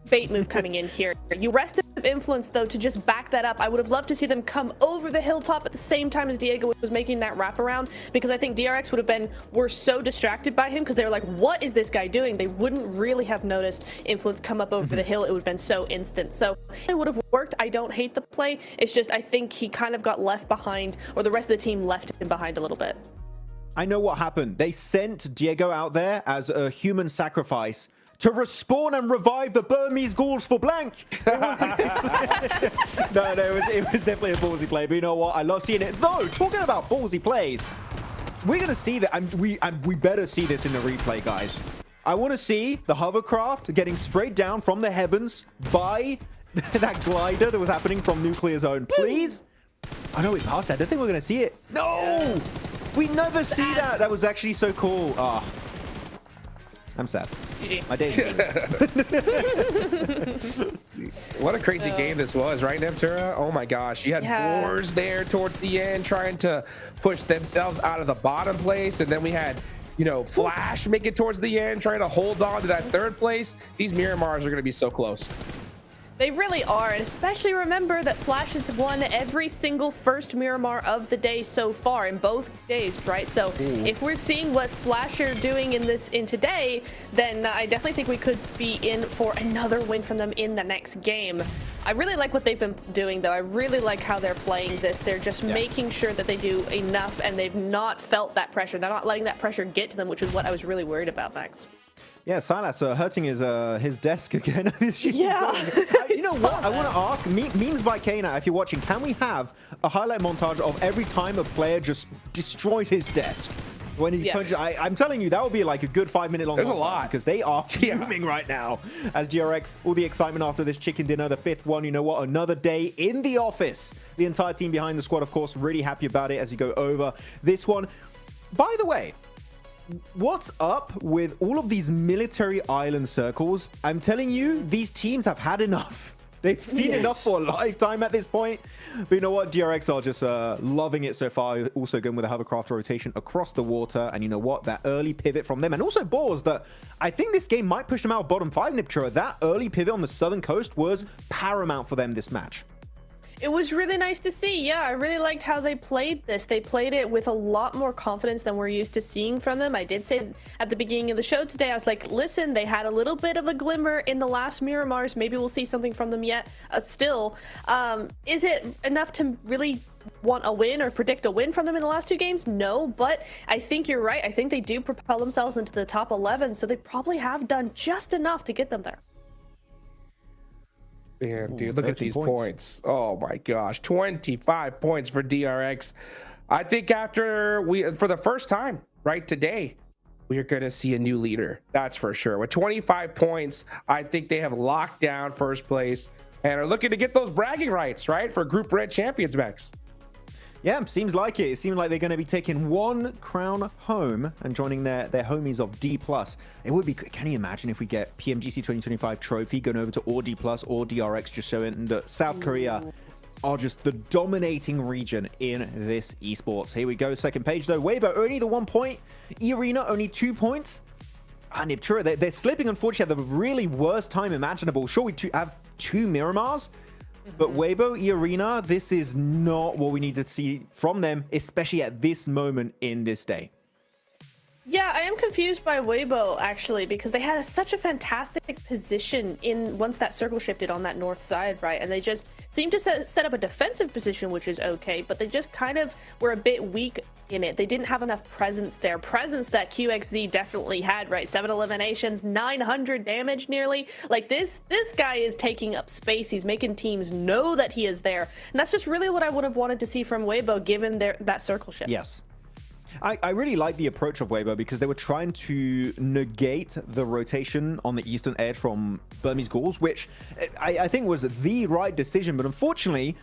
bait move coming in here. You rested Influence though to just back that up. I would have loved to see them come over the hilltop at the same time as Diego was making that wraparound, because I think DRX were so distracted by him because they were like, what is this guy doing? They wouldn't really have noticed Influence come up over the hill. It would have been so instant. So it would have worked. I don't hate the play. It's just I think he kind of got left behind, or the rest of the team left him behind a little bit. I know what happened. They sent Diego out there as a human sacrifice to respawn and revive the Burmese Ghouls for blank. It was definitely a ballsy play. But you know what? I love seeing it. Though, talking about ballsy plays, we're going to see that. And we better see this in the replay, guys. I want to see the hovercraft getting sprayed down from the heavens by that glider that was happening from Nuclear Zone. Please. Oh no, we passed it. I don't think we're going to see it. No! We never see that. That was actually so cool. Ah. I'm sad. My day's What a crazy game this was, right, Neptura? Oh my gosh. You had Boars there towards the end trying to push themselves out of the bottom place. And then we had, you know, Flash make it towards the end, trying to hold on to that third place. These Miramars are going to be so close. They really are, and especially remember that Flash has won every single first Miramar of the day so far in both days, right? So if we're seeing what Flash are doing in today, then I definitely think we could be in for another win from them in the next game. I really like what they've been doing, though. I really like how they're playing this. They're just making sure that they do enough, and they've not felt that pressure. They're not letting that pressure get to them, which is what I was really worried about, Max. Yeah, Silas hurting his desk again. Yeah. You know what? I want to ask, memes by Kana, if you're watching, can we have a highlight montage of every time a player just destroys his desk? When he punches, I'm telling you, that will be like a good 5-minute long. There's a lot. Because they are fuming right now. As DRX, all the excitement after this chicken dinner, the 5th one, you know what? Another day in the office. The entire team behind the squad, of course, really happy about it as you go over this one. By the way, what's up with all of these military island circles? I'm telling you, these teams have had enough. They've seen enough for a lifetime at this point. But you know what? DRX are just loving it so far. Also going with a hovercraft rotation across the water. And you know what? That early pivot from them. And also Boars that I think this game might push them out of bottom 5, Niptura. That early pivot on the southern coast was paramount for them this match. It was really nice to see. Yeah, I really liked how they played this. They played it with a lot more confidence than we're used to seeing from them. I did say at the beginning of the show today, I was like, listen, they had a little bit of a glimmer in the last Miramars. Maybe we'll see something from them yet. Still, is it enough to really want a win or predict a win from them in the last 2 games? No, but I think you're right. I think they do propel themselves into the top 11, so they probably have done just enough to get them there. Man, dude, look at these points. Oh my gosh, 25 points for DRX. I think for the first time, right, today, we are going to see a new leader. That's for sure. With 25 points, I think they have locked down first place and are looking to get those bragging rights, right, for Group Red champions, Max. Yeah, seems like it. It seems like they're going to be taking 1 crown home and joining their homies of D+. It would be, can you imagine if we get PMGC 2025 trophy going over to or D+, or DRX, just showing that South Korea are just the dominating region in this esports. Here we go, second page though. Waybo only the 1 point. E-Arena only 2 points. And Niptura, they're slipping unfortunately at the really worst time imaginable. Sure, we have 2 Miramars. But Waybo, E-Arena, this is not what we need to see from them, especially at this moment in this day. Yeah, I am confused by Waybo, actually, because they had such a fantastic position once that circle shifted on that north side, right? And they just seemed to set up a defensive position, which is okay, but they just kind of were a bit weak in it. They didn't have enough presence there. Presence that QXZ definitely had, right? 7 eliminations, 900 damage nearly. Like, this guy is taking up space. He's making teams know that he is there. And that's just really what I would have wanted to see from Waybo, given that circle shift. Yes. I really like the approach of Waybo because they were trying to negate the rotation on the eastern edge from Burmese Ghouls, which I think was the right decision. But unfortunately,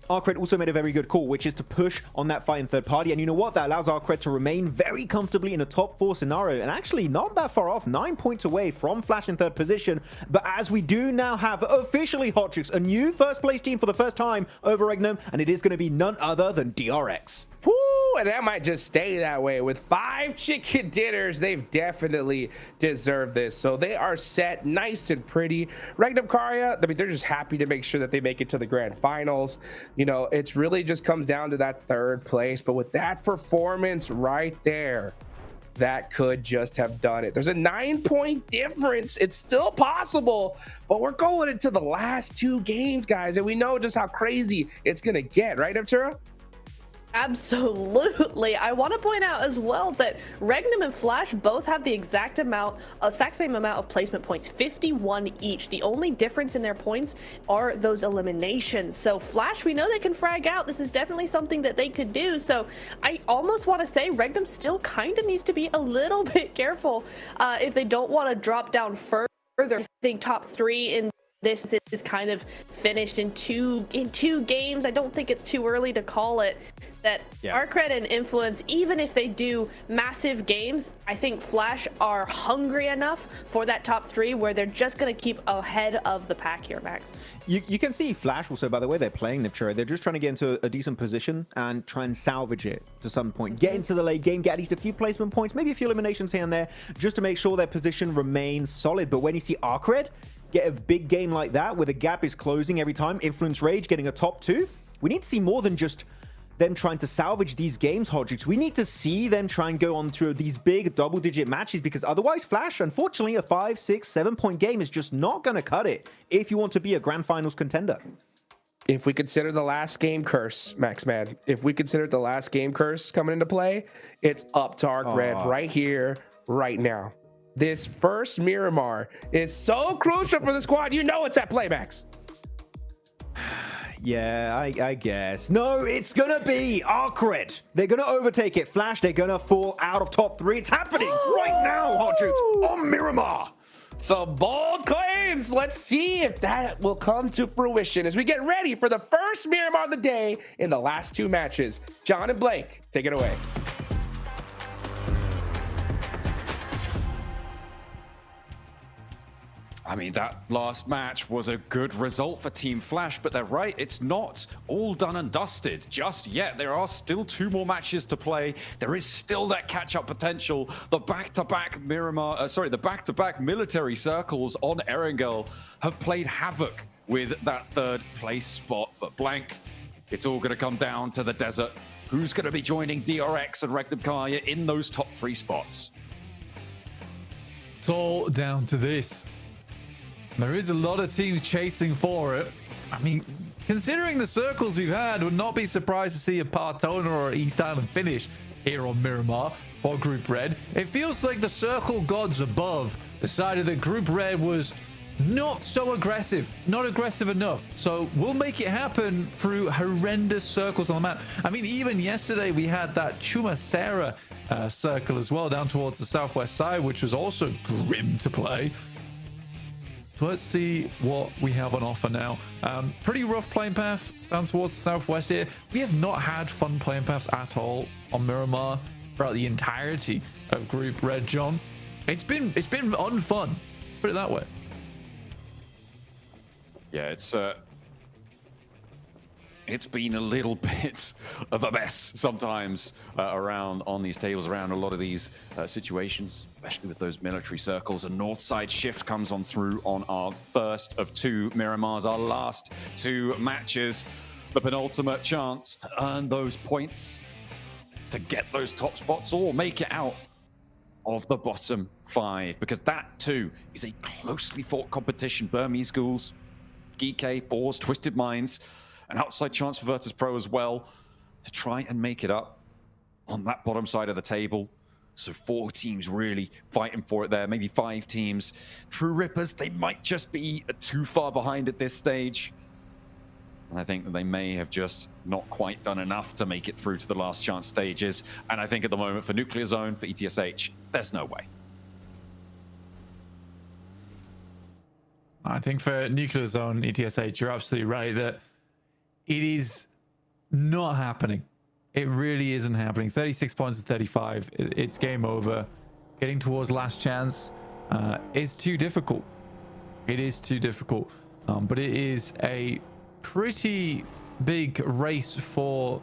Arcred also made a very good call, which is to push on that fight in third party. And you know what? That allows Arcred to remain very comfortably in a top 4 scenario. And actually not that far off, 9 points away from Flash in third position. But as we do now have officially Hotchicks, a new first place team for the first time over Regnum. And it is going to be none other than DRX. Woo! And that might just stay that way. With 5 chicken dinners, they've definitely deserved this. So they are set nice and pretty. Regnum Karya, I mean, they're just happy to make sure that they make it to the grand finals. You know, it's really just comes down to that 3rd place. But with that performance right there, that could just have done it. There's a 9-point difference. It's still possible, but we're going into the last 2 games, guys. And we know just how crazy it's going to get, right, Neptura? Absolutely. I want to point out as well that Regnum and Flash both have the exact same amount of placement points, 51 each. The only difference in their points are those eliminations. So Flash, we know they can frag out. This is definitely something that they could do. So I almost want to say Regnum still kind of needs to be a little bit careful if they don't want to drop down further. I think top 3 in this is kind of finished in two games. I don't think it's too early to call it that Arcred and Influence, even if they do massive games, I think Flash are hungry enough for that top 3 where they're just going to keep ahead of the pack here, Max. You can see Flash also, by the way, they're playing Nipchira. They're just trying to get into a decent position and try and salvage it to some point. Get into the late game, get at least a few placement points, maybe a few eliminations here and there, just to make sure their position remains solid. But when you see Arcred get a big game like that, where the gap is closing every time, Influence Rage getting a top 2, we need to see more than just them trying to salvage these games, Hodrix. We need to see them try and go on to these big double-digit matches, because otherwise, Flash, unfortunately, a 5, 6, 7-point game is just not going to cut it if you want to be a Grand Finals contender. If we consider the last game curse, Maxman, if we consider the last game curse coming into play, it's up to Arcred right here, right now. This first Miramar is so crucial for the squad. You know it's at play, Max. Yeah, I guess. No, it's gonna be Arcred. They're gonna overtake it. Flash, they're gonna fall out of top 3. It's happening right now, Hodrix, on Miramar. Some bold claims. Let's see if that will come to fruition as we get ready for the first Miramar of the day in the last 2 matches. John and Blake, take it away. I mean, that last match was a good result for Team Flash, but they're right, it's not all done and dusted just yet. There are still 2 more matches to play. There is still that catch-up potential. The back-to-back the back-to-back military circles on Erangel have played havoc with that 3rd place spot. But Blank, it's all going to come down to the desert. Who's going to be joining DRX and Regnum Kaya in those top 3 spots? It's all down to this. There is a lot of teams chasing for it. I mean, considering the circles we've had, would not be surprised to see a Partona or East Island finish here on Miramar for Group Red. It feels like the circle gods above decided that Group Red was not so aggressive, not aggressive enough. So we'll make it happen through horrendous circles on the map. I mean, even yesterday we had that Chumacera circle as well down towards the southwest side, which was also grim to play. So let's see what we have on offer now. Pretty rough playing path down towards the southwest here. We have not had fun playing paths at all on Miramar throughout the entirety of Group Red, John. It's been unfun, put it that way. Yeah, it's been a little bit of a mess sometimes around on these tables, around a lot of these situations, especially with those military circles. A north side shift comes on through on our first of 2 Miramars, our last 2 matches. The penultimate chance to earn those points, to get those top spots or make it out of the bottom 5, because that too is a closely fought competition. Burmese Ghouls, Geek, Boars, Twisted Minds, an outside chance for Vertus Pro as well to try and make it up on that bottom side of the table. So 4 teams really fighting for it there, maybe 5 teams. True Rippers, they might just be too far behind at this stage. And I think that they may have just not quite done enough to make it through to the last chance stages. And I think at the moment for Nuclear Zone, for ETSH, there's no way. I think for Nuclear Zone, ETSH, you're absolutely right that it is not happening. It really isn't happening. 36 points to 35. It's game over. Getting towards last chance is too difficult. It is too difficult. But it is a pretty big race for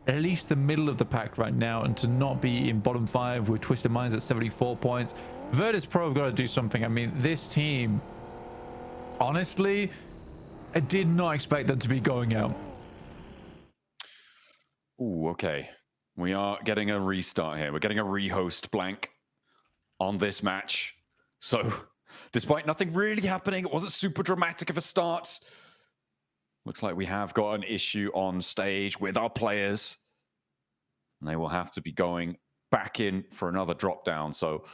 at least the middle of the pack right now, and to not be in bottom 5 with Twisted Minds at 74 points. Vertus Pro have got to do something. I mean, this team, honestly, I did not expect them to be going out. Ooh, okay. We are getting a restart here. We're getting a rehost, Blank, on this match. So, despite nothing really happening, it wasn't super dramatic of a start. Looks like we have got an issue on stage with our players. And they will have to be going back in for another drop down. So,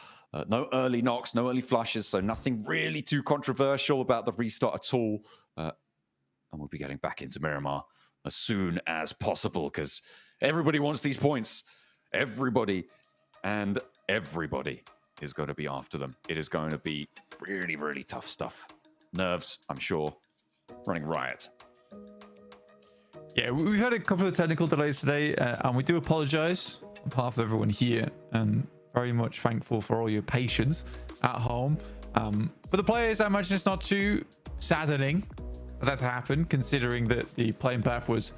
no early knocks, no early flushes. So, nothing really too controversial about the restart at all. And we'll be getting back into Miramar as soon as possible, because everybody wants these points. Everybody and everybody is going to be after them. It is going to be really, really tough stuff nerves, I'm sure, running riot. Yeah, we've had a couple of technical delays today, and we do apologize on behalf of everyone here, and very much thankful for all your patience at home. For the players, I imagine it's not too saddening for that to happen, considering that the playing path was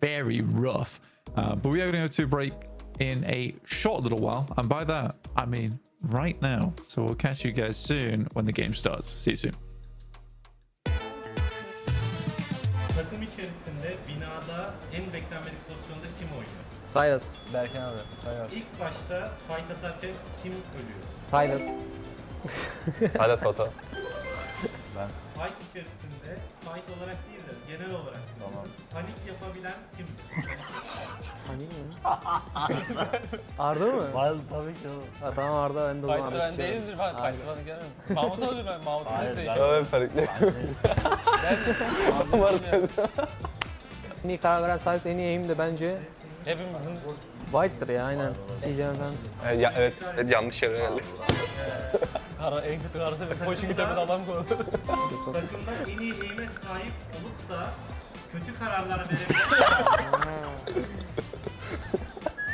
very rough. But we are going to go to a break in a short little while, and by that, I mean right now. So we'll catch you guys soon when the game starts. See you soon. Takım içerisinde binada en beklenmedik pozisyonda kim oynuyor? Silas. Berkan abi. Silas. İlk başta fight atarken kim ölüyor? Silas. Silas hata. Ben. Fight içerisinde fight olarak değil de genel olarak panik yapabilen kimdir? Panik mi? Arda mı? Wild tabii ki oğlum. Ha, tamam Arda, ben de o zaman Fight'ı ben geçiyorum. değildir falan. Fight'ı bana gelmem. Mahmut olur ben. Mahmut'u Hayır, neyse. ben- Ben farklı. En iyi karar veren Silas, en iyi aim de bence Hepimizin... White'dır ya, aynen. CJ'den. Evet, yanlış yere geldi. En kötü kartı ve coaching tepede adam koydu. Takımda en iyi aim'e sahip olup da kötü kararlar verebilen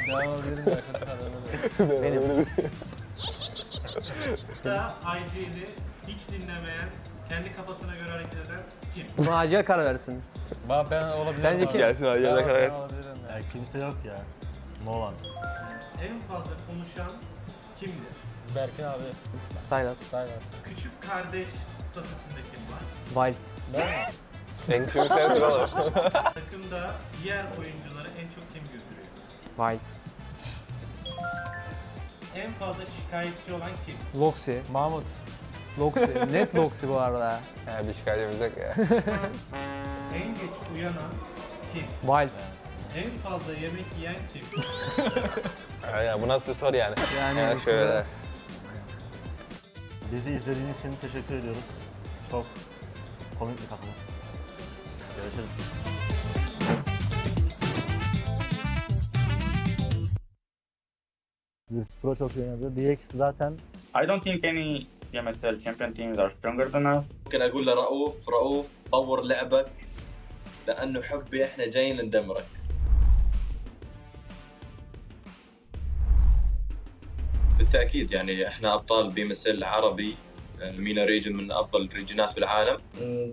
Devam edelim ya, kötü kararları. Benim. da IG'li hiç dinlemeyen, kendi kafasına göre hareket eden kim? Buna acil karar versin. Ben olabilirim. Sence kim? Gelsin acele karar versin. Ya kimse yok ya. No one. En fazla konuşan kimdir? Berkin abi. Silas. Küçük kardeş statüsünde kim var? Wild. Ben mi? En küçük sensin oğlum. Takımda diğer oyuncuları en çok kim güldürüyor? Wild. En fazla şikayetçi olan kim? Loxi. Mahmut. Loxi. Net Loxi bu arada. Bir şikayetimiz yok ya. En geç uyanan kim? Wild. En fazla yemek yiyen kim? Ya bu nasıl bir soru yani? Yani Şöyle. Bizi izlediğiniz için teşekkür ediyoruz. Çok komik bir takımız. Görüşürüz. Vertus Pro çok iyi oynadı. DX zaten I don't think any PMSL champion teams are stronger than us. ممكن اقول لرؤوف طور لعبك لانه حبي احنا جايين ندمرك. بالتاكيد يعني احنا ابطال بي ام اس ال عربي. مينا ريجن من افضل الريجنات بالعالم.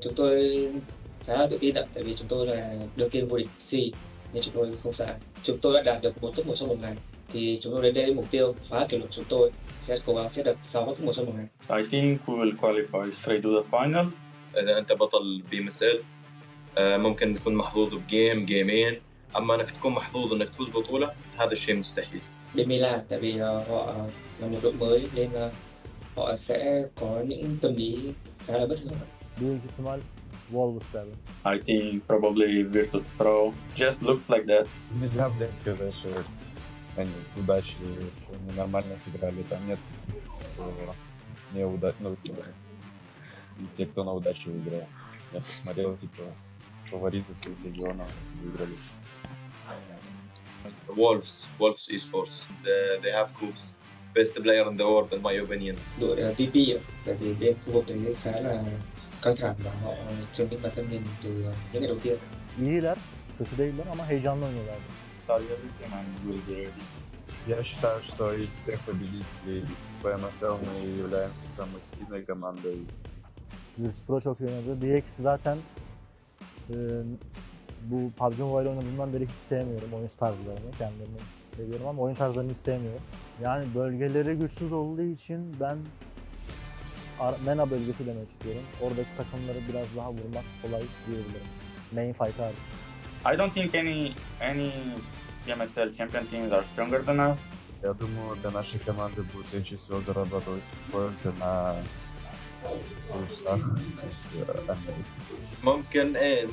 Chúng tôi khá là tự tin ạ, tại vì chúng tôi là đương kim vô địch C nên chúng tôi không sợ. Chúng tôi đã đạt được một top 1 trong một ngày thì chúng tôi đến đây mục tiêu phá kỷ lục, chúng tôi sẽ cố gắng sẽ được 6 top 1 trong một ngày. I think we will qualify straight to the final. اذا انت بطل بي ام اس ال ممكن تكون محظوظ بجيم جيمين، اما انك تكون محظوظ انك تفوز بطولة هذا الشيء مستحيل. Bên Milan tại vì họ là một đội mới nên họ sẽ có những tâm lý khá là bất thường. büyük ihtimal Wolves derdim. I think probably Virtus Pro just looks like that. Нельзя, блядь, сказать, что они удачи, что они нормально сыграли. Там нет неудачных, и те, кто на удачу выиграл. Я посмотрел, типа, фавориты своих регионов выиграли. Wolves esports. They have coups. Best player in the world in my opinion. Đội VP ạ, tại vì bên khu vực đấy khá là căng thẳng và họ chứng minh bản thân mình từ những ngày đầu tiên. İyiler, kötü değiller ama heyecanlı oynuyorlar. Я считаю, что из всех победителей PMSL мы являемся самой сильной командой. Vertus Pro çok iyi oynadı. DX zaten bu PUBG Mobile oynadığımdan beri hiç sevmiyorum oyun tarzlarını. Kendilerini seviyorum ama oyun tarzlarını hiç sevmiyorum. Yani bölgeleri güçsüz olduğu için ben MENA bölgesi demek istiyorum. Oradaki takımları biraz daha vurmak kolay diyebilirim. Main fight hariç. I don't think any PMSL champion teams are stronger than us. Я думаю, для нашей команды будет очень всего зарабатывать только на плюсах из Америки.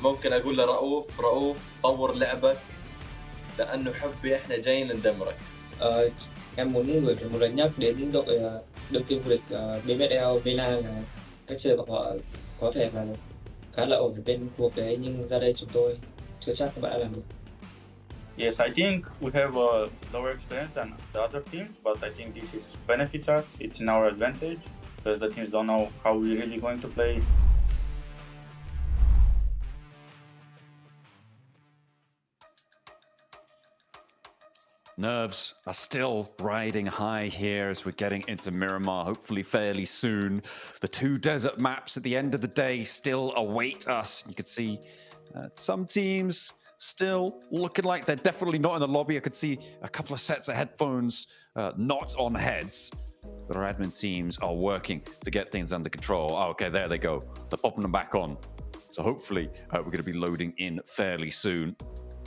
ممكن اقول لرؤوف طور لعبك لانه حبي احنا جايين ندمرك. Em muốn gửi một lời nhắc đến đội đương kim vô địch BMSL Milan là cách chơi của họ có thể là khá là ổn ở bên khu vực đấy, nhưng ra đây chúng tôi chưa chắc các bạn đã làm được. Yes, I think we have a lower experience than the other teams, but I think this benefits us. It's in our advantage because the teams don't know how we're really going to play. Nerves are still riding high here as we're getting into Miramar, hopefully fairly soon. The 2 desert maps at the end of the day still await us. You can see some teams still looking like they're definitely not in the lobby. I could see a couple of sets of headphones not on heads. But our admin teams are working to get things under control. Oh, okay, there they go. They're popping them back on. So hopefully we're going to be loading in fairly soon.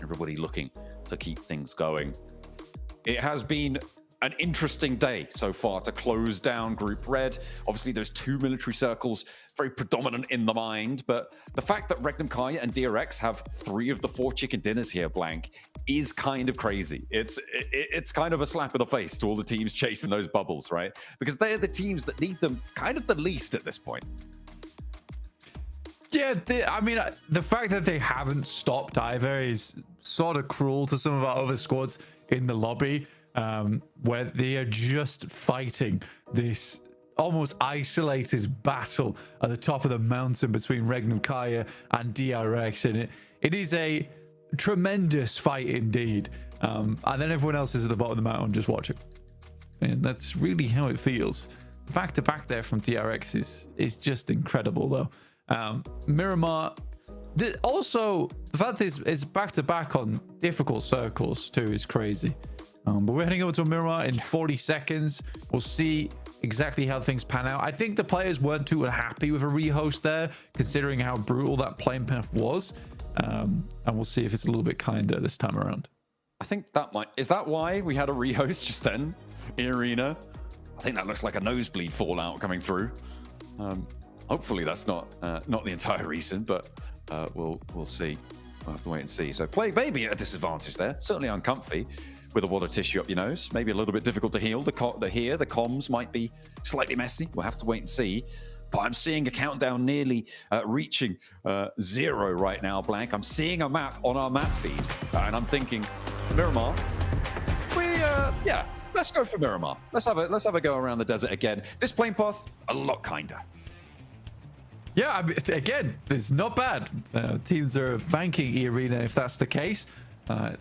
Everybody looking to keep things going. It has been an interesting day so far to close down Group Red. Obviously, those 2 military circles, very predominant in the mind. But the fact that Regnum Kaya and DRX have 3 of the 4 chicken dinners here, Blank, is kind of crazy. It's kind of a slap in the face to all the teams chasing those bubbles, right? Because they're the teams that need them kind of the least at this point. Yeah, I mean, the fact that they haven't stopped either is sort of cruel to some of our other squads in the lobby, where they are just fighting this almost isolated battle at the top of the mountain between Regnum Kaya and DRX, and it is a tremendous fight indeed. And then everyone else is at the bottom of the mountain just watching, and that's really how it feels. Back to back there from DRX is just incredible though. Miramar, also the fact that it's back to back on difficult circles too is crazy. But we're heading over to Miramar in 40 seconds. We'll see exactly how things pan out. I think the players weren't too happy with a rehost there, considering how brutal that playing path was. And we'll see if it's a little bit kinder this time around. I think that is that why we had a rehost just then in Arena? I think that looks like a nosebleed fallout coming through. Hopefully that's not the entire reason, but we'll see. We'll have to wait and see. So play maybe at a disadvantage there. Certainly uncomfy with a wad of tissue up your nose. Maybe a little bit difficult to heal. The comms might be slightly messy. We'll have to wait and see. But I'm seeing a countdown nearly reaching 0 right now, Blank. I'm seeing a map on our map feed, and I'm thinking, Miramar. Let's go for Miramar. Let's have a go around the desert again. This plane path a lot kinder. Yeah, I mean, again, it's not bad. Teams are banking E-Arena if that's the case.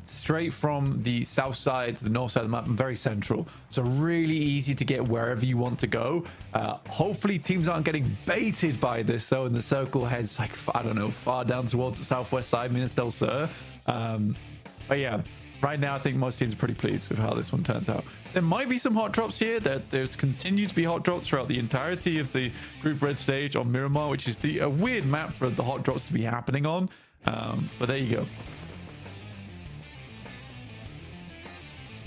Straight from the south side to the north side of the map and very central. So really easy to get wherever you want to go. Hopefully teams aren't getting baited by this though, and the circle heads like, I don't know, far down towards the southwest side, Minas del Sur. But yeah, right now I think most teams are pretty pleased with how this one turns out. There might be some hot drops here. There's continued to be hot drops throughout the entirety of the Group Red stage on Miramar, which is a weird map for the hot drops to be happening on. But there you go.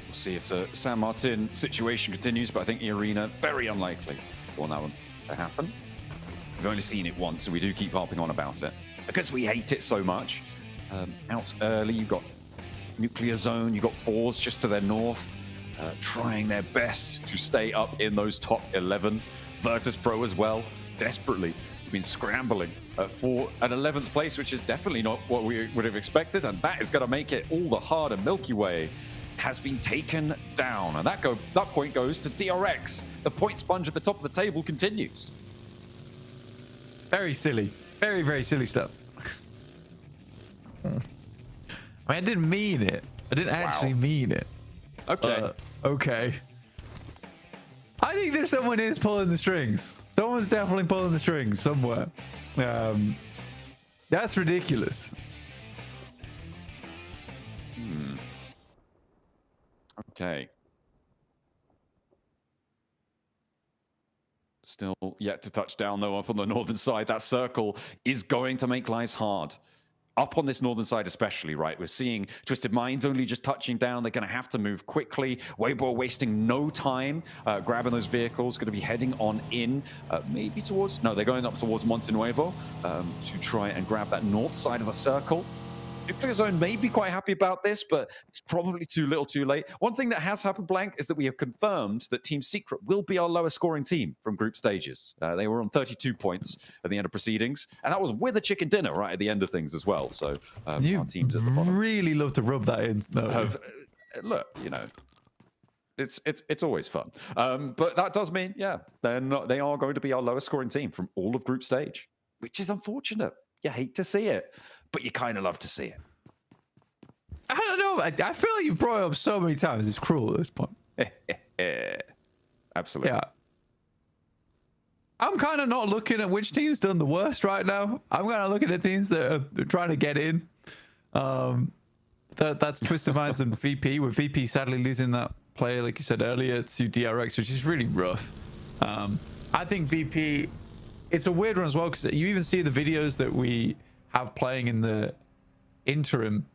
We'll see if the San Martin situation continues, but I think the Arena, very unlikely for that one to happen. We've only seen it once, so we do keep harping on about it because we hate it so much. Out early, you've got Nuclear Zone, you've got Boars just to their north, trying their best to stay up in those top 11. Vertus Pro as well, desperately been scrambling for an 11th place, which is definitely not what we would have expected, and that is going to make it all the harder. Milky Way has been taken down, and that point goes to DRX. The point sponge at the top of the table continues. Very silly. Very, very silly stuff. I mean, I didn't mean it. I didn't actually mean it. Okay. Okay. I think there's someone is pulling the strings. Someone's definitely pulling the strings somewhere. That's ridiculous. Okay. Still yet to touch down, though, up on the northern side. That circle is going to make lives hard. Up on this northern side especially, right? We're seeing Twisted Minds only just touching down. They're going to have to move quickly. Waybo wasting no time grabbing those vehicles. Going to be heading on in, maybe towards... No, they're going up towards Monte Nuevo to try and grab that north side of the circle. Nuclear Zone may be quite happy about this, but it's probably too little too late. One thing that has happened, Blank, is that we have confirmed that Team Secret will be our lowest scoring team from group stages. They were on 32 points at the end of proceedings, and that was with a chicken dinner right at the end of things as well. So our team's at the bottom. Really love to rub that in. Look, you know, it's always fun. But that does mean, yeah, they are going to be our lowest scoring team from all of group stage, which is unfortunate. You hate to see it, but you kind of love to see it. I don't know. I feel like you've brought it up so many times. It's cruel at this point. Absolutely. Yeah. I'm kind of not looking at which team's done the worst right now. I'm kind of looking at teams that are trying to get in. That's Twisted Minds and VP, with VP sadly losing that player, like you said earlier, to DRX, which is really rough. I think VP, it's a weird one as well, because you even see the videos that we have playing in the interim,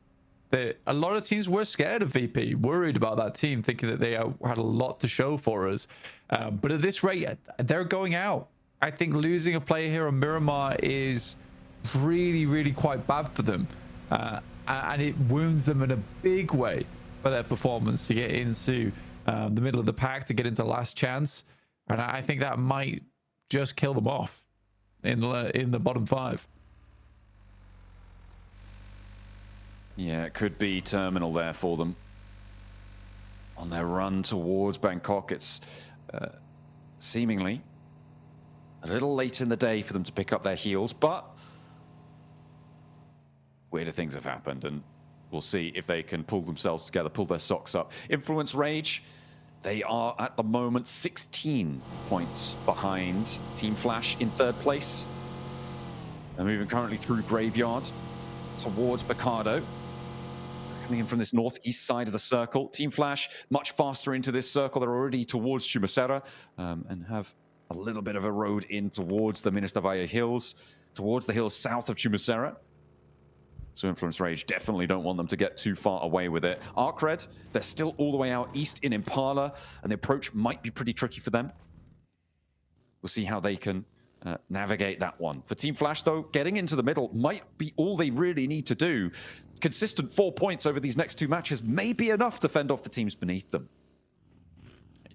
that a lot of teams were scared of VP, worried about that team, thinking that they had a lot to show for us. But at this rate, they're going out. I think losing a player here on Miramar is really, really quite bad for them. And it wounds them in a big way for their performance to get into the middle of the pack, to get into last chance. And I think that might just kill them off in the bottom 5. Yeah, it could be terminal there for them. On their run towards Bangkok, it's seemingly a little late in the day for them to pick up their heals, but weirder things have happened, and we'll see if they can pull themselves together, pull their socks up. Influence Rage, they are at the moment 16 points behind Team Flash in 3rd place. They're moving currently through Graveyard towards Bacado. Coming in from this northeast side of the circle. Team Flash much faster into this circle. They're already towards Chumasera and have a little bit of a road in towards the Minister Valle Hills, towards the hills south of Chumasera. So Influence Rage definitely don't want them to get too far away with it. Arc Red, they're still all the way out east in Impala, and the approach might be pretty tricky for them. We'll see how they can navigate that one. For Team Flash, though, getting into the middle might be all they really need to do. Consistent 4 points over these next 2 matches may be enough to fend off the teams beneath them.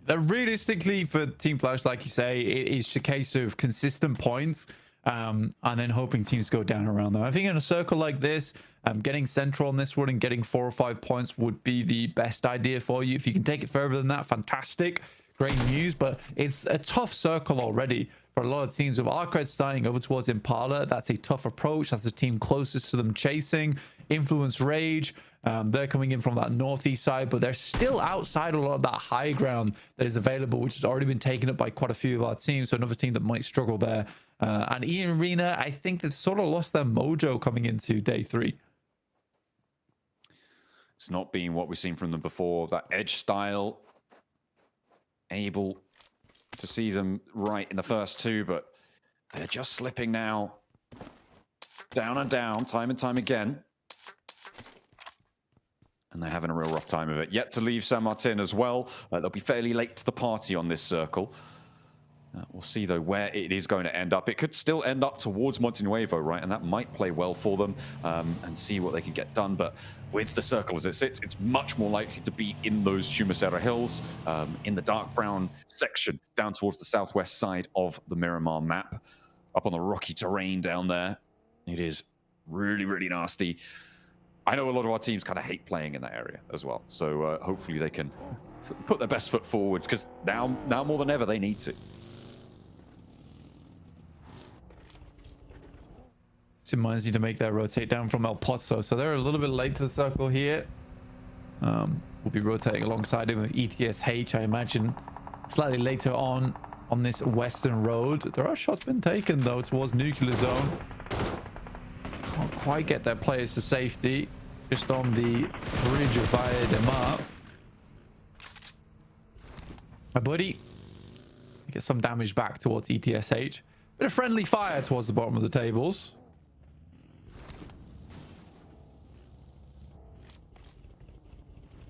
Realistically, for Team Flash, like you say, it is a case of consistent points and then hoping teams go down around them. I think in a circle like this, getting central on this one and getting 4 or 5 points would be the best idea for you. If you can take it further than that, fantastic. Great news, but it's a tough circle already for a lot of teams. With Arcred starting over towards Impala, that's a tough approach. That's the team closest to them chasing. Influence Rage, they're coming in from that northeast side, but they're still outside a lot of that high ground that is available, which has already been taken up by quite a few of our teams. So another team that might struggle there. And Ian Arena, I think they've sort of lost their mojo coming into day 3. It's not been what we've seen from them before. That edge style, able to see them right in the first 2, but they're just slipping now. Down and down, time and time again. And they're having a real rough time of it. Yet to leave San Martin as well. They'll be fairly late to the party on this circle. We'll see, though, where it is going to end up. It could still end up towards Monte Nuevo, right? And that might play well for them and see what they can get done. But with the circle as it sits, it's much more likely to be in those Chumasera Hills, in the dark brown section down towards the southwest side of the Miramar map, up on the rocky terrain down there. It is really, really nasty. I know a lot of our teams kind of hate playing in that area as well. So hopefully they can put their best foot forwards, because now more than ever, they need to. Reminds you to make that rotate down from El Pozo. So they're a little bit late to the circle here. We'll be rotating alongside him with ETSH, I imagine, slightly later on this western road. There are shots been taken, though, towards Nuclear Zone. Can't quite get their players to safety. Just on the bridge of Valle de Mar. My buddy gets some damage back towards ETSH. Bit of friendly fire towards the bottom of the tables.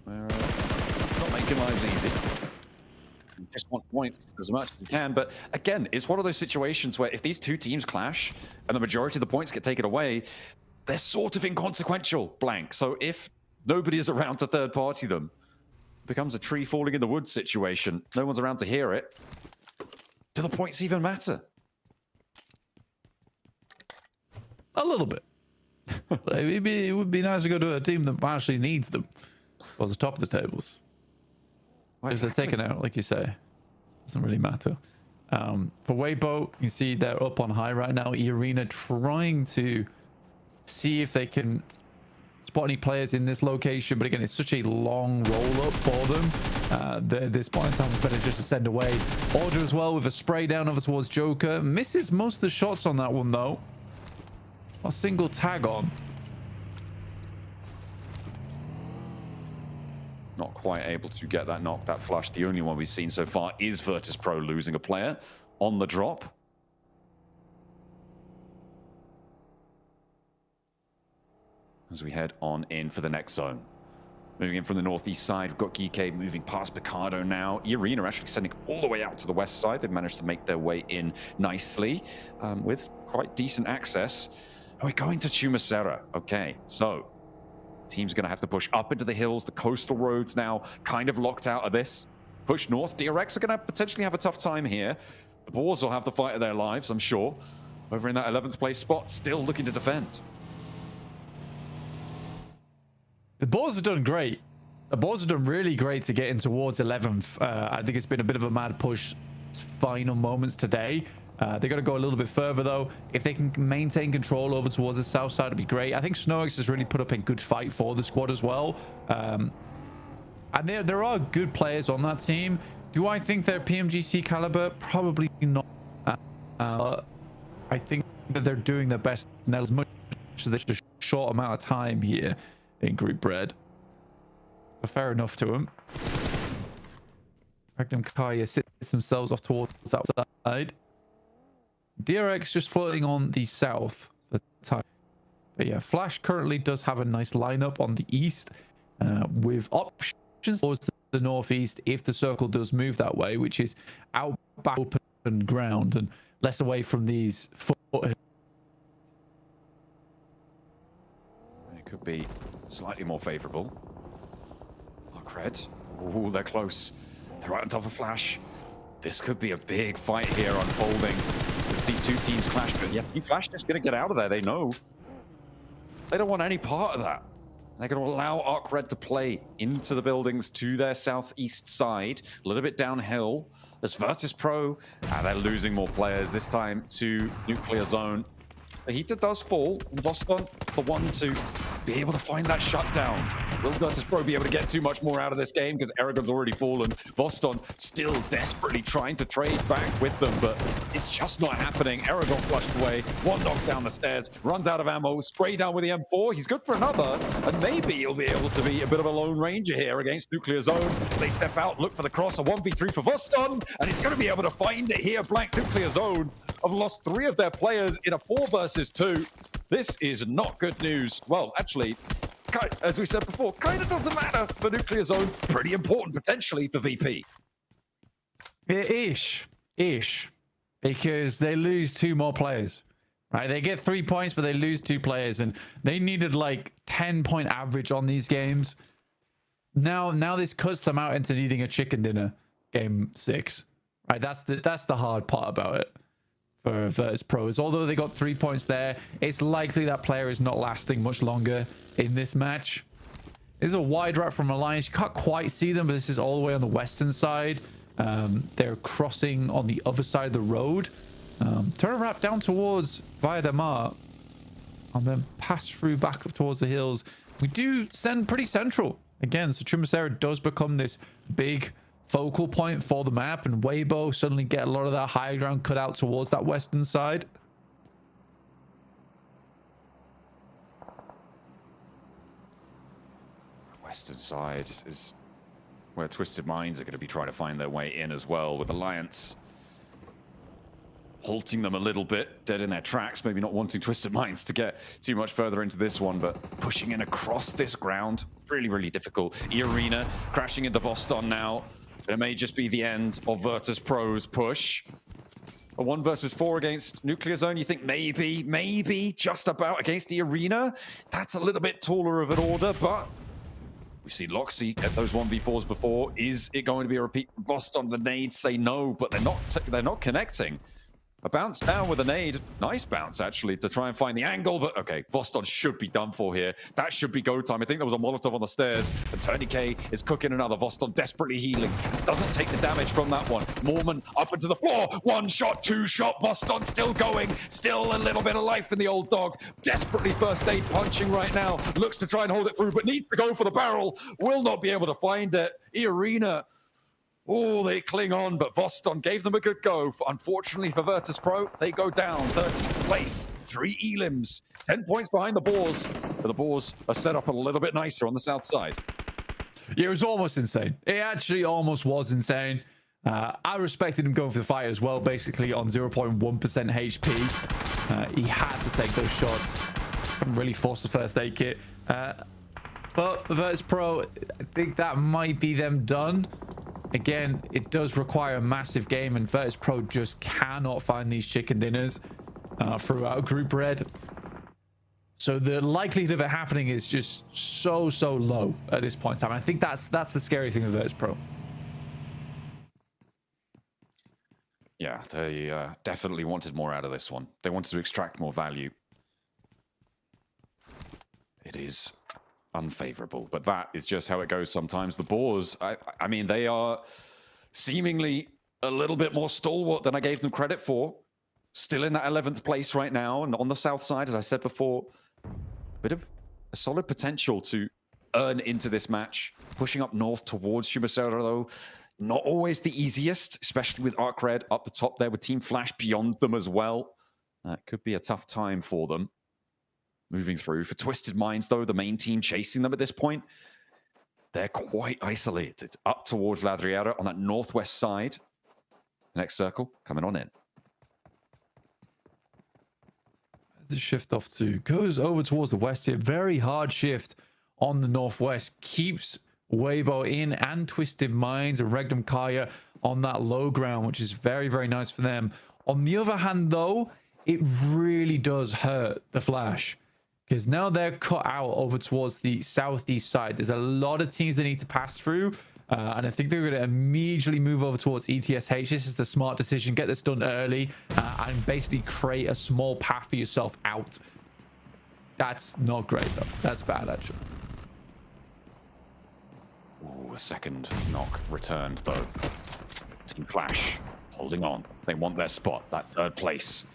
Not making lives easy. You just want points as much as you can. But again, it's one of those situations where if these 2 teams clash and the majority of the points get taken away, they're sort of inconsequential, blank. So if nobody is around to third party them, it becomes a tree falling in the woods situation. No one's around to hear it. Do the points even matter? A little bit. It would be nice to go to a team that actually needs them. Towards the top of the tables. Because they're taken out, like you say. Doesn't really matter. For Waybo, you see they're up on high right now. Arena trying to see if they can spot any players in this location, but again, it's such a long roll up for them. This point in time is better just to send away. Order as well with a spray down over towards Joker. Misses most of the shots on that one though. A single tag on. Not quite able to get that knock, that flush. The only one we've seen so far is Vertus Pro losing a player on the drop. As we head on in for the next zone. Moving in from the northeast side, we've got Geeke moving past Picardo now. Arena actually sending all the way out to the west side. They've managed to make their way in nicely with quite decent access. We're going to Chumacera. Okay, so team's going to have to push up into the hills. The coastal roads now kind of locked out of this. Push north. DRX are going to potentially have a tough time here. The Boars will have the fight of their lives, I'm sure. Over in that 11th place spot, still looking to defend. The Boars have done great. The Boars have done really great to get in towards 11th. I think it's been a bit of a mad push. It's final moments today. They got to go a little bit further though. If they can maintain control over towards the south side, it'd be great. I think SnowX has really put up a good fight for the squad as well. And there are good players on that team. Do I think they're PMGC caliber? Probably not. I think that they're doing their best now as much as there's a short amount of time here in Group Red. So fair enough to them. Magnum Kaya sits themselves off towards that side. DRX just floating on the south for the time. But yeah, Flash currently does have a nice lineup on the east with options towards the northeast if the circle does move that way, which is out back open ground and less away from these foothills. It could be slightly more favorable. Cred. Oh, they're close. They're right on top of Flash. This could be a big fight here unfolding. If these two teams clash, but yeah, Flash is going to get out of there. They know. They don't want any part of that. They're going to allow Arc Red to play into the buildings to their southeast side, a little bit downhill. As Vertus Pro, they're losing more players this time to Nuclear Zone. The heater does fall. Voston, the one to be able to find that shutdown. Will Vertus Pro be able to get too much more out of this game because Aragon's already fallen? Voston still desperately trying to trade back with them, but it's just not happening. Aragon flushed away. One knock down the stairs, runs out of ammo, spray down with the M4. He's good for another, and maybe he'll be able to be a bit of a lone ranger here against Nuclear Zone. As they step out, look for the cross, a 1v3 for Voston, and he's going to be able to find it here. Blank Nuclear Zone have lost 3 of their players in a 4 versus 2. This is not good news. Well, actually, as we said before, kind of doesn't matter for Nuclear Zone. Pretty important potentially for VP. Ish. Because they lose 2 more players. Right? They get 3 points, but they lose 2 players, and they needed like 10-point average on these games. Now this cuts them out into needing a chicken dinner game 6. Right? That's the hard part about it. For Vertus Pros, although they got 3 points there, it's likely that player is not lasting much longer in this match. This is a wide wrap from Alliance. You can't quite see them, but this is all the way on the western side. They're crossing on the other side of the road. Turn a wrap down towards Via de Mar and then pass through back up towards the hills. We do send pretty central again, so Chumacera does become this big focal point for the map, and Waybo suddenly get a lot of that high ground cut out towards that western side. Western side is where Twisted Minds are going to be trying to find their way in as well, with Alliance halting them a little bit, dead in their tracks, maybe not wanting Twisted Minds to get too much further into this one, but pushing in across this ground, really, really difficult. Arena crashing into Voston now. It may just be the end of Vertus Pro's push. A 1 versus 4 against Nuclear Zone, you think maybe just about against the Arena? That's a little bit taller of an order, but we've seen Loxy get those 1v4s before. Is it going to be a repeat? Voston, the nades say no, but they're not connecting. A bounce down with a nade. Nice bounce, actually, to try and find the angle. But okay, Voston should be done for here. That should be go time. I think there was a Molotov on the stairs. And Tourniquet is cooking another. Voston desperately healing. Doesn't take the damage from that one. Mormon up into the floor. One shot, two shot. Voston still going. Still a little bit of life in the old dog. Desperately first aid punching right now. Looks to try and hold it through, but needs to go for the barrel. Will not be able to find it. Arena. Oh, they cling on, but Voston gave them a good go. Unfortunately for Vertus Pro, they go down. 13th place, 3 elims, 10 points behind the Boars. But the Boars are set up a little bit nicer on the south side. Yeah, it was almost insane. It actually almost was insane. I respected him going for the fight as well, basically on 0.1% HP. He had to take those shots. Couldn't really force the first aid kit. But Vertus Pro, I think that might be them done. Again, it does require a massive game, and Vertus Pro just cannot find these chicken dinners throughout Group Red. So the likelihood of it happening is just so low at this point in time. I think that's the scary thing with Vertus Pro. Yeah, they definitely wanted more out of this one. They wanted to extract more value. It is unfavorable, but that is just how it goes sometimes. The Boars, I mean, they are seemingly a little bit more stalwart than I gave them credit for. Still in that 11th place right now, and on the south side, as I said before, a bit of a solid potential to earn into this match. Pushing up north towards Shumasera, though, not always the easiest, especially with Arc Red up the top there with Team Flash beyond them as well. Could be a tough time for them. Moving through. For Twisted Minds, though, the main team chasing them at this point, they're quite isolated. Up towards Ladriera on that northwest side. Next circle coming on in. The shift off to goes over towards the west here. Very hard shift on the northwest. Keeps Waybo in and Twisted Minds and Regnum Kaya on that low ground, which is very nice for them. On the other hand, though, it really does hurt the Flash, because now they're cut out over towards the southeast side. There's a lot of teams they need to pass through, and I think they're going to immediately move over towards ETSH. This is the smart decision. Get this done early and basically create a small path for yourself out. That's not great, though. That's bad, actually. Ooh, a second knock returned, though. Team Flash holding on. They want their spot, that 3rd place.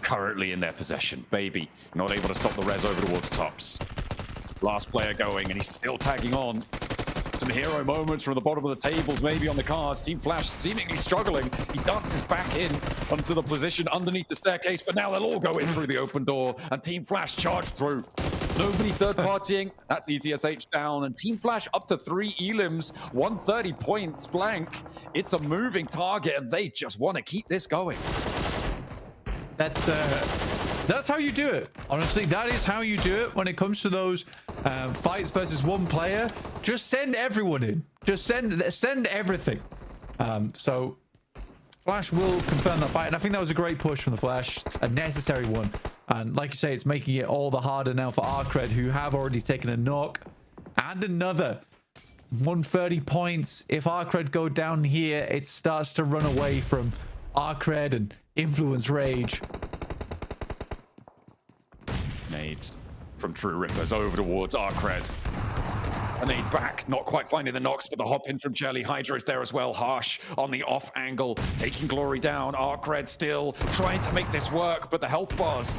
Currently in their possession. Baby not able to stop the res over towards tops. Last player going, and he's still tagging on. Some hero moments from the bottom of the tables, maybe on the cards. Team Flash seemingly struggling. He dances back in onto the position underneath the staircase, but now they'll all go in through the open door, and Team Flash charge through. Nobody third partying. That's ETSH down, and Team Flash up to 3 elims, 130 points blank. It's a moving target, and they just want to keep this going. That's how you do it. Honestly, that is how you do it when it comes to those fights versus one player. Just send everyone in. Just send everything. So Flash will confirm that fight, and I think that was a great push from the Flash, a necessary one. And like you say, it's making it all the harder now for Arcred, who have already taken a knock and another 130 points. If Arcred go down here, it starts to run away from Arcred and Influence Rage. Nades from True Rippers over towards Arcred. A nade back, not quite finding the knocks, but the hop in from Jelly. Hydra is there as well. Harsh on the off angle, taking Glory down. Arcred still trying to make this work, but the health bars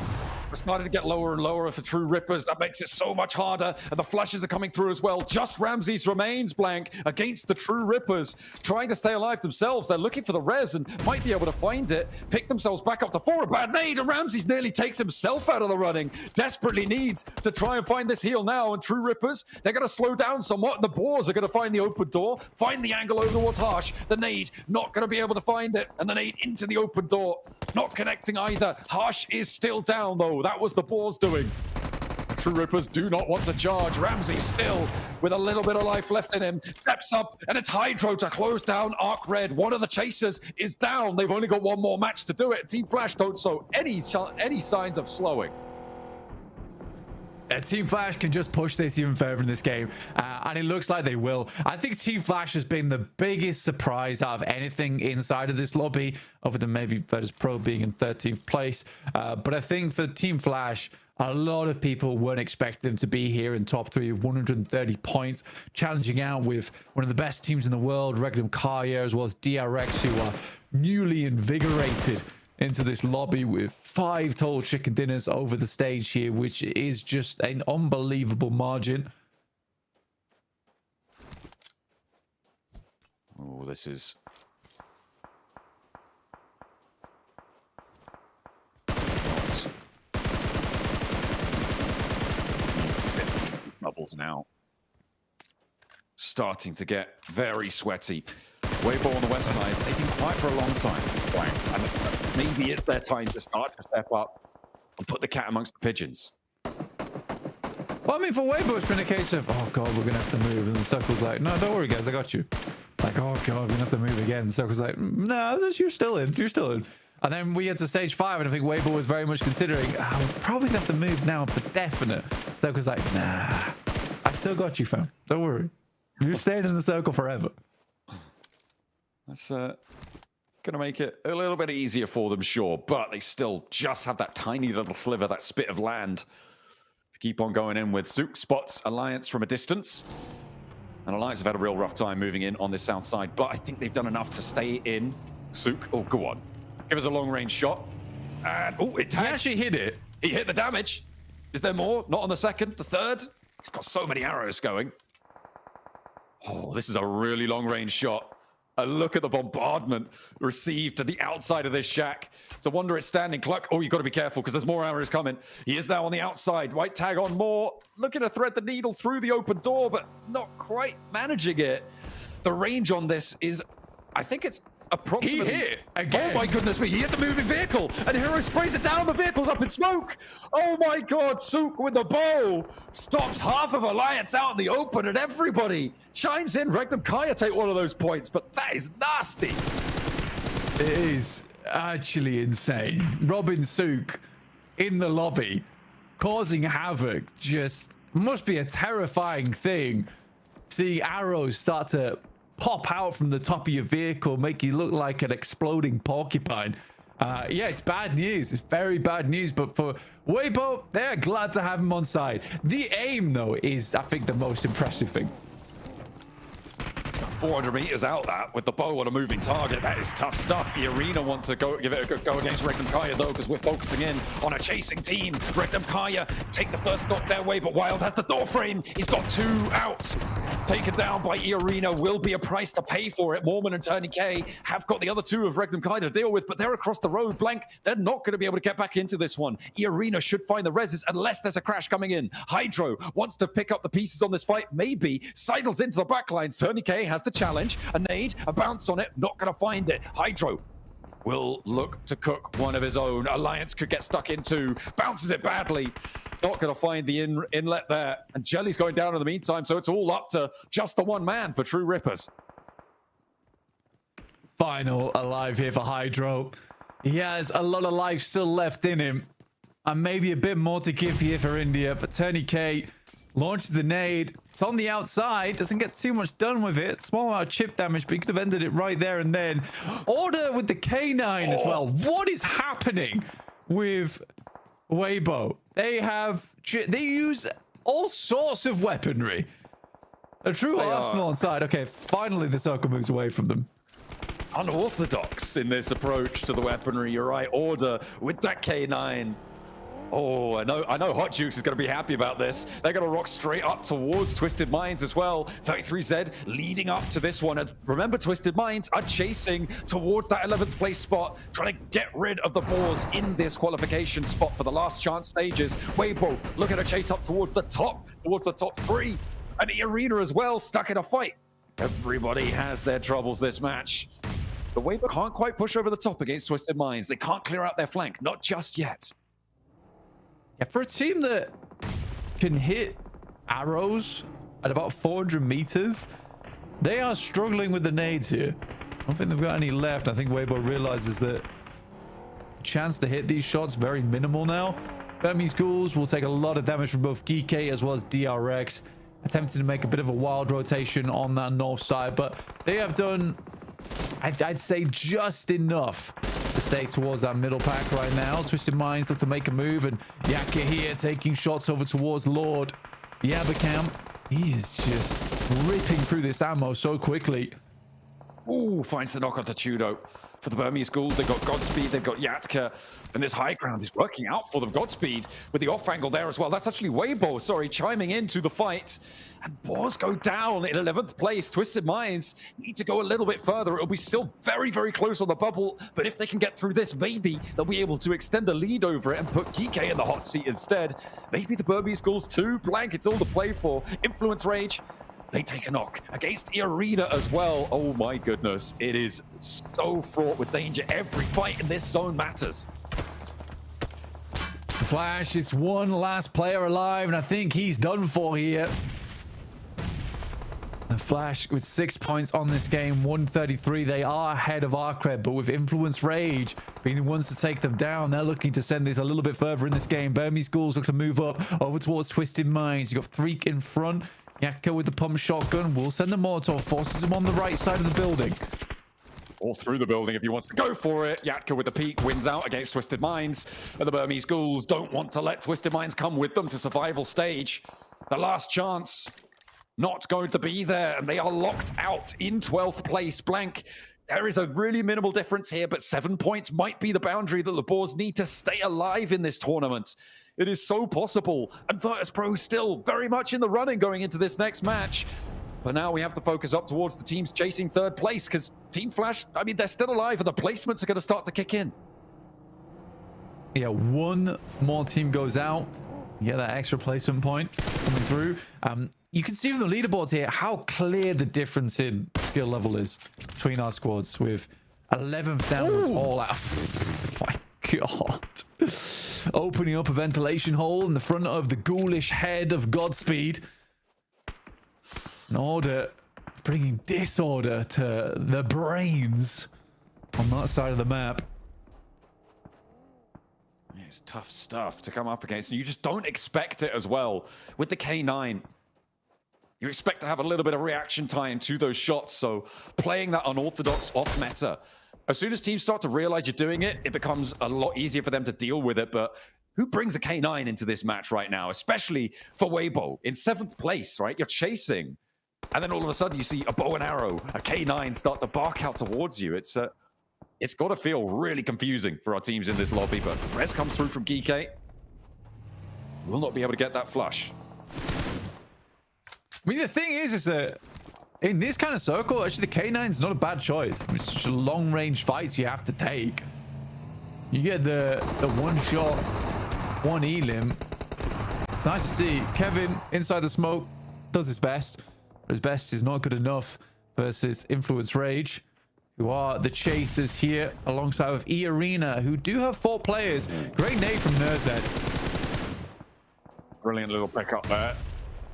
are starting to get lower and lower for True Rippers. That makes it so much harder, and the flashes are coming through as well. Just Ramses remains blank against the True Rippers, trying to stay alive themselves. They're looking for the res and might be able to find it. Pick themselves back up to 4. A bad nade, and Ramses nearly takes himself out of the running. Desperately needs to try and find this heal now, and True Rippers, they're going to slow down somewhat, and the Boars are going to find the open door, find the angle over towards Harsh. The nade, not going to be able to find it, and the nade into the open door, not connecting either. Harsh is still down, though. That was the Boars doing. True Rippers do not want to charge. Ramsey still with a little bit of life left in him. Steps up, and it's Hydro to close down Arc Red. One of the chasers is down. They've only got one more match to do it. Team Flash don't show any signs of slowing. Team Flash can just push this even further in this game, and it looks like they will. I think Team Flash has been the biggest surprise out of anything inside of this lobby, other than maybe Vertus Pro being in 13th place. But I think for Team Flash, a lot of people weren't expecting them to be here in top 3 with 130 points, challenging out with one of the best teams in the world, Regnum Karya, as well as DRX, who are newly invigorated into this lobby with 5 total chicken dinners over the stage here, which is just an unbelievable margin. Oh, this is... Bubbles now. Starting to get very sweaty. Waybo on the west side, they've been quiet for a long time. And maybe it's their time to start to step up and put the cat amongst the pigeons. Well, I mean, for Waybo, it's been a case of, oh god, we're gonna have to move, and the Circle's like, no, don't worry, guys, I got you. Like, oh god, we're gonna have to move again. And the Circle's like, no, you're still in, you're still in. And then we get to stage 5, and I think Waybo was very much considering, we're probably gonna have to move now for definite. Circle's like, nah, I still got you, fam. Don't worry, you're staying in the Circle forever. That's gonna make it a little bit easier for them, sure, but they still just have that tiny little sliver, that spit of land to keep on going in with. Sook spots Alliance from a distance, and Alliance have had a real rough time moving in on this south side, but I think they've done enough to stay in. Sook, oh, go on. Give us a long-range shot. And, oh, it tagged. He actually hit it. He hit the damage. Is there more? Not on the second, the third? He's got so many arrows going. Oh, this is a really long-range shot. A look at the bombardment received to the outside of this shack. It's a wonder it's standing. Cluck. Oh, you've got to be careful because there's more arrows coming. He is now on the outside. White tag on more. Looking to thread the needle through the open door, but not quite managing it. The range on this is, I think it's approximately... He hit again. Oh my goodness me, he hit the moving vehicle and Hero sprays it down, the vehicle's up in smoke. Oh my god, Sook with the bow stops half of Alliance out in the open and everybody chimes in. Regnum Karya take one of those points, but that is nasty. It is actually insane. Robin Sook in the lobby causing havoc just must be a terrifying thing. See arrows start to pop out from the top of your vehicle, make you look like an exploding porcupine. Yeah, it's bad news. It's very bad news, but for Waybo, they're glad to have him on side. The aim, though, is, I think, the most impressive thing. 400 meters out that with the bow on a moving target. That is tough stuff. The Arena wants to give it a good go against Regnum Karya, though, because we're focusing in on a chasing team. Regnum Karya take the first knock their way, but Wild has the door frame. He's got 2 out. Taken down by Arena will be a price to pay for it. Mormon and Tony K have got the other 2 of Regnum Karya to deal with, but they're across the road. Blank, they're not going to be able to get back into this one. Arena should find the reses unless there's a crash coming in. Hydro wants to pick up the pieces on this fight, maybe. Sidles into the backline. Tony K has the challenge. A nade, a bounce on it, not going to find it. Hydro will look to cook one of his own. Alliance could get stuck into, bounces it badly. Not going to find the inlet there. And Jelly's going down in the meantime, so it's all up to just the one man for True Rippers. Final alive here for Hydro. He has a lot of life still left in him. And maybe a bit more to give here for India, but Tony K launches the nade. It's on the outside. Doesn't get too much done with it. Small amount of chip damage, but he could have ended it right there and then. Order with the K9 as well. What is happening with Waybo? They use all sorts of weaponry. A true arsenal on side. Okay, finally the Circle moves away from them. Unorthodox in this approach to the weaponry. You're right. Order with that K9. Oh, I know Hot Jukes is going to be happy about this. They're going to rock straight up towards Twisted Minds as well. 33Z leading up to this one. And remember, Twisted Minds are chasing towards that 11th place spot, trying to get rid of the Boars in this qualification spot for the last chance stages. Waybo looking to chase up towards the top 3. And the Arena as well, stuck in a fight. Everybody has their troubles this match. The Waybo can't quite push over the top against Twisted Minds. They can't clear out their flank, not just yet. Yeah, for a team that can hit arrows at about 400 meters, they are struggling with the nades here. I don't think they've got any left. I think Waybo realizes that chance to hit these shots very minimal now. Burmese Ghouls will take a lot of damage from both Geeky as well as DRX. Attempting to make a bit of a wild rotation on that north side, but they have done, I'd say, just enough to stay towards that middle pack right now. Twisted Minds look to make a move, and Yaka here taking shots over towards Lord. Yabakam, he is just ripping through this ammo so quickly. Ooh, finds the knock onto Tudo. For the Burmese Ghouls, they've got Godspeed, they've got Yatka, and this high ground is working out for them. Godspeed with the off angle there as well. That's actually Waybo, sorry, chiming into the fight. And Boars go down in 11th place. Twisted Minds need to go a little bit further. It'll be still very, very close on the bubble, but if they can get through this, maybe they'll be able to extend the lead over it and put Geeky in the hot seat instead. Maybe the Burmese Ghouls too. Blank, it's all to play for. Influence Rage. They take a knock against Arena as well. Oh my goodness. It is so fraught with danger. Every fight in this zone matters. The Flash is one last player alive, and I think he's done for here. The Flash with 6 points on this game, 133. They are ahead of Arcred, but with Influence Rage being the ones to take them down, they're looking to send this a little bit further in this game. Burmese Ghouls look to move up over towards Twisted Minds. You've got Freak in front. Yaka with the pump shotgun will send the Molotov, forces him on the right side of the building. Or through the building if he wants to go for it. Yatka with the peek wins out against Twisted Minds. And the Burmese Ghouls don't want to let Twisted Minds come with them to survival stage. The last chance not going to be there, and they are locked out in 12th place. Blank, there is a really minimal difference here, but 7 points might be the boundary that the Boars need to stay alive in this tournament. It is so possible. And Vertus Pro still very much in the running going into this next match. But now we have to focus up towards the teams chasing 3rd place, because Team Flash, I mean, they're still alive and the placements are going to start to kick in. Yeah, one more team goes out. You get that extra placement point coming through. You can see from the leaderboards here how clear the difference in skill level is between our squads, with 11th downwards all out. My God. Opening up a ventilation hole in the front of the ghoulish head of Godspeed. In order, bringing disorder to the brains on that side of the map. It's tough stuff to come up against, and you just don't expect it as well. With the K9, you expect to have a little bit of reaction time to those shots, so playing that unorthodox off meta. As soon as teams start to realize you're doing it, it becomes a lot easier for them to deal with it, but who brings a K9 into this match right now, especially for Waybo? In 7th place, right? You're chasing, and then all of a sudden you see a bow and arrow, a K9 start to bark out towards you. It's got to feel really confusing for our teams in this lobby, but Res comes through from Geeky. Will not be able to get that flush. I mean, the thing is that in this kind of circle, actually the K9 is not a bad choice. It's just long-range fights you have to take. You get the one shot, one elim. It's nice to see Kevin inside the smoke does his best, but his best is not good enough versus Influence Rage, who are the chasers here, alongside with E-Arena, who do have 4 players. Great nade from Nerzed. Brilliant little pickup there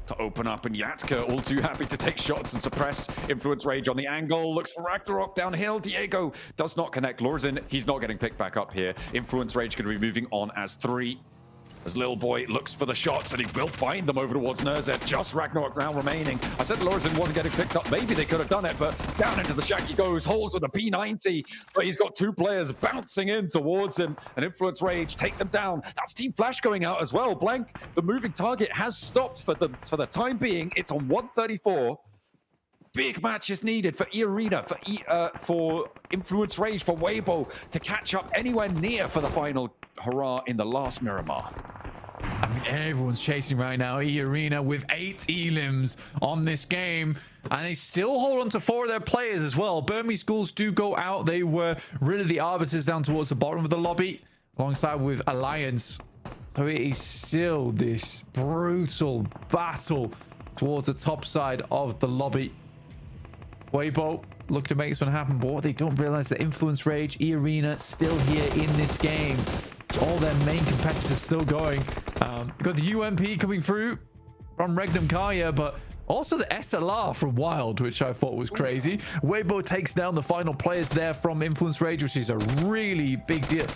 to open up, and Yatka all too happy to take shots and suppress Influence Rage on the angle. Looks for Ragnarok downhill. Diego does not connect. Lorzin, he's not getting picked back up here. Influence Rage going to be moving on as 3. As Little Boy looks for the shots, and he will find them over towards Nerzed. Just Ragnarok now remaining. I said Lorzin wasn't getting picked up. Maybe they could have done it, but down into the shack he goes. Holds with a P90, but he's got 2 players bouncing in towards him. And Influence Rage take them down. That's Team Flash going out as well. Blank, the moving target has stopped for the time being. It's on 134. Big match is needed for E-Arena, for Influence Rage, for Waybo to catch up anywhere near for the final hurrah in the last Miramar. I mean, everyone's chasing right now. E-Arena with 8 elims on this game, and they still hold on to 4 of their players as well. Burmese Ghouls do go out. They were really the arbiters down towards the bottom of the lobby, alongside with Alliance. So it is still this brutal battle towards the top side of the lobby. Waybo look to make this one happen, but what they don't realize, that Influence Rage, E-Arena still here in this game. All their main competitors still going. Got the UMP coming through from Regnum Kaya, but also the SLR from Wild, which I thought was crazy. Waybo takes down the final players there from Influence Rage, which is a really big deal.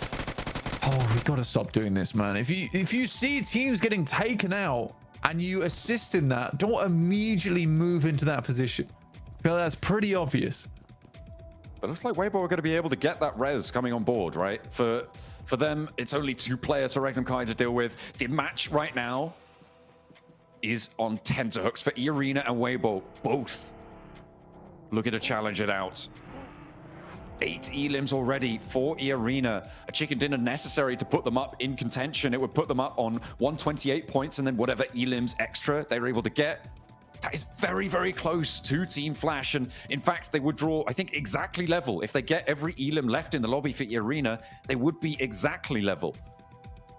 Oh, we got to stop doing this, man. If you see teams getting taken out and you assist in that, don't immediately move into that position. I feel like that's pretty obvious. But it looks like Waybo are going to be able to get that res coming on board, right? For them, it's only 2 players for Regnum Kai to deal with. The match right now is on tenterhooks for Arena and Waybo, both looking to challenge it out. 8 elims already for Arena. A chicken dinner necessary to put them up in contention. It would put them up on 128 points, and then whatever elims extra they were able to get. That is very, very close to Team Flash. And in fact, they would draw, I think, exactly level. If they get every elim left in the lobby for Arena, they would be exactly level.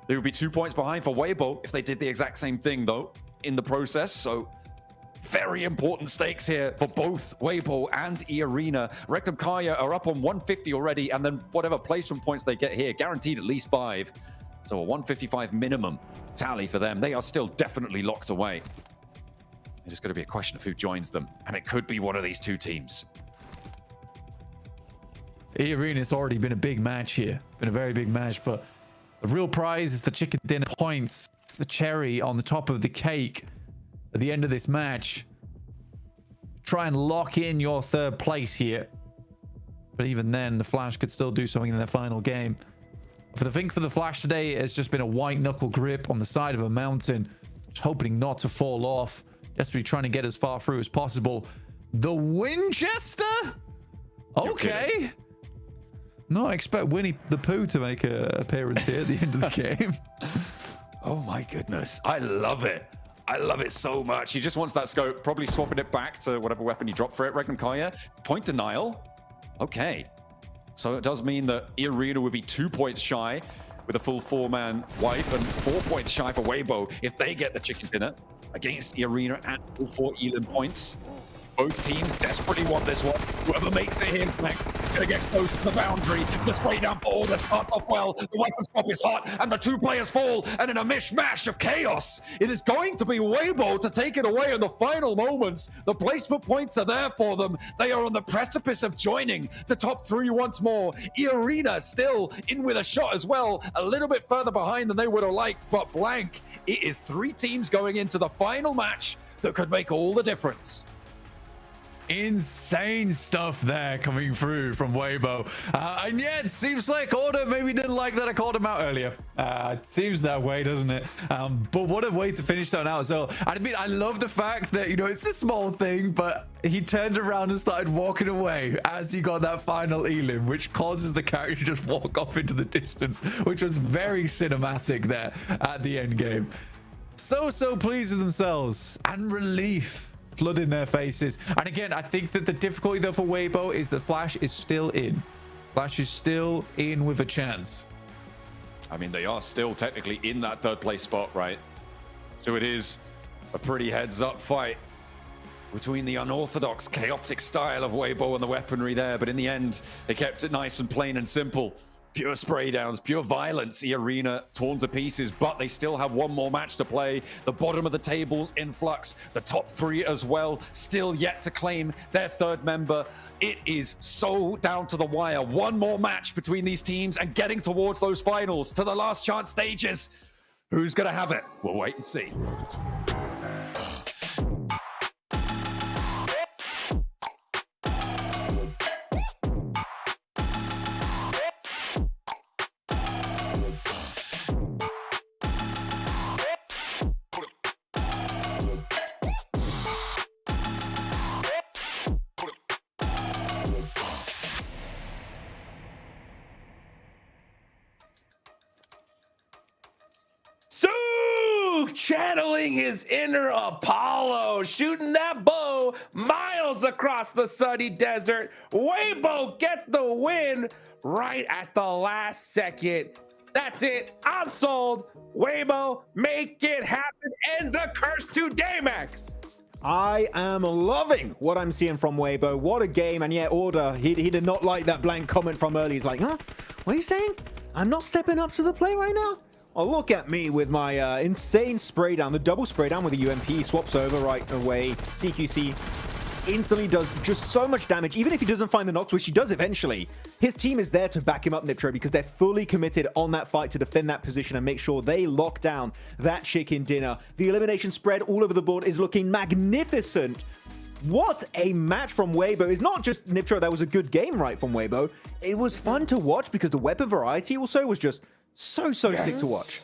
They would be 2 points behind for Waybo if they did the exact same thing, though, in the process. So very important stakes here for both Waybo and Arena. Rectum Kaya are up on 150 already, and then whatever placement points they get here, guaranteed at least 5. So a 155 minimum tally for them. They are still definitely locked away. It's just going to be a question of who joins them, and it could be one of these 2 teams. Arena's already been a big match here. Been a very big match, but the real prize is the chicken dinner points. It's the cherry on the top of the cake at the end of this match. Try and lock in your 3rd place here. But even then, the Flash could still do something in their final game. For the thing for the Flash today, it's just been a white knuckle grip on the side of a mountain. Just hoping not to fall off. Desperately trying to get as far through as possible. The Winchester? Okay. No, I expect Winnie the Pooh to make an appearance here at the end of the game. Oh my goodness. I love it. I love it so much. He just wants that scope, probably swapping it back to whatever weapon he dropped for it. Regnum Kaya, point denial. Okay. So it does mean that Arena would be 2 points shy with a full 4-man wipe, and 4 points shy for Waybo if they get the chicken dinner against Arena at full 4 elim points. Both teams desperately want this one. Whoever makes it here is going to get close to the boundary. The spray down for order starts off well. The weapon swap is hot, and the 2 players fall. And in a mishmash of chaos, it is going to be Waybo to take it away in the final moments. The placement points are there for them. They are on the precipice of joining the top 3 once more. Arena still in with a shot as well. A little bit further behind than they would have liked, but blank. It is 3 teams going into the final match that could make all the difference. Insane stuff there coming through from Waybo. And yeah, it seems like Order maybe didn't like that I called him out earlier. It seems that way, doesn't it? But what a way to finish that out. So, I mean, I love the fact that, you know, it's a small thing, but he turned around and started walking away as he got that final elim, which causes the character to just walk off into the distance, which was very cinematic there at the end game. So pleased with themselves, and relief flooding their faces. And again, I think that the difficulty though for Waybo is that Flash is still in. Flash is still in with a chance. I mean, they are still technically in that 3rd place spot, right? So it is a pretty heads-up fight between the unorthodox, chaotic style of Waybo and the weaponry there. But in the end, they kept it nice and plain and simple. Pure spray downs, pure violence. The Arena torn to pieces, but they still have 1 more match to play. The bottom of the table's in flux. The top 3 as well, still yet to claim their 3rd member. It is so down to the wire. 1 more match between these teams and getting towards those finals, to the last chance stages. Who's going to have it? We'll wait and see. Channeling his inner Apollo, shooting that bow miles across the sunny desert. Waybo get the win right at the last second. That's it. I'm sold. Waybo, make it happen. End the curse to Daymax. I am loving what I'm seeing from Waybo. What a game. And yeah, Order, he did not like that blank comment from early. He's like, huh? What are you saying? I'm not stepping up to the play right now? Oh, look at me with my insane spray down. The double spray down with the UMP swaps over right away. CQC instantly does just so much damage. Even if he doesn't find the knocks, which he does eventually, his team is there to back him up, Nitro, because they're fully committed on that fight to defend that position and make sure they lock down that chicken dinner. The elimination spread all over the board is looking magnificent. What a match from Waybo. It's not just Nitro, that was a good game, right, from Waybo. It was fun to watch because the weapon variety also was just so sick to watch.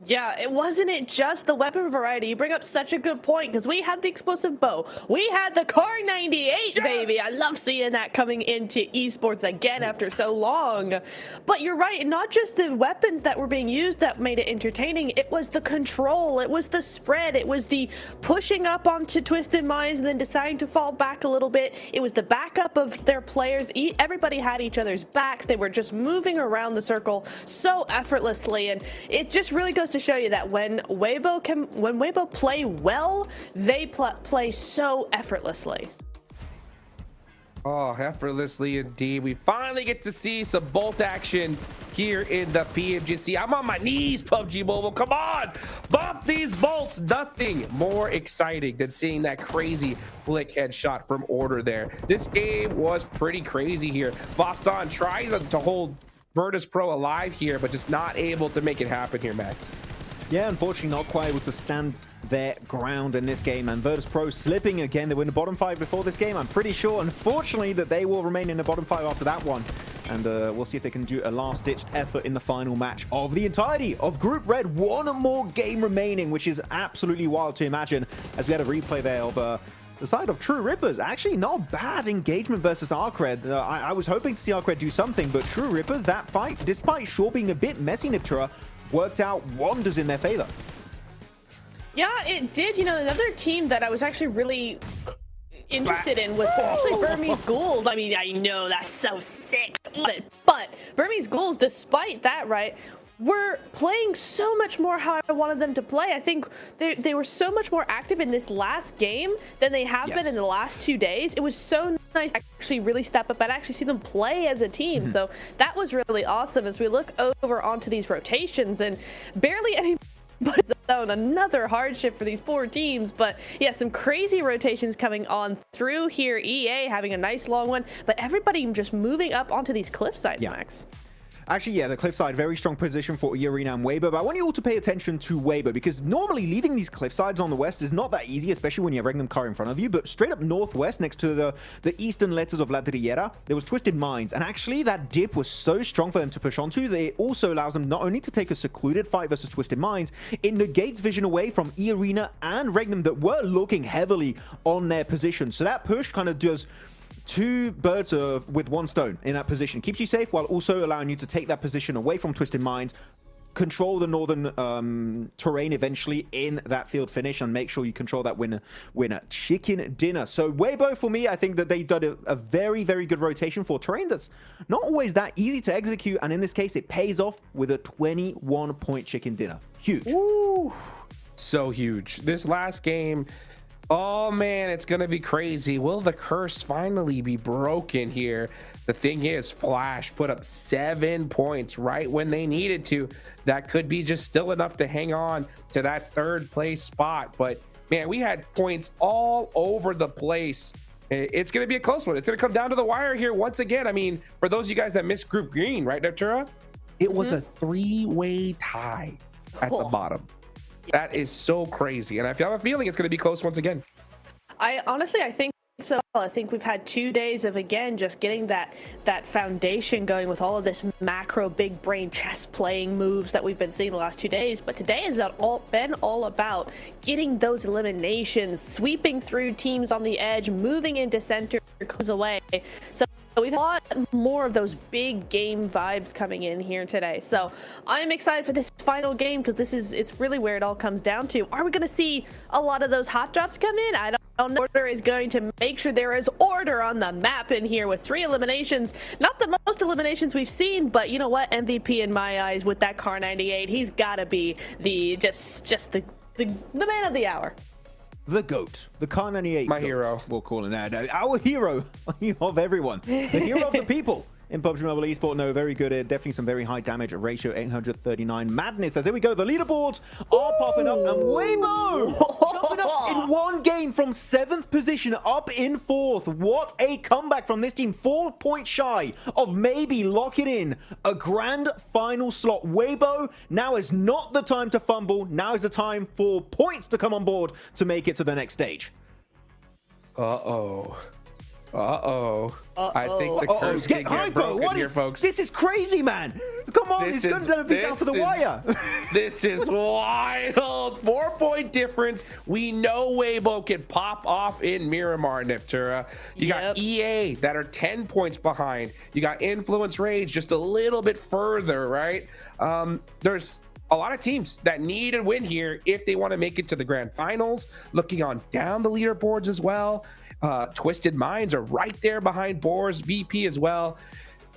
Yeah, it wasn't just the weapon variety. You bring up such a good point because we had the explosive bow. We had the Car 98, baby. I love seeing that coming into esports again after so long. But you're right, not just the weapons that were being used that made it entertaining. It was the control. It was the spread. It was the pushing up onto Twisted Minds and then deciding to fall back a little bit. It was the backup of their players. Everybody had each other's backs. They were just moving around the circle so effortlessly. And it just really goes to show you that when Waybo play well, they play so effortlessly. Oh, effortlessly indeed. We finally get to see some bolt action here in the PMGC. I'm on my knees, PUBG Mobile. Come on, bump these bolts. Nothing more exciting than seeing that crazy flick headshot from Order there. This game was pretty crazy here. Boston tries to hold Vertus Pro alive here, but just not able to make it happen here, Max. Yeah, unfortunately not quite able to stand their ground in this game, and Vertus Pro slipping again. They were in the bottom 5 before this game. I'm pretty sure, unfortunately, that they will remain in the bottom 5 after that one. And we'll see if they can do a last-ditched effort in the final match of the entirety of Group Red. One more game remaining, which is absolutely wild to imagine, as we had a replay there of the side of True Rippers. Actually, not bad engagement versus Arcred. I was hoping to see Arcred do something, but True Rippers, that fight, despite sure being a bit messy, Niptura, worked out wonders in their favor. Yeah, it did. You know, another team that I was actually really interested in was actually Burmese Ghouls. I mean, I know that's so sick, but Burmese Ghouls, despite that, right, were playing so much more how I wanted them to play. I think they were so much more active in this last game than they have been in the last 2 days. It was so nice to actually really step up and actually see them play as a team. So that was really awesome as we look over onto these rotations, and barely anybody's zone. Another hardship for these poor teams, but yeah, some crazy rotations coming on through here. EA having a nice long one, but everybody just moving up onto these cliff sides, Max. Actually, yeah, the cliffside, very strong position for Arena and Waybo, but I want you all to pay attention to Waybo, because normally leaving these cliffsides on the west is not that easy, especially when you have Regnum Car in front of you, but straight up northwest, next to the eastern letters of La Triera, there was Twisted Minds, and actually that dip was so strong for them to push onto, that it also allows them not only to take a secluded fight versus Twisted Minds, it negates vision away from Arena and Regnum that were looking heavily on their position. So that push kind of does 2 birds with 1 stone in that position. Keeps you safe while also allowing you to take that position away from Twisted Minds, control the northern terrain eventually in that field finish, and make sure you control that winner chicken dinner. So Waybo, for me, I think that they did a very good rotation for terrain that's not always that easy to execute, and in this case it pays off with a 21-point chicken dinner. Huge. Ooh, so huge. This last game, oh man, it's gonna be crazy. Will the curse finally be broken here? The thing is, Flash put up 7 points right when they needed to. That could be just still enough to hang on to that 3rd place spot. But man, we had points all over the place. It's gonna be a close one. It's gonna come down to the wire here once again. I mean, for those of you guys that missed Group Green, right, Neptura? It was a 3-way tie at the bottom. That is so crazy, and I have a feeling it's going to be close once again. I think so. I think we've had 2 days of, again, just getting that foundation going with all of this macro big brain chess playing moves that we've been seeing the last 2 days. But today has been all about getting those eliminations, sweeping through teams on the edge, moving into center, close away. So we've had a lot more of those big game vibes coming in here today. So I'm excited for this final game, because it's really where it all comes down to. Are we going to see a lot of those hot drops come in? I don't know. Order is going to make sure there is order on the map in here with 3 eliminations. Not the most eliminations we've seen, but you know what? MVP in my eyes with that Car 98. He's got to be the man of the hour. The GOAT, the Car 98 My GOAT, hero. we'll call him that. Our hero of everyone. The hero of the people in PUBG Mobile Esport. No, very good. Definitely some very high damage ratio, 839 madness. As here we go, the leaderboards are popping up, and Waybo Jumping up in one game from 7th position up in 4th. What a comeback from this team. 4 points shy of maybe locking in a grand final slot. Waybo, now is not the time to fumble. Now is the time for points to come on board to make it to the next stage. Uh-oh. I think the curse can get broken here, folks. This is crazy, man. Come on, it's going to be down to the wire. This is wild. 4-point difference. We know Waybo can pop off in Miramar, Neptura. You got EA that are 10 points behind. You got Influence Rage just a little bit further, right? There's a lot of teams that need a win here if they want to make it to the grand finals. Looking on down the leaderboards as well. Twisted Minds are right there behind Boars, VP as well.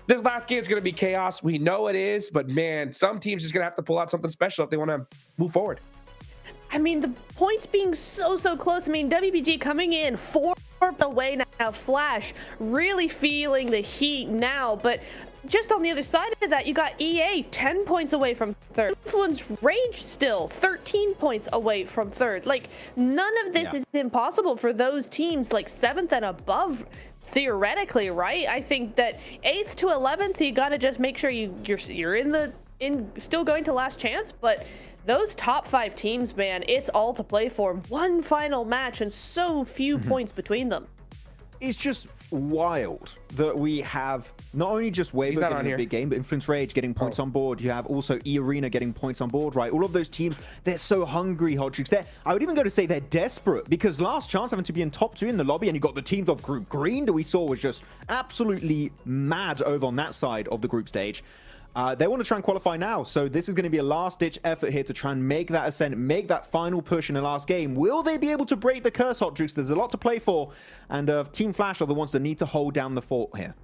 This last game is going to be chaos. We know it is, but man, some teams just going to have to pull out something special if they want to move forward. I mean, the points being so close. I mean, WBG coming in 4 away now. Flash really feeling the heat now, but just on the other side of that, you got EA 10 points away from 3rd. Influence Rage still 13 points away from 3rd. Like, none of this is impossible for those teams like 7th and above, theoretically, right? I think that 8th to 11th, you got to just make sure you're still going to last chance, but those top 5 teams, man, it's all to play for. One final match and so few points between them. It's just wild that we have not only just Waybo getting a big game, but Influence Rage getting points on board. You have also E-Arena getting points on board, right? All of those teams, they're so hungry, Hodrix. I would even go to say they're desperate, because last chance having to be in top 2 in the lobby, and you got the teams of Group Green that we saw was just absolutely mad over on that side of the group stage. They want to try and qualify now, so this is going to be a last-ditch effort here to try and make that ascent, make that final push in the last game. Will they be able to break the curse, Hodrix? There's a lot to play for, and Team Flash are the ones that need to hold down the fort here.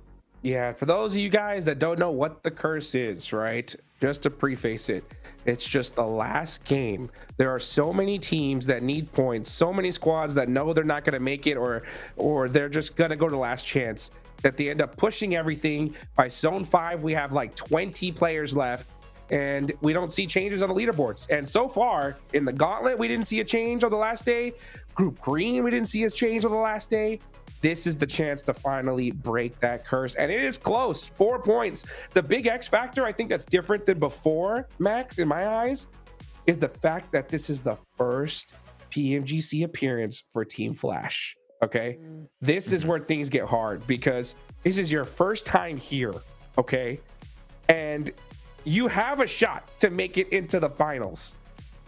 Yeah, for those of you guys that don't know what the curse is, right? Just to preface it, it's just the last game. There are so many teams that need points, so many squads that know they're not going to make it, or they're just going to go to last chance, that they end up pushing everything. By zone 5, we have like 20 players left, and we don't see changes on the leaderboards. And so far in the Gauntlet, we didn't see a change on the last day. Group Green, we didn't see a change on the last day. This is the chance to finally break that curse, and it is close. 4 points. The big X factor, I think that's different than before, Max, in my eyes, is the fact that this is the first PMGC appearance for Team Flash. Okay, this is where things get hard, because this is your first time here, okay, and you have a shot to make it into the finals.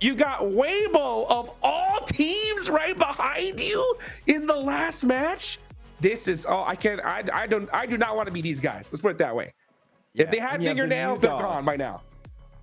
You got Waybo of all teams right behind you in the last match. This is I do not want to be these guys. Let's put it that way. Yeah. If they had fingernails, they're gone by now.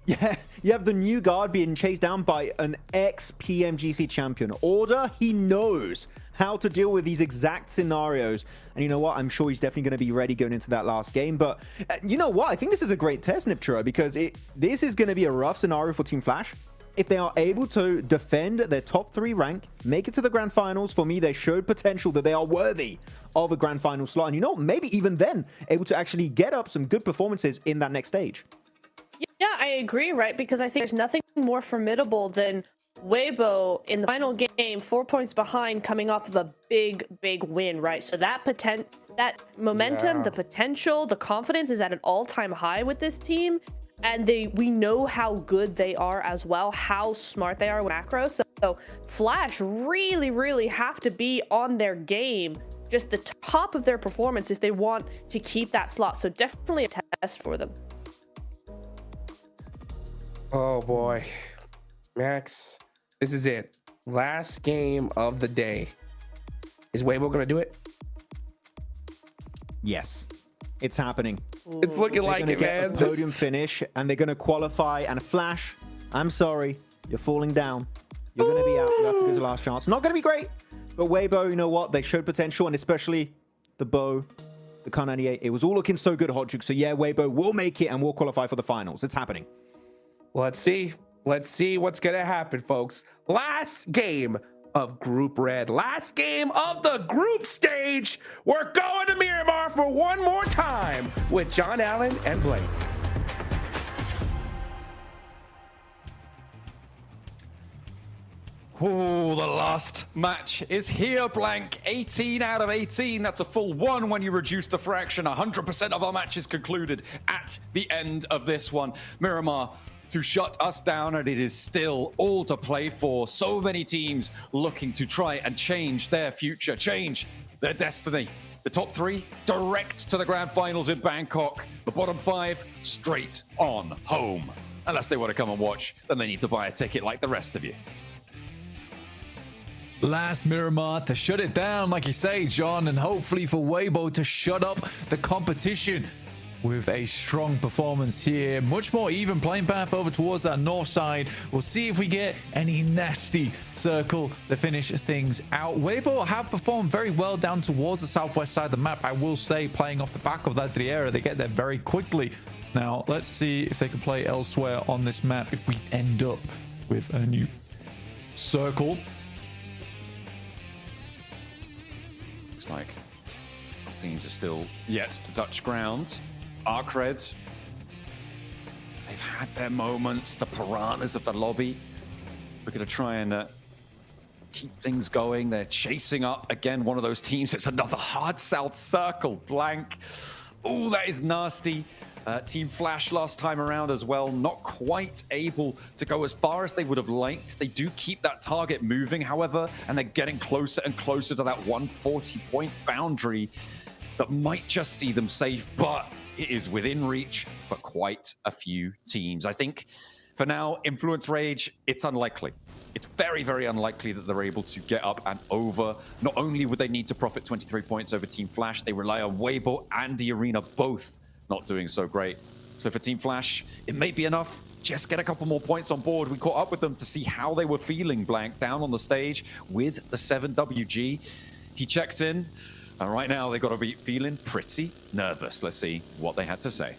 Yeah, you have the new guard being chased down by an ex-PMGC champion. Order, he knows how to deal with these exact scenarios. And you know what? I'm sure he's definitely going to be ready going into that last game. But you know what? I think this is a great test, Niptura, because this is going to be a rough scenario for Team Flash. If they are able to defend their top 3 rank, make it to the grand finals, for me, they showed potential that they are worthy of a grand final slot. And you know, maybe even then, able to actually get up some good performances in that next stage. Yeah, I agree, right? Because I think there's nothing more formidable than Waybo in the final game, 4 points behind, coming off of a big win, right? So that momentum, the potential, the confidence is at an all-time high with this team. And we know how good they are as well, how smart they are with macro. So Flash really have to be on their game, just the top of their performance if they want to keep that slot. So definitely a test for them. Oh boy, Max, this is it. Last game of the day. Is Waybo gonna do it? Yes, it's happening. It's looking like it, man. They're going to get a podium finish, and they're going to qualify. And Flash, I'm sorry, you're falling down. You're going to be out. You have to go to the last chance. Not going to be great, but Waybo, you know what? They showed potential, and especially the bow, the Kar 98. It was all looking so good, Hodjuk. So yeah, Waybo will make it, and will qualify for the finals. It's happening. Let's see. Let's see what's going to happen, folks. Last game of Group Red. Last game of the group stage. We're going to Miramar for one more time with John Allen and Blake. Oh, the last match is here, Blank. 18 out of 18. That's a full 1 when you reduce the fraction. 100% of our matches concluded at the end of this one. Miramar to shut us down, and it is still all to play for. So many teams looking to try and change their future, change their destiny. The top 3 direct to the grand finals in Bangkok. The bottom 5 straight on home. Unless they want to come and watch, then they need to buy a ticket like the rest of you. Last Miramar to shut it down, like you say, John, and hopefully for Waybo to shut up the competition with a strong performance here. Much more even playing path over towards that north side. We'll see if we get any nasty circle to finish things out. Waybo have performed very well down towards the southwest side of the map, I will say, playing off the back of that Driera. They get there very quickly. Now, let's see if they can play elsewhere on this map if we end up with a new circle. Looks like teams are still yet to touch ground. Arcred, they've had their moments. The piranhas of the lobby. We're going to try and keep things going. They're chasing up again one of those teams. It's another hard south circle. Blank. Oh, that is nasty. Team Flash last time around as well, not quite able to go as far as they would have liked. They do keep that target moving, however, and they're getting closer and closer to that 140-point boundary that might just see them safe, but it is within reach for quite a few teams. I think for now, Influence Rage, it's unlikely. It's very, very unlikely that they're able to get up and over. Not only would they need to profit 23 points over Team Flash, they rely on Waybo and the Arena both not doing so great. So for Team Flash, it may be enough. Just get a couple more points on board. We caught up with them to see how they were feeling, Blank, down on the stage with the 7WG. He checked in, and right now they've got to be feeling pretty nervous. Let's see what they had to say.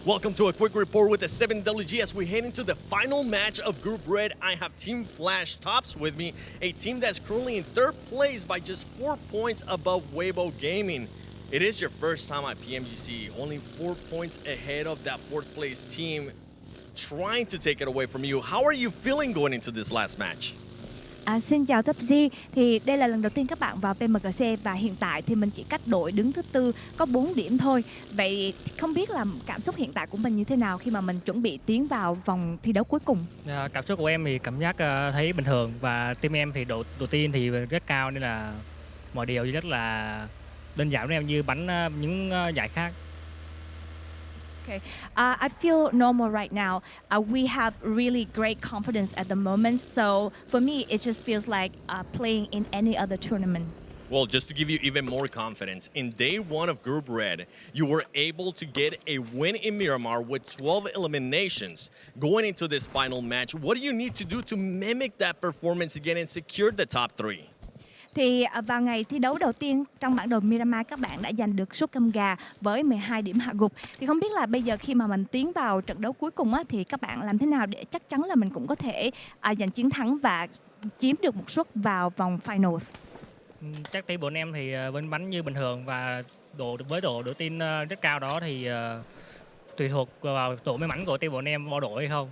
Welcome to a quick report with the 7WG as we head into the final match of Group Red. I have Team Flash Tops with me, a team that's currently in 3rd place by just 4 points above Waybo Gaming. It is your first time at PMGC, only 4 points ahead of that 4th place team, trying to take it away from you. How are you feeling going into this last match? Xin chào Top G, thì đây là lần đầu tiên các bạn vào PMGC và hiện tại thì mình chỉ cách đội đứng thứ 4 có 4 điểm thôi. Vậy không biết là cảm xúc hiện tại của mình như thế nào khi mà mình chuẩn bị tiến vào vòng thi đấu cuối cùng? Cảm xúc của em thì cảm giác thấy bình thường, và team em thì độ tin thì rất cao, nên là mọi điều rất là đơn giản với em như bắn những giải khác. Okay, I feel normal right now. We have really great confidence at the moment, so for me, it just feels like playing in any other tournament. Well, just to give you even more confidence, in day 1 of Group Red, you were able to get a win in Miramar with 12 eliminations. Going into this final match, what do you need to do to mimic that performance again and secure the top 3? Thì vào ngày thi đấu đầu tiên trong bản đồ Miramar, các bạn đã giành được suất cơm gà với 12 điểm hạ gục. Thì không biết là bây giờ khi mà mình tiến vào trận đấu cuối cùng á, thì các bạn làm thế nào để chắc chắn là mình cũng có thể giành chiến thắng và chiếm được một suất vào vòng finals? Chắc team bọn em thì vẫn bắn như bình thường, và với độ tin rất cao đó thì tùy thuộc vào độ may mắn của team bọn em vào đội hay không.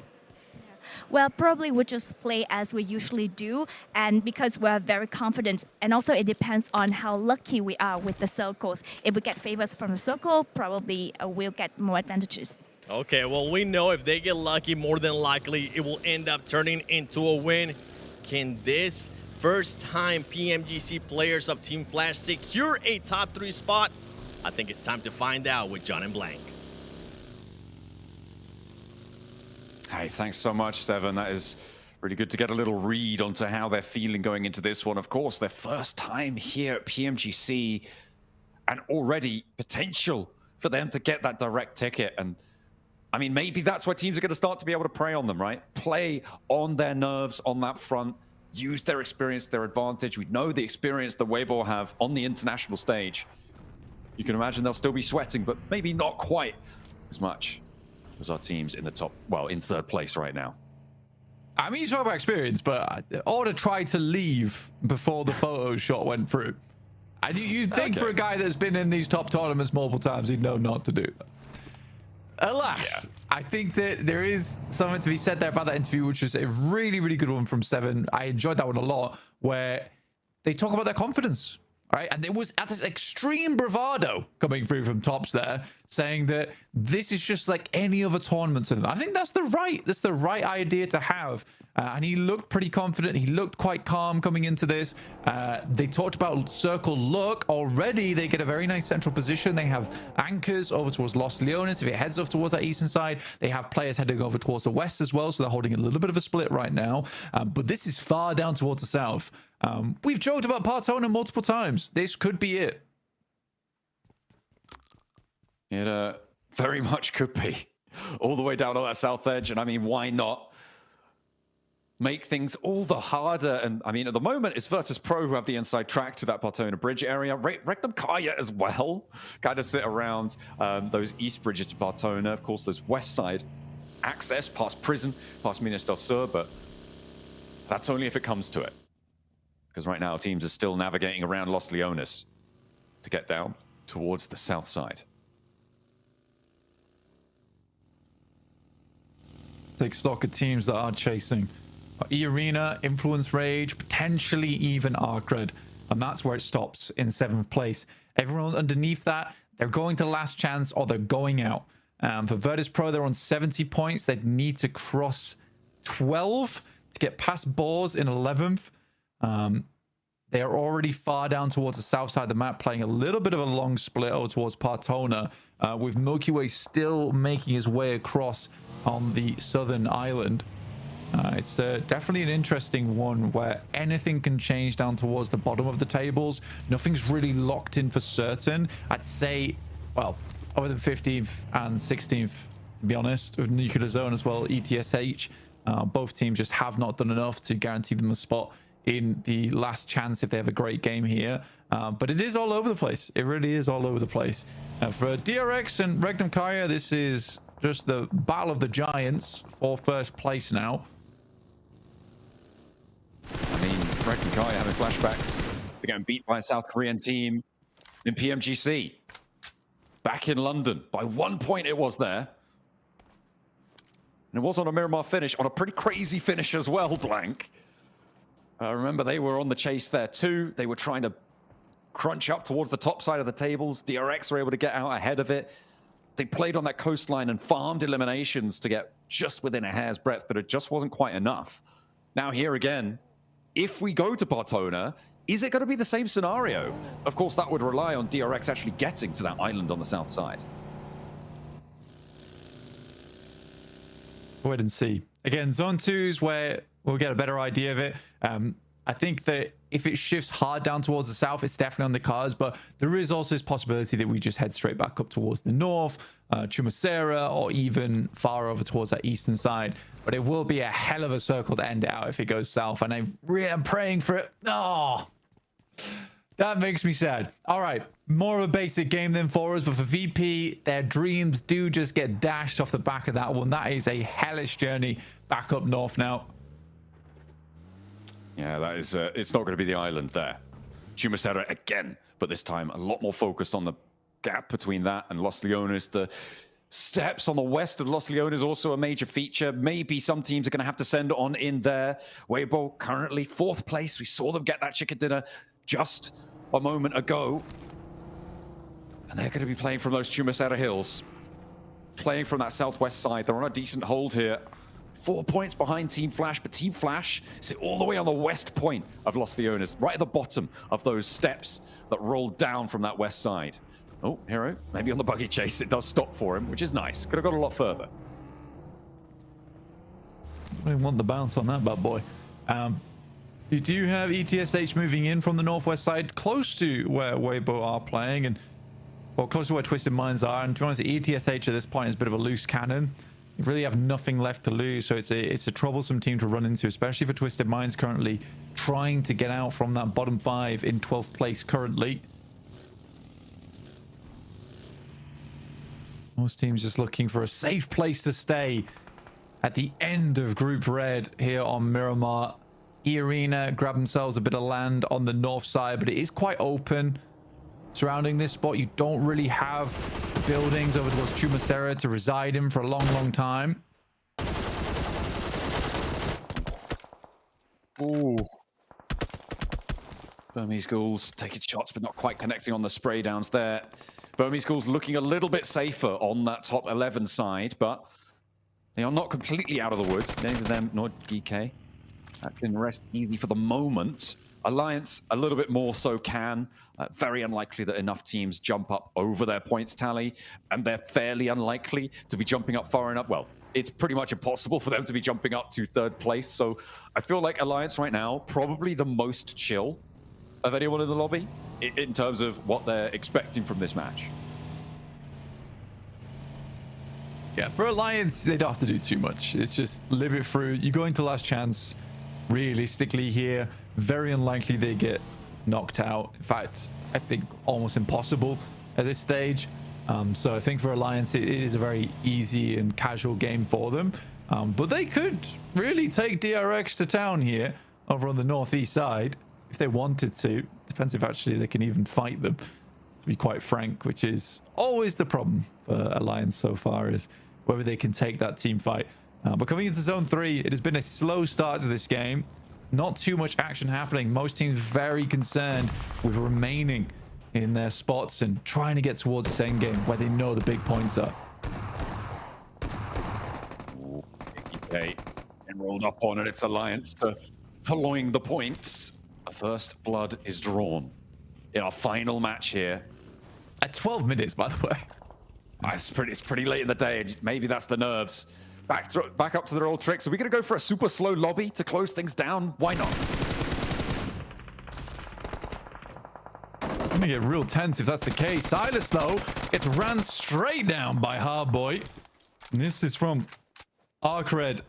Well, probably we'll just play as we usually do, and because we're very confident, and also it depends on how lucky we are with the circles. If we get favors from the circle, probably we'll get more advantages. Okay, well, we know if they get lucky, more than likely it will end up turning into a win. Can this first-time PMGC players of Team Flash secure a top 3 spot? I think it's time to find out with John and Blank. Hey, thanks so much, Seven. That is really good to get a little read onto how they're feeling going into this one. Of course, their first time here at PMGC, and already potential for them to get that direct ticket. And I mean, maybe that's where teams are going to start to be able to prey on them, right? Play on their nerves on that front, use their experience, their advantage. We know the experience that Waybo have on the international stage. You can imagine they'll still be sweating, but maybe not quite as much as our teams in the top, well, in 3rd place right now. I mean, you talk about experience, but Order tried to leave before the photo shot went through. And you'd think for a guy that's been in these top tournaments multiple times, he'd know not to do that. Alas, I think that there is something to be said there about that interview, which was a really, really good one from Seven. I enjoyed that one a lot, where they talk about their confidence, right? And there was at this extreme bravado coming through from Tops there, saying that this is just like any other tournament to them. I think that's the right idea to have. And he looked pretty confident. He looked quite calm coming into this. They talked about circle look. Already, they get a very nice central position. They have anchors over towards Los Leones. If it heads off towards that eastern side, they have players heading over towards the west as well. So they're holding a little bit of a split right now. But this is far down towards the south. We've joked about Partona multiple times. This could be it. It very much could be. All the way down on that south edge. And I mean, why not make things all the harder? And I mean, at the moment, it's Vertus Pro who have the inside track to that Partona bridge area. Regnum Kaya as well kind of sit around those east bridges to Partona. Of course, those west side access past Prison, past Minas del Sur, but that's only if it comes to it. Because right now, teams are still navigating around Los Leones to get down towards the south side. Take stock of teams that are chasing. E-Arena, Influence Rage, potentially even Arcred. And that's where it stops in 7th place. Everyone underneath that, they're going to last chance or they're going out. For Vertus Pro, they're on 70 points. They'd need to cross 12 to get past Boars in 11th. They are already far down towards the south side of the map, playing a little bit of a long split over towards Partona, with Milky Way still making his way across on the southern island. It's definitely an interesting one where anything can change down towards the bottom of the tables. Nothing's really locked in for certain. I'd say, well, other than 15th and 16th, to be honest, with Nuclear Zone as well, ETSH, both teams just have not done enough to guarantee them a spot in the last chance if they have a great game here. But it is all over the place. It really is all over the place. For DRX and Regnum Kaya, this is just the battle of the giants for first place now. I mean, Regnum Kaya having flashbacks. They're getting beat by a South Korean team in PMGC. Back in London. By 1 point it was there. And it was on a Miramar finish, on a pretty crazy finish as well, Blank. Remember, they were on the chase there too. They were trying to crunch up towards the top side of the tables. DRX were able to get out ahead of it. They played on that coastline and farmed eliminations to get just within a hair's breadth, but it just wasn't quite enough. Now here again, if we go to Partona, is it going to be the same scenario? Of course, that would rely on DRX actually getting to that island on the south side. Wait and see. Again, Zone 2 is where we'll get a better idea of it. I think that if it shifts hard down towards the south, it's definitely on the cards, but there is also this possibility that we just head straight back up towards the north, Chumacera, or even far over towards that eastern side. But it will be a hell of a circle to end it out if it goes south, and I'm praying for it. Oh, that makes me sad. All right, more of a basic game than for us, but for VP, their dreams do just get dashed off the back of that one. That is a hellish journey back up north now. Yeah, that is, it's not going to be the island there. Chumacera again, but this time a lot more focused on the gap between that and Los Leones. The steps on the west of Los Leones also a major feature. Maybe some teams are going to have to send on in there. Waybo currently 4th place. We saw them get that chicken dinner just a moment ago. And they're going to be playing from those Chumacera hills. Playing from that southwest side. They're on a decent hold here. 4 points behind Team Flash, but Team Flash sit all the way on the west point of Los Leones, right at the bottom of those steps that roll down from that west side. Oh, Hero, maybe on the buggy chase, it does stop for him, which is nice. Could have got a lot further. I didn't want the bounce on that bad boy. You do have ETSH moving in from the northwest side, close to where Waybo are playing, and well, close to where Twisted Minds are. And to be honest, ETSH at this point is a bit of a loose cannon. You really have nothing left to lose, so it's a troublesome team to run into, especially for Twisted Minds currently trying to get out from that bottom 5 in 12th place currently. Most teams just looking for a safe place to stay at the end of Group Red here on Miramar. E-Arena grab themselves a bit of land on the north side, but it is quite open. surrounding this spot. You don't really have buildings over towards Chumacera to reside in for a long, long time. Ooh. Burmese Ghouls taking shots, but not quite connecting on the spray downs there. Burmese Ghouls looking a little bit safer on that top 11 side, but they are not completely out of the woods. Neither them nor GK. That can rest easy for the moment. Alliance, a little bit more so can. Very unlikely that enough teams jump up over their points tally, and they're fairly unlikely to be jumping up far enough. Well, it's pretty much impossible for them to be jumping up to third place. So I feel like Alliance right now, probably the most chill of anyone in the lobby in terms of what they're expecting from this match. Yeah, for Alliance, they don't have to do too much. It's just live it through. You go into last chance. Realistically here, very unlikely they get knocked out. In fact, I think almost impossible at this stage. So I think for Alliance, it is a very easy and casual game for them. But they could really take DRX to town here over on the northeast side if they wanted to. Depends if actually they can even fight them, to be quite frank, which is always the problem for Alliance so far, is whether they can take that team fight. But coming into Zone 3, it has been a slow start to this game. Not too much action happening. Most teams very concerned with remaining in their spots and trying to get towards the end game where they know the big points are. Okay, and rolled up on it. It's Alliance to pulling the points. A first blood is drawn in our final match here. At 12 minutes, by the way. It's pretty late in the day. Maybe that's the nerves. Back up to their old tricks. Are we going to go for a super slow lobby to close things down? Why not? It's going to get real tense if that's the case. Silas, though, gets ran straight down by Hardboy. And this is from Arcred.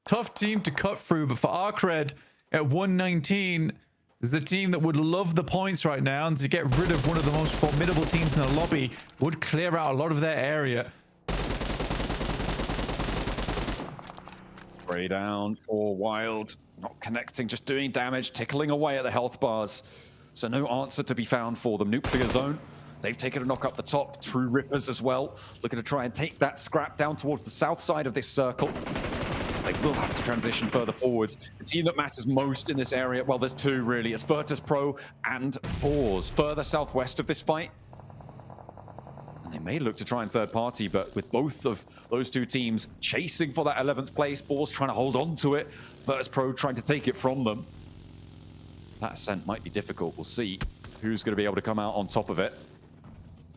Tough team to cut through, but for Arcred at 119, there's a team that would love the points right now, and to get rid of one of the most formidable teams in the lobby would clear out a lot of their area. Spray down for Wild. Not connecting, just doing damage, tickling away at the health bars. So no answer to be found for them. Nuclear zone. They've taken a knock up the top. True Rippers as well. Looking to try and take that scrap down towards the south side of this circle. They will have to transition further forwards. The team that matters most in this area, well, there's two really. It's Vertus Pro and Boars. Further southwest of this fight. And they may look to try and third party, but with both of those two teams chasing for that 11th place, Boars trying to hold on to it, Vertus Pro trying to take it from them. That ascent might be difficult. We'll see who's going to be able to come out on top of it.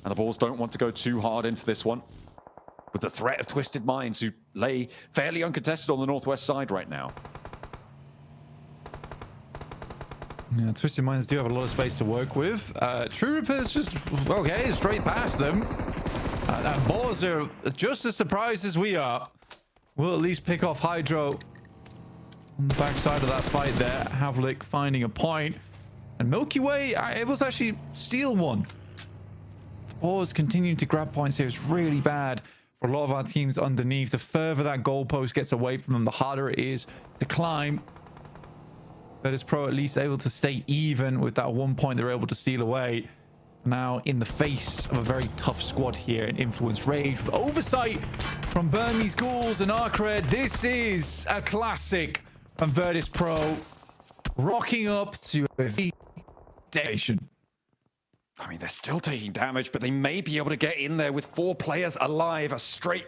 And the Boars don't want to go too hard into this one, with the threat of Twisted Minds, who lay fairly uncontested on the northwest side right now. Yeah, Twisted Minds do have a lot of space to work with. True Rippers just, okay, straight past them. And Boars are just as surprised as we are. We'll at least pick off Hydro on the backside of that fight there. Havlik finding a point. And Milky Way able to actually steal one. Boars continuing to grab points here is really bad for a lot of our teams underneath. The further that goalpost gets away from them, the harder it is to climb. Vertus Pro at least able to stay even with that 1 point they're able to steal away. Now in the face of a very tough squad here in Influence Rage. Oversight from Burmese Ghouls and Arcred. This is a classic from Vertus Pro. Rocking up to a station. I mean, they're still taking damage, but they may be able to get in there with 4 players alive. A straight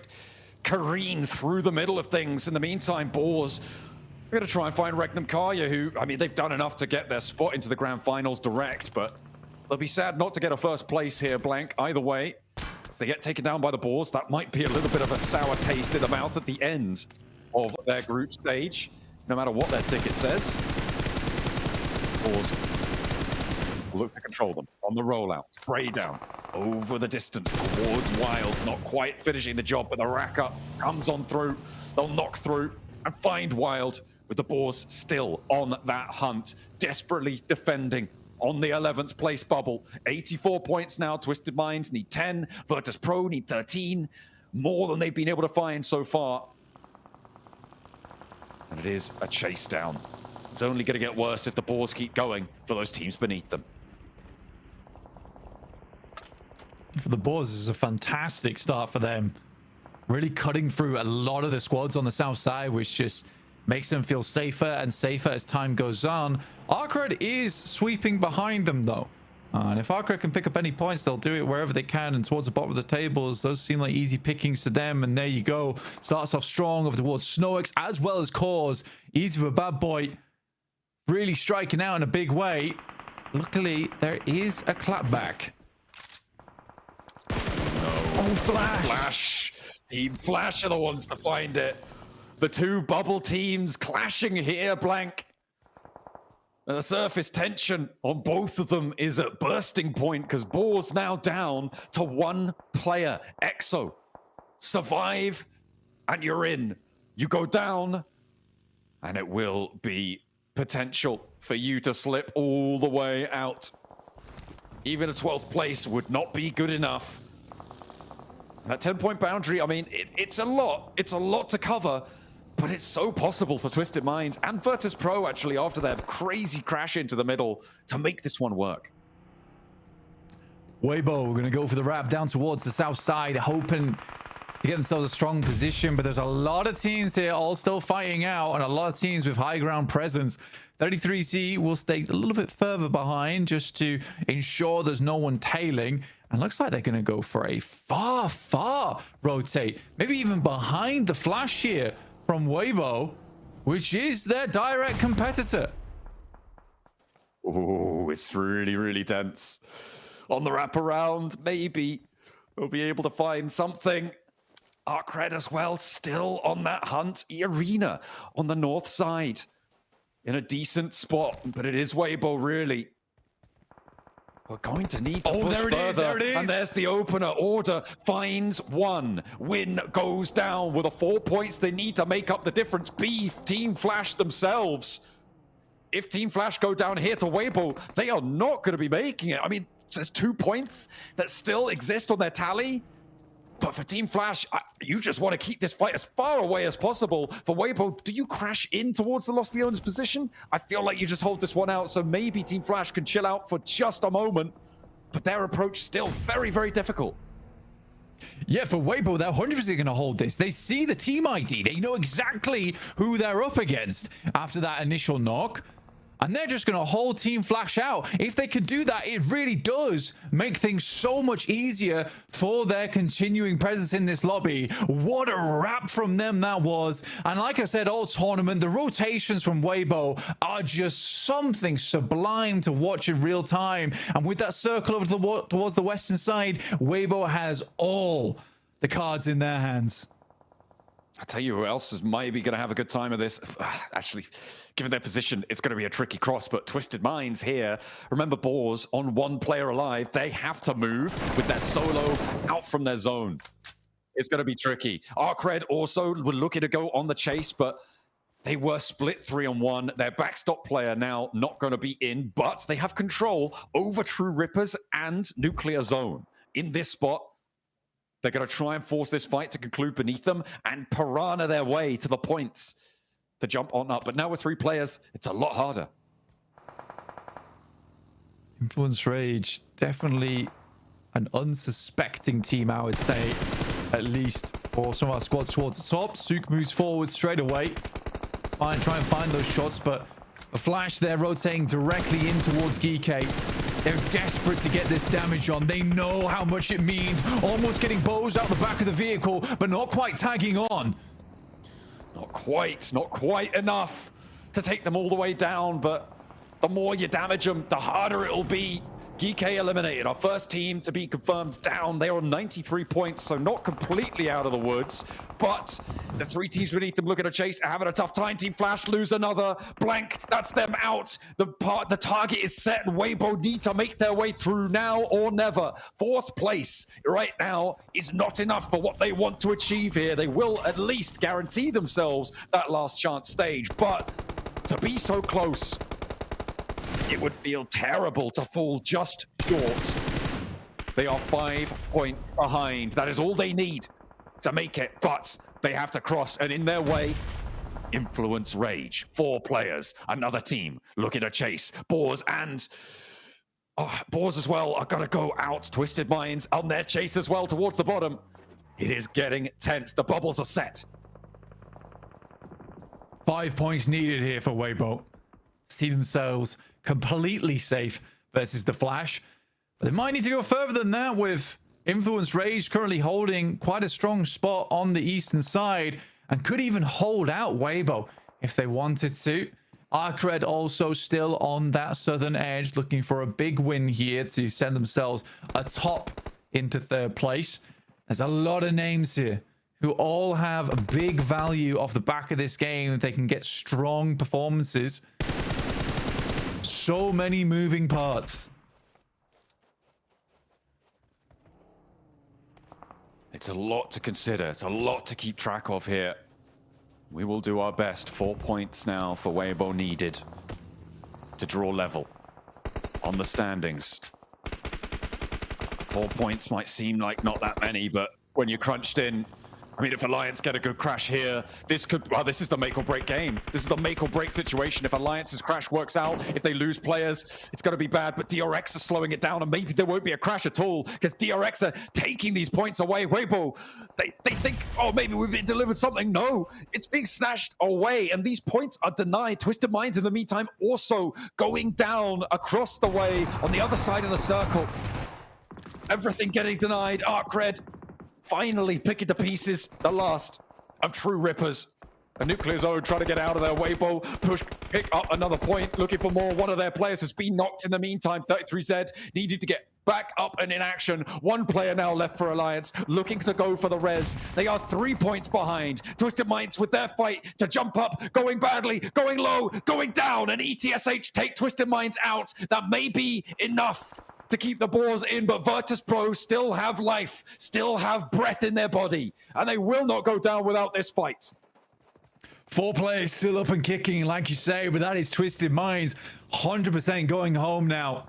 careen through the middle of things. In the meantime, Boars are going to try and find Regnum Karya, who, I mean, they've done enough to get their spot into the grand finals direct, but they'll be sad not to get a first place here, Blank. Either way, if they get taken down by the Boars, that might be a little bit of a sour taste in the mouth at the end of their group stage, no matter what their ticket says. Boars will look to control them on the rollout. Spray down over the distance towards Wild. Not quite finishing the job, but the rack up comes on through. They'll knock through and find Wild, with the Boars still on that hunt, desperately defending on the 11th place bubble. 84 points now. Twisted Minds need 10. Vertus Pro need 13. More than they've been able to find so far. And it is a chase down. It's only going to get worse if the Boars keep going for those teams beneath them. for the Boars. This is a fantastic start for them. Really cutting through a lot of the squads on the south side, which just makes them feel safer and safer as time goes on. Arcred is sweeping behind them, though. And if Arcred can pick up any points, they'll do it wherever they can. And towards the bottom of the tables, those seem like easy pickings to them. And there you go. Starts off strong over towards Snoix as well as Cause. Easy for Bad Boy. Really striking out in a big way. Luckily, there is a clapback. Oh, Flash! Team Flash are the ones to find it. The two bubble teams clashing here, Blank. And the surface tension on both of them is at bursting point because Boar's now down to one player. Exo, survive and you're in. You go down and it will be potential for you to slip all the way out. Even a 12th place would not be good enough. That 10-point boundary, I mean, it's a lot. It's a lot to cover. But it's so possible for Twisted Minds and Vertus Pro, actually, after their crazy crash into the middle, to make this one work. Waybo, we're going to go for the wrap down towards the south side, hoping to get themselves a strong position. But there's a lot of teams here all still fighting out, and a lot of teams with high ground presence. 33C will stay a little bit further behind just to ensure there's no one tailing. And looks like they're going to go for a far rotate. Maybe even behind the Flash here from Waybo, which is their direct competitor. Oh, it's really tense. On the wraparound, maybe we'll be able to find something. Arcred as well, still on that hunt. Arena on the north side in a decent spot, but it is Waybo, really. We're going to need to push further. There it is. And there's the opener. Order finds one. Win goes down with the 4 points they need to make up the difference. Team Flash themselves. If Team Flash go down here to Waybo, they are not going to be making it. I mean, there's 2 points that still exist on their tally. But for Team Flash, you just want to keep this fight as far away as possible. For Waybo, do you crash in towards the Lost Leones position? I feel like you just hold this one out, so maybe Team Flash can chill out for just a moment. But their approach still very difficult. Yeah, for Waybo, they're 100% going to hold this. They see the team ID. They know exactly who they're up against after that initial knock. And they're just going to hold Team Flash out. If they can do that, it really does make things so much easier for their continuing presence in this lobby. What a wrap from them that was. And like I said, all tournament, the rotations from Waybo are just something sublime to watch in real time. And with that circle over towards the western side, Waybo has all the cards in their hands. I'll tell you who else is maybe going to have a good time of this. Actually, given their position, it's going to be a tricky cross, but Twisted Minds here. Remember, Boars on one player alive. They have to move with their solo out from their zone. It's going to be tricky. Arcred also were looking to go on the chase, but they were split 3-on-1. Their backstop player now not going to be in, but they have control over True Rippers and Nuclear Zone. In this spot, they're going to try and force this fight to conclude beneath them and piranha their way to the points to jump on up. But now with 3 players, it's a lot harder. Influence Rage, definitely an unsuspecting team, I would say, at least for some of our squads towards the top. Sook moves forward straight away. Try and find those shots, but a Flash there rotating directly in towards Geekay. They're desperate to get this damage on. They know how much it means. Almost getting bows out the back of the vehicle, but not quite tagging on. Not quite enough to take them all the way down, but the more you damage them, the harder it'll be. Geekay eliminated, our first team to be confirmed down. They are on 93 points, so not completely out of the woods, but the 3 teams beneath them looking to chase, having a tough time. Team Flash lose another. Blank, that's them out. The target is set, and Waybo need to make their way through now or never. 4th place right now is not enough for what they want to achieve here. They will at least guarantee themselves that last chance stage, but to be so close, it would feel terrible to fall just short. They are 5 points behind. That is all they need to make it, but they have to cross, and in their way, Influence Rage. 4 players, another team looking to chase. Boars and Oh, Boars as well are going to go out. Twisted Minds on their chase as well towards the bottom. It is getting tense. The bubbles are set. 5 points needed here for Waybo. See themselves completely safe versus the Flash. But they might need to go further than that with Influence Rage currently holding quite a strong spot on the eastern side and could even hold out Waybo if they wanted to. Arcred also still on that southern edge, looking for a big win here to send themselves atop into third place. There's a lot of names here who all have a big value off the back of this game. They can get strong performances. So many moving parts. It's a lot to consider. It's a lot to keep track of here. We will do our best. 4 points now for Waybo needed to draw level on the standings. 4 points might seem like not that many, but when you're crunched in, I mean, if Alliance get a good crash here, this could, well, this is the make or break game. This is the make or break situation. If Alliance's crash works out, if they lose players, it's going to be bad, but DRX are slowing it down and maybe there won't be a crash at all because DRX are taking these points away. Waybo, they think, oh, maybe we've been delivered something. No, it's being snatched away and these points are denied. Twisted Minds in the meantime also going down across the way on the other side of the circle. Everything getting denied. Arcred finally picking to pieces the last of true rippers. A nuclear zone trying to get out of there. Waybo pick up another point, looking for more. One of their players has been knocked in the meantime. 33Z needed to get back up and in action. One player now left for Alliance, looking to go for the res. They are 3 points behind. Twisted Minds with their fight to jump up, going badly, going low, going down, and ETSH take Twisted Minds out. That may be enough to keep the Boars in, but Vertus Pro still have life, still have breath in their body, and they will not go down without this fight. 4 players still up and kicking, like you say, but that is Twisted Minds 100% going home now.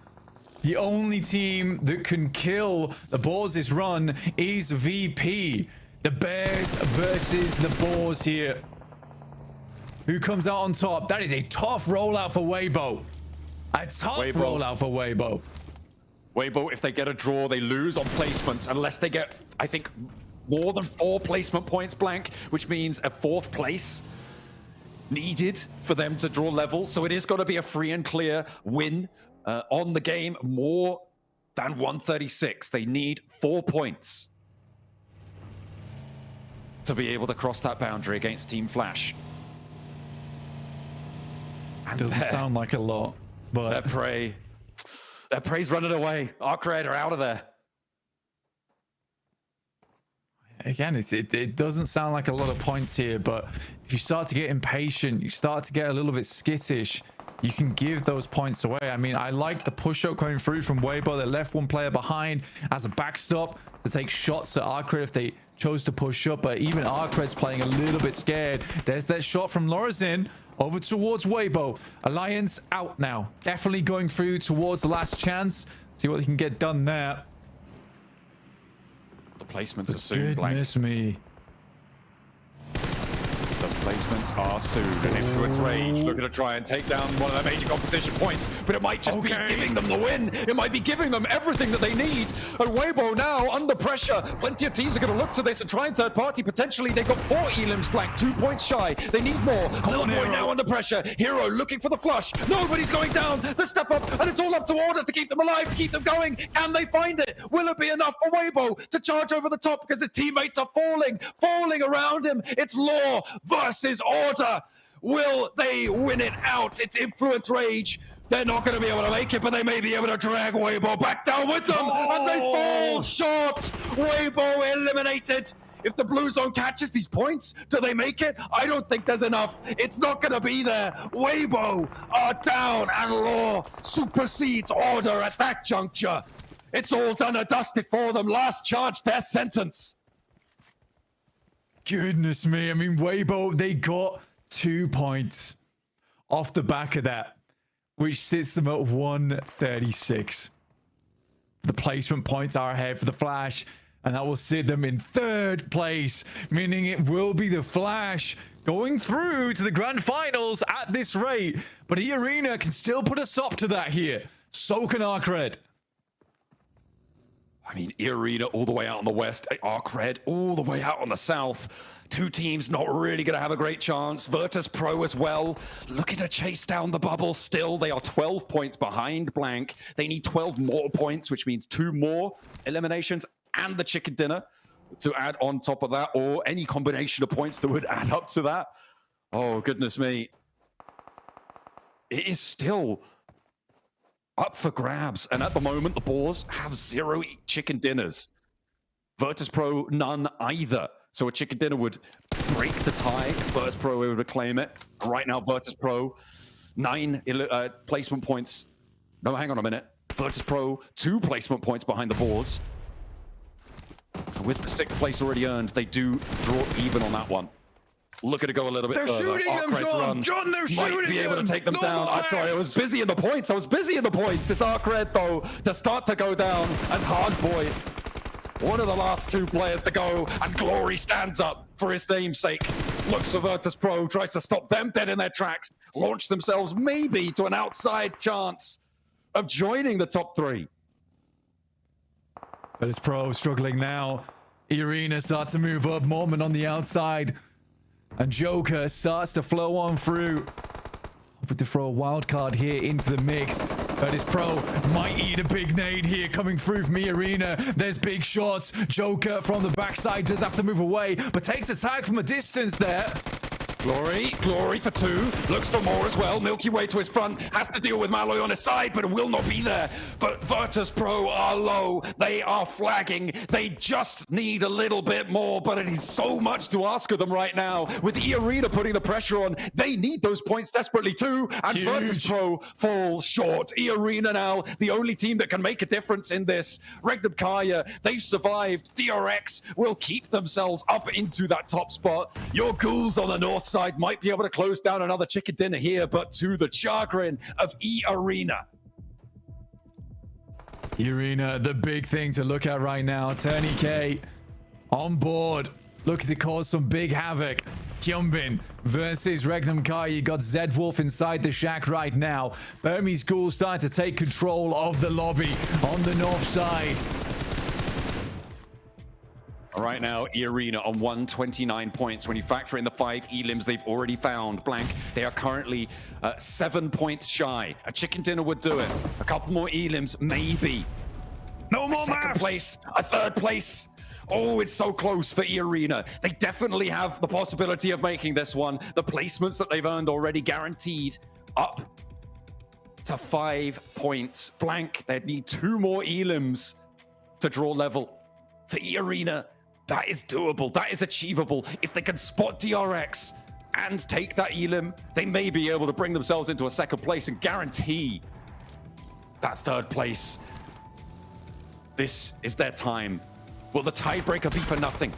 The only team that can kill the Boars' run is VP. The Bears versus the Boars here. Who comes out on top? That is a tough rollout for Waybo. A tough rollout for Waybo. Waybo, if they get a draw, they lose on placements unless they get, I think, more than 4 placement points blank, which means a 4th place needed for them to draw level. So it is going to be a free and clear win on the game, more than 136. They need 4 points to be able to cross that boundary against Team Flash. And doesn't sound like a lot, but their prey's running away. Arcred are out of there. Again, it doesn't sound like a lot of points here, but if you start to get impatient, you start to get a little bit skittish, you can give those points away. I mean, I like the push-up coming through from Waybo. They left one player behind as a backstop to take shots at Arcred if they chose to push up, but even Arcred's playing a little bit scared. There's that shot from Lorazin over towards Waybo. Alliance out now. Definitely going through towards the last chance. See what they can get done there. The placements are soon blank. Goodness me. The placements are soon. And Influence Rage looking to try and take down one of their major competition points, but it might just be giving them the win. It might be giving them everything that they need. And Waybo now under pressure. Plenty of teams are going to look to this and try and third party. Potentially, they've got 4 elims blank, 2 points shy. They need more. Little boy now under pressure. Hero looking for the flush. Nobody's going down. The step up, and it's all up to Order to keep them alive, to keep them going. Can they find it? Will it be enough for Waybo to charge over the top because his teammates are falling around him? It's Law versus Order. Will they win it out? It's Influence Rage. They're not going to be able to make it, but they may be able to drag Waybo back down with them. And they fall short. Waybo eliminated. If the blue zone catches these points, do they make it? I don't think there's enough. It's not going to be there. Waybo are down, and Law supersedes Order at that juncture. It's all done and dusted for them. Last charge, their sentence. Goodness me. I mean, Waybo, they got 2 points off the back of that, which sits them at 136. The placement points are ahead for the Flash, and that will sit them in 3rd place, meaning it will be the Flash going through to the grand finals at this rate. But E-Arena can still put a stop to that here. So can Arcred. I mean, Arena all the way out on the west, Arcred all the way out on the south. Two teams not really going to have a great chance. Vertus Pro as well, looking to chase down the bubble still. They are 12 points behind Blank. They need 12 more points, which means 2 more eliminations and the chicken dinner to add on top of that, or any combination of points that would add up to that. Oh, goodness me. It is still up for grabs. And at the moment, the Boars have 0 chicken dinners. Vertus Pro, none either. So a chicken dinner would break the tie if Vertus Pro were to claim it. Right now, Vertus Pro, 9 placement points. No, hang on a minute. Vertus Pro, 2 placement points behind the Boars. With the 6th place already earned, they do draw even on that one. Look at it go a little bit further. They're shooting them, John! John, they're shooting them! Might be able to take them down. I'm sorry, I was busy in the points. It's Arcred, though, to start to go down as Hardboy. One of the last 2 players to go, and Glory stands up for his namesake. Looks for Vertus Pro, tries to stop them dead in their tracks, launch themselves maybe to an outside chance of joining the top 3. Vertus Pro struggling now. Arena starts to move up. Mormon on the outside. And Joker starts to flow on through. Hoping to throw a wild card here into the mix. Vertus Pro might eat a big nade here coming through from Arena. There's big shots. Joker from the backside does have to move away, but takes a tag from a distance there. Glory for 2. Looks for more as well. Milky Way to his front. Has to deal with Malloy on his side, but it will not be there. But Vertus Pro are low. They are flagging. They just need a little bit more, but it is so much to ask of them right now. With Arena putting the pressure on, they need those points desperately too. And Huge. Vertus Pro falls short. Arena now, the only team that can make a difference in this. Regnum Kaya, they've survived. DRX will keep themselves up into that top spot. Your Ghouls on the north side might be able to close down another chicken dinner here, but to the chagrin of Arena. Arena, the big thing to look at right now. Turney K on board, looking to cause some big havoc. Kyumbin versus Regnum Kai. You got Zed Wolf inside the shack right now. Burmese Ghouls starting to take control of the lobby on the north side. Right now, Arena on 129 points. When you factor in the 5 elims they've already found, Blank, they are currently 7 points shy. A chicken dinner would do it. A couple more elims, maybe. No more second place, a 3rd place. Oh, it's so close for Arena. They definitely have the possibility of making this one. The placements that they've earned already guaranteed up to 5 points. Blank, they'd need 2 more elims to draw level. For Arena, that is doable. That is achievable. If they can spot DRX and take that elim, they may be able to bring themselves into a 2nd place and guarantee that 3rd place. This is their time. Will the tiebreaker be for nothing?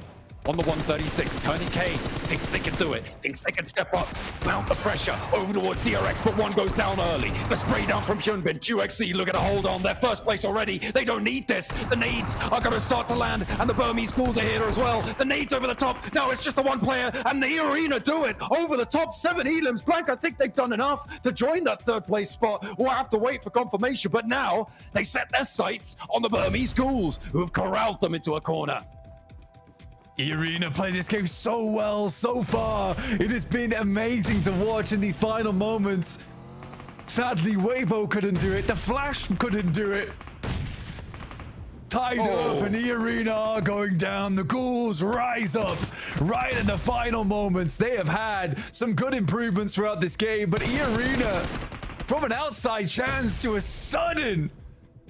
On the 136, Turney K thinks they can do it, thinks they can step up, mount the pressure over towards DRX, but one goes down early. The spray down from Hyunbin. QXC looking to hold on. They're 1st place already. They don't need this. The nades are going to start to land, and the Burmese Ghouls are here as well. The nades over the top. Now it's just the 1 player, and the Arena do it. Over the top, 7 elims. Blank, I think they've done enough to join that 3rd place spot. We'll have to wait for confirmation, but now they set their sights on the Burmese Ghouls, who have corralled them into a corner. Arena play this game so well so far. It has been amazing to watch in these final moments. Sadly, Waybo couldn't do it. The Flash couldn't do it. Tied up, and Arena are going down. The Ghouls rise up right at the final moments. They have had some good improvements throughout this game, but Arena, from an outside chance to a sudden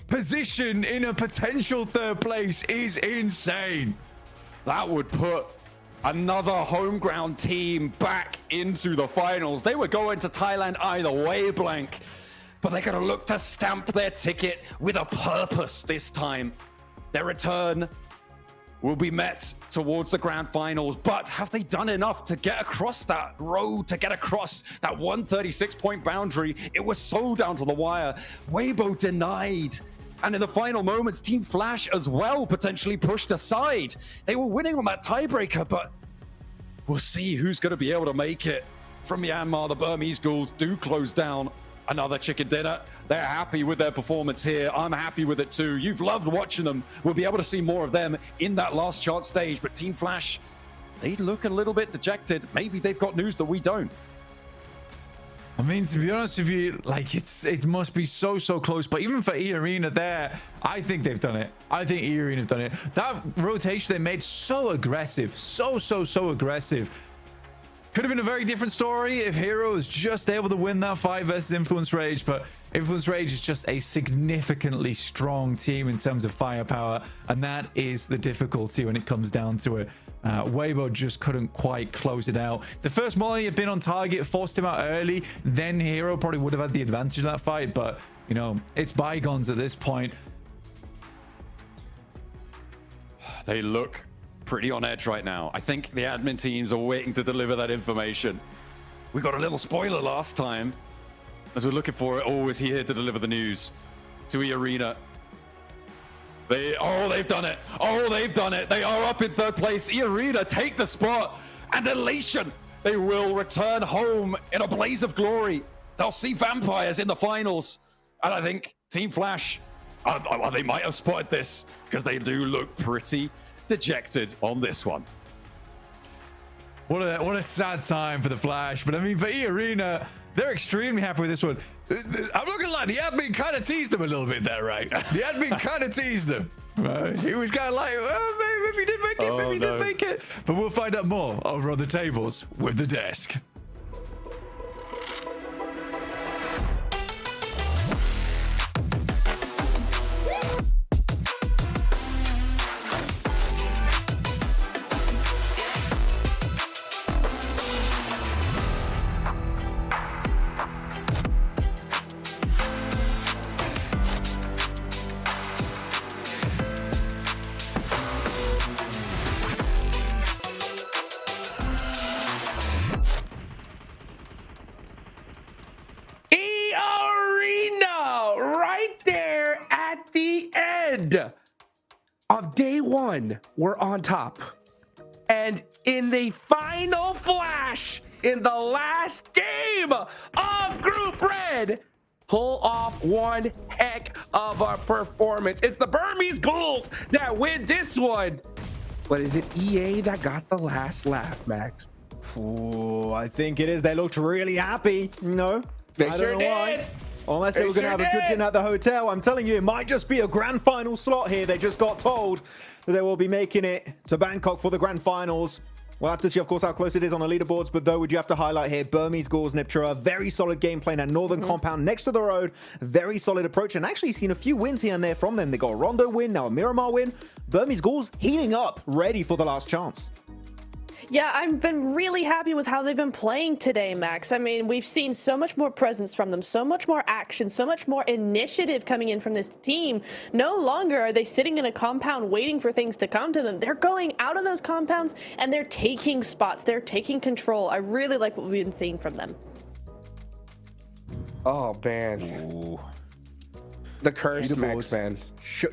position in a potential 3rd place, is insane. That would put another home ground team back into the finals. They were going to Thailand either way, Blank, but they're going to look to stamp their ticket with a purpose this time. Their return will be met towards the grand finals, but have they done enough to get across that road, to get across that 136-point boundary? It was so down to the wire. Waybo denied. And in the final moments, Team Flash as well potentially pushed aside. They were winning on that tiebreaker, but we'll see who's going to be able to make it. From Myanmar, the Burmese Ghouls do close down another chicken dinner. They're happy with their performance here. I'm happy with it too. You've loved watching them. We'll be able to see more of them in that last chance stage. But Team Flash, they look a little bit dejected. Maybe they've got news that we don't. I mean, to be honest with you, like it must be so close. But even for E-Arena there, I think they've done it. I think E-Arena have done it. That rotation they made, so aggressive, so aggressive. Could have been a very different story if Hero was just able to win that fight versus Influence Rage, but Influence Rage is just a significantly strong team in terms of firepower, and that is the difficulty when it comes down to it. Waybo just couldn't quite close it out. The first molly had been on target, forced him out early, then Hero probably would have had the advantage in that fight, but, you know, it's bygones at this point. They look pretty on edge right now. I think the admin teams are waiting to deliver that information. We got a little spoiler last time. As we're looking for it, is he here to deliver the news to E-Arena? They've done it. They've done it. They are up in third place. E-Arena take the spot, and elation. They will return home in a blaze of glory. They'll see vampires in the finals. And I think Team Flash, they might have spotted this, because they do look pretty dejected on this one. What a sad time for the Flash. But I mean, for E-Arena, they're extremely happy with this one. I'm not gonna lie, the admin kind of teased them a little bit there, right? The admin kind of teased them. He was kind of like, maybe he did make it, maybe he didn't make it. But we'll find out more over on the tables with the desk. Of day one, we're on top. And in the final flash, in the last game of Group Red, pull off one heck of a performance. It's the Burmese Ghouls that win this one. But is it EA that got the last laugh, Max? Ooh, I think it is. They looked really happy. No, They I sure don't know why. did. Unless they were going to have a good dinner at the hotel. I'm telling you, it might just be a grand final slot here. They just got told that they will be making it to Bangkok for the grand finals. We'll have to see, of course, how close it is on the leaderboards. But though, would you have to highlight here, Burmese Ghouls, Niptra, very solid gameplay in that northern compound next to the road. Very solid approach, and actually seen a few wins here and there from them. They got a Rondo win, now a Miramar win. Burmese Ghouls heating up, ready for the last chance. Yeah, I've been really happy with how they've been playing today, Max. I mean, we've seen so much more presence from them, so much more action, so much more initiative coming in from this team. No longer are they sitting in a compound waiting for things to come to them. They're going out of those compounds and they're taking spots. They're taking control. I really like what we've been seeing from them. Oh, man. Ooh. The curse, Max, man.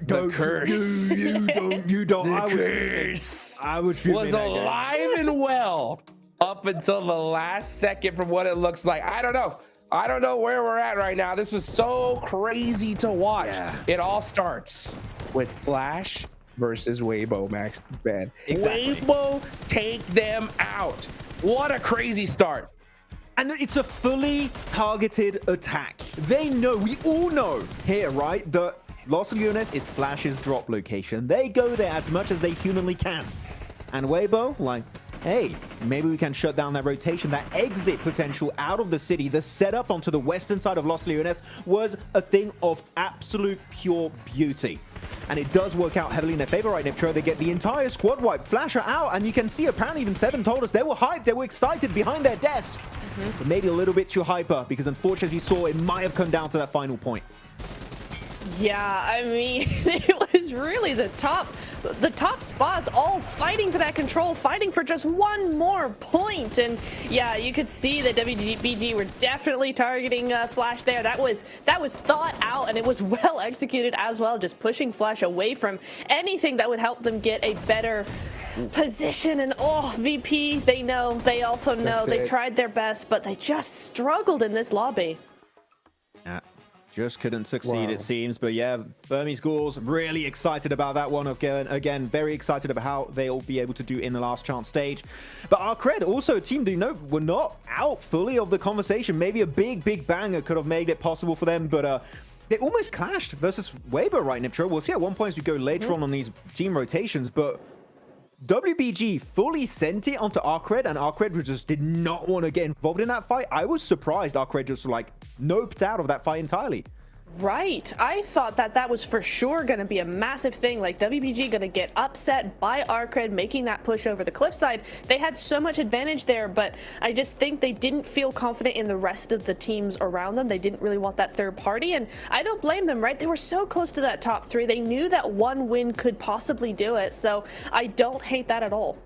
Don't, the curse. You don't. The curse I was alive and well up until the last second from what it looks like. I don't know. I don't know where we're at right now. This was so crazy to watch. Yeah. It all starts with Flash versus Waybo, Max. Man. Exactly. Waybo take them out. What a crazy start. And it's a fully targeted attack. They know, we all know here, right, that Los Leones is Flash's drop location. They go there as much as they humanly can. And Waybo, like, hey, maybe we can shut down that rotation, that exit potential out of the city. The setup onto the western side of Los Leones was a thing of absolute pure beauty. And it does work out heavily in their favor right, Niptro. They get the entire squad wipe. Flasher out, and you can see apparently even Seven told us they were hyped, they were excited behind their desk. But maybe a little bit too hyper, because unfortunately, as you saw, it might have come down to that final point. Yeah, I mean, it was really the top spots all fighting for that control, fighting for just one more point. And yeah, you could see that WBG were definitely targeting Flash there. That was thought out, and it was well executed as well, just pushing Flash away from anything that would help them get a better position. And oh, VP, they know, they also know, they tried their best, but they just struggled in this lobby. Just couldn't succeed, Wow. it seems. But yeah, Burmese Ghouls really excited about that one. Again, very excited about how they'll be able to do in the last chance stage. But our cred, also a team, do you know, we're not out fully of the conversation. Maybe a big banger could have made it possible for them, but they almost clashed versus Waybo, right, Niptro? We'll see at one point as we go later on these team rotations, but WBG fully sent it onto Arcred, and Arcred just did not want to get involved in that fight. I was surprised Arcred just like noped out of that fight entirely. Right. I thought that was for sure going to be a massive thing, like WBG going to get upset by Arcred making that push over the cliffside. They had so much advantage there, but I just think they didn't feel confident in the rest of the teams around them. They didn't really want that third party, and I don't blame them, right? They were so close to that top 3. They knew that one win could possibly do it, so I don't hate that at all.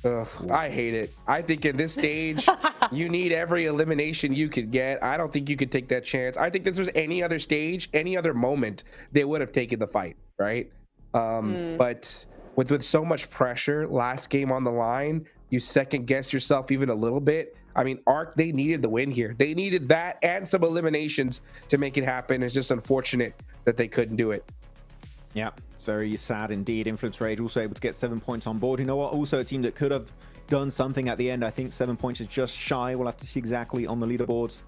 Ugh, I hate it. I think in this stage, you need every elimination you could get. I don't think you could take that chance. I think this was any other stage, any other moment, they would have taken the fight, right? But with so much pressure, last game on the line, you second guess yourself even a little bit. I mean, Arc, they needed the win here. They needed that and some eliminations to make it happen. It's just unfortunate that they couldn't do it. Yeah, it's very sad indeed. Influence Rage also able to get 7 points on board. You know what? Also a team that could have done something at the end. I think 7 points is just shy. We'll have to see exactly on the leaderboards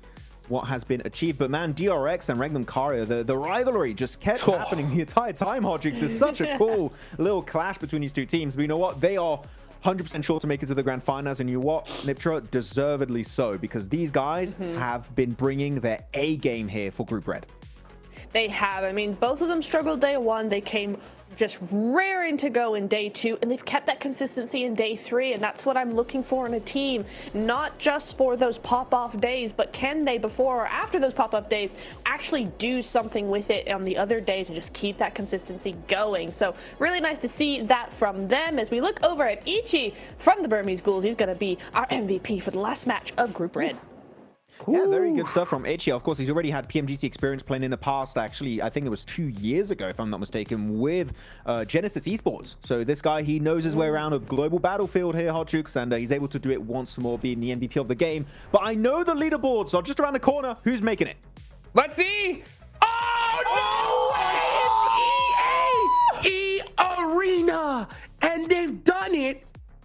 what has been achieved. But man, DRX and Regnum Karia, the rivalry just kept happening the entire time, Hodrix. It's such a cool little clash between these two teams. But you know what? They are 100% sure to make it to the grand finals. And you know what? Niptra, deservedly so, because these guys have been bringing their A game here for Group Red. They have. I mean, both of them struggled day 1. They came just raring to go in day 2, and they've kept that consistency in day 3, and that's what I'm looking for in a team. Not just for those pop-off days, but can they, before or after those pop-up days, actually do something with it on the other days and just keep that consistency going. So really nice to see that from them. As we look over at Ichi from the Burmese Ghouls, he's going to be our MVP for the last match of Group Red. Yeah, very good stuff from Ichi. Of course, he's already had PMGC experience playing in the past. Actually, I think it was 2 years ago, if I'm not mistaken, with Genesis Esports. So this guy, he knows his way around a global battlefield here, Hodrix, and he's able to do it once more, being the MVP of the game. But I know the leaderboards are just around the corner. Who's making it? Let's see. Oh, no way! It's EA! E-Arena! And they've done it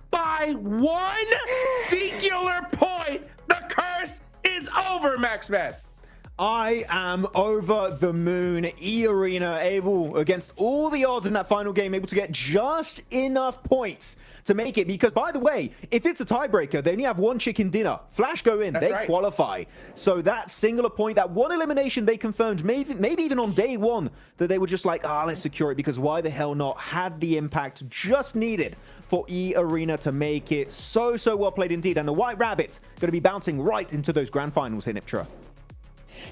by 1 singular point. The curse is over, Maxman. I am over the moon. E-Arena able, against all the odds in that final game, able to get just enough points to make it. Because, by the way, if it's a tiebreaker, they only have 1 chicken dinner. Flash go in, they qualify. So that singular point, that 1 elimination they confirmed, maybe even on day 1, that they were just like, let's secure it, because why the hell not? Had the impact just needed for E-Arena to make it. So well played indeed. And the White Rabbits going to be bouncing right into those grand finals here, Niptra.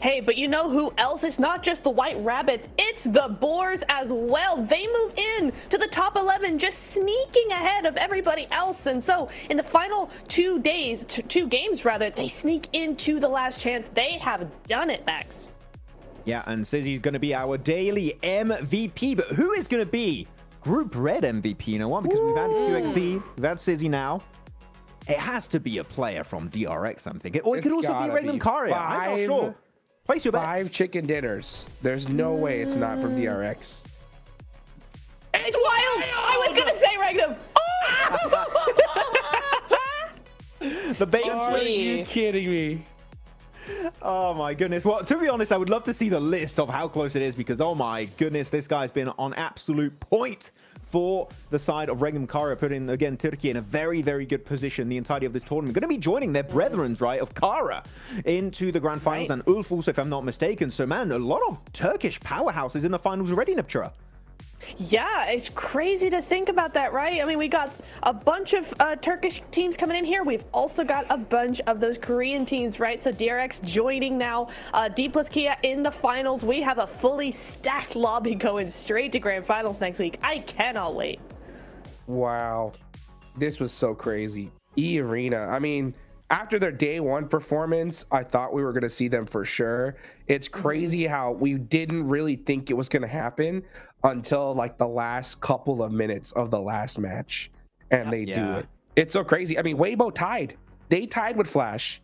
Hey, but you know who else? It's not just the White Rabbits, it's the Boars as well. They move in to the top 11, just sneaking ahead of everybody else. And so in the final 2 days, 2 games rather, they sneak into the last chance. They have done it, Max. Yeah, and Sizzy's going to be our daily MVP. But who is going to be Group Red MVP? You know what? Because we've had QXC, we've had Sizzy now. It has to be a player from DRX, I'm thinking. Or it could also be Regnum Karia. I'm not sure. Place your bets. 5 chicken dinners. There's no way it's not from DRX. It's wild! I was going to say Regnum. The bait and Are switch. you kidding me? Oh my goodness. Well, to be honest, I would love to see the list of how close it is, because oh my goodness, this guy's been on absolute point for the side of Regnum Karia, putting, again, Turkey in a very good position the entirety of this tournament. Going to be joining their brethren, right, of Kara into the grand finals, and Ulf also, if I'm not mistaken. So, man, a lot of Turkish powerhouses in the finals already, Niptra. Yeah, it's crazy to think about that, right? I mean, we got a bunch of Turkish teams coming in here. We've also got a bunch of those Korean teams, right? So DRX joining now. D plus Kia in the finals. We have a fully stacked lobby going straight to grand finals next week. I cannot wait. Wow. This was so crazy. E-Arena. I mean, after their day 1 performance, I thought we were going to see them for sure. It's crazy how we didn't really think it was going to happen until like the last couple of minutes of the last match, and they do it. It's so crazy. I mean, Waybo tied. They tied with Flash.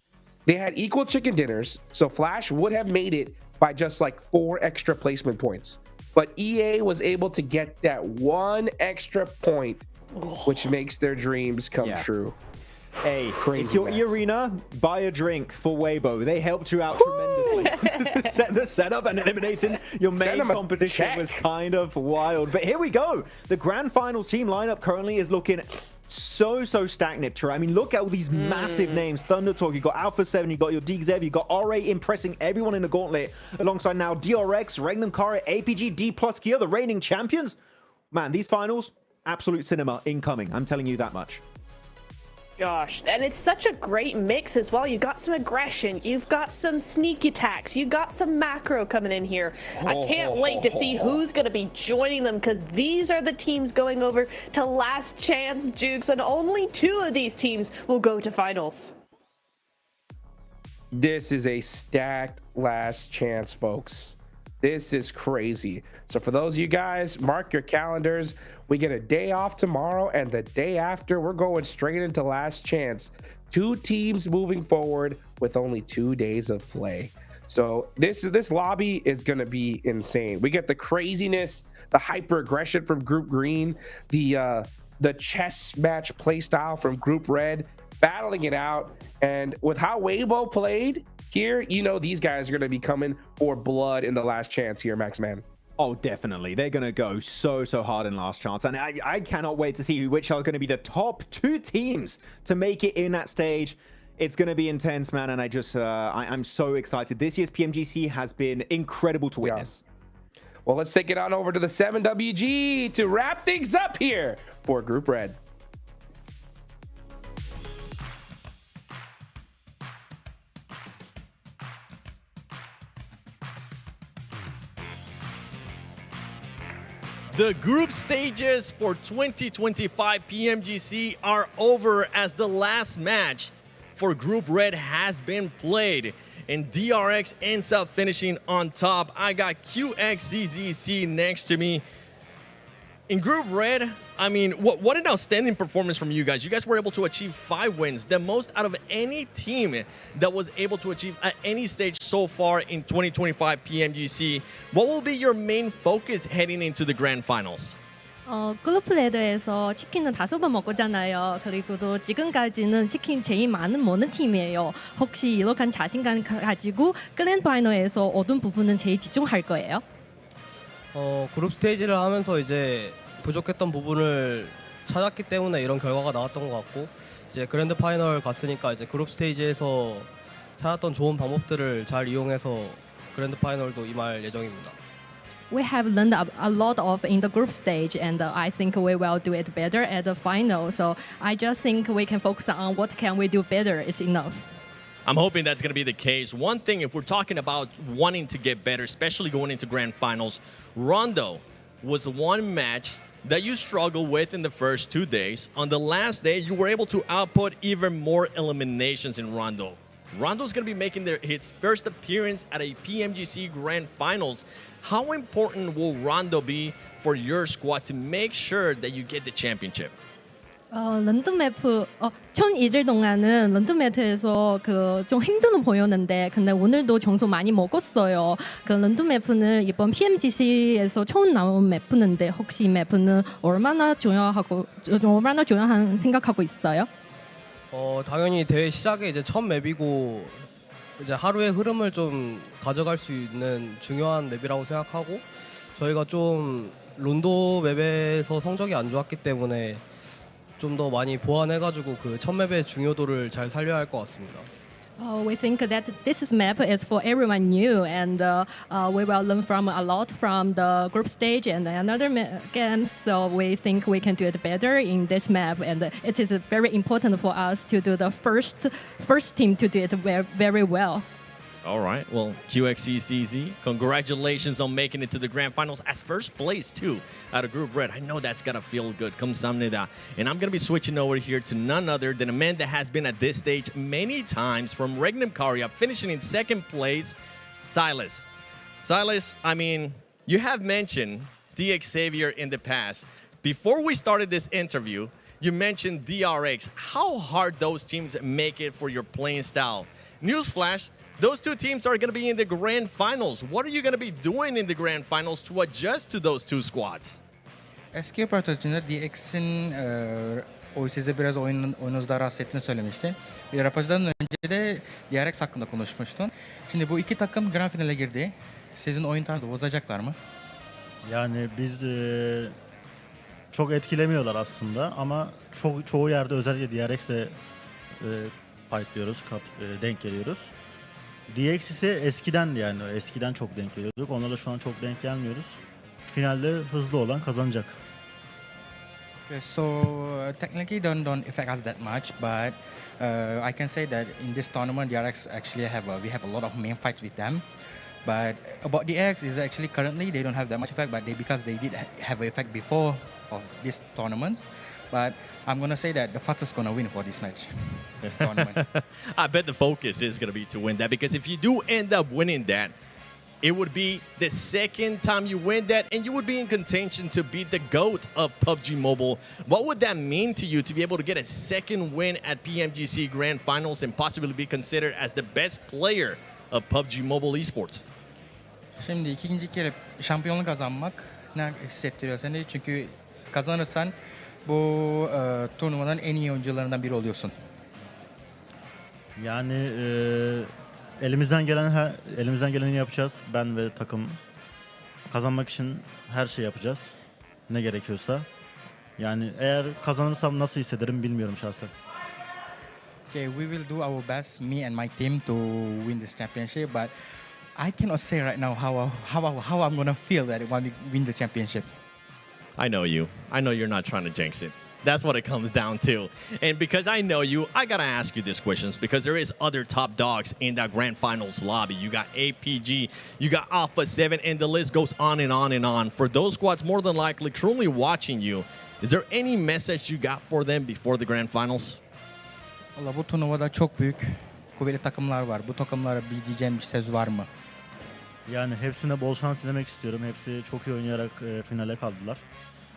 They had equal chicken dinners, so Flash would have made it by just like 4 extra placement points. But EA was able to get that 1 extra point, which makes their dreams come true. Hey, Crazy if you're Max. E-Arena, buy a drink for Waybo. They helped you out tremendously. The setup and eliminating your Send main them a competition check. was kind of wild. But here we go. The Grand Finals team lineup currently is looking so stacked, Niptra. I mean, look at all these massive names. Thunder Talk, you got Alpha 7, you got your DZev, you got RA impressing everyone in the Gauntlet, alongside now DRX, Regnum Kara, APG, D plus Gear, the reigning champions. Man, these finals, absolute cinema incoming. I'm telling you that much. Gosh, and it's such a great mix as well. You got some aggression, you've got some sneak attacks, you got some macro coming in here. I can't wait to see who's going to be joining them, because these are the teams going over to Last Chance, Jukes, and only 2 of these teams will go to finals. This is a stacked Last Chance, folks. This is crazy. So for those of you guys, mark your calendars. We get a day off tomorrow, and the day after, we're going straight into Last Chance. 2 teams moving forward with only 2 days of play. So this lobby is going to be insane. We get the craziness, the hyper aggression from Group Green, the chess match play style from Group Red, battling it out. And with how Waybo played here, you know these guys are going to be coming for blood in the Last Chance here, Max Man. Oh, definitely. They're going to go so hard in Last Chance. And I cannot wait to see which are going to be the top 2 teams to make it in that stage. It's going to be intense, man. And I'm so excited. This year's PMGC has been incredible to witness. Yeah. Well, let's take it on over to the 7WG to wrap things up here for Group Red. The group stages for 2025 PMGC are over, as the last match for Group Red has been played, and DRX ends up finishing on top. I got QXZZC next to me. In Group Red, I mean, what an outstanding performance from you guys. You guys were able to achieve 5 wins, the most out of any team that was able to achieve at any stage so far in 2025 PMGC. What will be your main focus heading into the grand finals? 그룹 레더에서 치킨은 5번 먹었잖아요. 그리고 또 지금까지는 치킨 제일 많은 먹는 팀이에요. 혹시 이렇게 자신감 가지고 그랜드 파이널에서 어떤 부분은 제일 집중할 거예요? 그룹 스테이지를 하면서 이제 부족했던 부분을 찾았기 때문에 이런 결과가 나왔던 것 같고, 이제 그랜드 파이널 갔으니까 이제 그룹 스테이지에서 찾았던 좋은 방법들을 잘 이용해서 그랜드 파이널도 임할 예정입니다. We have learned a lot of in the group stage, and I think we will do it better at the final. So I just think we can focus on what can we do better is enough. I'm hoping that's going to be the case. One thing, if we're talking about wanting to get better, especially going into grand finals, Rondo was one match that you struggled with in the first 2 days. On the last day, you were able to output even more eliminations in Rondo. Rondo's going to be making his first appearance at a PMGC Grand Finals. How important will Rondo be for your squad to make sure that you get the championship? 런던맵 총 1일 동안은 런던맵에서 좀 힘든 보였는데, 근데 오늘도 점수 많이 먹었어요. 그 런던맵은 이번 PMGC에서 처음 나온 맵인데, 혹시 이 맵은 얼마나 중요한 생각하고 있어요? 당연히 대회 시작에 이제 첫 맵이고, 이제 하루의 흐름을 좀 가져갈 수 있는 중요한 맵이라고 생각하고, 저희가 좀 론도 맵에서 성적이 안 좋았기 때문에 좀 더 많이 보완해가지고 그 첫 맵의 중요도를 잘 살려야 할 것 같습니다. We think that this map is for everyone new, and we will learn from a lot from the group stage and another games. So we think we can do it better in this map, and it is very important for us to do the first team to do it very well. All right. Well, QXCCZ, congratulations on making it to the grand finals as first place, too, out of Group Red. I know that's got to feel good. 감사합니다. And I'm going to be switching over here to none other than a man that has been at this stage many times, from Regnum Karya, finishing in second place, Silas. Silas, I mean, you have mentioned DX Xavier in the past. Before we started this interview, you mentioned DRX. How hard those teams make it for your playing style. Newsflash, Those two teams are going to be in the grand finals. What are you going to be doing in the grand finals to adjust to those two squads? Eski röportajında DX'in size biraz oyununuzda rahatsız ettiğini söylemişti. Bir röportajdan önce de DRX hakkında konuşmuştun. Şimdi bu iki takım grand finale girdi. Sizin oyun tarzı bozacaklar mı? Yani biz çok etkilemiyorlar aslında ama çoğu yerde özellikle DRX'le fightlıyoruz, denk geliyoruz. DX ise eskiden yani eskiden çok denk geliyorduk. Onlarla şu an çok denk gelmiyoruz. Finalde hızlı olan kazanacak. Okay, so technically don't affect us that much, but I can say that in this tournament, DRX actually we have a lot of main fights with them. But about DX is actually currently they don't have that much effect, but because they did have an effect before of this tournament. But I'm gonna say that the fastest gonna win for this match, this tournament. I bet the focus is going to be to win that, because if you do end up winning that, it would be the second time you win that, and you would be in contention to beat the GOAT of PUBG Mobile. What would that mean to you to be able to get a second win at PMGC Grand Finals and possibly be considered as the best player of PUBG Mobile esports? Şimdi ikinci kere şampiyonluk kazanmak ne hissettiriyor seni? Çünkü kazanırsan bu turnuvanın en iyi oyuncularından biri oluyorsun. Yani elimizden geleni yapacağız. Ben ve takım kazanmak için her şey yapacağız. Ne gerekiyorsa. Yani eğer kazanırsam nasıl hissederim bilmiyorum şahsen. Okay, we will do our best, me and my team, to win this championship. But I cannot say right now how I'm gonna feel that when we win the championship. I know you. I know you're not trying to jinx it. That's what it comes down to. And because I know you, I gotta ask you these questions, because there is other top dogs in that grand finals lobby. You got APG, you got Alpha 7, and the list goes on and on and on. For those squads more than likely currently watching you, is there any message you got for them before the grand finals? Valla bu turnuvada çok büyük, kuvvetli takımlar var. Bu takımlara bir diyeceğim bir söz var mı? Yani hepsine bol şans dilemek istiyorum. Hepsi çok iyi oynayarak finale kaldılar.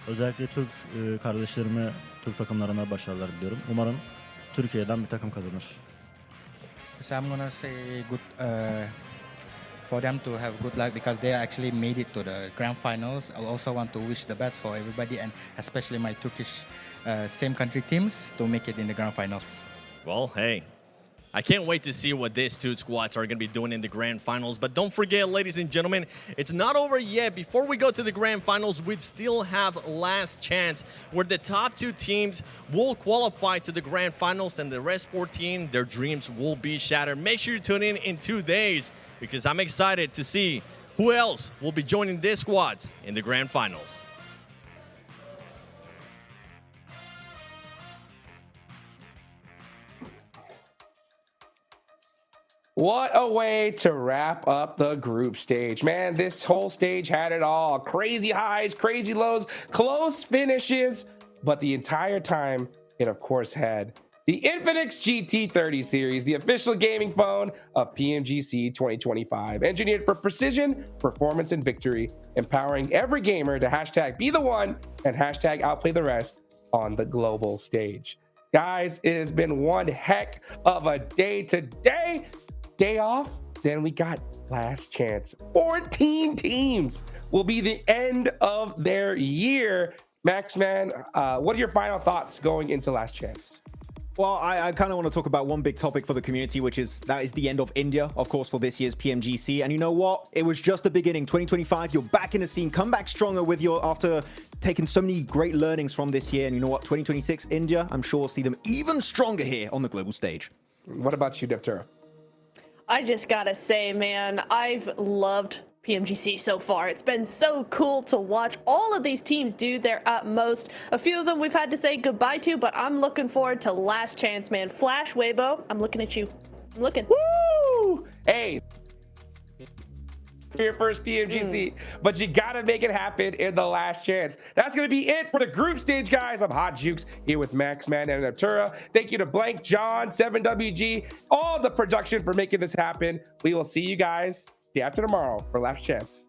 Özellikle Türk kardeşlerime, Türk takımlarına başarılar diliyorum. Umarım Türkiye'den bir takım kazanır. So I'm gonna say good for them to have good luck, because they actually made it to the grand finals. I also want to wish the best for everybody, and especially my Turkish same country teams, to make it in the grand finals. Well, hey, I can't wait to see what these two squads are going to be doing in the grand finals. But don't forget, ladies and gentlemen, it's not over yet. Before we go to the grand finals, we'd still have last chance, where the top two teams will qualify to the grand finals, and the rest 14, their dreams will be shattered. Make sure you tune in 2 days, because I'm excited to see who else will be joining these squads in the grand finals. What a way to wrap up the group stage. Man, this whole stage had it all. Crazy highs, crazy lows, close finishes. But the entire time, it of course had the Infinix GT30 series, the official gaming phone of PMGC 2025. Engineered for precision, performance, and victory. Empowering every gamer to hashtag be the one and hashtag outplay the rest on the global stage. Guys, it has been one heck of a day today. Day off, then we got last chance. 14 teams will be the end of their year. Max, man, what are your final thoughts going into last chance? Well, I kind of want to talk about one big topic for the community, which is that is the end of India, of course, for this year's PMGC. And you know what? It was just the beginning. 2025, you're back in the scene. Come back stronger with after taking so many great learnings from this year. And you know what? 2026 India, I'm sure we'll see them even stronger here on the global stage. What about you, Deptera? I just gotta say, man, I've loved PMGC so far. It's been so cool to watch all of these teams do their utmost. A few of them we've had to say goodbye to, but I'm looking forward to last chance, man. Flash, Waybo, I'm looking at you. I'm looking. Woo! Hey, your first PMGC, but you gotta make it happen in the last chance. That's gonna be it for the group stage, guys. I'm Hot Jukes here with Max, Man, and Artura. Thank you to Blank, John, 7WG, all the production for making this happen. We will see you guys day after tomorrow for last chance.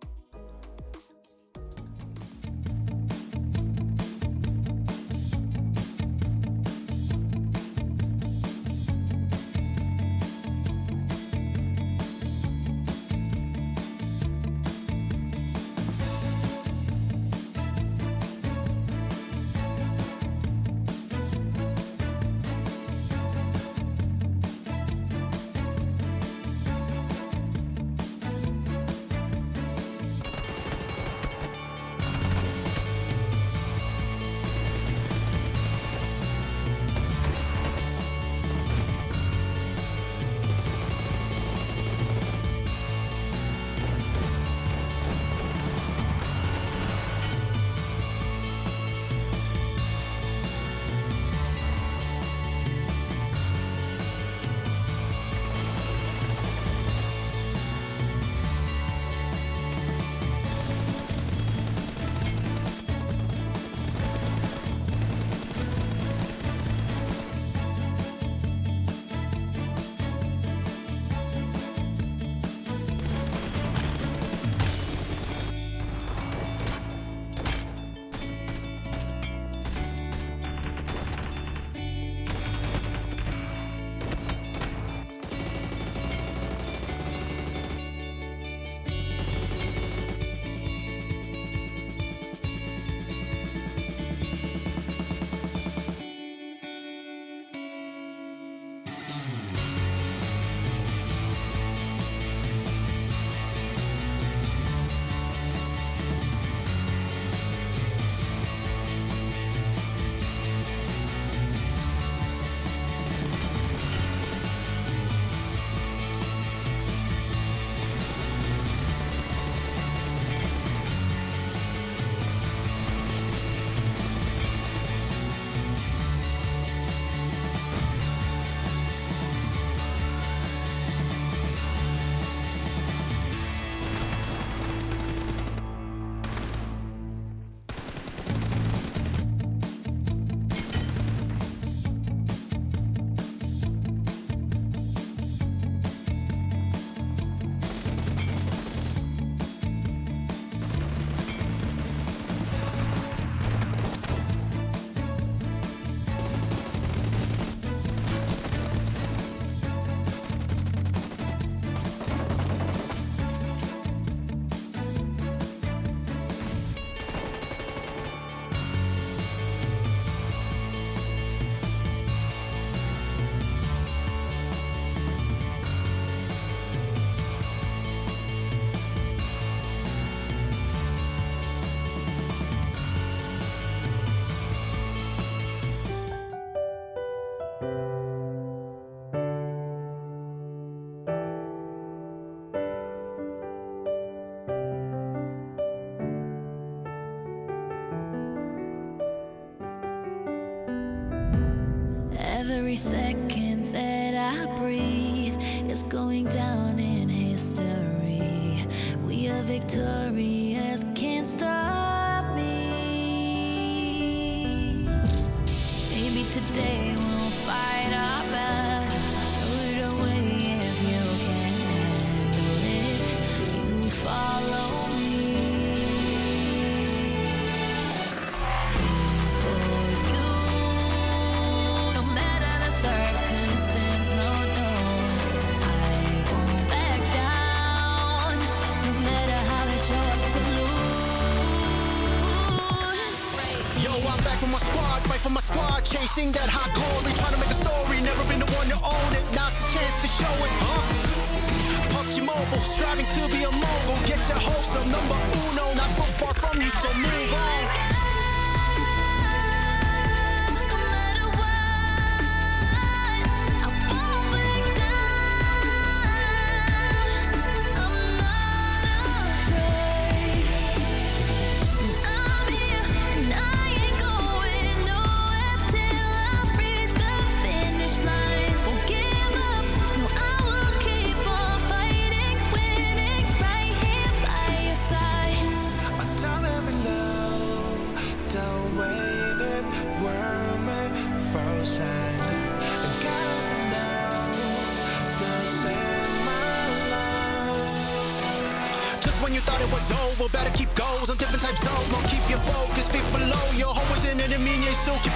Every second that I breathe is going down in history. We are victorious, can't stop me. Maybe today we'll fight our battles. I'll show you the way if you can handle it. You follow me. For you, no matter the circumstance, no, I won't back down. No matter how they show up to lose. Yo, I'm back with my squad, fight for my squad, chasing that hot glory, trying to make a story, never been the one to own it, now's the chance to show it, PUBG Mobile, striving to be a mogul, get your hopes up, number uno, not so far from you, so move on. When you thought it was over, better keep goals on different types of mode. Keep your focus, feet below. Your hope was an enemy, and you still keep